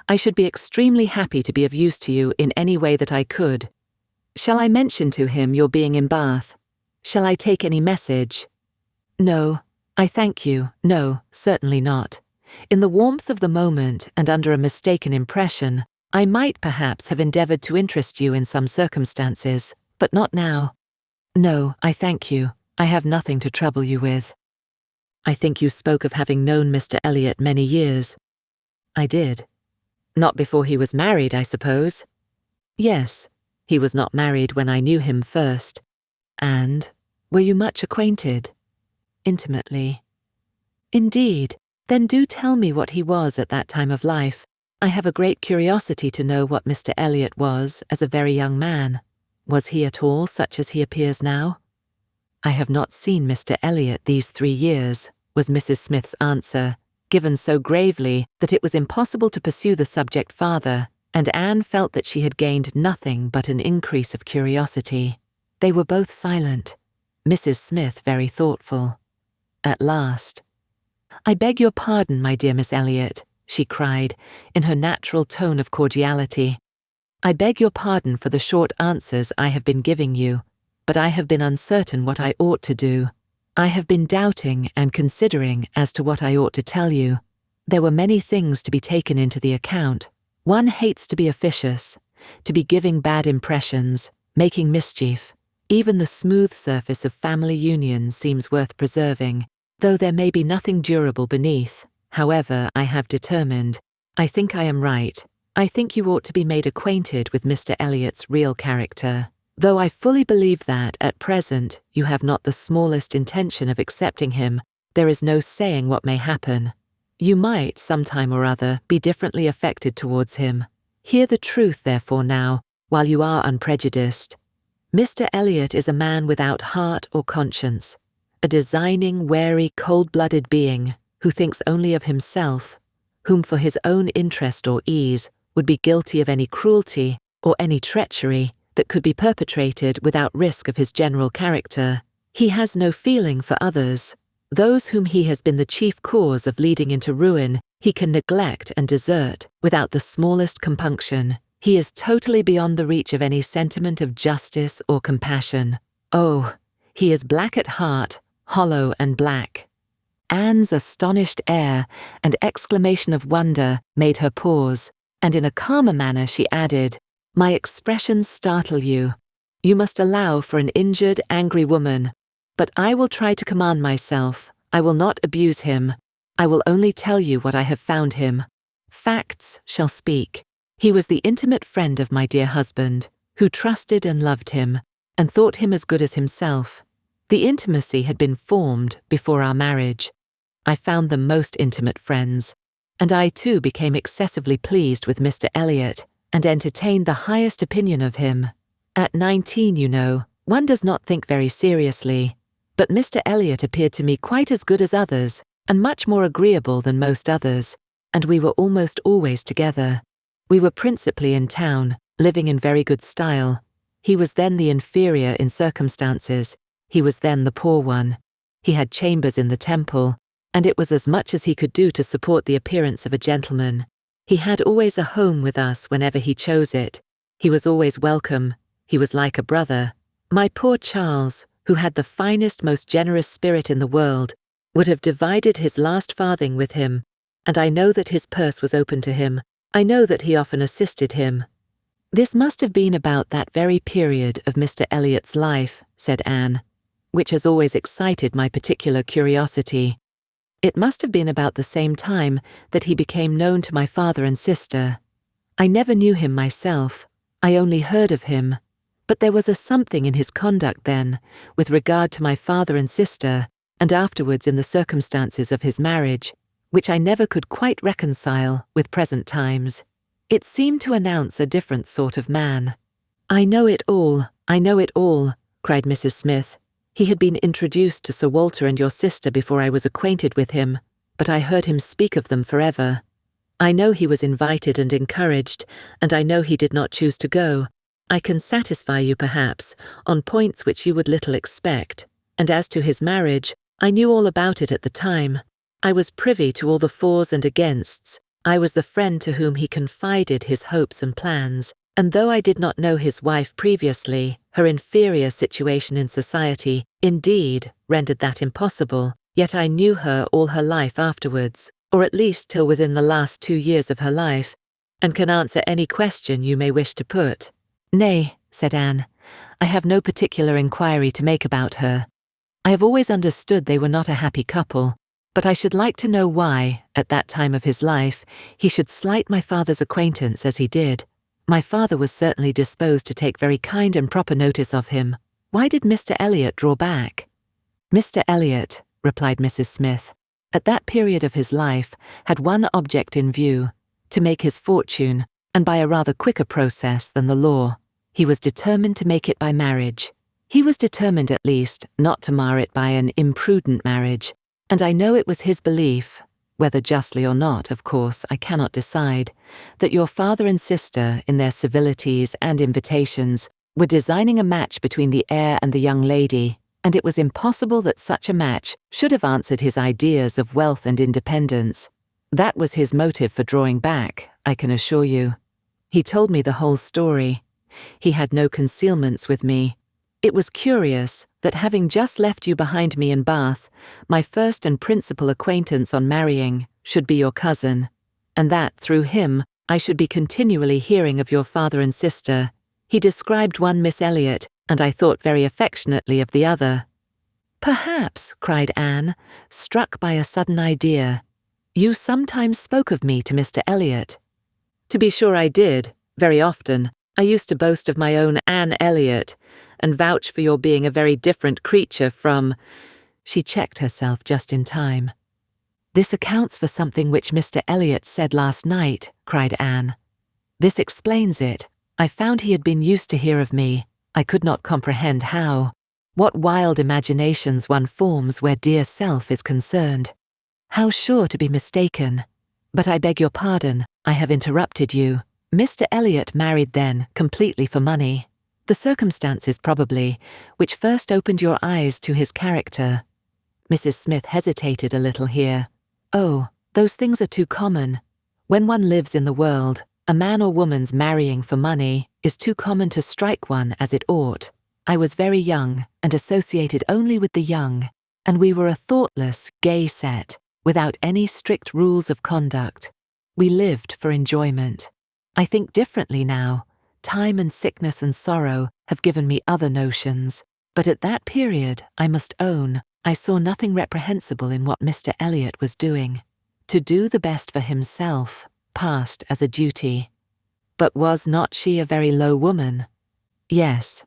I should be extremely happy to be of use to you in any way that I could. Shall I mention to him your being in Bath? Shall I take any message?" "No, I thank you. No, certainly not. In the warmth of the moment and under a mistaken impression, I might perhaps have endeavoured to interest you in some circumstances, but not now. No, I thank you. I have nothing to trouble you with. I think you spoke of having known Mr. Elliot many years. I did. Not before he was married, I suppose? Yes, he was not married when I knew him first. And, were you much acquainted? Intimately. Indeed, then do tell me what he was at that time of life. I have a great curiosity to know what Mr. Elliot was as a very young man. Was he at all such as he appears now? I have not seen Mr. Elliot these 3 years, was Mrs. Smith's answer, given so gravely that it was impossible to pursue the subject farther, and Anne felt that she had gained nothing but an increase of curiosity. They were both silent, Mrs. Smith very thoughtful. At last, "I beg your pardon, my dear Miss Elliot," she cried, in her natural tone of cordiality. "I beg your pardon for the short answers I have been giving you, but I have been uncertain what I ought to do. I have been doubting and considering as to what I ought to tell you. There were many things to be taken into the account. One hates to be officious, to be giving bad impressions, making mischief. Even the smooth surface of family union seems worth preserving, though there may be nothing durable beneath. However, I have determined. I think I am right. I think you ought to be made acquainted with Mr. Elliot's real character. Though I fully believe that, at present, you have not the smallest intention of accepting him, there is no saying what may happen. You might, some time or other, be differently affected towards him. Hear the truth, therefore, now, while you are unprejudiced. Mr. Elliot is a man without heart or conscience, a designing, wary, cold-blooded being, who thinks only of himself, whom for his own interest or ease would be guilty of any cruelty or any treachery that could be perpetrated without risk of his general character. He has no feeling for others. Those whom he has been the chief cause of leading into ruin, he can neglect and desert without the smallest compunction. He is totally beyond the reach of any sentiment of justice or compassion. Oh, he is black at heart, hollow and black. Anne's astonished air and exclamation of wonder made her pause, and in a calmer manner she added, "My expressions startle you. You must allow for an injured, angry woman. But I will try to command myself. I will not abuse him. I will only tell you what I have found him. Facts shall speak. He was the intimate friend of my dear husband, who trusted and loved him, and thought him as good as himself. The intimacy had been formed before our marriage. I found them most intimate friends, and I too became excessively pleased with Mr. Elliot, and entertained the highest opinion of him. At 19, you know, one does not think very seriously, but Mr. Elliot appeared to me quite as good as others, and much more agreeable than most others, and we were almost always together. We were principally in town, living in very good style. He was then the inferior in circumstances. He was then the poor one. He had chambers in the Temple, and it was as much as he could do to support the appearance of a gentleman. He had always a home with us whenever he chose it. He was always welcome. He was like a brother. My poor Charles, who had the finest, most generous spirit in the world, would have divided his last farthing with him, and I know that his purse was open to him. I know that he often assisted him." "This must have been about that very period of Mr. Elliot's life," said Anne, "which has always excited my particular curiosity. It must have been about the same time that he became known to my father and sister. I never knew him myself. I only heard of him. But there was a something in his conduct then, with regard to my father and sister, and afterwards in the circumstances of his marriage, which I never could quite reconcile with present times. It seemed to announce a different sort of man." "I know it all, I know it all," cried Mrs. Smith. "He had been introduced to Sir Walter and your sister before I was acquainted with him, but I heard him speak of them forever. I know he was invited and encouraged, and I know he did not choose to go. I can satisfy you, perhaps, on points which you would little expect, and as to his marriage, I knew all about it at the time. I was privy to all the fors and againsts. I was the friend to whom he confided his hopes and plans, and though I did not know his wife previously, her inferior situation in society, indeed, rendered that impossible, yet I knew her all her life afterwards, or at least till within the last 2 years of her life, and can answer any question you may wish to put." "Nay," said Anne, "I have no particular inquiry to make about her. I have always understood they were not a happy couple, but I should like to know why, at that time of his life, he should slight my father's acquaintance as he did. My father was certainly disposed to take very kind and proper notice of him. Why did Mr. Elliot draw back?" "Mr. Elliot," replied Mrs. Smith, "at that period of his life, had one object in view, to make his fortune, and by a rather quicker process than the law. He was determined to make it by marriage. He was determined, at least, not to mar it by an imprudent marriage, and I know it was his belief, whether justly or not, of course, I cannot decide, that your father and sister, in their civilities and invitations, were designing a match between the heir and the young lady, and it was impossible that such a match should have answered his ideas of wealth and independence. That was his motive for drawing back, I can assure you. He told me the whole story. He had no concealments with me. It was curious that, having just left you behind me in Bath, my first and principal acquaintance on marrying should be your cousin, and that, through him, I should be continually hearing of your father and sister. He described one Miss Elliot, and I thought very affectionately of the other." "Perhaps," cried Anne, struck by a sudden idea, "you sometimes spoke of me to Mr. Elliot." "To be sure I did, very often. I used to boast of my own Anne Elliot, and vouch for your being a very different creature from—" She checked herself just in time. "This accounts for something which Mr. Elliot said last night," cried Anne. "This explains it. I found he had been used to hear of me. I could not comprehend how. What wild imaginations one forms where dear self is concerned. How sure to be mistaken. But I beg your pardon, I have interrupted you. Mr. Elliot married then, completely for money. The circumstances, probably, which first opened your eyes to his character." Mrs. Smith hesitated a little here. "Oh, those things are too common. When one lives in the world, a man or woman's marrying for money is too common to strike one as it ought. I was very young, and associated only with the young, and we were a thoughtless, gay set, without any strict rules of conduct. We lived for enjoyment. I think differently now. Time and sickness and sorrow have given me other notions, but at that period, I must own, I saw nothing reprehensible in what Mr. Elliot was doing. To do the best for himself passed as a duty. But was not she a very low woman? Yes,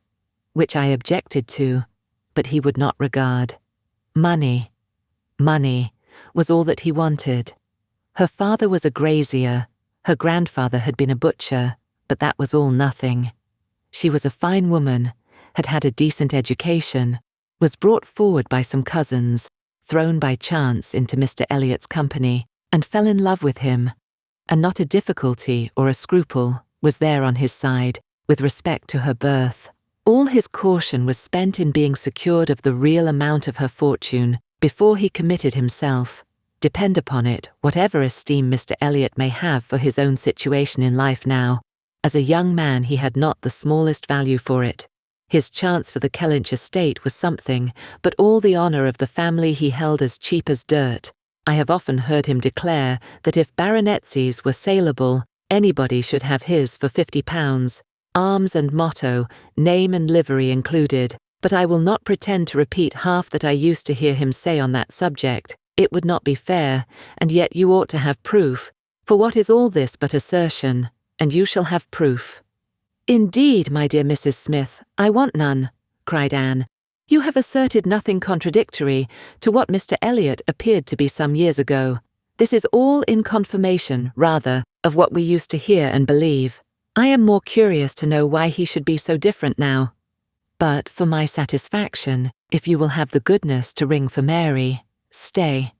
which I objected to, but he would not regard. Money was all that he wanted. Her father was a grazier, her grandfather had been a butcher, but that was all nothing. She was a fine woman, had had a decent education, was brought forward by some cousins, thrown by chance into Mr. Elliot's company, and fell in love with him. And not a difficulty or a scruple was there on his side with respect to her birth. All his caution was spent in being secured of the real amount of her fortune before he committed himself. Depend upon it, whatever esteem Mr. Elliot may have for his own situation in life now, as a young man he had not the smallest value for it. His chance for the Kellynch estate was something, but all the honour of the family he held as cheap as dirt. I have often heard him declare that if baronetcies were saleable, anybody should have his for £50, arms and motto, name and livery included, but I will not pretend to repeat half that I used to hear him say on that subject. It would not be fair, and yet you ought to have proof, for what is all this but assertion, and you shall have proof." "Indeed, my dear Mrs. Smith, I want none," cried Anne. "You have asserted nothing contradictory to what Mr. Elliot appeared to be some years ago. This is all in confirmation, rather, of what we used to hear and believe. I am more curious to know why he should be so different now. But for my satisfaction, if you will have the goodness to ring for Mary, stay.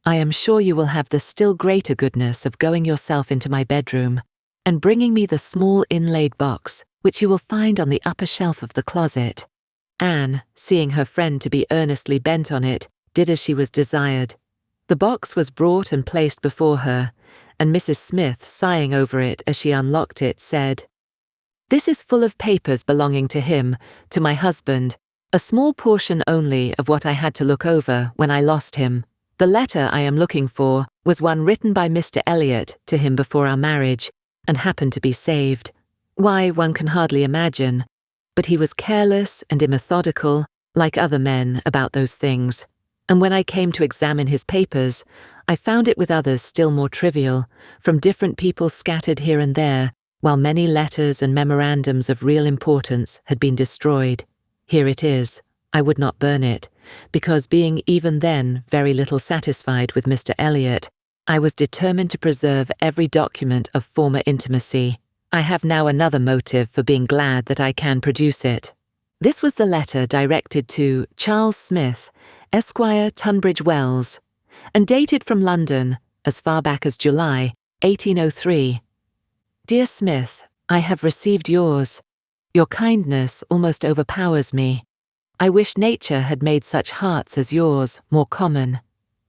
I am sure you will have the still greater goodness of going yourself into my bedroom and bringing me the small inlaid box which you will find on the upper shelf of the closet." Anne, seeing her friend to be earnestly bent on it, did as she was desired. The box was brought and placed before her, and Mrs. Smith, sighing over it as she unlocked it, said, "This is full of papers belonging to him, to my husband, a small portion only of what I had to look over when I lost him. The letter I am looking for was one written by Mr. Elliot to him before our marriage, and happened to be saved. Why, one can hardly imagine. But he was careless and immethodical, like other men, about those things. And when I came to examine his papers, I found it with others still more trivial, from different people scattered here and there, while many letters and memorandums of real importance had been destroyed. Here it is. I would not burn it, because being even then very little satisfied with Mr. Elliot, I was determined to preserve every document of former intimacy. I have now another motive for being glad that I can produce it. This was the letter directed to Charles Smith, Esquire, Tunbridge Wells, and dated from London as far back as July 1803. Dear Smith, I have received yours. Your kindness almost overpowers me. I wish nature had made such hearts as yours more common.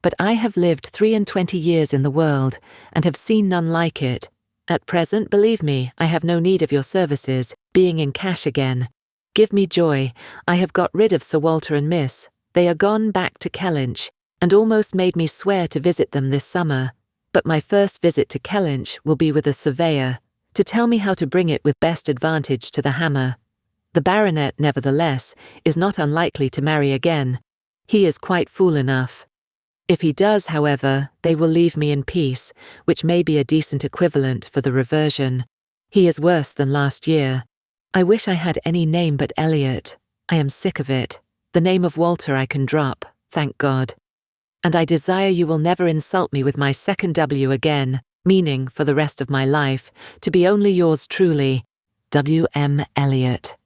But I have lived 23 years in the world, and have seen none like it. At present, believe me, I have no need of your services, being in cash again. Give me joy, I have got rid of Sir Walter and Miss. They are gone back to Kellynch, and almost made me swear to visit them this summer. But my first visit to Kellynch will be with a surveyor, to tell me how to bring it with best advantage to the hammer. The baronet, nevertheless, is not unlikely to marry again. He is quite fool enough. If he does, however, they will leave me in peace, which may be a decent equivalent for the reversion. He is worse than last year. I wish I had any name but Elliot. I am sick of it. The name of Walter I can drop, thank God. And I desire you will never insult me with my second W again, meaning, for the rest of my life, to be only yours truly, W.M. Elliot.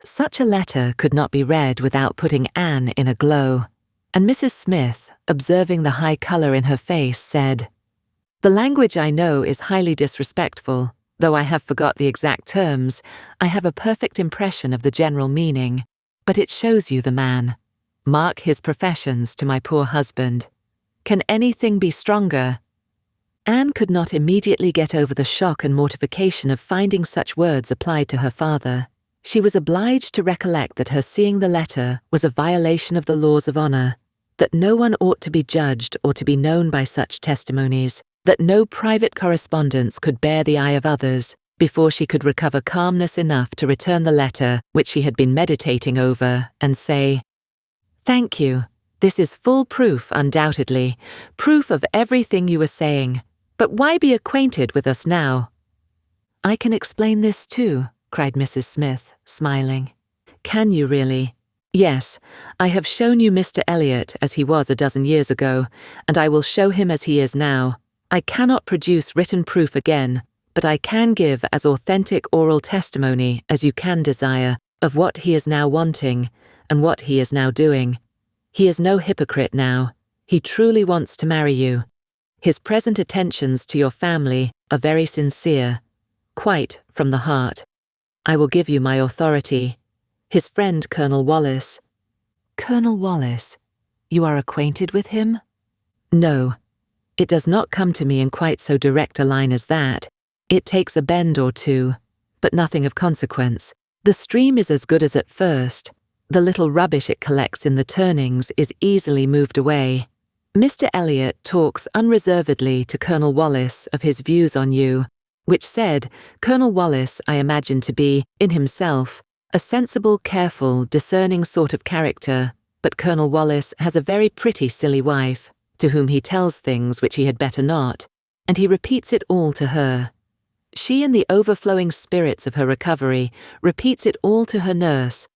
Such a letter could not be read without putting Anne in a glow, and Mrs. Smith, observing the high colour in her face, said, "The language I know is highly disrespectful. Though I have forgot the exact terms, I have a perfect impression of the general meaning. But it shows you the man. Mark his professions to my poor husband. Can anything be stronger?" Anne could not immediately get over the shock and mortification of finding such words applied to her father. She was obliged to recollect that her seeing the letter was a violation of the laws of honour, that no one ought to be judged or to be known by such testimonies, that no private correspondence could bear the eye of others, before she could recover calmness enough to return the letter which she had been meditating over, and say, "Thank you. This is full proof, undoubtedly, proof of everything you were saying. But why be acquainted with us now?" "I can explain this too," cried Mrs. Smith, smiling. "Can you really?" "Yes, I have shown you Mr. Elliot as he was a dozen years ago, and I will show him as he is now. I cannot produce written proof again, but I can give as authentic oral testimony as you can desire of what he is now wanting and what he is now doing. He is no hypocrite now. He truly wants to marry you. His present attentions to your family are very sincere, quite from the heart. I will give you my authority. His friend Colonel Wallace." "Colonel Wallace? You are acquainted with him?" "No. It does not come to me in quite so direct a line as that. It takes a bend or two, but nothing of consequence. The stream is as good as at first. The little rubbish it collects in the turnings is easily moved away. Mr. Elliot talks unreservedly to Colonel Wallace of his views on you, which said, Colonel Wallace I imagine to be, in himself, a sensible, careful, discerning sort of character, but Colonel Wallace has a very pretty silly wife, to whom he tells things which he had better not, and he repeats it all to her. She, in the overflowing spirits of her recovery, repeats it all to her nurse,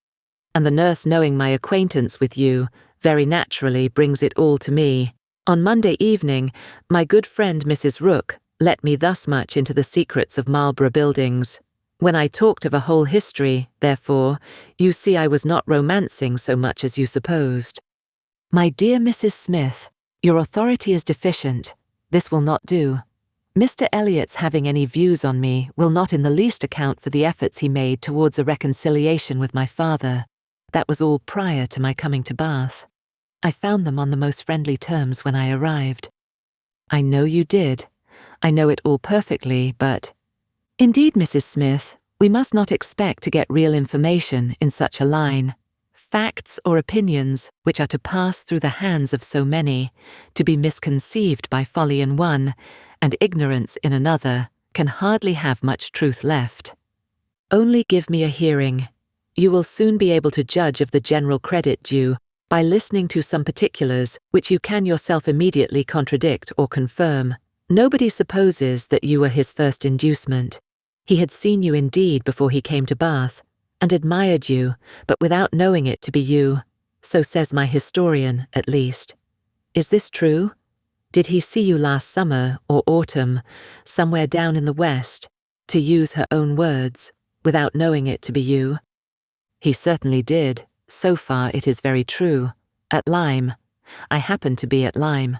and the nurse, knowing my acquaintance with you, very naturally brings it all to me. On Monday evening, my good friend Mrs. Rooke let me thus much into the secrets of Marlborough Buildings. When I talked of a whole history, therefore, you see I was not romancing so much as you supposed. My dear Mrs. Smith, your authority is deficient. This will not do. Mr. Elliot's having any views on me will not in the least account for the efforts he made towards a reconciliation with my father. That was all prior to my coming to Bath. I found them on the most friendly terms when I arrived. I know you did. I know it all perfectly, but... Indeed, Mrs. Smith, we must not expect to get real information in such a line. Facts or opinions, which are to pass through the hands of so many, to be misconceived by folly in one, and ignorance in another, can hardly have much truth left. Only give me a hearing. You will soon be able to judge of the general credit due by listening to some particulars which you can yourself immediately contradict or confirm. Nobody supposes that you were his first inducement. He had seen you indeed before he came to Bath, and admired you, but without knowing it to be you. So says my historian, at least. Is this true? Did he see you last summer or autumn, somewhere down in the west, to use her own words, without knowing it to be you? He certainly did. So far it is very true. At Lyme. I happened to be at Lyme.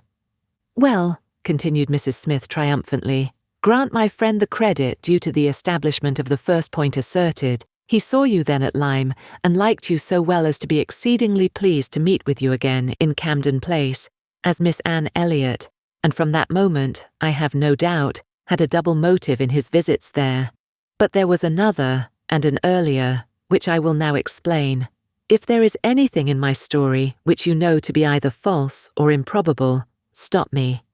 Well, continued Mrs. Smith triumphantly, grant my friend the credit due to the establishment of the first point asserted. He saw you then at Lyme, and liked you so well as to be exceedingly pleased to meet with you again in Camden Place, as Miss Anne Elliot, and from that moment, I have no doubt, had a double motive in his visits there. But there was another, and an earlier, which I will now explain. If there is anything in my story which you know to be either false or improbable, stop me.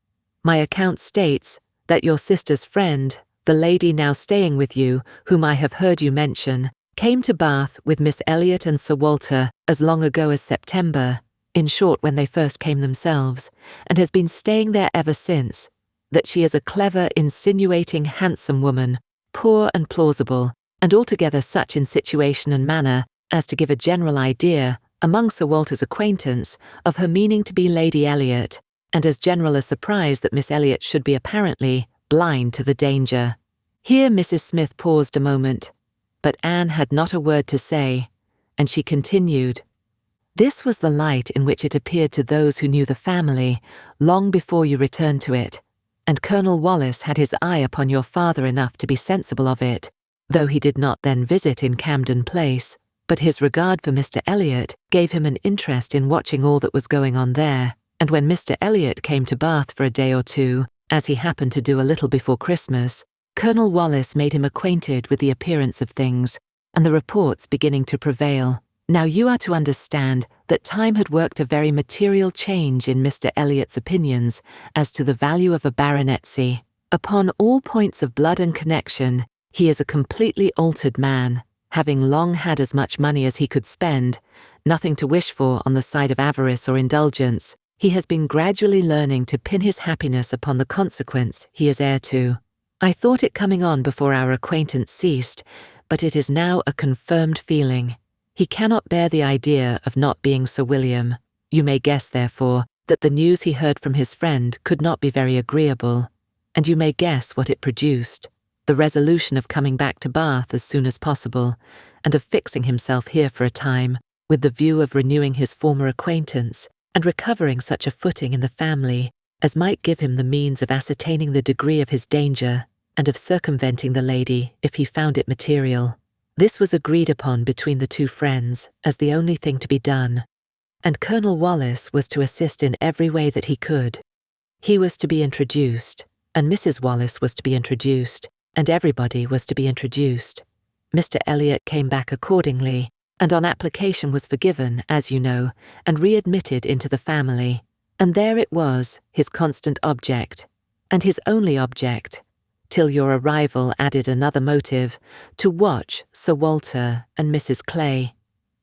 My account states that your sister's friend, the lady now staying with you, whom I have heard you mention, came to Bath with Miss Elliot and Sir Walter as long ago as September, in short when they first came themselves, and has been staying there ever since, that she is a clever, insinuating, handsome woman, poor and plausible, and altogether such in situation and manner as to give a general idea, among Sir Walter's acquaintance, of her meaning to be Lady Elliot, and as general a surprise that Miss Elliot should be apparently blind to the danger. Here Mrs. Smith paused a moment, but Anne had not a word to say, and she continued. This was the light in which it appeared to those who knew the family, long before you returned to it, and Colonel Wallis had his eye upon your father enough to be sensible of it, though he did not then visit in Camden Place, but his regard for Mr. Elliot gave him an interest in watching all that was going on there, and when Mr. Elliot came to Bath for a day or two, as he happened to do a little before Christmas, Colonel Wallis made him acquainted with the appearance of things, and the reports beginning to prevail. Now you are to understand that time had worked a very material change in Mr. Elliot's opinions as to the value of a baronetcy. Upon all points of blood and connection, he is a completely altered man, having long had as much money as he could spend, nothing to wish for on the side of avarice or indulgence. He has been gradually learning to pin his happiness upon the consequence he is heir to. I thought it coming on before our acquaintance ceased, but it is now a confirmed feeling. He cannot bear the idea of not being Sir William. You may guess, therefore, that the news he heard from his friend could not be very agreeable, and you may guess what it produced, the resolution of coming back to Bath as soon as possible, and of fixing himself here for a time, with the view of renewing his former acquaintance, and recovering such a footing in the family as might give him the means of ascertaining the degree of his danger, and of circumventing the lady if he found it material. This was agreed upon between the two friends as the only thing to be done, and Colonel Wallis was to assist in every way that he could. He was to be introduced, and Mrs. Wallis was to be introduced, and everybody was to be introduced. Mr. Elliot came back accordingly, and on application was forgiven, as you know, and readmitted into the family. And there it was, his constant object, and his only object, till your arrival added another motive, to watch Sir Walter and Mrs. Clay.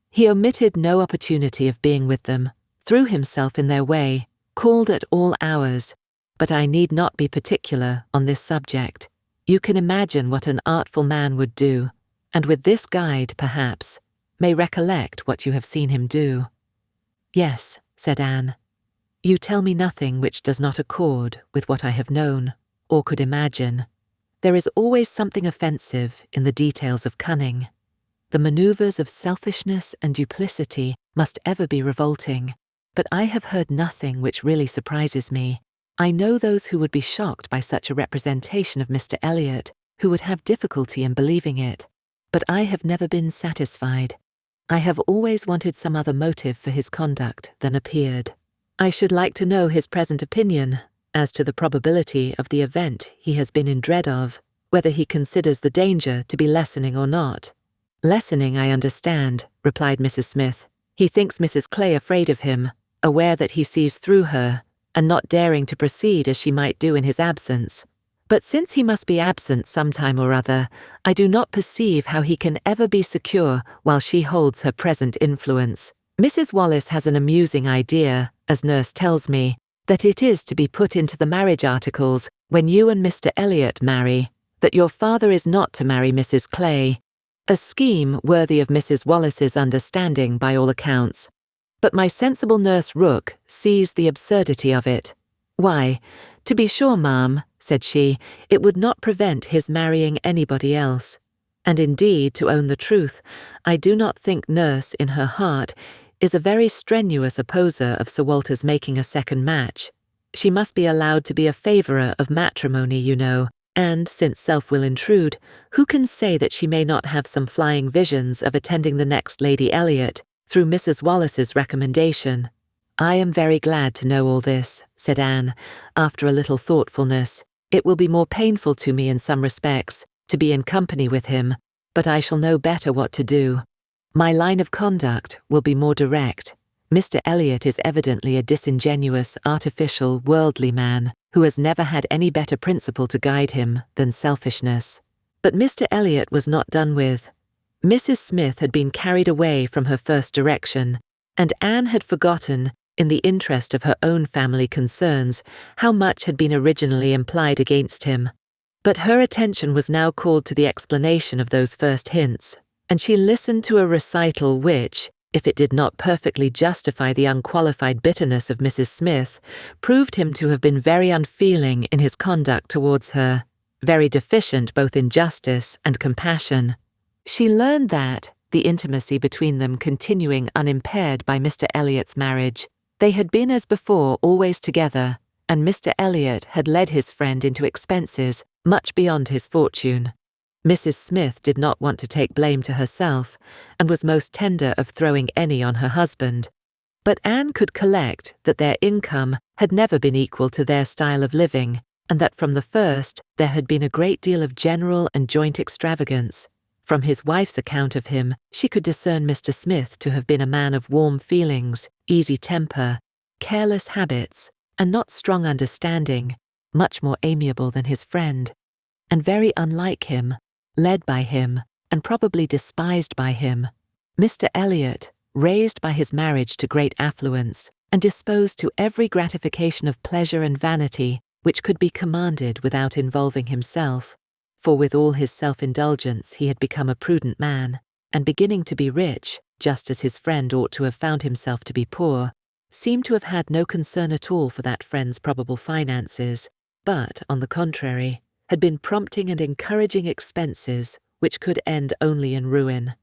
He omitted no opportunity of being with them, threw himself in their way, called at all hours, but I need not be particular on this subject. You can imagine what an artful man would do, and with this guide, perhaps, may recollect what you have seen him do. Yes, said Anne. You tell me nothing which does not accord with what I have known, or could imagine. There is always something offensive in the details of cunning. The manoeuvres of selfishness and duplicity must ever be revolting, but I have heard nothing which really surprises me. I know those who would be shocked by such a representation of Mr. Elliot, who would have difficulty in believing it, but I have never been satisfied. I have always wanted some other motive for his conduct than appeared. I should like to know his present opinion as to the probability of the event he has been in dread of, whether he considers the danger to be lessening or not. Lessening, I understand, replied Mrs. Smith. He thinks Mrs. Clay afraid of him, aware that he sees through her, and not daring to proceed as she might do in his absence. But since he must be absent some time or other, I do not perceive how he can ever be secure while she holds her present influence. Mrs. Wallis has an amusing idea, as nurse tells me, that it is to be put into the marriage articles when you and Mr. Elliot marry, that your father is not to marry Mrs. Clay. A scheme worthy of Mrs. Wallis's understanding by all accounts. But my sensible nurse Rook sees the absurdity of it. Why, to be sure, ma'am, said she, it would not prevent his marrying anybody else. And indeed, to own the truth, I do not think nurse, in her heart, is a very strenuous opposer of Sir Walter's making a second match. She must be allowed to be a favourer of matrimony, you know, and, since self will intrude, who can say that she may not have some flying visions of attending the next Lady Elliot, through Mrs. Wallis's recommendation? I am very glad to know all this, said Anne, after a little thoughtfulness. It will be more painful to me in some respects, to be in company with him, but I shall know better what to do. My line of conduct will be more direct. Mr. Elliot is evidently a disingenuous, artificial, worldly man, who has never had any better principle to guide him than selfishness. But Mr. Elliot was not done with. Mrs. Smith had been carried away from her first direction, and Anne had forgotten, in the interest of her own family concerns, how much had been originally implied against him. But her attention was now called to the explanation of those first hints, and she listened to a recital which, if it did not perfectly justify the unqualified bitterness of Mrs. Smith, proved him to have been very unfeeling in his conduct towards her, very deficient both in justice and compassion. She learned that, the intimacy between them continuing unimpaired by Mr. Elliot's marriage, they had been as before always together, and Mr. Elliot had led his friend into expenses much beyond his fortune. Mrs. Smith did not want to take blame to herself, and was most tender of throwing any on her husband. But Anne could collect that their income had never been equal to their style of living, and that from the first there had been a great deal of general and joint extravagance. From his wife's account of him, she could discern Mr. Smith to have been a man of warm feelings, easy temper, careless habits, and not strong understanding, much more amiable than his friend, and very unlike him, led by him, and probably despised by him. Mr. Elliot, raised by his marriage to great affluence, and disposed to every gratification of pleasure and vanity which could be commanded without involving himself, for with all his self-indulgence he had become a prudent man, and beginning to be rich, just as his friend ought to have found himself to be poor, seemed to have had no concern at all for that friend's probable finances, but, on the contrary, had been prompting and encouraging expenses which could end only in ruin.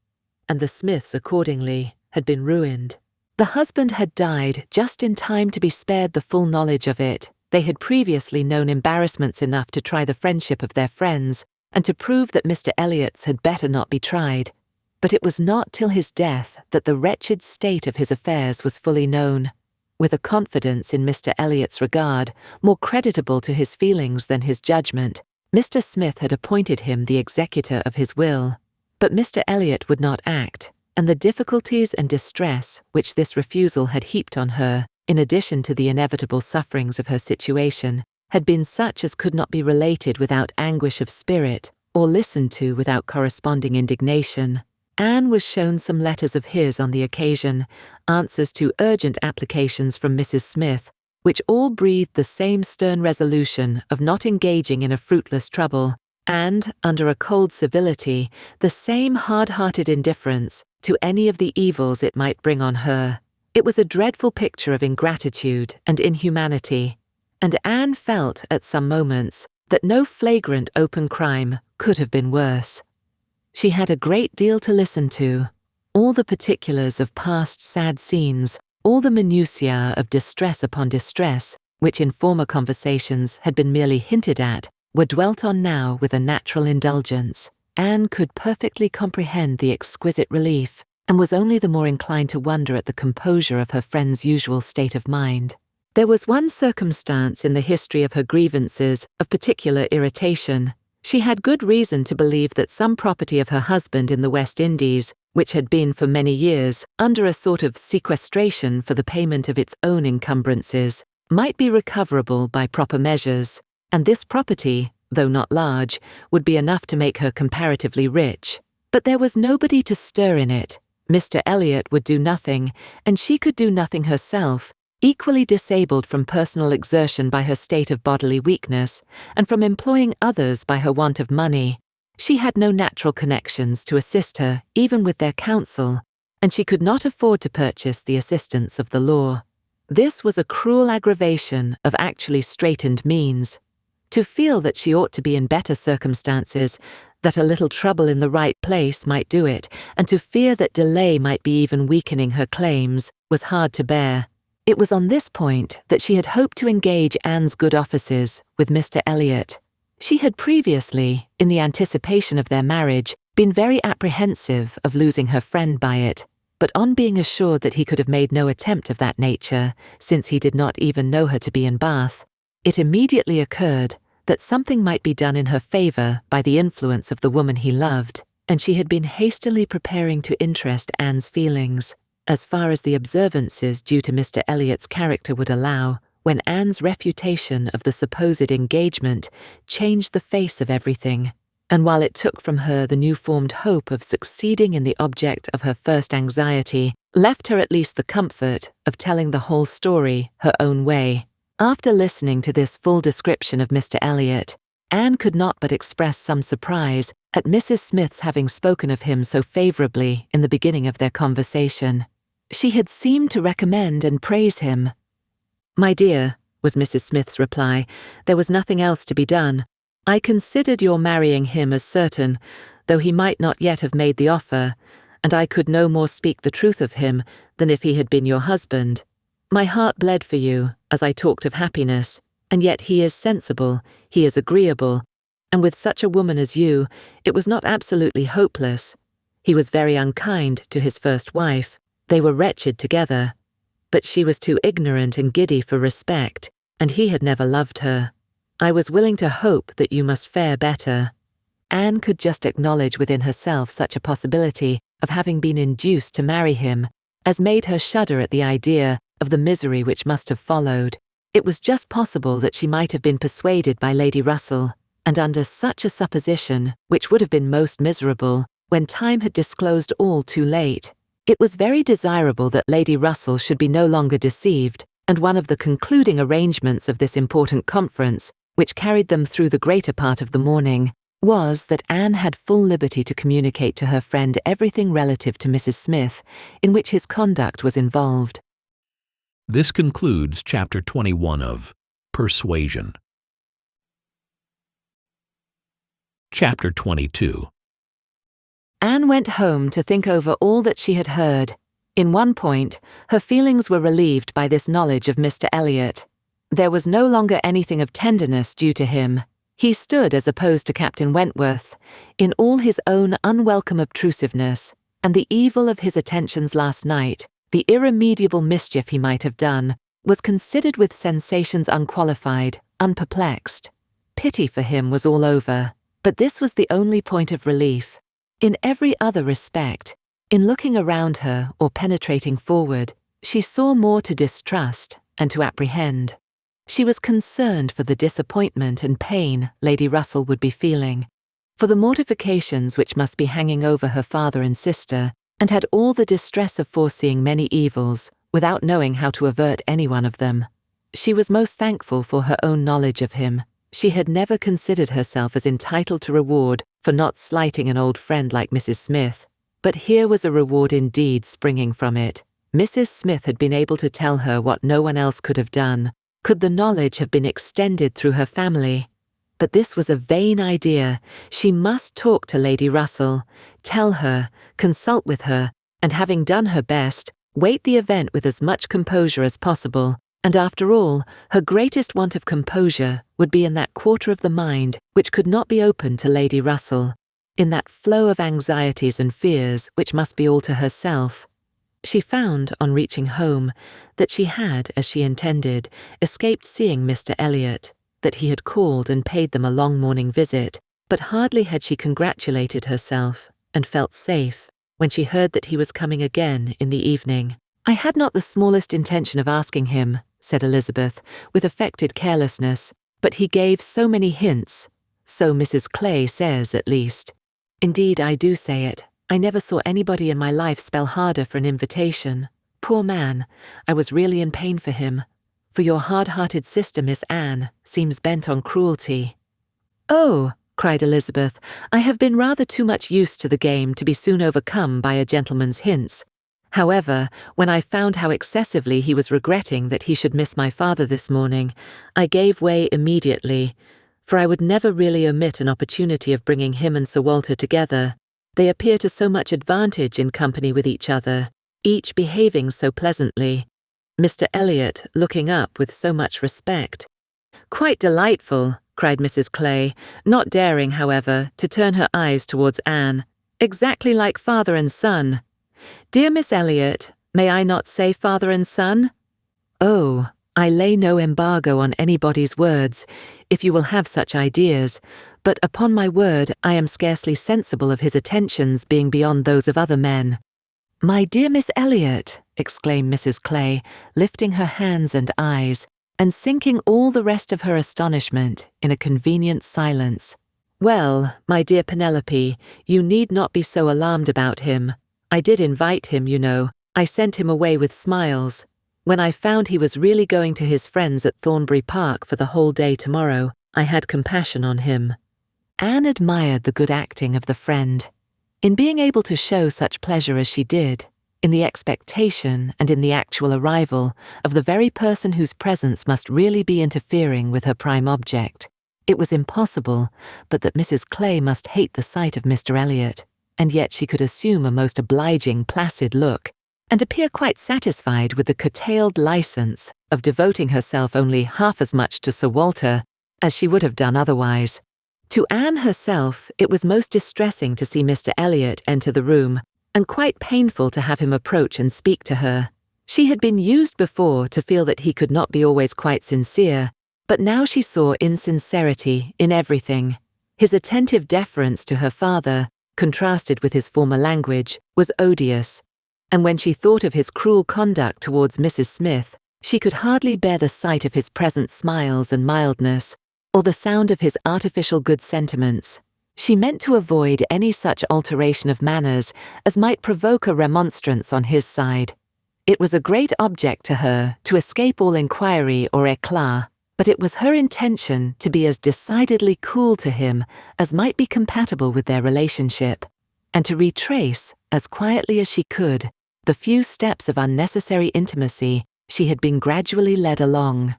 And the Smiths, accordingly, had been ruined. The husband had died just in time to be spared the full knowledge of it. They had previously known embarrassments enough to try the friendship of their friends, and to prove that Mr. Elliot's had better not be tried. But it was not till his death that the wretched state of his affairs was fully known. With a confidence in Mr. Elliot's regard, more creditable to his feelings than his judgment, Mr. Smith had appointed him the executor of his will. But Mr. Elliot would not act, and the difficulties and distress which this refusal had heaped on her, in addition to the inevitable sufferings of her situation, had been such as could not be related without anguish of spirit, or listened to without corresponding indignation. Anne was shown some letters of his on the occasion, answers to urgent applications from Mrs. Smith, which all breathed the same stern resolution of not engaging in a fruitless trouble, and, under a cold civility, the same hard-hearted indifference to any of the evils it might bring on her. It was a dreadful picture of ingratitude and inhumanity, and Anne felt, at some moments, that no flagrant open crime could have been worse. She had a great deal to listen to. All the particulars of past sad scenes, all the minutiae of distress upon distress, which in former conversations had been merely hinted at, were dwelt on now with a natural indulgence. Anne could perfectly comprehend the exquisite relief, and was only the more inclined to wonder at the composure of her friend's usual state of mind. There was one circumstance in the history of her grievances of particular irritation. She had good reason to believe that some property of her husband in the West Indies, which had been for many years under a sort of sequestration for the payment of its own encumbrances, might be recoverable by proper measures, and this property, though not large, would be enough to make her comparatively rich. But there was nobody to stir in it. Mr. Elliot would do nothing, and she could do nothing herself, equally disabled from personal exertion by her state of bodily weakness, and from employing others by her want of money. She had no natural connections to assist her, even with their counsel, and she could not afford to purchase the assistance of the law. This was a cruel aggravation of actually straitened means. To feel that she ought to be in better circumstances, that a little trouble in the right place might do it, and to fear that delay might be even weakening her claims, was hard to bear. It was on this point that she had hoped to engage Anne's good offices with Mr. Elliot. She had previously, in the anticipation of their marriage, been very apprehensive of losing her friend by it, but on being assured that he could have made no attempt of that nature, since he did not even know her to be in Bath, it immediately occurred that something might be done in her favour by the influence of the woman he loved, and she had been hastily preparing to interest Anne's feelings, as far as the observances due to Mr. Elliot's character would allow, when Anne's refutation of the supposed engagement changed the face of everything, and while it took from her the new-formed hope of succeeding in the object of her first anxiety, left her at least the comfort of telling the whole story her own way. After listening to this full description of Mr. Elliot, Anne could not but express some surprise at Mrs. Smith's having spoken of him so favourably in the beginning of their conversation. She had seemed to recommend and praise him. "My dear," was Mrs. Smith's reply, "there was nothing else to be done. I considered your marrying him as certain, though he might not yet have made the offer, and I could no more speak the truth of him than if he had been your husband. My heart bled for you, as I talked of happiness, and yet he is sensible, he is agreeable, and with such a woman as you, it was not absolutely hopeless. He was very unkind to his first wife. They were wretched together, but she was too ignorant and giddy for respect, and he had never loved her. I was willing to hope that you must fare better." Anne could just acknowledge within herself such a possibility of having been induced to marry him as made her shudder at the idea of the misery which must have followed. It was just possible that she might have been persuaded by Lady Russell, and under such a supposition, which would have been most miserable, when time had disclosed all too late. It was very desirable that Lady Russell should be no longer deceived, and one of the concluding arrangements of this important conference, which carried them through the greater part of the morning, was that Anne had full liberty to communicate to her friend everything relative to Mrs. Smith, in which his conduct was involved. This concludes Chapter 21 of Persuasion. Chapter 22. Anne went home to think over all that she had heard. In one point, her feelings were relieved by this knowledge of Mr. Elliot. There was no longer anything of tenderness due to him. He stood as opposed to Captain Wentworth, in all his own unwelcome obtrusiveness, and the evil of his attentions last night, the irremediable mischief he might have done, was considered with sensations unqualified, unperplexed. Pity for him was all over, but this was the only point of relief. In every other respect, in looking around her or penetrating forward, she saw more to distrust and to apprehend. She was concerned for the disappointment and pain Lady Russell would be feeling, for the mortifications which must be hanging over her father and sister, and had all the distress of foreseeing many evils without knowing how to avert any one of them. She was most thankful for her own knowledge of him. She had never considered herself as entitled to reward for not slighting an old friend like Mrs. Smith, but here was a reward indeed springing from it. Mrs. Smith had been able to tell her what no one else could have done, could the knowledge have been extended through her family. But this was a vain idea. She must talk to Lady Russell, tell her, consult with her, and having done her best, wait the event with as much composure as possible. And after all, her greatest want of composure would be in that quarter of the mind which could not be open to Lady Russell, in that flow of anxieties and fears which must be all to herself. She found, on reaching home, that she had, as she intended, escaped seeing Mr. Elliot, that he had called and paid them a long morning visit, but hardly had she congratulated herself and felt safe when she heard that he was coming again in the evening. "I had not the smallest intention of asking him," said Elizabeth, with affected carelessness, "but he gave so many hints. So Mrs. Clay says, at least. Indeed, I do say it. I never saw anybody in my life spell harder for an invitation. Poor man, I was really in pain for him. For your hard-hearted sister, Miss Anne, seems bent on cruelty." "Oh," cried Elizabeth, "I have been rather too much used to the game to be soon overcome by a gentleman's hints. However, when I found how excessively he was regretting that he should miss my father this morning, I gave way immediately, for I would never really omit an opportunity of bringing him and Sir Walter together. They appear to so much advantage in company with each other, each behaving so pleasantly. Mr. Elliot looking up with so much respect." "Quite delightful," cried Mrs. Clay, not daring, however, to turn her eyes towards Anne. "Exactly like father and son. Dear Miss Elliot, may I not say father and son?" "Oh, I lay no embargo on anybody's words, if you will have such ideas, but upon my word I am scarcely sensible of his attentions being beyond those of other men." "My dear Miss Elliot," exclaimed Mrs. Clay, lifting her hands and eyes, and sinking all the rest of her astonishment in a convenient silence. "Well, my dear Penelope, you need not be so alarmed about him. I did invite him, you know. I sent him away with smiles. When I found he was really going to his friends at Thornbury Park for the whole day tomorrow, I had compassion on him." Anne admired the good acting of the friend. In being able to show such pleasure as she did, in the expectation and in the actual arrival of the very person whose presence must really be interfering with her prime object, it was impossible but that Mrs. Clay must hate the sight of Mr. Elliot, and yet she could assume a most obliging, placid look, and appear quite satisfied with the curtailed license of devoting herself only half as much to Sir Walter as she would have done otherwise. To Anne herself, it was most distressing to see Mr. Elliot enter the room, and quite painful to have him approach and speak to her. She had been used before to feel that he could not be always quite sincere, but now she saw insincerity in everything. His attentive deference to her father, contrasted with his former language, was odious, and when she thought of his cruel conduct towards Mrs. Smith, she could hardly bear the sight of his present smiles and mildness, or the sound of his artificial good sentiments. She meant to avoid any such alteration of manners as might provoke a remonstrance on his side. It was a great object to her to escape all inquiry or éclat, but it was her intention to be as decidedly cool to him as might be compatible with their relationship, and to retrace, as quietly as she could, the few steps of unnecessary intimacy she had been gradually led along.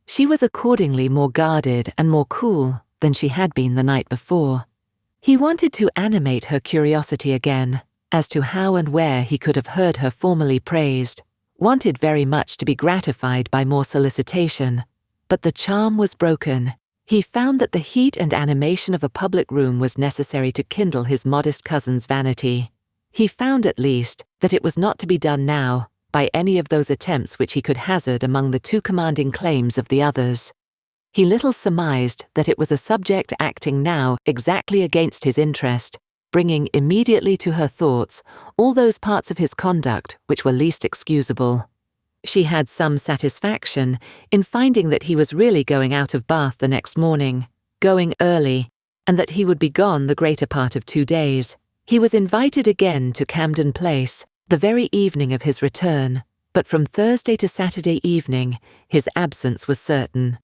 She was accordingly more guarded and more cool than she had been the night before. He wanted to animate her curiosity again as to how and where he could have heard her formerly praised, wanted very much to be gratified by more solicitation, but the charm was broken. He found that the heat and animation of a public room was necessary to kindle his modest cousin's vanity. He found at least that it was not to be done now by any of those attempts which he could hazard among the too commanding claims of the others. He little surmised that it was a subject acting now exactly against his interest, bringing immediately to her thoughts all those parts of his conduct which were least excusable. She had some satisfaction in finding that he was really going out of Bath the next morning, going early, and that he would be gone the greater part of 2 days. He was invited again to Camden Place the very evening of his return, but from Thursday to Saturday evening his absence was certain.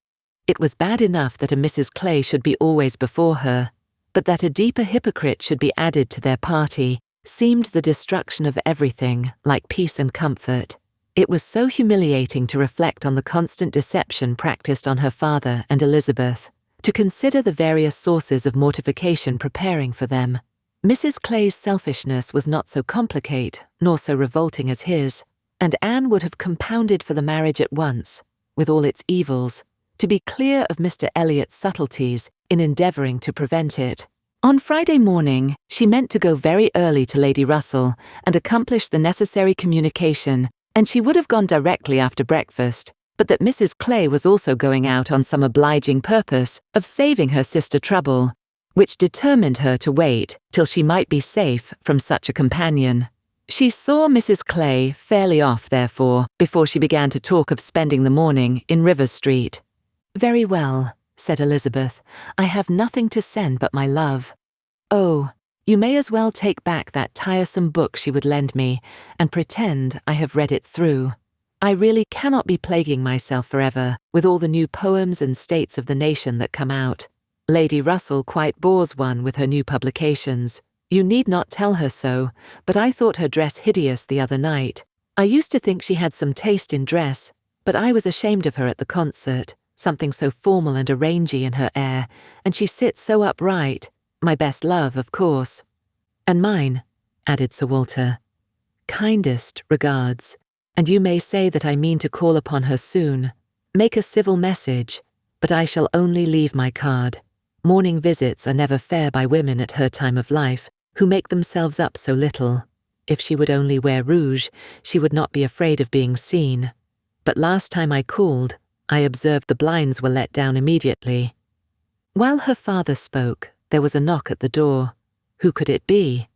It was bad enough that a Mrs. Clay should be always before her, but that a deeper hypocrite should be added to their party seemed the destruction of everything like peace and comfort. It was so humiliating to reflect on the constant deception practiced on her father and Elizabeth, to consider the various sources of mortification preparing for them. Mrs. Clay's selfishness was not so complicate nor so revolting as his, and Anne would have compounded for the marriage at once, with all its evils, to be clear of Mr. Elliot's subtleties in endeavouring to prevent it. On Friday morning, she meant to go very early to Lady Russell and accomplish the necessary communication, and she would have gone directly after breakfast, but that Mrs. Clay was also going out on some obliging purpose of saving her sister trouble, which determined her to wait till she might be safe from such a companion. She saw Mrs. Clay fairly off, therefore, before she began to talk of spending the morning in Rivers Street. "Very well," said Elizabeth. "I have nothing to send but my love." "Oh, you may as well take back that tiresome book she would lend me and pretend I have read it through. I really cannot be plaguing myself forever with all the new poems and states of the nation that come out. Lady Russell quite bores one with her new publications. You need not tell her so, but I thought her dress hideous the other night. I used to think she had some taste in dress, but I was ashamed of her at the concert, something so formal and arrangey in her air, and she sits so upright. My best love, of course." "And mine," added Sir Walter. "Kindest regards, and you may say that I mean to call upon her soon. Make a civil message, but I shall only leave my card. Morning visits are never fair by women at her time of life, who make themselves up so little. If she would only wear rouge, she would not be afraid of being seen. But last time I called, I observed the blinds were let down immediately." While her father spoke, there was a knock at the door. Who could it be?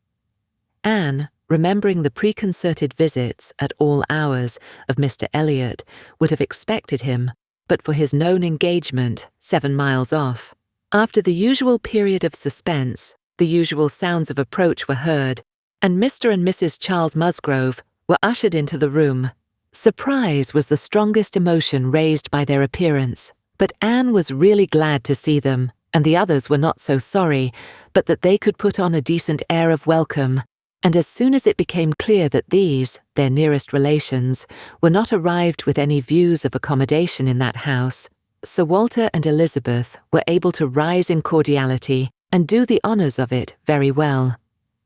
Anne, remembering the preconcerted visits at all hours of Mr. Elliot, would have expected him, but for his known engagement 7 miles off. After the usual period of suspense, the usual sounds of approach were heard, and Mr. and Mrs. Charles Musgrove were ushered into the room. Surprise was the strongest emotion raised by their appearance, but Anne was really glad to see them, and the others were not so sorry, but that they could put on a decent air of welcome. And as soon as it became clear that these, their nearest relations, were not arrived with any views of accommodation in that house, Sir Walter and Elizabeth were able to rise in cordiality and do the honours of it very well.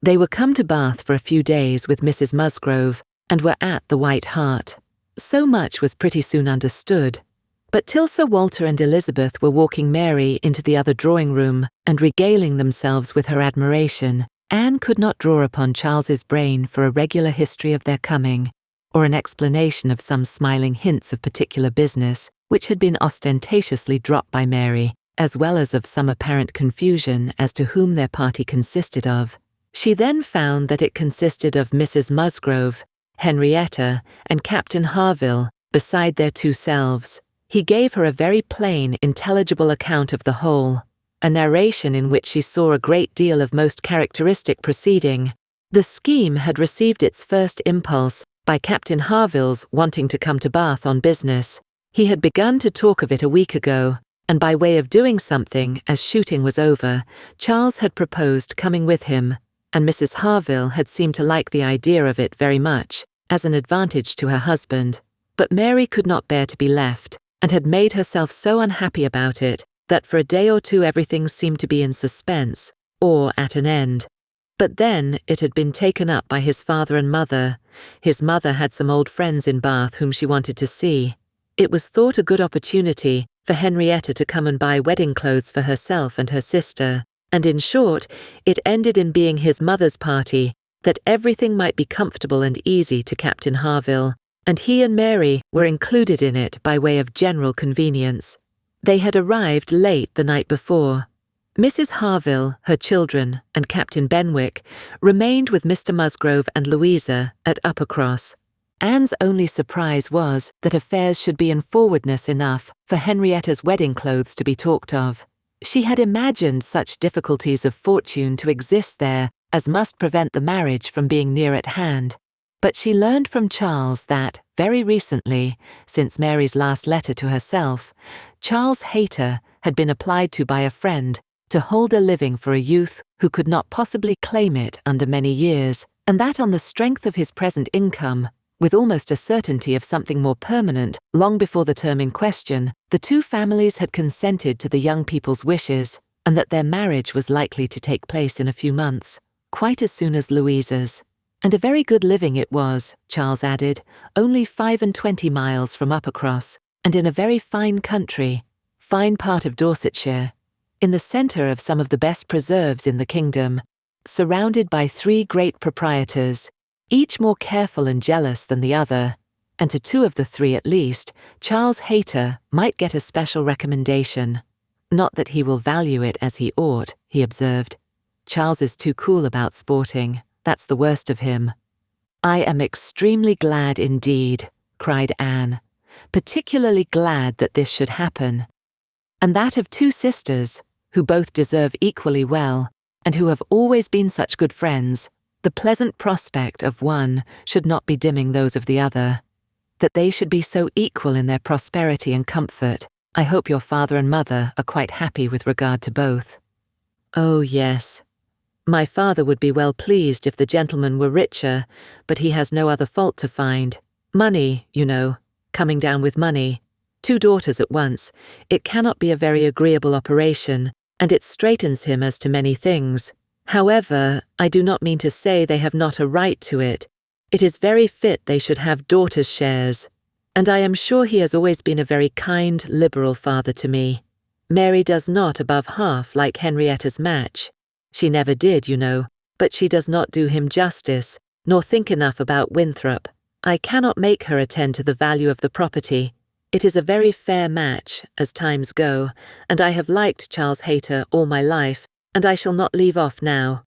They were come to Bath for a few days with Mrs. Musgrove, and were at the White Hart. So much was pretty soon understood. But till Sir Walter and Elizabeth were walking Mary into the other drawing-room and regaling themselves with her admiration, Anne could not draw upon Charles's brain for a regular history of their coming, or an explanation of some smiling hints of particular business which had been ostentatiously dropped by Mary, as well as of some apparent confusion as to whom their party consisted of. She then found that it consisted of Mrs. Musgrove, Henrietta, and Captain Harville, beside their 2 selves. He gave her a very plain, intelligible account of the whole, a narration in which she saw a great deal of most characteristic proceeding. The scheme had received its first impulse by Captain Harville's wanting to come to Bath on business. He had begun to talk of it a week ago, and by way of doing something, as shooting was over, Charles had proposed coming with him, and Mrs. Harville had seemed to like the idea of it very much, as an advantage to her husband. But Mary could not bear to be left, and had made herself so unhappy about it, that for a day or 2 everything seemed to be in suspense, or at an end. But then it had been taken up by his father and mother. His mother had some old friends in Bath whom she wanted to see. It was thought a good opportunity for Henrietta to come and buy wedding clothes for herself and her sister, and in short, it ended in being his mother's party, that everything might be comfortable and easy to Captain Harville, and he and Mary were included in it by way of general convenience. They had arrived late the night before. Mrs. Harville, her children, and Captain Benwick remained with Mr. Musgrove and Louisa at Uppercross. Anne's only surprise was that affairs should be in forwardness enough for Henrietta's wedding clothes to be talked of. She had imagined such difficulties of fortune to exist there as must prevent the marriage from being near at hand. But she learned from Charles that, very recently, since Mary's last letter to herself, Charles Hayter had been applied to by a friend to hold a living for a youth who could not possibly claim it under many years, and that on the strength of his present income, with almost a certainty of something more permanent, long before the term in question, the 2 families had consented to the young people's wishes, and that their marriage was likely to take place in a few months, quite as soon as Louisa's. And a very good living it was, Charles added, only 25 miles from Uppercross, and in a very fine country, fine part of Dorsetshire, in the centre of some of the best preserves in the kingdom, surrounded by 3 great proprietors, each more careful and jealous than the other, and to 2 of the 3 at least, Charles Hayter might get a special recommendation. Not that he will value it as he ought, he observed. Charles is too cool about sporting, that's the worst of him. I am extremely glad indeed, cried Anne, particularly glad that this should happen. and that of two sisters, who both deserve equally well, and who have always been such good friends, the pleasant prospect of one should not be dimming those of the other. That they should be so equal in their prosperity and comfort, I hope your father and mother are quite happy with regard to both. Oh, yes. My father would be well pleased if the gentleman were richer, but he has no other fault to find. Money, you know, coming down with money. 2 daughters at once. It cannot be a very agreeable operation, and it straightens him as to many things. However, I do not mean to say they have not a right to it. It is very fit they should have daughters' shares, and I am sure he has always been a very kind, liberal father to me. Mary does not above half like Henrietta's match. She never did, you know, but she does not do him justice, nor think enough about Winthrop. I cannot make her attend to the value of the property. It is a very fair match, as times go, and I have liked Charles Hayter all my life, and I shall not leave off now.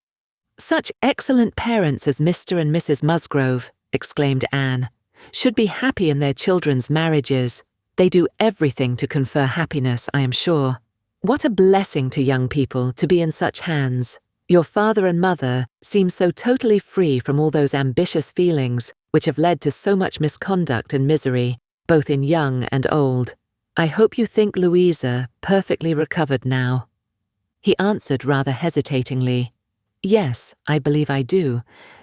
Such excellent parents as Mr. and Mrs. Musgrove, exclaimed Anne, should be happy in their children's marriages. They do everything to confer happiness, I am sure. What a blessing to young people to be in such hands. Your father and mother seem so totally free from all those ambitious feelings which have led to so much misconduct and misery, both in young and old. I hope you think Louisa perfectly recovered now. He answered rather hesitatingly, Yes, I believe I do,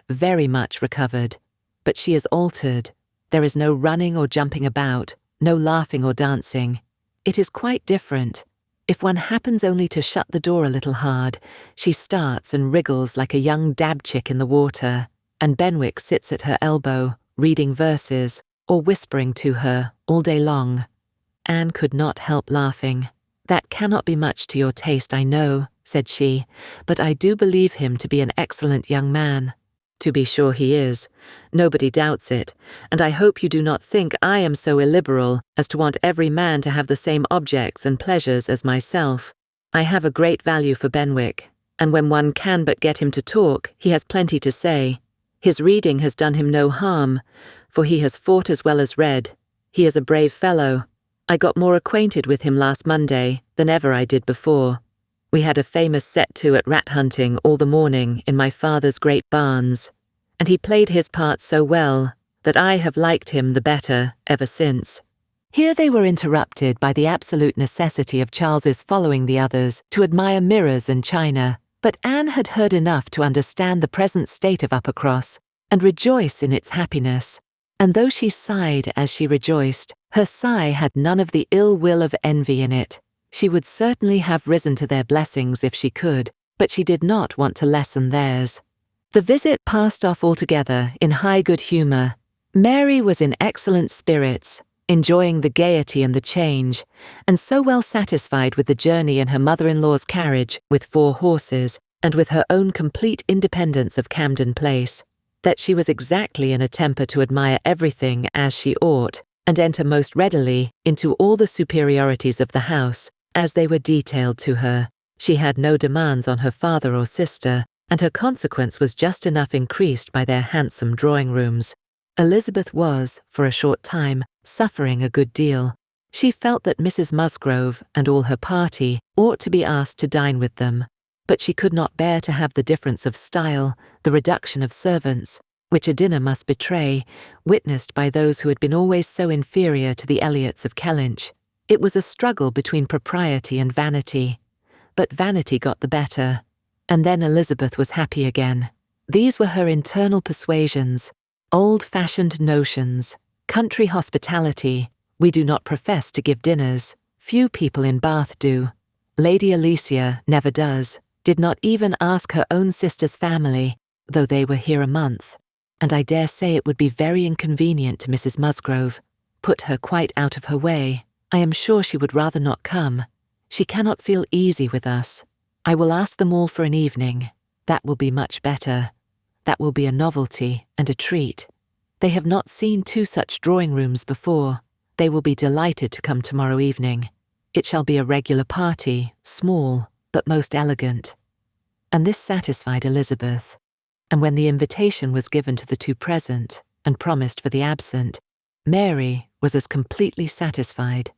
very much recovered. But she is altered. There is no running or jumping about, no laughing or dancing. It is quite different. If one happens only to shut the door a little hard, she starts and wriggles like a young dab-chick in the water, and Benwick sits at her elbow, reading verses, or whispering to her all day long. Anne could not help laughing. That cannot be much to your taste, I know, said she, but I do believe him to be an excellent young man. To be sure he is. Nobody doubts it, and I hope you do not think I am so illiberal as to want every man to have the same objects and pleasures as myself. I have a great value for Benwick, and when one can but get him to talk, he has plenty to say. His reading has done him no harm, for he has fought as well as read. He is a brave fellow. I got more acquainted with him last Monday than ever I did before. We had a famous set-to at rat-hunting all the morning in my father's great barns, and he played his part so well that I have liked him the better ever since. Here they were interrupted by the absolute necessity of Charles's following the others to admire mirrors and china, but Anne had heard enough to understand the present state of Uppercross and rejoice in its happiness, and though she sighed as she rejoiced, her sigh had none of the ill will of envy in it. She would certainly have risen to their blessings if she could, but she did not want to lessen theirs. The visit passed off altogether in high good humour. Mary was in excellent spirits, enjoying the gaiety and the change, and so well satisfied with the journey in her mother-in-law's carriage with 4 horses, and with her own complete independence of Camden Place, that she was exactly in a temper to admire everything as she ought, and enter most readily into all the superiorities of the house, as they were detailed to her. She had no demands on her father or sister, and her consequence was just enough increased by their handsome drawing-rooms. Elizabeth was, for a short time, suffering a good deal. She felt that Mrs. Musgrove and all her party ought to be asked to dine with them, but she could not bear to have the difference of style, the reduction of servants, which a dinner must betray, witnessed by those who had been always so inferior to the Elliots of Kellynch. It was a struggle between propriety and vanity, but vanity got the better, and then Elizabeth was happy again. These were her internal persuasions, old-fashioned notions, country hospitality. We do not profess to give dinners. Few people in Bath do. Lady Alicia never does, did not even ask her own sister's family, though they were here a month, and I dare say it would be very inconvenient to Mrs. Musgrove, put her quite out of her way. I am sure she would rather not come. She cannot feel easy with us. I will ask them all for an evening. That will be much better. That will be a novelty and a treat. They have not seen 2 such drawing-rooms before. They will be delighted to come tomorrow evening. It shall be a regular party, small, but most elegant. And this satisfied Elizabeth. And when the invitation was given to the 2 present, and promised for the absent, Mary was as completely satisfied.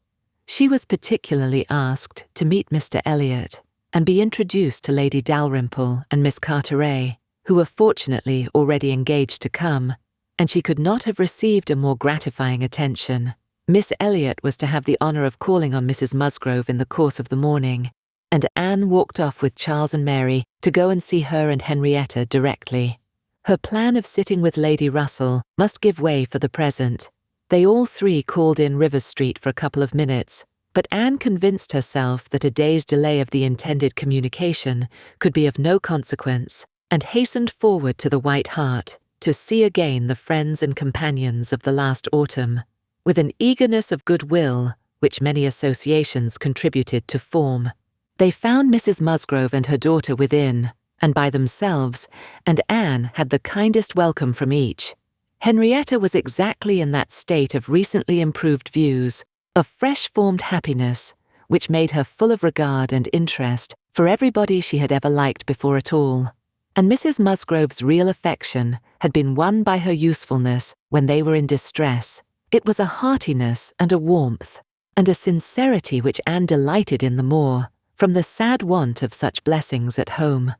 She was particularly asked to meet Mr. Elliot and be introduced to Lady Dalrymple and Miss Carteret, who were fortunately already engaged to come, and she could not have received a more gratifying attention. Miss Elliot was to have the honour of calling on Mrs. Musgrove in the course of the morning, and Anne walked off with Charles and Mary to go and see her and Henrietta directly. Her plan of sitting with Lady Russell must give way for the present. They all three called in Rivers Street for a couple of minutes, but Anne convinced herself that a day's delay of the intended communication could be of no consequence, and hastened forward to the White Hart to see again the friends and companions of the last autumn, with an eagerness of goodwill which many associations contributed to form. They found Mrs. Musgrove and her daughter within, and by themselves, and Anne had the kindest welcome from each. Henrietta was exactly in that state of recently improved views, of fresh-formed happiness, which made her full of regard and interest for everybody she had ever liked before at all. And Mrs. Musgrove's real affection had been won by her usefulness when they were in distress. It was a heartiness and a warmth, and a sincerity which Anne delighted in the more, from the sad want of such blessings at home.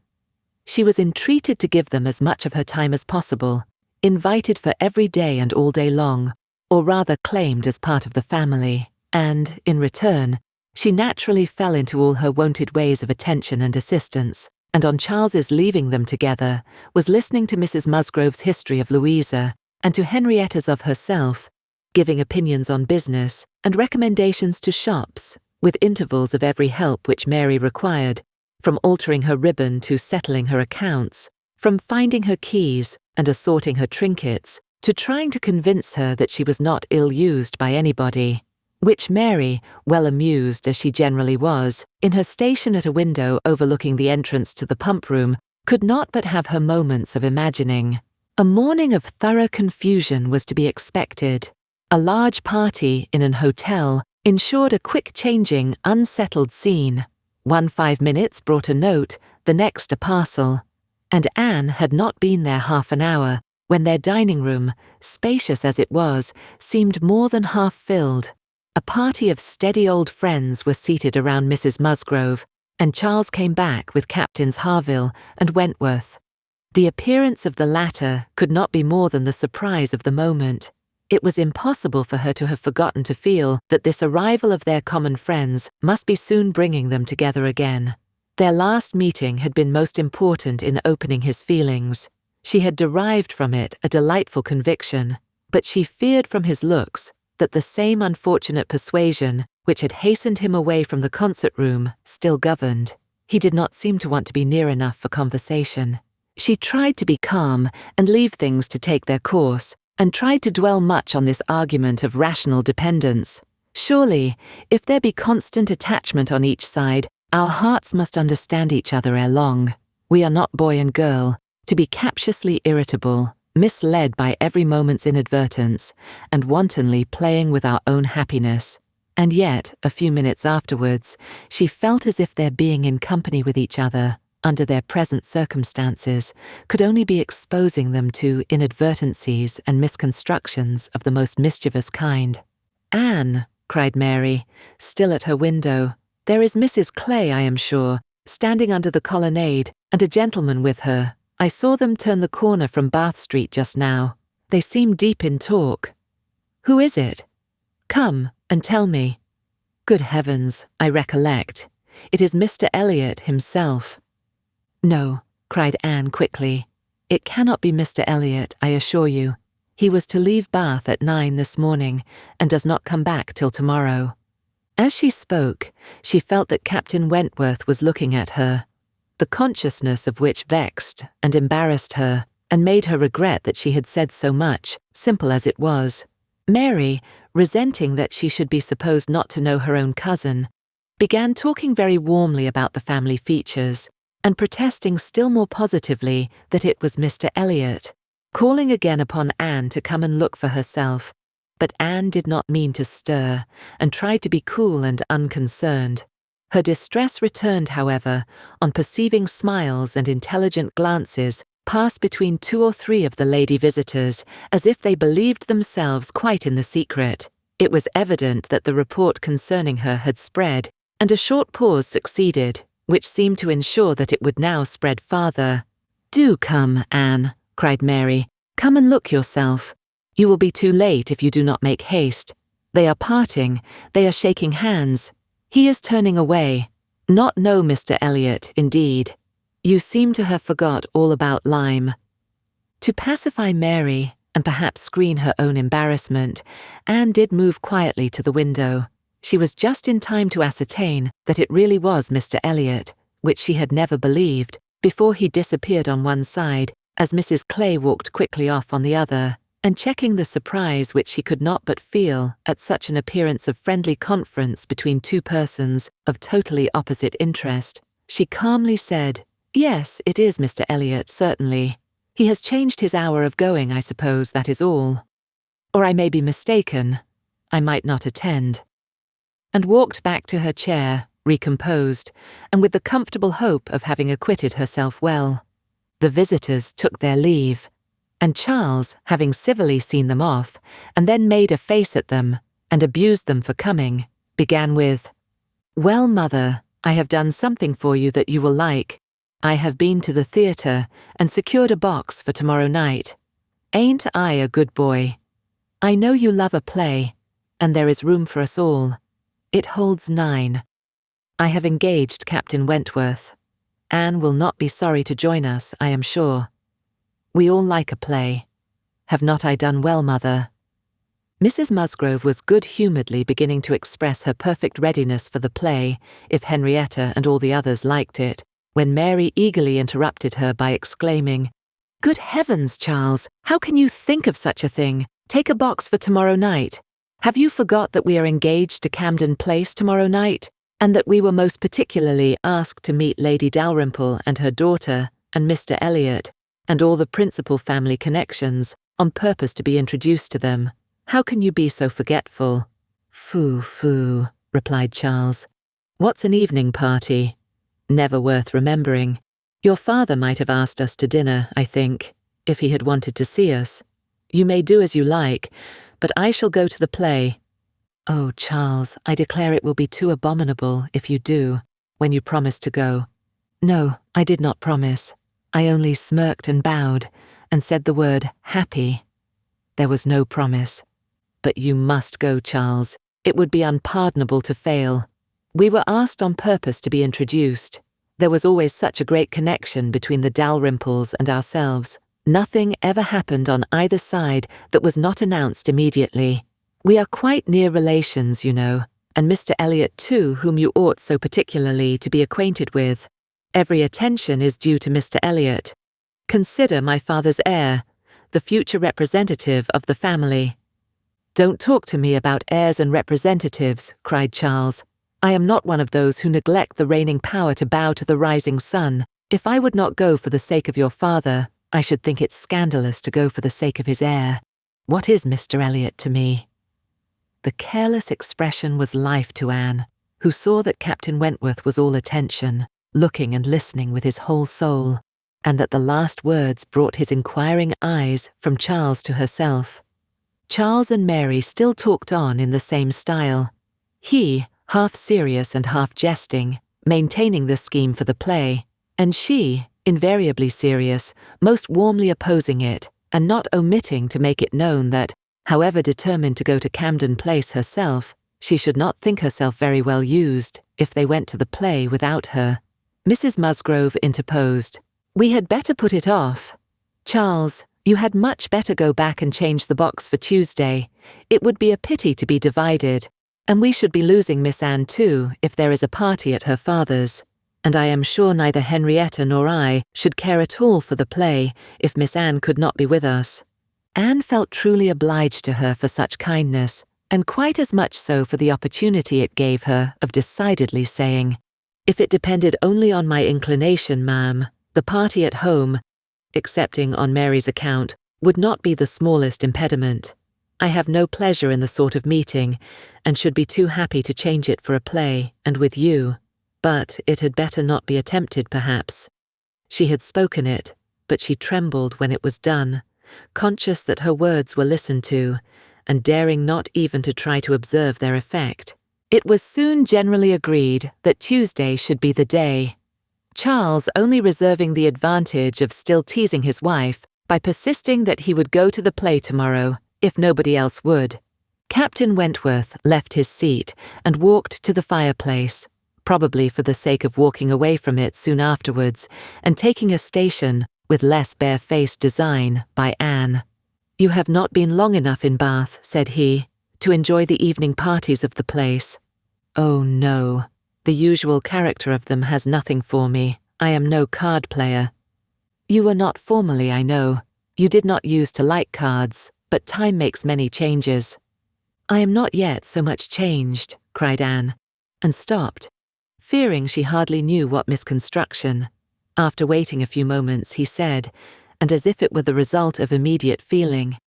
She was entreated to give them as much of her time as possible, invited for every day and all day long, or rather claimed as part of the family, and, in return, she naturally fell into all her wonted ways of attention and assistance, and on Charles's leaving them together, was listening to Mrs. Musgrove's history of Louisa, and to Henrietta's of herself, giving opinions on business, and recommendations to shops, with intervals of every help which Mary required, from altering her ribbon to settling her accounts, from finding her keys and assorting her trinkets, to trying to convince her that she was not ill-used by anybody, which Mary, well amused as she generally was, in her station at a window overlooking the entrance to the pump-room, could not but have her moments of imagining. A morning of thorough confusion was to be expected. A large party in an hotel ensured a quick-changing, unsettled scene. 5 minutes brought a note, the next a parcel, and Anne had not been there half an hour when their dining-room, spacious as it was, seemed more than half filled. A party of steady old friends were seated around Mrs. Musgrove, and Charles came back with Captains Harville and Wentworth. The appearance of the latter could not be more than the surprise of the moment. It was impossible for her to have forgotten to feel that this arrival of their common friends must be soon bringing them together again. Their last meeting had been most important in opening his feelings. She had derived from it a delightful conviction, but she feared from his looks that the same unfortunate persuasion which had hastened him away from the concert-room still governed. He did not seem to want to be near enough for conversation. She tried to be calm and leave things to take their course, and tried to dwell much on this argument of rational dependence. Surely, if there be constant attachment on each side, our hearts must understand each other ere long. We are not boy and girl, to be captiously irritable, misled by every moment's inadvertence, and wantonly playing with our own happiness. And yet, a few minutes afterwards, she felt as if their being in company with each other, under their present circumstances, could only be exposing them to inadvertencies and misconstructions of the most mischievous kind. "Anne," cried Mary, still at her window, "there is Mrs. Clay, I am sure, standing under the colonnade, and a gentleman with her. I saw them turn the corner from Bath Street just now. They seem deep in talk. Who is it? Come, and tell me." "Good heavens, I recollect. It is Mr. Elliot himself." "No," cried Anne quickly. "It cannot be Mr. Elliot, I assure you. He was to leave Bath at 9 this morning, and does not come back till tomorrow." As she spoke, she felt that Captain Wentworth was looking at her, the consciousness of which vexed and embarrassed her, and made her regret that she had said so much, simple as it was. Mary, resenting that she should be supposed not to know her own cousin, began talking very warmly about the family features, and protesting still more positively that it was Mr. Elliot, calling again upon Anne to come and look for herself. But Anne did not mean to stir, and tried to be cool and unconcerned. Her distress returned, however, on perceiving smiles and intelligent glances pass between 2 or 3 of the lady visitors, as if they believed themselves quite in the secret. It was evident that the report concerning her had spread, and a short pause succeeded, which seemed to ensure that it would now spread farther. "Do come, Anne," cried Mary. "Come and look yourself. You will be too late if you do not make haste. They are parting, they are shaking hands. He is turning away. Not know Mr. Elliot, indeed. You seem to have forgot all about Lyme." To pacify Mary, and perhaps screen her own embarrassment, Anne did move quietly to the window. She was just in time to ascertain that it really was Mr. Elliot, which she had never believed, before he disappeared on one side, as Mrs. Clay walked quickly off on the other, and checking the surprise which she could not but feel at such an appearance of friendly conference between two persons of totally opposite interest, she calmly said, "Yes, it is Mr. Elliot, certainly. He has changed his hour of going, I suppose, that is all. Or I may be mistaken. I might not attend." And walked back to her chair, recomposed, and with the comfortable hope of having acquitted herself well. The visitors took their leave, and Charles, having civilly seen them off, and then made a face at them, and abused them for coming, began with, "Well, mother, I have done something for you that you will like. I have been to the theatre and secured a box for tomorrow night. Ain't I a good boy? I know you love a play, and there is room for us all. It holds 9. I have engaged Captain Wentworth. Anne will not be sorry to join us, I am sure. We all like a play. Have not I done well, mother?" Mrs. Musgrove was good-humouredly beginning to express her perfect readiness for the play, if Henrietta and all the others liked it, when Mary eagerly interrupted her by exclaiming, "Good heavens, Charles, how can you think of such a thing? Take a box for tomorrow night. Have you forgot that we are engaged to Camden Place tomorrow night, and that we were most particularly asked to meet Lady Dalrymple and her daughter, and Mr. Elliot, and all the principal family connections, on purpose to be introduced to them? How can you be so forgetful?" "Phoo, phoo," replied Charles. "What's an evening party? Never worth remembering. Your father might have asked us to dinner, I think, if he had wanted to see us. You may do as you like, but I shall go to the play." "Oh, Charles, I declare it will be too abominable if you do, when you promised to go." "No, I did not promise. I only smirked and bowed, and said the word happy. There was no promise. But you must go, Charles. It would be unpardonable to fail. We were asked on purpose to be introduced. There was always such a great connection between the Dalrymples and ourselves. Nothing ever happened on either side that was not announced immediately. We are quite near relations, you know, and Mr. Elliot too, whom you ought so particularly to be acquainted with. Every attention is due to Mr. Elliot. Consider my father's heir, the future representative of the family." "Don't talk to me about heirs and representatives," cried Charles. "I am not one of those who neglect the reigning power to bow to the rising sun. If I would not go for the sake of your father, I should think it scandalous to go for the sake of his heir. What is Mr. Elliot to me?" The careless expression was life to Anne, who saw that Captain Wentworth was all attention, looking and listening with his whole soul, and that the last words brought his inquiring eyes from Charles to herself. Charles and Mary still talked on in the same style. He, half serious and half jesting, maintaining the scheme for the play, and she, invariably serious, most warmly opposing it, and not omitting to make it known that, however determined to go to Camden Place herself, she should not think herself very well used if they went to the play without her. Mrs. Musgrove interposed. "We had better put it off. Charles, you had much better go back and change the box for Tuesday. It would be a pity to be divided, and we should be losing Miss Anne too if there is a party at her father's. And I am sure neither Henrietta nor I should care at all for the play if Miss Anne could not be with us." Anne felt truly obliged to her for such kindness, and quite as much so for the opportunity it gave her of decidedly saying, "If it depended only on my inclination, ma'am, the party at home, excepting on Mary's account, would not be the smallest impediment. I have no pleasure in the sort of meeting, and should be too happy to change it for a play, and with you. But it had better not be attempted, perhaps." She had spoken it, but she trembled when it was done, conscious that her words were listened to, and daring not even to try to observe their effect. It was soon generally agreed that Tuesday should be the day, Charles only reserving the advantage of still teasing his wife by persisting that he would go to the play tomorrow if nobody else would. Captain Wentworth left his seat and walked to the fireplace, probably for the sake of walking away from it soon afterwards and taking a station with less bare-faced design by Anne. "You have not been long enough in Bath," said he, "to enjoy the evening parties of the place." "Oh, no. The usual character of them has nothing for me. I am no card player." "You were not formerly, I know. You did not use to like cards, but time makes many changes." "I am not yet so much changed," cried Anne, and stopped, fearing she hardly knew what misconstruction. After waiting a few moments, he said, and as if it were the result of immediate feeling,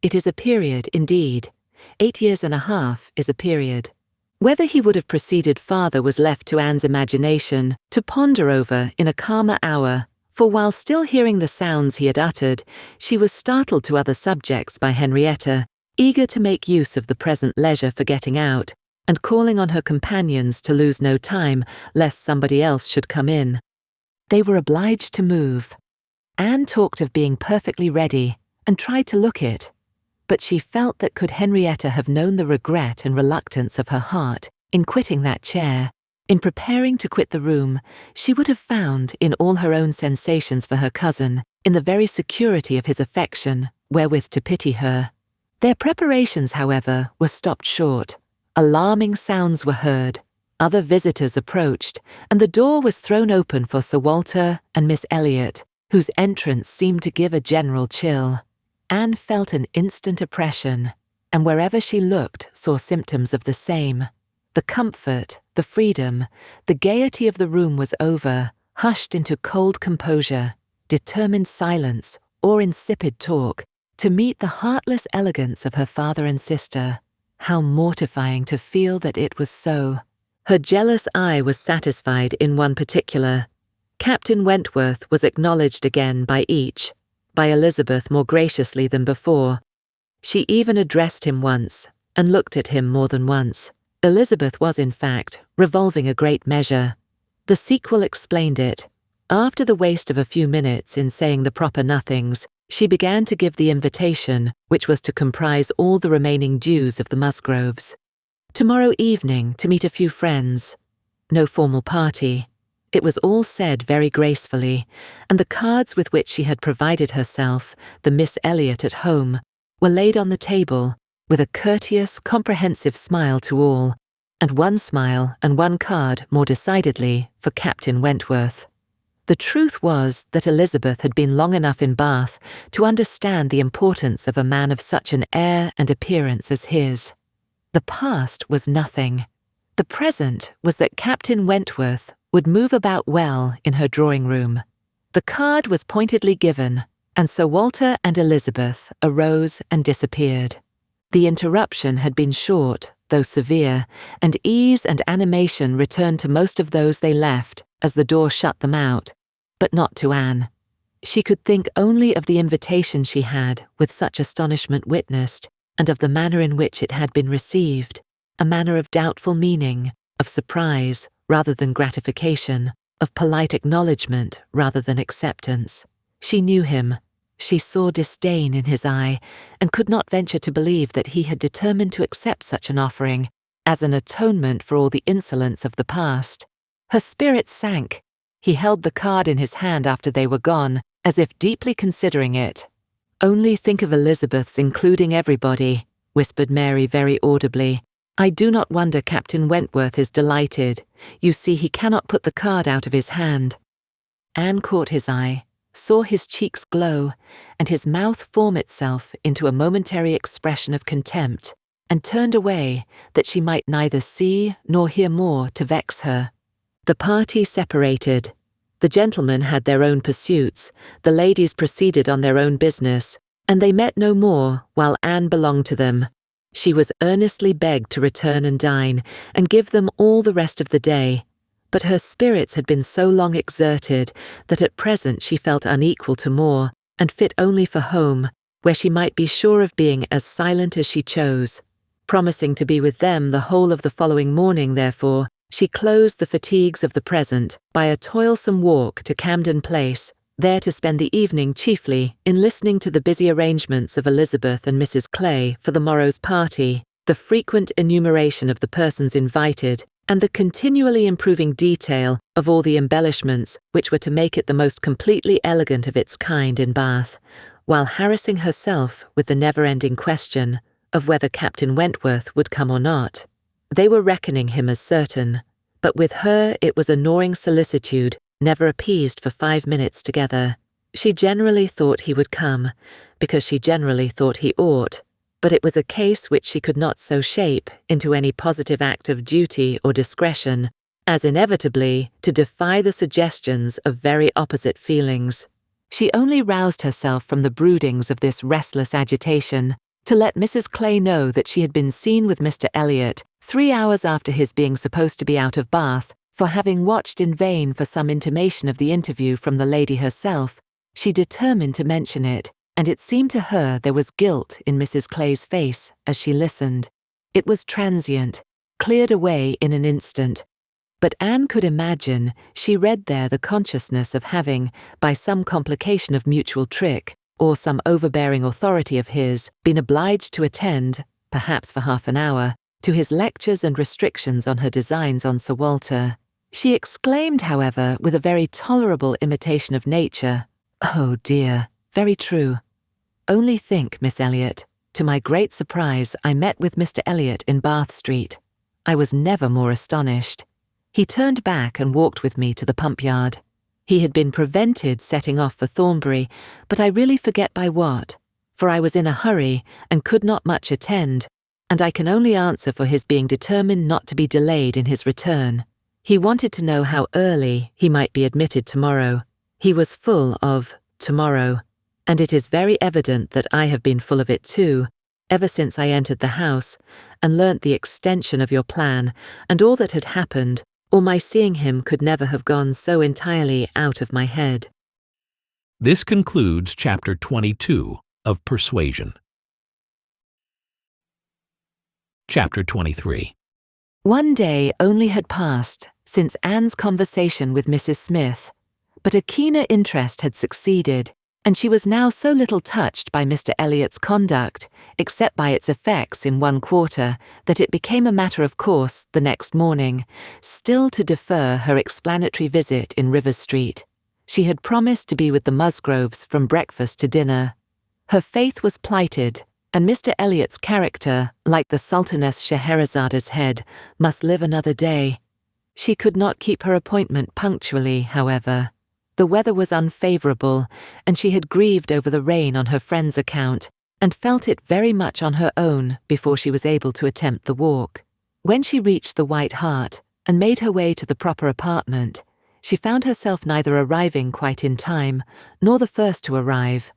"It is a period, indeed. 8 years and a half is a period." Whether he would have proceeded farther was left to Anne's imagination to ponder over in a calmer hour, for while still hearing the sounds he had uttered, she was startled to other subjects by Henrietta, eager to make use of the present leisure for getting out, and calling on her companions to lose no time, lest somebody else should come in. They were obliged to move. Anne talked of being perfectly ready, and tried to look it, but she felt that could Henrietta have known the regret and reluctance of her heart in quitting that chair, in preparing to quit the room, she would have found, in all her own sensations for her cousin, in the very security of his affection, wherewith to pity her. Their preparations, however, were stopped short. Alarming sounds were heard, other visitors approached, and the door was thrown open for Sir Walter and Miss Elliot, whose entrance seemed to give a general chill. Anne felt an instant oppression, and wherever she looked saw symptoms of the same. The comfort, the freedom, the gaiety of the room was over, hushed into cold composure, determined silence, or insipid talk, to meet the heartless elegance of her father and sister. How mortifying to feel that it was so. Her jealous eye was satisfied in one particular. Captain Wentworth was acknowledged again by each, by Elizabeth more graciously than before. She even addressed him once, and looked at him more than once. Elizabeth was, in fact, revolving a great measure. The sequel explained it. After the waste of a few minutes in saying the proper nothings, she began to give the invitation, which was to comprise all the remaining dues of the Musgroves. Tomorrow evening to meet a few friends. No formal party. It was all said very gracefully, and the cards with which she had provided herself, the Miss Elliot at home, were laid on the table, with a courteous, comprehensive smile to all, and one smile and one card more decidedly for Captain Wentworth. The truth was that Elizabeth had been long enough in Bath to understand the importance of a man of such an air and appearance as his. The past was nothing. The present was that Captain Wentworth would move about well in her drawing-room. The card was pointedly given, and Sir Walter and Elizabeth arose and disappeared. The interruption had been short, though severe, and ease and animation returned to most of those they left as the door shut them out, but not to Anne. She could think only of the invitation she had with such astonishment witnessed, and of the manner in which it had been received, a manner of doubtful meaning, of surprise rather than gratification, of polite acknowledgement rather than acceptance. She knew him. She saw disdain in his eye, and could not venture to believe that he had determined to accept such an offering, as an atonement for all the insolence of the past. Her spirits sank. He held the card in his hand after they were gone, as if deeply considering it. "Only think of Elizabeth's including everybody," whispered Mary very audibly. "I do not wonder Captain Wentworth is delighted. You see, he cannot put the card out of his hand." Anne caught his eye, saw his cheeks glow, and his mouth form itself into a momentary expression of contempt, and turned away, that she might neither see nor hear more to vex her. The party separated. The gentlemen had their own pursuits, the ladies proceeded on their own business, and they met no more while Anne belonged to them. She was earnestly begged to return and dine, and give them all the rest of the day, but her spirits had been so long exerted that at present she felt unequal to more, and fit only for home, where she might be sure of being as silent as she chose. Promising to be with them the whole of the following morning, therefore, she closed the fatigues of the present by a toilsome walk to Camden Place, there to spend the evening chiefly in listening to the busy arrangements of Elizabeth and Mrs. Clay for the morrow's party, the frequent enumeration of the persons invited, and the continually improving detail of all the embellishments which were to make it the most completely elegant of its kind in Bath, while harassing herself with the never-ending question of whether Captain Wentworth would come or not. They were reckoning him as certain, but with her it was a gnawing solicitude never appeased for 5 minutes together. She generally thought he would come, because she generally thought he ought, but it was a case which she could not so shape into any positive act of duty or discretion as inevitably to defy the suggestions of very opposite feelings. She only roused herself from the broodings of this restless agitation to let Mrs. Clay know that she had been seen with Mr. Elliot 3 hours after his being supposed to be out of Bath, for having watched in vain for some intimation of the interview from the lady herself. She determined to mention it, and it seemed to her there was guilt in Mrs. Clay's face as she listened. It was transient, cleared away in an instant, but Anne could imagine she read there the consciousness of having, by some complication of mutual trick, or some overbearing authority of his, been obliged to attend, perhaps for half an hour, to his lectures and restrictions on her designs on Sir Walter. She exclaimed, however, with a very tolerable imitation of nature, "Oh dear, very true. Only think, Miss Elliot, to my great surprise I met with Mr. Elliot in Bath Street. I was never more astonished. He turned back and walked with me to the pump yard. He had been prevented setting off for Thornbury, but I really forget by what, for I was in a hurry and could not much attend, and I can only answer for his being determined not to be delayed in his return. He wanted to know how early he might be admitted tomorrow. He was full of tomorrow, and it is very evident that I have been full of it too, ever since I entered the house, and learnt the extension of your plan, and all that had happened, or my seeing him could never have gone so entirely out of my head." This concludes Chapter 22 of Persuasion. Chapter 23. One day only had passed since Anne's conversation with Mrs. Smith, but a keener interest had succeeded, and she was now so little touched by Mr. Elliot's conduct, except by its effects in one quarter, that it became a matter of course the next morning, still to defer her explanatory visit in Rivers Street. She had promised to be with the Musgroves from breakfast to dinner. Her faith was plighted, and Mr. Elliot's character, like the Sultaness Scheherazade's head, must live another day. She could not keep her appointment punctually, however. The weather was unfavourable, and she had grieved over the rain on her friend's account, and felt it very much on her own before she was able to attempt the walk. When she reached the White Hart, and made her way to the proper apartment, she found herself neither arriving quite in time, nor the first to arrive.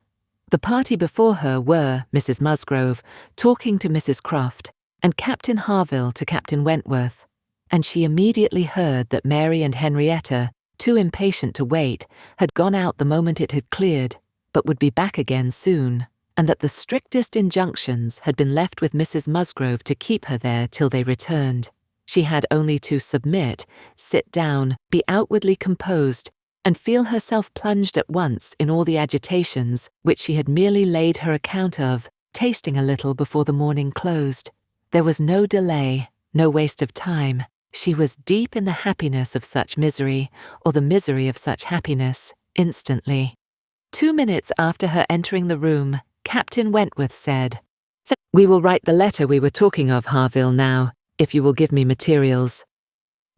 The party before her were Mrs. Musgrove, talking to Mrs. Croft, and Captain Harville to Captain Wentworth, and she immediately heard that Mary and Henrietta, too impatient to wait, had gone out the moment it had cleared, but would be back again soon, and that the strictest injunctions had been left with Mrs. Musgrove to keep her there till they returned. She had only to submit, sit down, be outwardly composed, and feel herself plunged at once in all the agitations which she had merely laid her account of, tasting a little before the morning closed. There was no delay, no waste of time. She was deep in the happiness of such misery, or the misery of such happiness, instantly. 2 minutes after her entering the room, Captain Wentworth said, "We will write the letter we were talking of, Harville, now, if you will give me materials."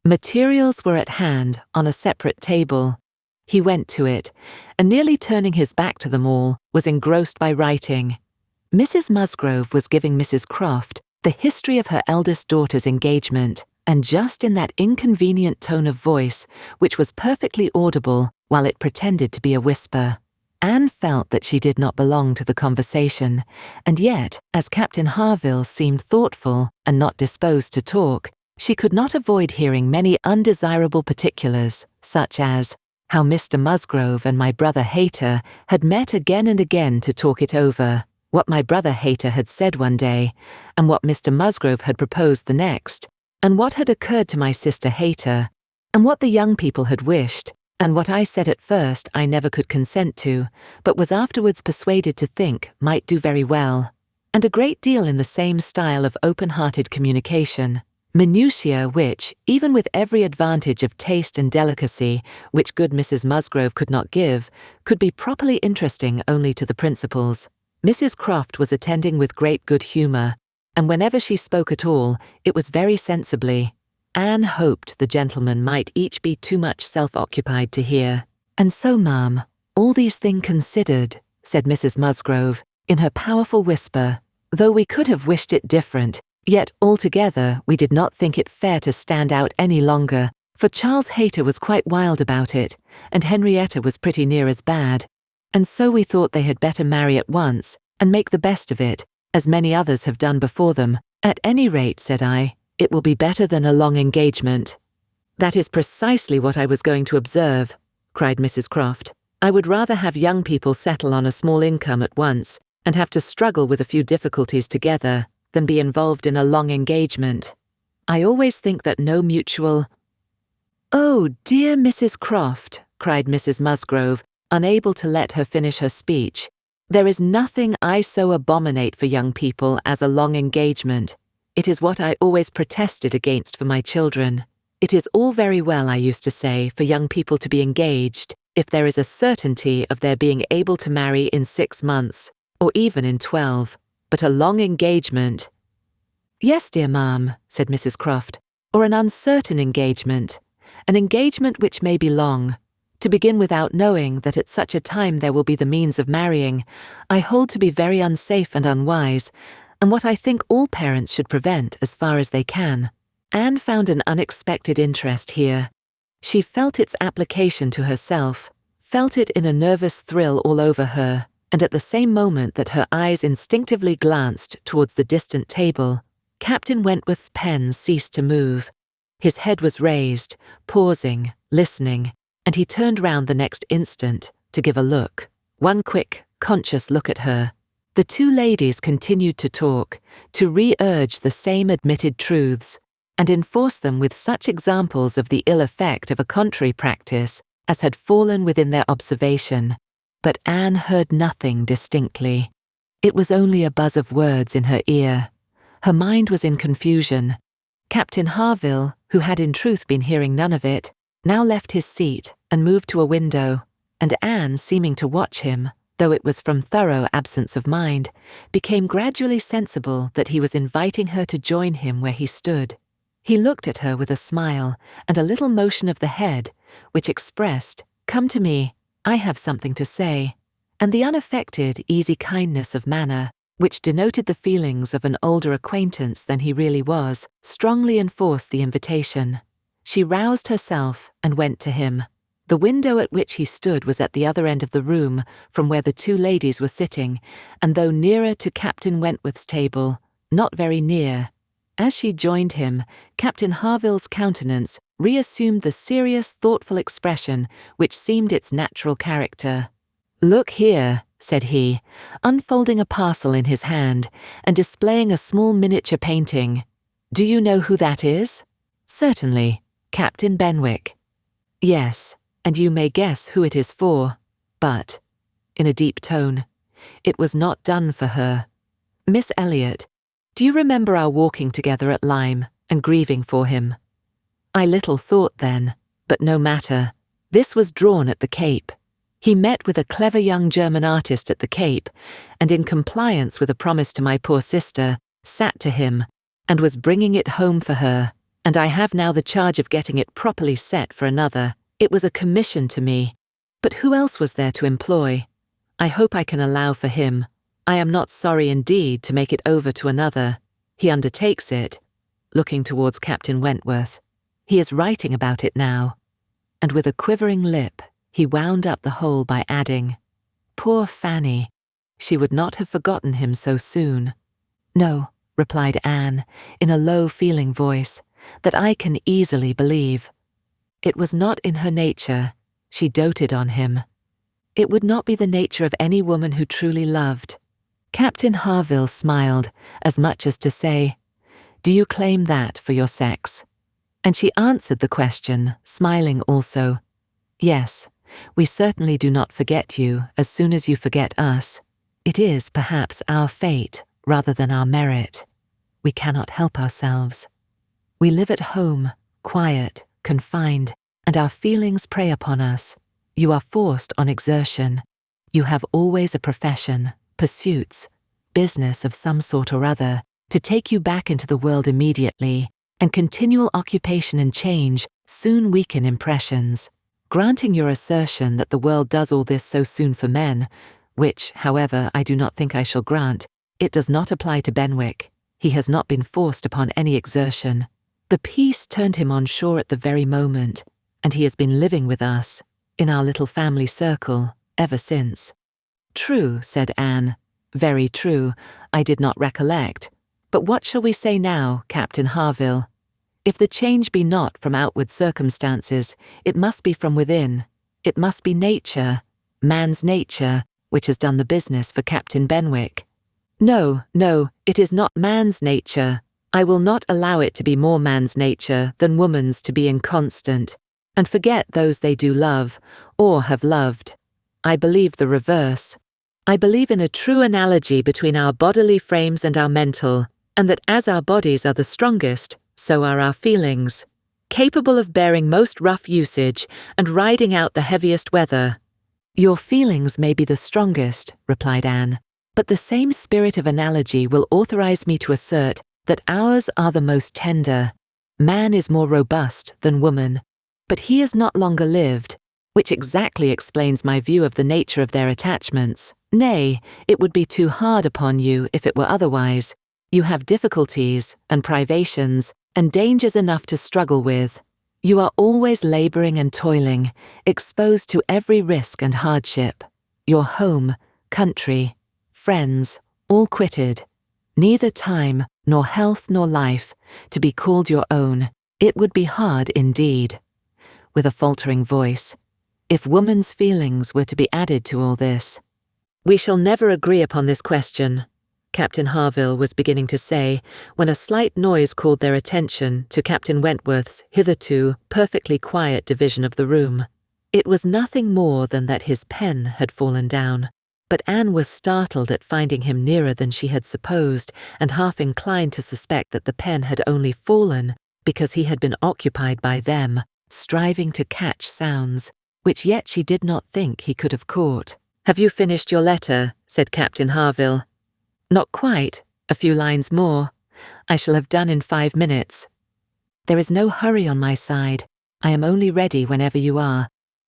Materials were at hand, on a separate table. He went to it, and nearly turning his back to them all, was engrossed by writing. Mrs. Musgrove was giving Mrs. Croft the history of her eldest daughter's engagement, and just in that inconvenient tone of voice which was perfectly audible while it pretended to be a whisper. Anne felt that she did not belong to the conversation, and yet, as Captain Harville seemed thoughtful and not disposed to talk, she could not avoid hearing many undesirable particulars, such as how Mr. Musgrove and my brother Hayter had met again and again to talk it over, what my brother Hayter had said one day, and what Mr. Musgrove had proposed the next, and what had occurred to my sister Hayter, and what the young people had wished, and what I said at first I never could consent to, but was afterwards persuaded to think might do very well, and a great deal in the same style of open-hearted communication, minutiae which, even with every advantage of taste and delicacy which good Mrs. Musgrove could not give, could be properly interesting only to the principals. Mrs. Croft was attending with great good humour, and whenever she spoke at all, it was very sensibly. Anne hoped the gentlemen might each be too much self-occupied to hear. "And so, ma'am, all these things considered," said Mrs. Musgrove, in her powerful whisper, "though we could have wished it different, yet altogether we did not think it fair to stand out any longer, for Charles Hayter was quite wild about it, and Henrietta was pretty near as bad, and so we thought they had better marry at once, and make the best of it, as many others have done before them. At any rate," said I, "it will be better than a long engagement." "That is precisely what I was going to observe," cried Mrs. Croft. "I would rather have young people settle on a small income at once, and have to struggle with a few difficulties together, than be involved in a long engagement. I always think that no mutual—" "Oh, dear Mrs. Croft," cried Mrs. Musgrove, unable to let her finish her speech, "there is nothing I so abominate for young people as a long engagement. It is what I always protested against for my children. It is all very well, I used to say, for young people to be engaged, if there is a certainty of their being able to marry in 6 months, or even in 12, but a long engagement—" "Yes, dear ma'am," said Mrs. Croft, "or an uncertain engagement, an engagement which may be long. To begin without knowing that at such a time there will be the means of marrying, I hold to be very unsafe and unwise, and what I think all parents should prevent as far as they can." Anne found an unexpected interest here. She felt its application to herself, felt it in a nervous thrill all over her, and at the same moment that her eyes instinctively glanced towards the distant table, Captain Wentworth's pen ceased to move. His head was raised, pausing, listening, and he turned round the next instant to give a look, one quick, conscious look at her. The two ladies continued to talk, to re-urge the same admitted truths, and enforce them with such examples of the ill effect of a contrary practice as had fallen within their observation. But Anne heard nothing distinctly. It was only a buzz of words in her ear. Her mind was in confusion. Captain Harville, who had in truth been hearing none of it, now left his seat and moved to a window, and Anne, seeming to watch him, though it was from thorough absence of mind, became gradually sensible that he was inviting her to join him where he stood. He looked at her with a smile and a little motion of the head, which expressed, "Come to me, I have something to say," and the unaffected, easy kindness of manner, which denoted the feelings of an older acquaintance than he really was, strongly enforced the invitation. She roused herself and went to him. The window at which he stood was at the other end of the room from where the two ladies were sitting, and though nearer to Captain Wentworth's table, not very near. As she joined him, Captain Harville's countenance reassumed the serious, thoughtful expression which seemed its natural character. "Look here," said he, unfolding a parcel in his hand and displaying a small miniature painting. "Do you know who that is?" "Certainly, Captain Benwick." "Yes, and you may guess who it is for, but," in a deep tone, "it was not done for her. Miss Elliot, do you remember our walking together at Lyme and grieving for him? I little thought then, but no matter. This was drawn at the Cape. He met with a clever young German artist at the Cape, and in compliance with a promise to my poor sister, sat to him, and was bringing it home for her, and I have now the charge of getting it properly set for another. It was a commission to me, but who else was there to employ? I hope I can allow for him. I am not sorry indeed to make it over to another. He undertakes it," looking towards Captain Wentworth. "He is writing about it now." And with a quivering lip, he wound up the whole by adding, "Poor Fanny, she would not have forgotten him so soon." "No," replied Anne, in a low, feeling voice, "that I can easily believe. It was not in her nature. She doted on him. It would not be the nature of any woman who truly loved. Captain Harville smiled, as much as to say, "Do you claim that for your sex?" And she answered the question, smiling also, "Yes, we certainly do not forget you as soon as you forget us. It is, perhaps, our fate rather than our merit. We cannot help ourselves. We live at home, quiet, confined, and our feelings prey upon us. You are forced on exertion. You have always a profession, pursuits, business of some sort or other, to take you back into the world immediately, and continual occupation and change soon weaken impressions. Granting your assertion that the world does all this so soon for men, which, however, I do not think I shall grant, it does not apply to Benwick. He has not been forced upon any exertion. The peace turned him on shore at the very moment, and he has been living with us, in our little family circle, ever since." "True," said Anne. "Very true. I did not recollect. But what shall we say now, Captain Harville? If the change be not from outward circumstances, it must be from within. It must be nature, man's nature, which has done the business for Captain Benwick." "No, no, it is not man's nature. I will not allow it to be more man's nature than woman's to be inconstant, and forget those they do love, or have loved. I believe the reverse. I believe in a true analogy between our bodily frames and our mental, and that as our bodies are the strongest, so are our feelings, capable of bearing most rough usage and riding out the heaviest weather." "Your feelings may be the strongest," replied Anne, "but the same spirit of analogy will authorize me to assert that ours are the most tender. Man is more robust than woman, but he is not longer lived, which exactly explains my view of the nature of their attachments. Nay, it would be too hard upon you if it were otherwise. You have difficulties and privations and dangers enough to struggle with. You are always labouring and toiling, exposed to every risk and hardship. Your home, country, friends, all quitted. Neither time, nor health, nor life, to be called your own. It would be hard indeed." With a faltering voice, "If woman's feelings were to be added to all this—" "We shall never agree upon this question," Captain Harville was beginning to say, when a slight noise called their attention to Captain Wentworth's hitherto perfectly quiet division of the room. It was nothing more than that his pen had fallen down, but Anne was startled at finding him nearer than she had supposed, and half inclined to suspect that the pen had only fallen because he had been occupied by them, striving to catch sounds, which yet she did not think he could have caught. "Have you finished your letter?" said Captain Harville. "Not quite. A few lines more. I shall have done in 5 minutes. There is no hurry on my side. I am only ready whenever you are.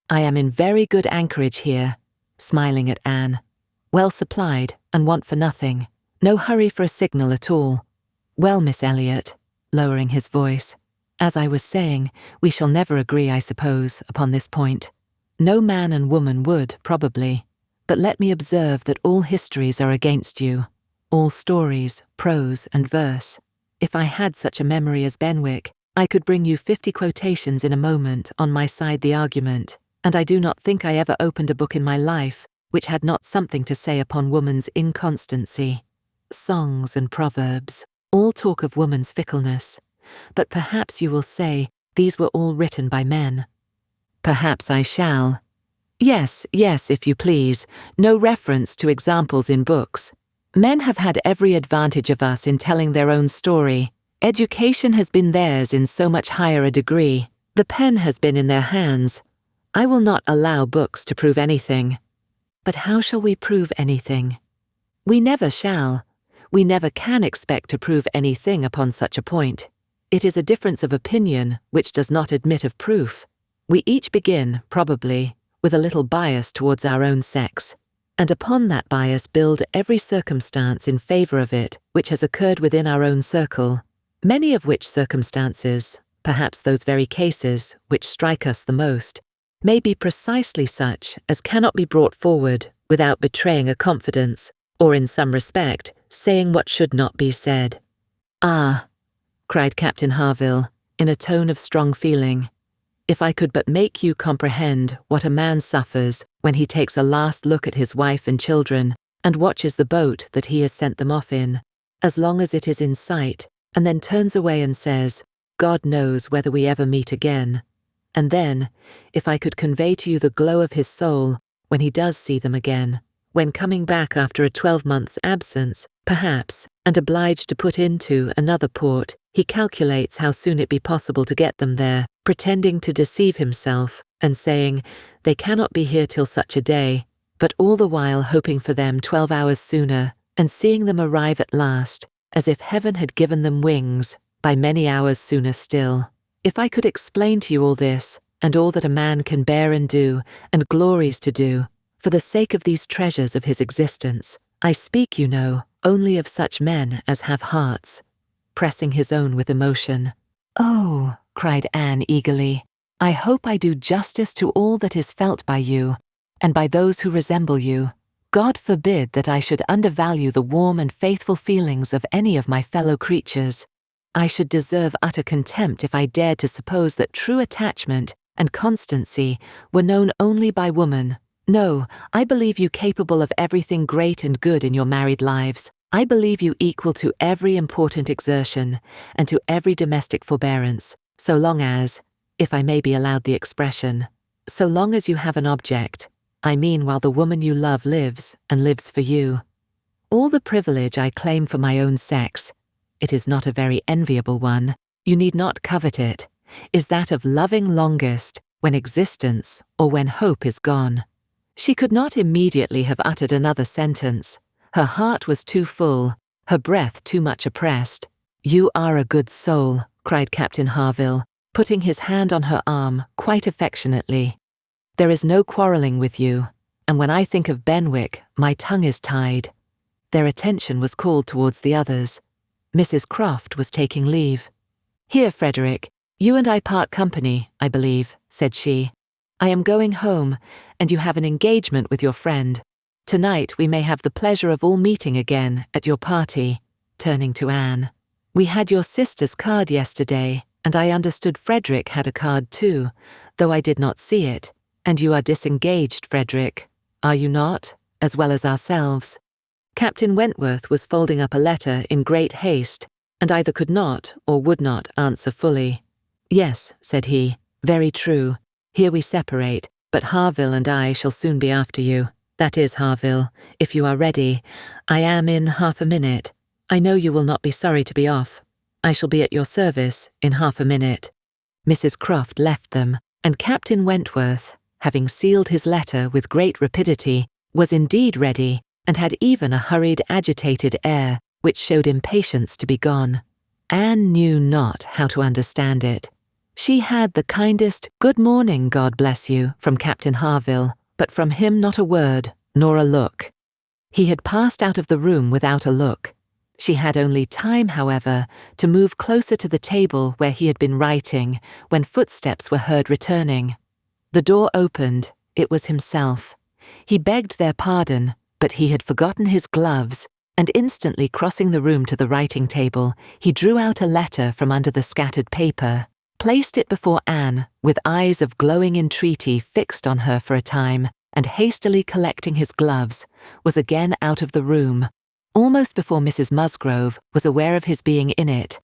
I am in very good anchorage here," smiling at Anne. "Well supplied, and want for nothing. No hurry for a signal at all. Well, Miss Elliot," lowering his voice, "as I was saying, we shall never agree, I suppose, upon this point. No man and woman would, probably. But let me observe that all histories are against you. All stories, prose and verse. If I had such a memory as Benwick, I could bring you 50 quotations in a moment on my side the argument, and I do not think I ever opened a book in my life which had not something to say upon woman's inconstancy. Songs and proverbs all talk of woman's fickleness, but perhaps you will say these were all written by men. Perhaps I shall. Yes, yes, if you please, no reference to examples in books. Men have had every advantage of us in telling their own story. Education has been theirs in so much higher a degree. The pen has been in their hands. I will not allow books to prove anything. But how shall we prove anything? We never shall. We never can expect to prove anything upon such a point. It is a difference of opinion which does not admit of proof. We each begin, probably, with a little bias towards our own sex, and upon that bias build every circumstance in favour of it which has occurred within our own circle, many of which circumstances, perhaps those very cases which strike us the most, may be precisely such as cannot be brought forward without betraying a confidence, or in some respect, saying what should not be said. "Ah," cried Captain Harville, in a tone of strong feeling, "if I could but make you comprehend what a man suffers when he takes a last look at his wife and children, and watches the boat that he has sent them off in, as long as it is in sight, and then turns away and says, "God knows whether we ever meet again." And then, if I could convey to you the glow of his soul when he does see them again, when coming back after a 12-month's absence, perhaps, and obliged to put into another port, he calculates how soon it be possible to get them there, pretending to deceive himself, and saying, "They cannot be here till such a day," but all the while hoping for them 12 hours sooner, and seeing them arrive at last, as if heaven had given them wings, by many hours sooner still. If I could explain to you all this, and all that a man can bear and do, and glories to do, for the sake of these treasures of his existence, I speak, you know, only of such men as have hearts, pressing his own with emotion. "Oh," cried Anne eagerly, "I hope I do justice to all that is felt by you, and by those who resemble you. God forbid that I should undervalue the warm and faithful feelings of any of my fellow creatures. I should deserve utter contempt if I dared to suppose that true attachment and constancy were known only by woman. No, I believe you capable of everything great and good in your married lives. I believe you equal to every important exertion, and to every domestic forbearance, so long as, if I may be allowed the expression, so long as you have an object, I mean while the woman you love lives, and lives for you. All the privilege I claim for my own sex, it is not a very enviable one, you need not covet it, is that of loving longest when existence or when hope is gone." She could not immediately have uttered another sentence. Her heart was too full, her breath too much oppressed. "You are a good soul," cried Captain Harville, putting his hand on her arm quite affectionately. "There is no quarrelling with you, and when I think of Benwick, my tongue is tied." Their attention was called towards the others. Mrs. Croft was taking leave. "Here, Frederick, you and I part company, I believe," said she. "I am going home, and you have an engagement with your friend. Tonight we may have the pleasure of all meeting again at your party," turning to Anne. "We had your sister's card yesterday, and I understood Frederick had a card too, though I did not see it. And you are disengaged, Frederick, are you not, as well as ourselves?" Captain Wentworth was folding up a letter in great haste, and either could not or would not answer fully. "Yes," said he, "very true. Here we separate, but Harville and I shall soon be after you. That is, Harville, if you are ready. I am in half a minute. I know you will not be sorry to be off. I shall be at your service in half a minute." Mrs. Croft left them, and Captain Wentworth, having sealed his letter with great rapidity, was indeed ready, and had even a hurried, agitated air, which showed impatience to be gone. Anne knew not how to understand it. She had the kindest "Good morning, God bless you," from Captain Harville, but from him not a word, nor a look. He had passed out of the room without a look. She had only time, however, to move closer to the table where he had been writing, when footsteps were heard returning. The door opened. It was himself. He begged their pardon, but he had forgotten his gloves, and instantly crossing the room to the writing table, he drew out a letter from under the scattered paper, placed it before Anne, with eyes of glowing entreaty fixed on her for a time, and hastily collecting his gloves, was again out of the room, almost before Mrs. Musgrove was aware of his being in it.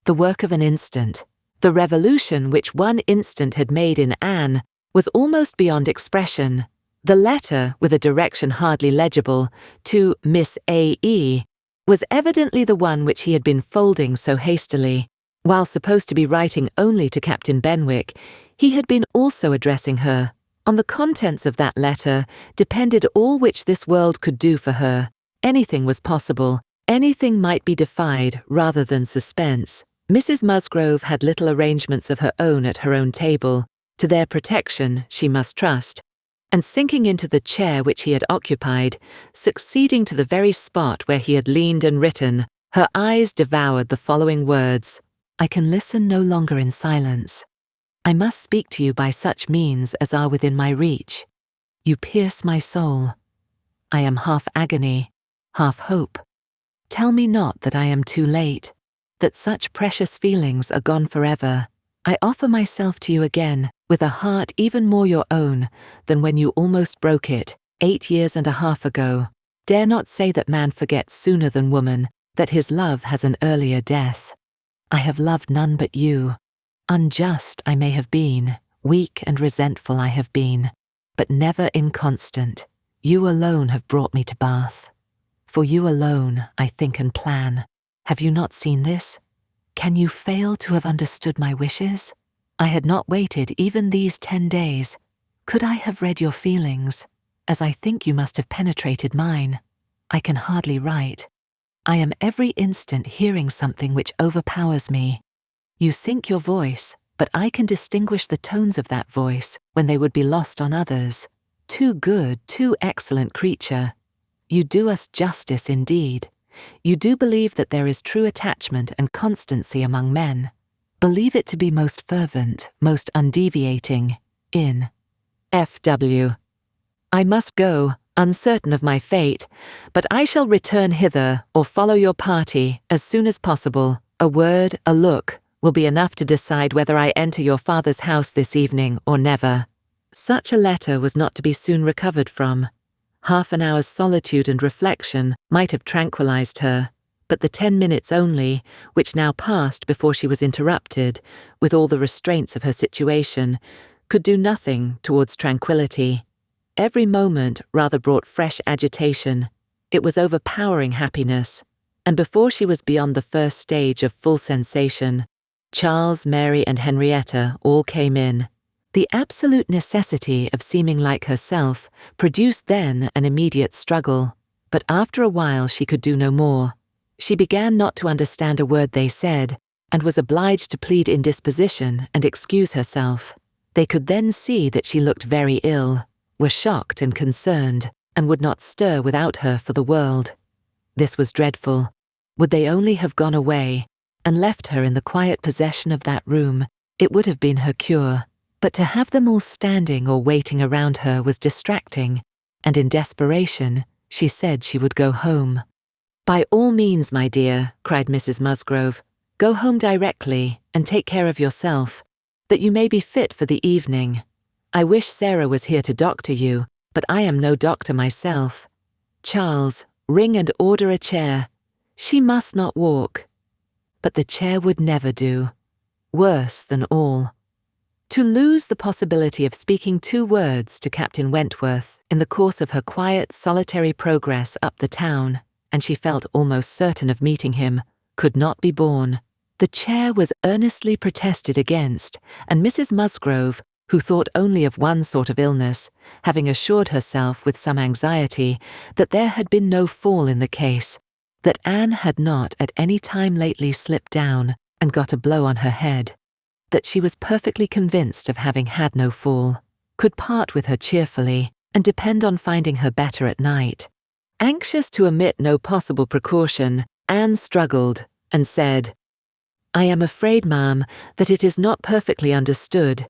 The work of an instant, the revolution which one instant had made in Anne, was almost beyond expression. The letter, with a direction hardly legible, to Miss A.E., was evidently the one which he had been folding so hastily. While supposed to be writing only to Captain Benwick, he had been also addressing her. On the contents of that letter depended all which this world could do for her. Anything was possible, anything might be defied rather than suspense. Mrs. Musgrove had little arrangements of her own at her own table. To their protection she must trust. And sinking into the chair which he had occupied, succeeding to the very spot where he had leaned and written, her eyes devoured the following words: "I can listen no longer in silence. I must speak to you by such means as are within my reach. You pierce my soul. I am half agony, half hope. Tell me not that I am too late, that such precious feelings are gone forever. I offer myself to you again, with a heart even more your own than when you almost broke it, 8 years and a half ago. dare not say that man forgets sooner than woman, that his love has an earlier death. I have loved none but you. Unjust I may have been, weak and resentful I have been, but never inconstant. You alone have brought me to Bath. For you alone I think and plan. Have you not seen this? Can you fail to have understood my wishes? I had not waited even these 10 days. Could I have read your feelings, as I think you must have penetrated mine? I can hardly write. I am every instant hearing something which overpowers me. You sink your voice, but I can distinguish the tones of that voice when they would be lost on others. Too good, too excellent creature. You do us justice indeed. You do believe that there is true attachment and constancy among men. Believe it to be most fervent, most undeviating, in F.W. I must go, uncertain of my fate, but I shall return hither or follow your party as soon as possible. A word, a look, will be enough to decide whether I enter your father's house this evening or never. Such a letter was not to be soon recovered from. Half an hour's solitude and reflection might have tranquilized her, but the 10 minutes only, which now passed before she was interrupted, with all the restraints of her situation, could do nothing towards tranquillity. Every moment rather brought fresh agitation. It was overpowering happiness, and before she was beyond the first stage of full sensation, Charles, Mary, and Henrietta all came in. The absolute necessity of seeming like herself produced then an immediate struggle, but after a while she could do no more. She began not to understand a word they said, and was obliged to plead indisposition and excuse herself. They could then see that she looked very ill, were shocked and concerned, and would not stir without her for the world. This was dreadful. Would they only have gone away, and left her in the quiet possession of that room, it would have been her cure. But to have them all standing or waiting around her was distracting, and in desperation, she said she would go home. "By all means, my dear," cried Mrs. Musgrove, "go home directly, and take care of yourself, that you may be fit for the evening. I wish Sarah was here to doctor you, but I am no doctor myself. Charles, ring and order a chair. She must not walk." But the chair would never do. Worse than all. To lose the possibility of speaking 2 words to Captain Wentworth in the course of her quiet, solitary progress up the town, and she felt almost certain of meeting him, could not be borne. The chair was earnestly protested against, and Mrs. Musgrove, who thought only of one sort of illness, having assured herself with some anxiety that there had been no fall in the case, that Anne had not at any time lately slipped down and got a blow on her head, that she was perfectly convinced of having had no fall, could part with her cheerfully, and depend on finding her better at night. Anxious to omit no possible precaution, Anne struggled, and said, "I am afraid, ma'am, that it is not perfectly understood.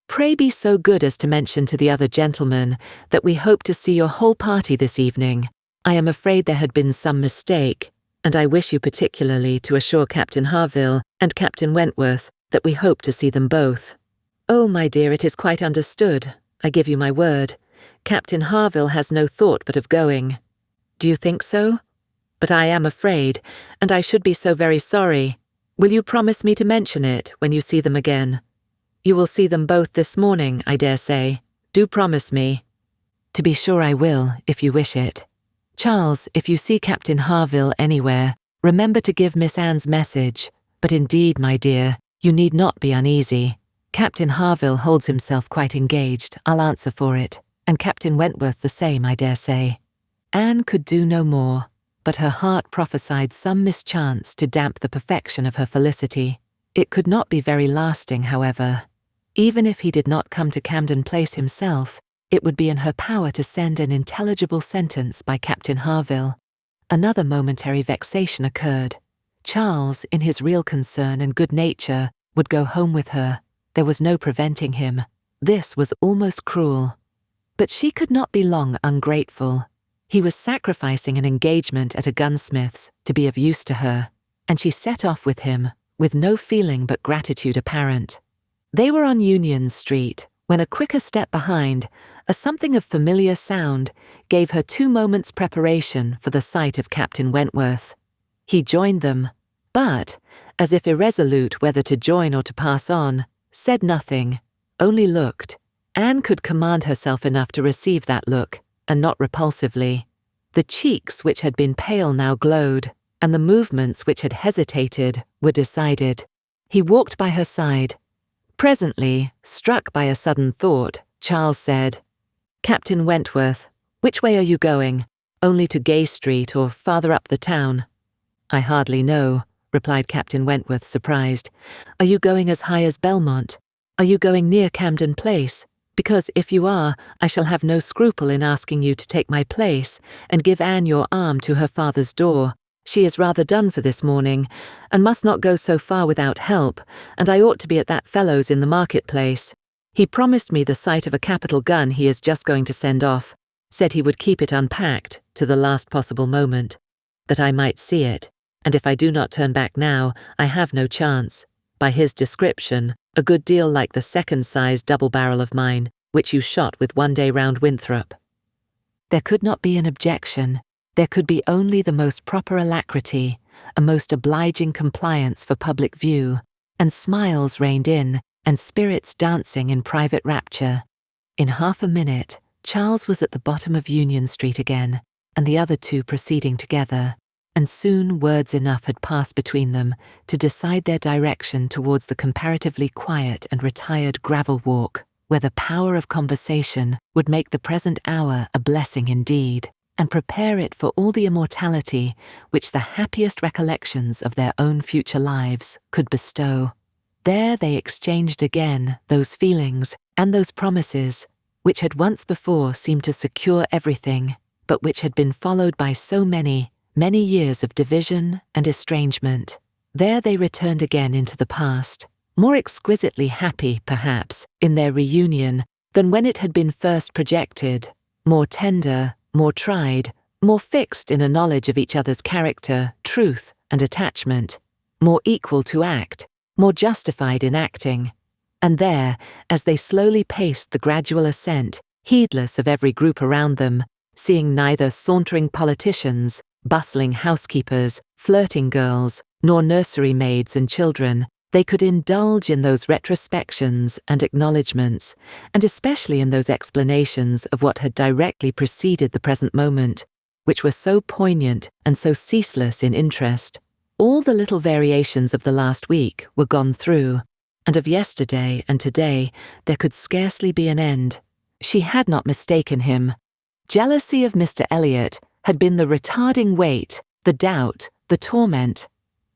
Pray be so good as to mention to the other gentlemen that we hope to see your whole party this evening. I am afraid there had been some mistake, and I wish you particularly to assure Captain Harville and Captain Wentworth that we hope to see them both." "Oh, my dear, it is quite understood. I give you my word. Captain Harville has no thought but of going." "Do you think so? But I am afraid, and I should be so very sorry. Will you promise me to mention it when you see them again? You will see them both this morning, I dare say. Do promise me." "To be sure I will, if you wish it. Charles, if you see Captain Harville anywhere, remember to give Miss Anne's message. But indeed, my dear, you need not be uneasy. Captain Harville holds himself quite engaged, I'll answer for it, and Captain Wentworth the same, I dare say." Anne could do no more, but her heart prophesied some mischance to damp the perfection of her felicity. It could not be very lasting, however. Even if he did not come to Camden Place himself, it would be in her power to send an intelligible sentence by Captain Harville. Another momentary vexation occurred. Charles, in his real concern and good nature, would go home with her. There was no preventing him. This was almost cruel. But she could not be long ungrateful. He was sacrificing an engagement at a gunsmith's to be of use to her, and she set off with him, with no feeling but gratitude apparent. They were on Union Street, when a quicker step behind, a something of familiar sound, gave her 2 moments' preparation for the sight of Captain Wentworth. He joined them, but, as if irresolute whether to join or to pass on, said nothing, only looked. Anne could command herself enough to receive that look, and not repulsively. The cheeks which had been pale now glowed, and the movements which had hesitated were decided. He walked by her side. Presently, struck by a sudden thought, Charles said, "Captain Wentworth, which way are you going? Only to Gay Street or farther up the town?" "I hardly know," replied Captain Wentworth, surprised. "Are you going as high as Belmont? Are you going near Camden Place? Because if you are, I shall have no scruple in asking you to take my place and give Anne your arm to her father's door. She is rather done for this morning, and must not go so far without help, and I ought to be at that fellow's in the market-place. He promised me the sight of a capital gun he is just going to send off, said he would keep it unpacked to the last possible moment, that I might see it, and if I do not turn back now, I have no chance. By his description, a good deal like the second-sized double-barrel of mine, which you shot with one day round Winthrop." There could not be an objection. There could be only the most proper alacrity, a most obliging compliance for public view, and smiles reigned in, and spirits dancing in private rapture. In half a minute, Charles was at the bottom of Union Street again, and the other 2 proceeding together, and soon words enough had passed between them to decide their direction towards the comparatively quiet and retired gravel walk, where the power of conversation would make the present hour a blessing indeed, and prepare it for all the immortality which the happiest recollections of their own future lives could bestow. There they exchanged again those feelings and those promises which had once before seemed to secure everything, but which had been followed by so many, many years of division and estrangement. There they returned again into the past, more exquisitely happy, perhaps, in their reunion than when it had been first projected, more tender, more tried, more fixed in a knowledge of each other's character, truth, and attachment, more equal to act, more justified in acting. And there, as they slowly paced the gradual ascent, heedless of every group around them, seeing neither sauntering politicians, bustling housekeepers, flirting girls, nor nursery maids and children, they could indulge in those retrospections and acknowledgements, and especially in those explanations of what had directly preceded the present moment, which were so poignant and so ceaseless in interest. All the little variations of the last week were gone through, and of yesterday and today there could scarcely be an end. She had not mistaken him. Jealousy of Mr. Elliot had been the retarding weight, the doubt, the torment.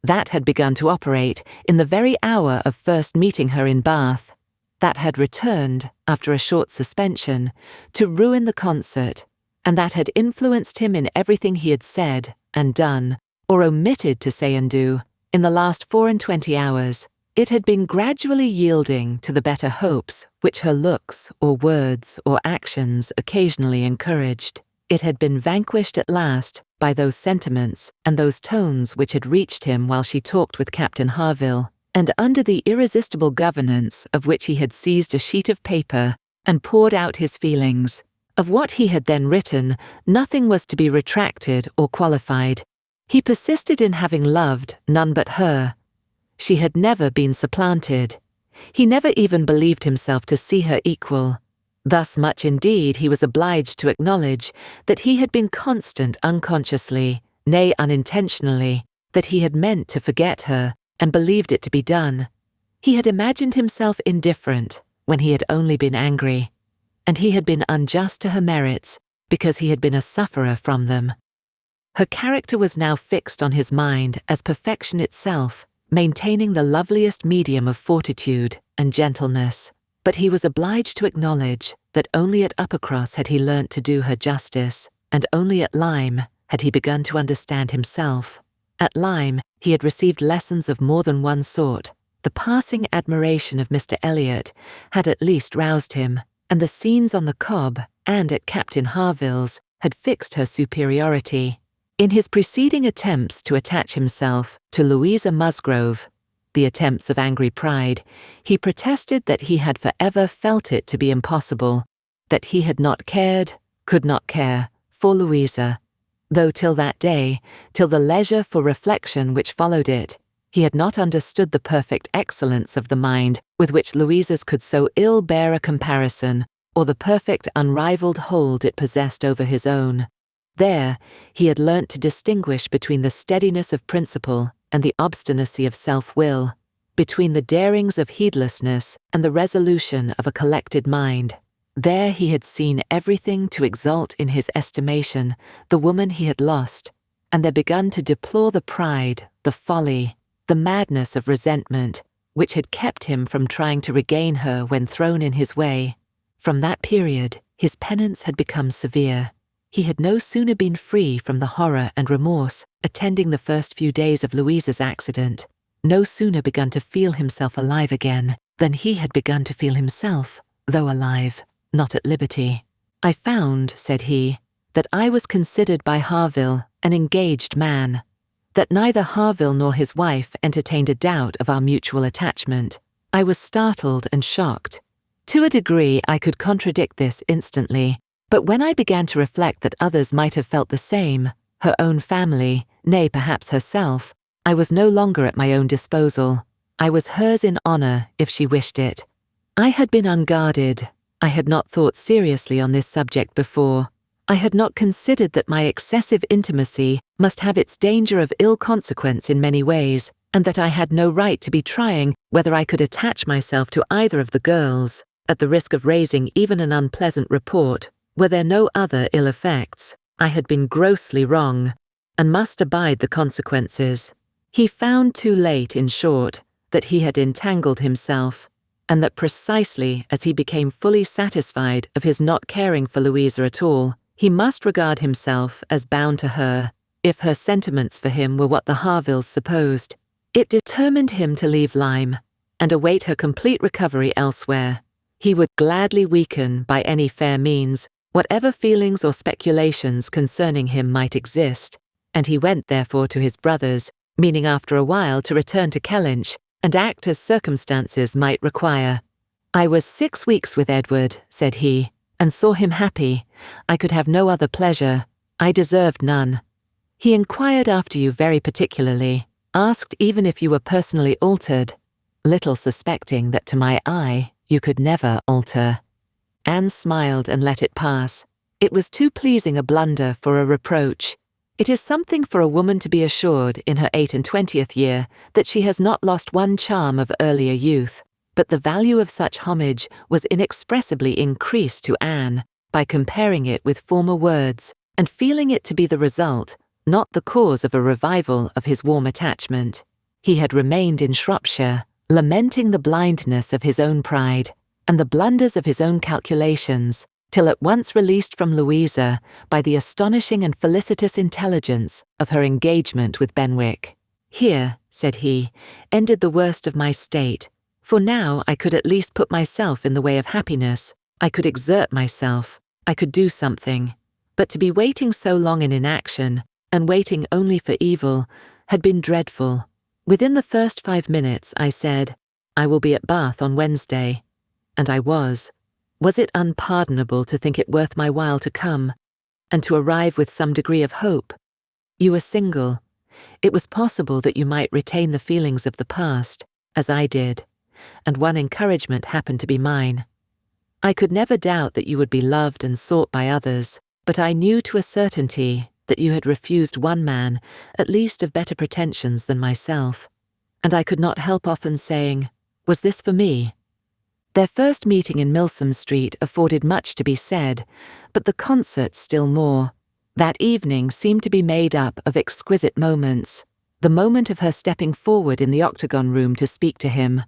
That had begun to operate in the very hour of first meeting her in Bath. That had returned, after a short suspension, to ruin the concert, and that had influenced him in everything he had said and done, or omitted to say and do, in the last 24 hours. It had been gradually yielding to the better hopes which her looks or words or actions occasionally encouraged. It had been vanquished at last by those sentiments and those tones which had reached him while she talked with Captain Harville, and under the irresistible governance of which he had seized a sheet of paper and poured out his feelings. Of what he had then written, nothing was to be retracted or qualified. He persisted in having loved none but her. She had never been supplanted. He never even believed himself to see her equal. Thus much indeed he was obliged to acknowledge that he had been constant unconsciously, nay unintentionally, that he had meant to forget her and believed it to be done. He had imagined himself indifferent when he had only been angry, and he had been unjust to her merits because he had been a sufferer from them. Her character was now fixed on his mind as perfection itself, maintaining the loveliest medium of fortitude and gentleness. But he was obliged to acknowledge that only at Uppercross had he learnt to do her justice, and only at Lyme had he begun to understand himself. At Lyme he had received lessons of more than one sort. The passing admiration of Mr. Elliot had at least roused him, and the scenes on the Cobb and at Captain Harville's had fixed her superiority. In his preceding attempts to attach himself to Louisa Musgrove, the attempts of angry pride, he protested that he had forever felt it to be impossible, that he had not cared, could not care, for Louisa, though till that day, till the leisure for reflection which followed it, he had not understood the perfect excellence of the mind with which Louisa's could so ill bear a comparison, or the perfect unrivalled hold it possessed over his own. There, he had learnt to distinguish between the steadiness of principle and the obstinacy of self-will, between the darings of heedlessness and the resolution of a collected mind. There he had seen everything to exalt in his estimation the woman he had lost, and there begun to deplore the pride, the folly, the madness of resentment, which had kept him from trying to regain her when thrown in his way. From that period, his penance had become severe. He had no sooner been free from the horror and remorse attending the first few days of Louisa's accident, no sooner begun to feel himself alive again, than he had begun to feel himself, though alive, not at liberty. "I found," said he, "that I was considered by Harville an engaged man, that neither Harville nor his wife entertained a doubt of our mutual attachment. I was startled and shocked. To a degree I could contradict this instantly, but when I began to reflect that others might have felt the same, her own family, nay, perhaps herself, I was no longer at my own disposal. I was hers in honour if she wished it. I had been unguarded. I had not thought seriously on this subject before. I had not considered that my excessive intimacy must have its danger of ill consequence in many ways, and that I had no right to be trying whether I could attach myself to either of the girls, at the risk of raising even an unpleasant report. Were there no other ill effects, I had been grossly wrong, and must abide the consequences." He found too late, in short, that he had entangled himself, and that precisely as he became fully satisfied of his not caring for Louisa at all, he must regard himself as bound to her, if her sentiments for him were what the Harvilles supposed. It determined him to leave Lyme, and await her complete recovery elsewhere. He would gladly weaken, by any fair means, whatever feelings or speculations concerning him might exist, and he went therefore to his brother's, meaning after a while to return to Kellynch, and act as circumstances might require. "I was 6 weeks with Edward," said he, "and saw him happy. I could have no other pleasure. I deserved none. He inquired after you very particularly, asked even if you were personally altered, little suspecting that to my eye you could never alter." Anne smiled and let it pass. It was too pleasing a blunder for a reproach. It is something for a woman to be assured in her 28th year that she has not lost one charm of earlier youth, but the value of such homage was inexpressibly increased to Anne by comparing it with former words and feeling it to be the result, not the cause of a revival of his warm attachment. He had remained in Shropshire, lamenting the blindness of his own pride and the blunders of his own calculations, till at once released from Louisa by the astonishing and felicitous intelligence of her engagement with Benwick. "Here," said he, "ended the worst of my state, for now I could at least put myself in the way of happiness. I could exert myself. I could do something. But to be waiting so long in inaction, and waiting only for evil, had been dreadful. Within the first 5 minutes I said, 'I will be at Bath on Wednesday.' And I was. Was it unpardonable to think it worth my while to come, and to arrive with some degree of hope? You were single. It was possible that you might retain the feelings of the past, as I did, and one encouragement happened to be mine. I could never doubt that you would be loved and sought by others, but I knew to a certainty that you had refused one man, at least of better pretensions than myself, and I could not help often saying, 'Was this for me?' Their first meeting in Milsom Street afforded much to be said, but the concert still more. That evening seemed to be made up of exquisite moments. The moment of her stepping forward in the octagon room to speak to him,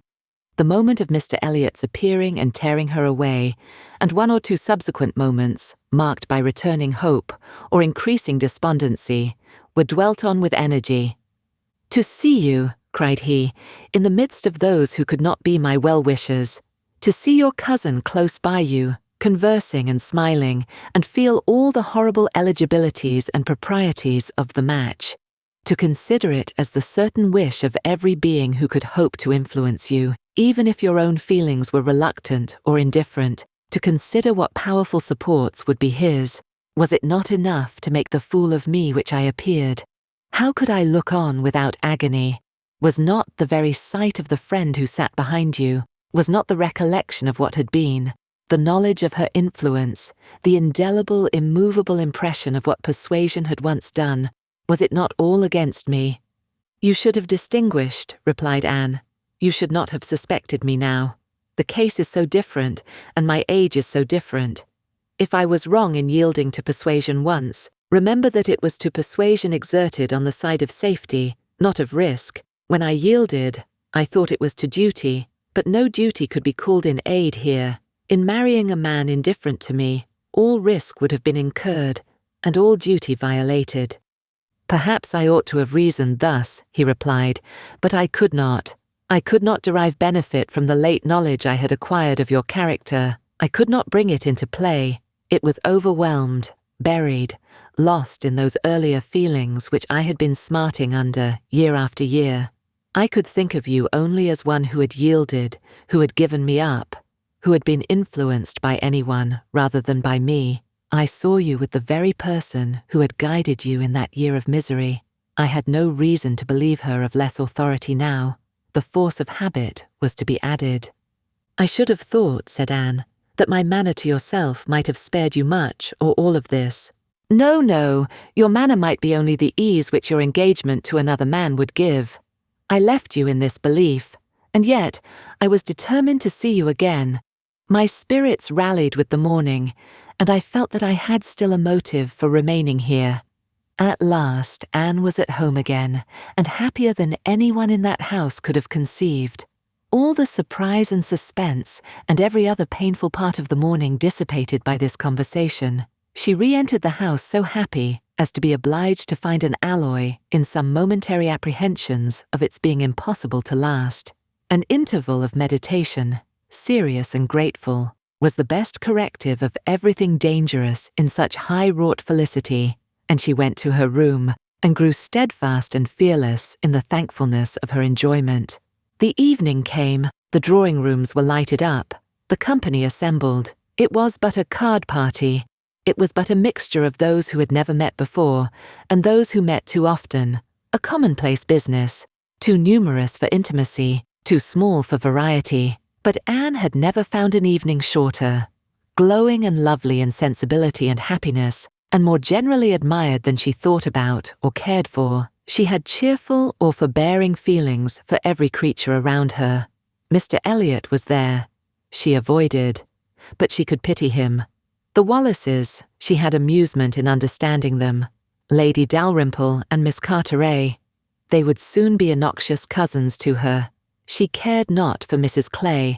the moment of Mr. Elliot's appearing and tearing her away, and 1 or 2 subsequent moments, marked by returning hope or increasing despondency, were dwelt on with energy. "To see you," cried he, "in the midst of those who could not be my well-wishers, to see your cousin close by you, conversing and smiling, and feel all the horrible eligibilities and proprieties of the match, to consider it as the certain wish of every being who could hope to influence you, even if your own feelings were reluctant or indifferent, to consider what powerful supports would be his. Was it not enough to make the fool of me which I appeared? How could I look on without agony? Was not the very sight of the friend who sat behind you, was not the recollection of what had been, the knowledge of her influence, the indelible, immovable impression of what Persuasion had once done, was it not all against me? You should have distinguished, replied Anne. You should not have suspected me now. The case is so different, and my age is so different. If I was wrong in yielding to Persuasion once, remember that it was to persuasion exerted on the side of safety, not of risk. When I yielded, I thought it was to duty, but no duty could be called in aid here. In marrying a man indifferent to me, all risk would have been incurred, and all duty violated. Perhaps I ought to have reasoned thus, he replied, but I could not. I could not derive benefit from the late knowledge I had acquired of your character. I could not bring it into play. It was overwhelmed, buried, lost in those earlier feelings which I had been smarting under year after year. I could think of you only as one who had yielded, who had given me up, who had been influenced by anyone rather than by me. I saw you with the very person who had guided you in that year of misery. I had no reason to believe her of less authority now. The force of habit was to be added. I should have thought, said Anne, that my manner to yourself might have spared you much or all of this. No, no, your manner might be only the ease which your engagement to another man would give. I left you in this belief, and yet I was determined to see you again. My spirits rallied with the morning, and I felt that I had still a motive for remaining here. At last Anne was at home again, and happier than anyone in that house could have conceived. All the surprise and suspense and every other painful part of the morning dissipated by this conversation. She re-entered the house so happy as to be obliged to find an alloy in some momentary apprehensions of its being impossible to last. An interval of meditation, serious and grateful, was the best corrective of everything dangerous in such high-wrought felicity, and she went to her room and grew steadfast and fearless in the thankfulness of her enjoyment. The evening came, the drawing-rooms were lighted up, the company assembled. It was but a card party. It was but a mixture of those who had never met before and those who met too often, a commonplace business, too numerous for intimacy, too small for variety. But Anne had never found an evening shorter, glowing and lovely in sensibility and happiness, and more generally admired than she thought about or cared for. She had cheerful or forbearing feelings for every creature around her. Mr. Elliot was there. She avoided, but she could pity him. The Wallaces, she had amusement in understanding them. Lady Dalrymple and Miss Carteret. They would soon be innoxious cousins to her. She cared not for Mrs. Clay,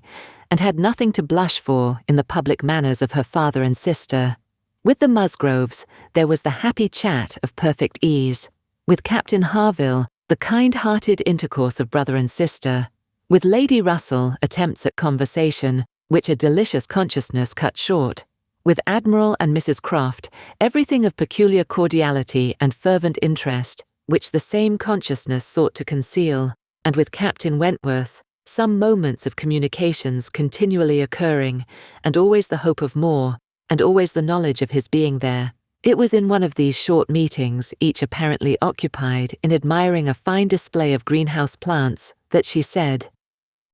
and had nothing to blush for in the public manners of her father and sister. With the Musgroves, there was the happy chat of perfect ease. With Captain Harville, the kind-hearted intercourse of brother and sister. With Lady Russell, attempts at conversation, which a delicious consciousness cut short. With Admiral and Mrs. Croft, everything of peculiar cordiality and fervent interest, which the same consciousness sought to conceal. And with Captain Wentworth, some moments of communications continually occurring, and always the hope of more, and always the knowledge of his being there. It was in one of these short meetings, each apparently occupied in admiring a fine display of greenhouse plants, that she said,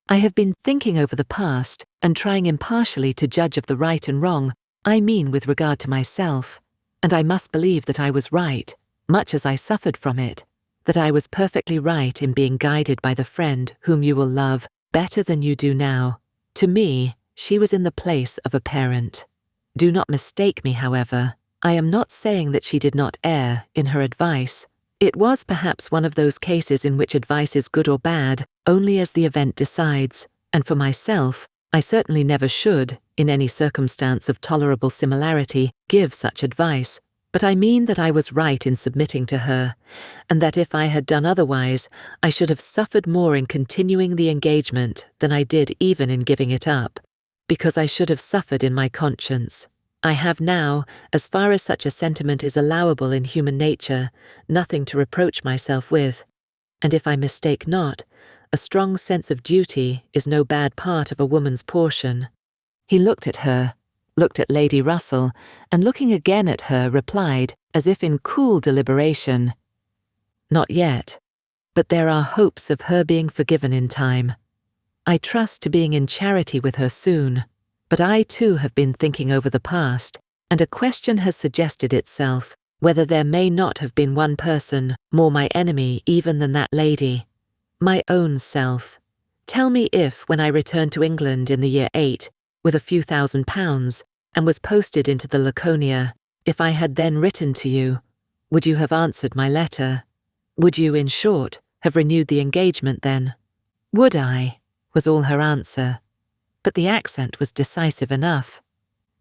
I have been thinking over the past, and trying impartially to judge of the right and wrong, I mean with regard to myself, and I must believe that I was right, much as I suffered from it, that I was perfectly right in being guided by the friend whom you will love better than you do now. To me, she was in the place of a parent. Do not mistake me, however. I am not saying that she did not err in her advice. It was perhaps one of those cases in which advice is good or bad only as the event decides, and for myself, I certainly never should, in any circumstance of tolerable similarity, give such advice. But I mean that I was right in submitting to her, and that if I had done otherwise, I should have suffered more in continuing the engagement than I did even in giving it up, because I should have suffered in my conscience. I have now, as far as such a sentiment is allowable in human nature, nothing to reproach myself with, and if I mistake not, a strong sense of duty is no bad part of a woman's portion. He looked at her, looked at Lady Russell, and looking again at her replied, as if in cool deliberation, "Not yet, but there are hopes of her being forgiven in time. I trust to being in charity with her soon, but I too have been thinking over the past, and a question has suggested itself, whether there may not have been one person more my enemy even than that lady. My own self. Tell me if, when I returned to England in the year 8, with a few £1,000, and was posted into the Laconia, if I had then written to you, would you have answered my letter? Would you, in short, have renewed the engagement then?" "Would I?" was all her answer. But the accent was decisive enough.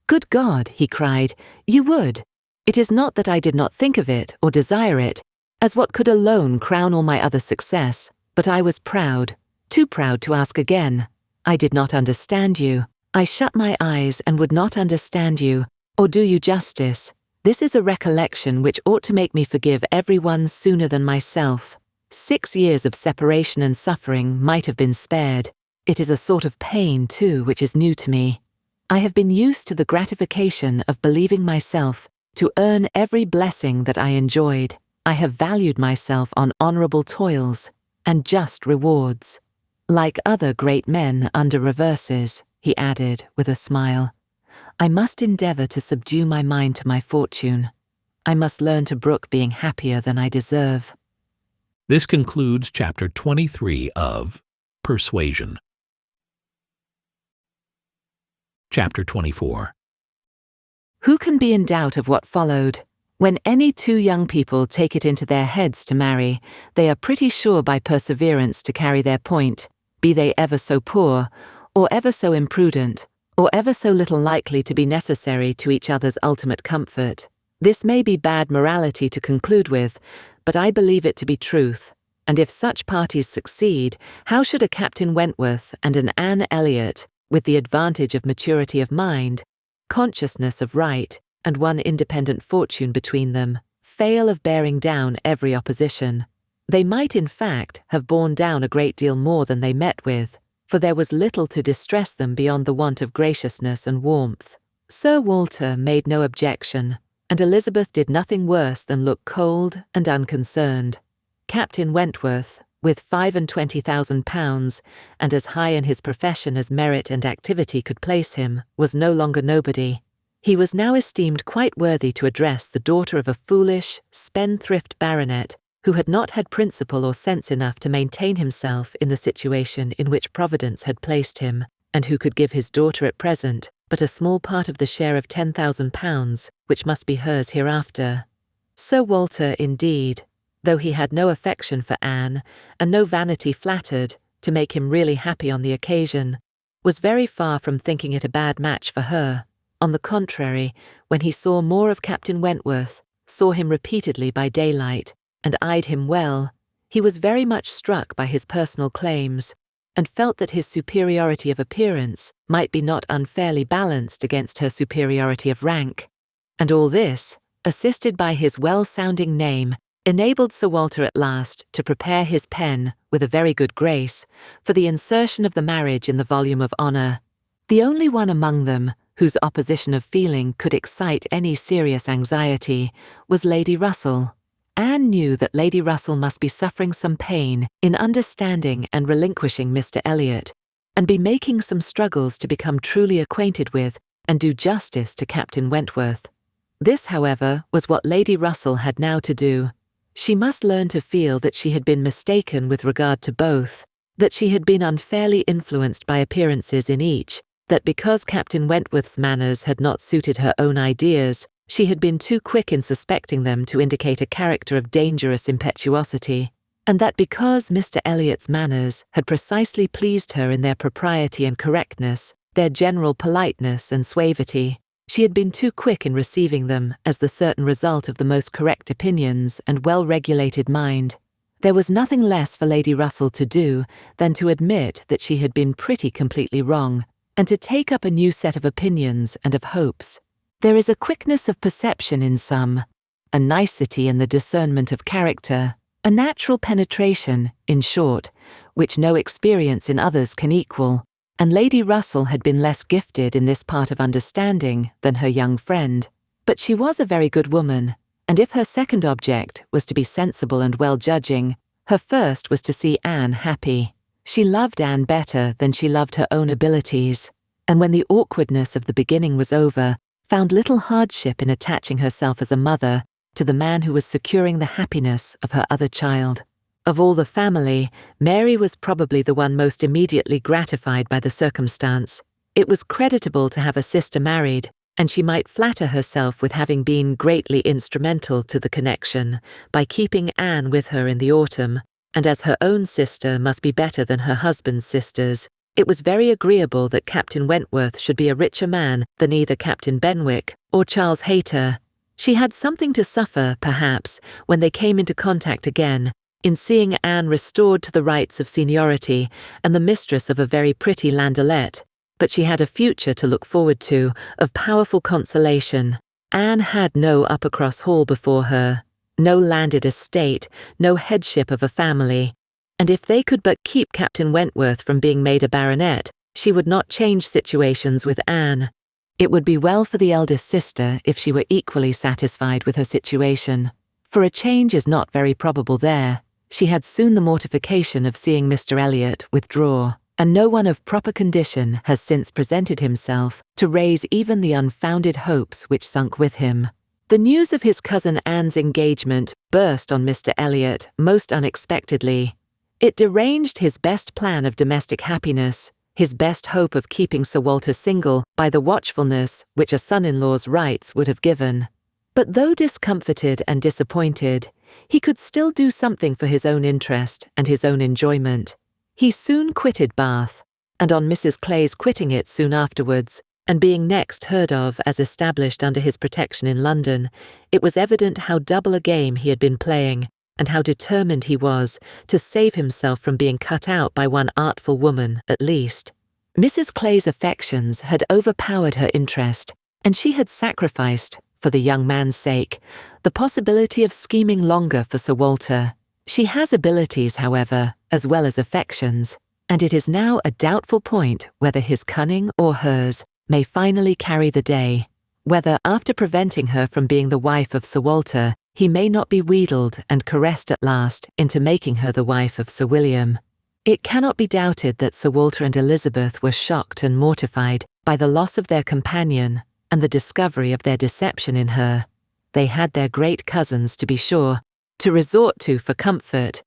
"Good God," he cried, "you would! It is not that I did not think of it or desire it, as what could alone crown all my other success, but I was proud, too proud to ask again. I did not understand you. I shut my eyes and would not understand you, or do you justice. This is a recollection which ought to make me forgive every one sooner than myself. 6 years of separation and suffering might have been spared. It is a sort of pain, too, which is new to me. I have been used to the gratification of believing myself to earn every blessing that I enjoyed. I have valued myself on honourable toils and just rewards. Like other great men under reverses," he added with a smile, "I must endeavour to subdue my mind to my fortune. I must learn to brook being happier than I deserve." This concludes Chapter 23 of Persuasion. Chapter 24. Who can be in doubt of what followed? When any two young people take it into their heads to marry, they are pretty sure by perseverance to carry their point, be they ever so poor, or ever so imprudent, or ever so little likely to be necessary to each other's ultimate comfort. This may be bad morality to conclude with, but I believe it to be truth, and if such parties succeed, how should a Captain Wentworth and an Anne Elliot, with the advantage of maturity of mind, consciousness of right, and one independent fortune between them, fail of bearing down every opposition? They might, in fact, have borne down a great deal more than they met with, for there was little to distress them beyond the want of graciousness and warmth. Sir Walter made no objection, and Elizabeth did nothing worse than look cold and unconcerned. Captain Wentworth, with £25,000, and as high in his profession as merit and activity could place him, was no longer nobody. He was now esteemed quite worthy to address the daughter of a foolish, spendthrift baronet who had not had principle or sense enough to maintain himself in the situation in which Providence had placed him, and who could give his daughter at present but a small part of the share of £10,000 which must be hers hereafter. Sir Walter, indeed, though he had no affection for Anne, and no vanity flattered to make him really happy on the occasion, was very far from thinking it a bad match for her. On the contrary, when he saw more of Captain Wentworth, saw him repeatedly by daylight, and eyed him well, he was very much struck by his personal claims, and felt that his superiority of appearance might be not unfairly balanced against her superiority of rank. And all this, assisted by his well-sounding name, enabled Sir Walter at last to prepare his pen, with a very good grace, for the insertion of the marriage in the volume of honour. The only one among them whose opposition of feeling could excite any serious anxiety was Lady Russell. Anne knew that Lady Russell must be suffering some pain in understanding and relinquishing Mr. Elliot, and be making some struggles to become truly acquainted with and do justice to Captain Wentworth. This, however, was what Lady Russell had now to do. She must learn to feel that she had been mistaken with regard to both, that she had been unfairly influenced by appearances in each, that because Captain Wentworth's manners had not suited her own ideas, she had been too quick in suspecting them to indicate a character of dangerous impetuosity, and that because Mr. Elliot's manners had precisely pleased her in their propriety and correctness, their general politeness and suavity, she had been too quick in receiving them as the certain result of the most correct opinions and well-regulated mind. There was nothing less for Lady Russell to do than to admit that she had been pretty completely wrong, and to take up a new set of opinions and of hopes. There is a quickness of perception in some, a nicety in the discernment of character, a natural penetration, in short, which no experience in others can equal, and Lady Russell had been less gifted in this part of understanding than her young friend. But she was a very good woman, and if her second object was to be sensible and well-judging, her first was to see Anne happy. She loved Anne better than she loved her own abilities, and when the awkwardness of the beginning was over, found little hardship in attaching herself as a mother to the man who was securing the happiness of her other child. Of all the family, Mary was probably the one most immediately gratified by the circumstance. It was creditable to have a sister married, and she might flatter herself with having been greatly instrumental to the connection by keeping Anne with her in the autumn, and as her own sister must be better than her husband's sisters, it was very agreeable that Captain Wentworth should be a richer man than either Captain Benwick or Charles Hayter. She had something to suffer, perhaps, when they came into contact again, in seeing Anne restored to the rights of seniority and the mistress of a very pretty landaulette, but she had a future to look forward to, of powerful consolation. Anne had no Uppercross Hall before her, no landed estate, no headship of a family, and if they could but keep Captain Wentworth from being made a baronet, she would not change situations with Anne. It would be well for the eldest sister if she were equally satisfied with her situation, for a change is not very probable there. She had soon the mortification of seeing Mr. Elliot withdraw, and no one of proper condition has since presented himself to raise even the unfounded hopes which sunk with him. The news of his cousin Anne's engagement burst on Mr. Elliot most unexpectedly. It deranged his best plan of domestic happiness, his best hope of keeping Sir Walter single by the watchfulness which a son-in-law's rights would have given. But though discomfited and disappointed, he could still do something for his own interest and his own enjoyment. He soon quitted Bath, and on Mrs. Clay's quitting it soon afterwards, and being next heard of as established under his protection in London, it was evident how double a game he had been playing, and how determined he was to save himself from being cut out by one artful woman, at least. Mrs. Clay's affections had overpowered her interest, and she had sacrificed, for the young man's sake, the possibility of scheming longer for Sir Walter. She has abilities, however, as well as affections, and it is now a doubtful point whether his cunning or hers may finally carry the day, whether after preventing her from being the wife of Sir Walter, he may not be wheedled and caressed at last into making her the wife of Sir William. It cannot be doubted that Sir Walter and Elizabeth were shocked and mortified by the loss of their companion and the discovery of their deception in her. They had their great cousins, to be sure, to resort to for comfort,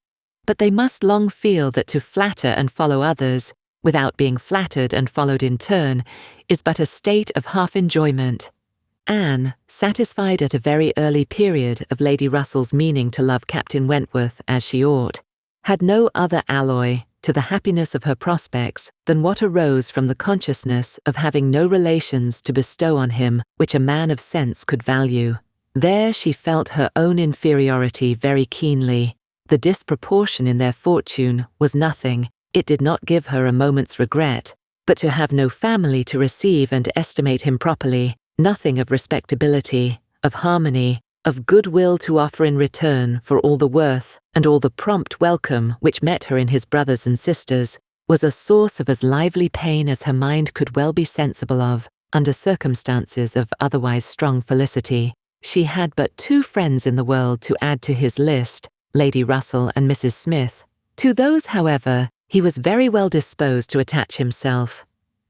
but they must long feel that to flatter and follow others, without being flattered and followed in turn, is but a state of half-enjoyment. Anne, satisfied at a very early period of Lady Russell's meaning to love Captain Wentworth as she ought, had no other alloy to the happiness of her prospects than what arose from the consciousness of having no relations to bestow on him which a man of sense could value. There she felt her own inferiority very keenly. The disproportion in their fortune was nothing. It did not give her a moment's regret, but to have no family to receive and estimate him properly, nothing of respectability, of harmony, of goodwill to offer in return for all the worth and all the prompt welcome which met her in his brothers and sisters, was a source of as lively pain as her mind could well be sensible of, under circumstances of otherwise strong felicity. She had but two friends in the world to add to his list, Lady Russell and Mrs. Smith. To those, however, he was very well disposed to attach himself.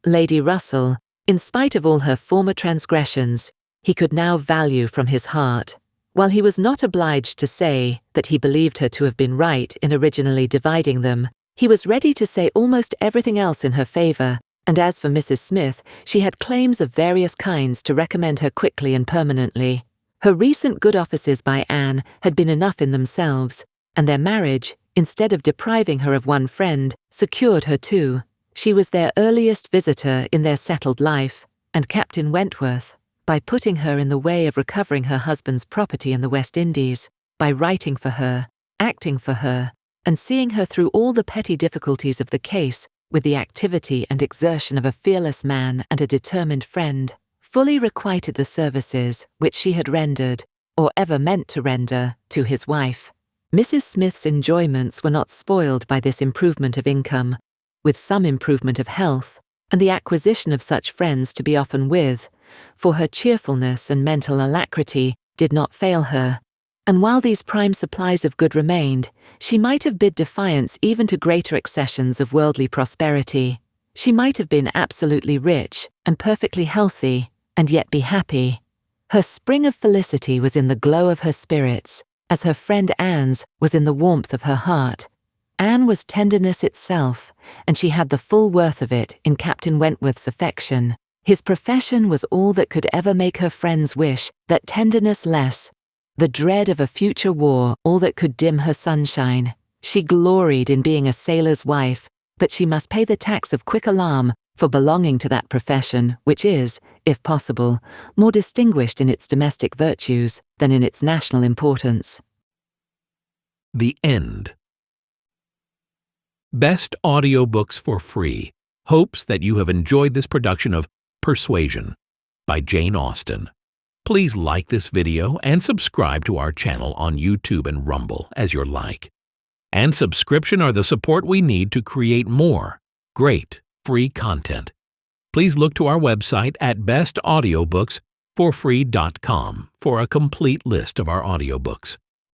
Lady Russell, in spite of all her former transgressions, he could now value from his heart. While he was not obliged to say that he believed her to have been right in originally dividing them, he was ready to say almost everything else in her favour, and as for Mrs. Smith, she had claims of various kinds to recommend her quickly and permanently. Her recent good offices by Anne had been enough in themselves, and their marriage, instead of depriving her of one friend, secured her two. She was their earliest visitor in their settled life, and Captain Wentworth, by putting her in the way of recovering her husband's property in the West Indies, by writing for her, acting for her, and seeing her through all the petty difficulties of the case with the activity and exertion of a fearless man and a determined friend, fully requited the services which she had rendered, or ever meant to render, to his wife. Mrs. Smith's enjoyments were not spoiled by this improvement of income, with some improvement of health, and the acquisition of such friends to be often with, for her cheerfulness and mental alacrity did not fail her, and while these prime supplies of good remained, she might have bid defiance even to greater accessions of worldly prosperity. She might have been absolutely rich and perfectly healthy, and yet be happy. Her spring of felicity was in the glow of her spirits, as her friend Anne's was in the warmth of her heart. Anne was tenderness itself, and she had the full worth of it in Captain Wentworth's affection. His profession was all that could ever make her friends wish that tenderness less, the dread of a future war all that could dim her sunshine. She gloried in being a sailor's wife, but she must pay the tax of quick alarm for belonging to that profession which is, if possible, more distinguished in its domestic virtues than in its national importance. The End. Best Audiobooks for Free hopes that you have enjoyed this production of Persuasion by Jane Austen. Please like this video and subscribe to our channel on YouTube and Rumble as your like. And subscription are the support we need to create more great free content. Please look to our website at bestaudiobooksforfree.com for a complete list of our audiobooks.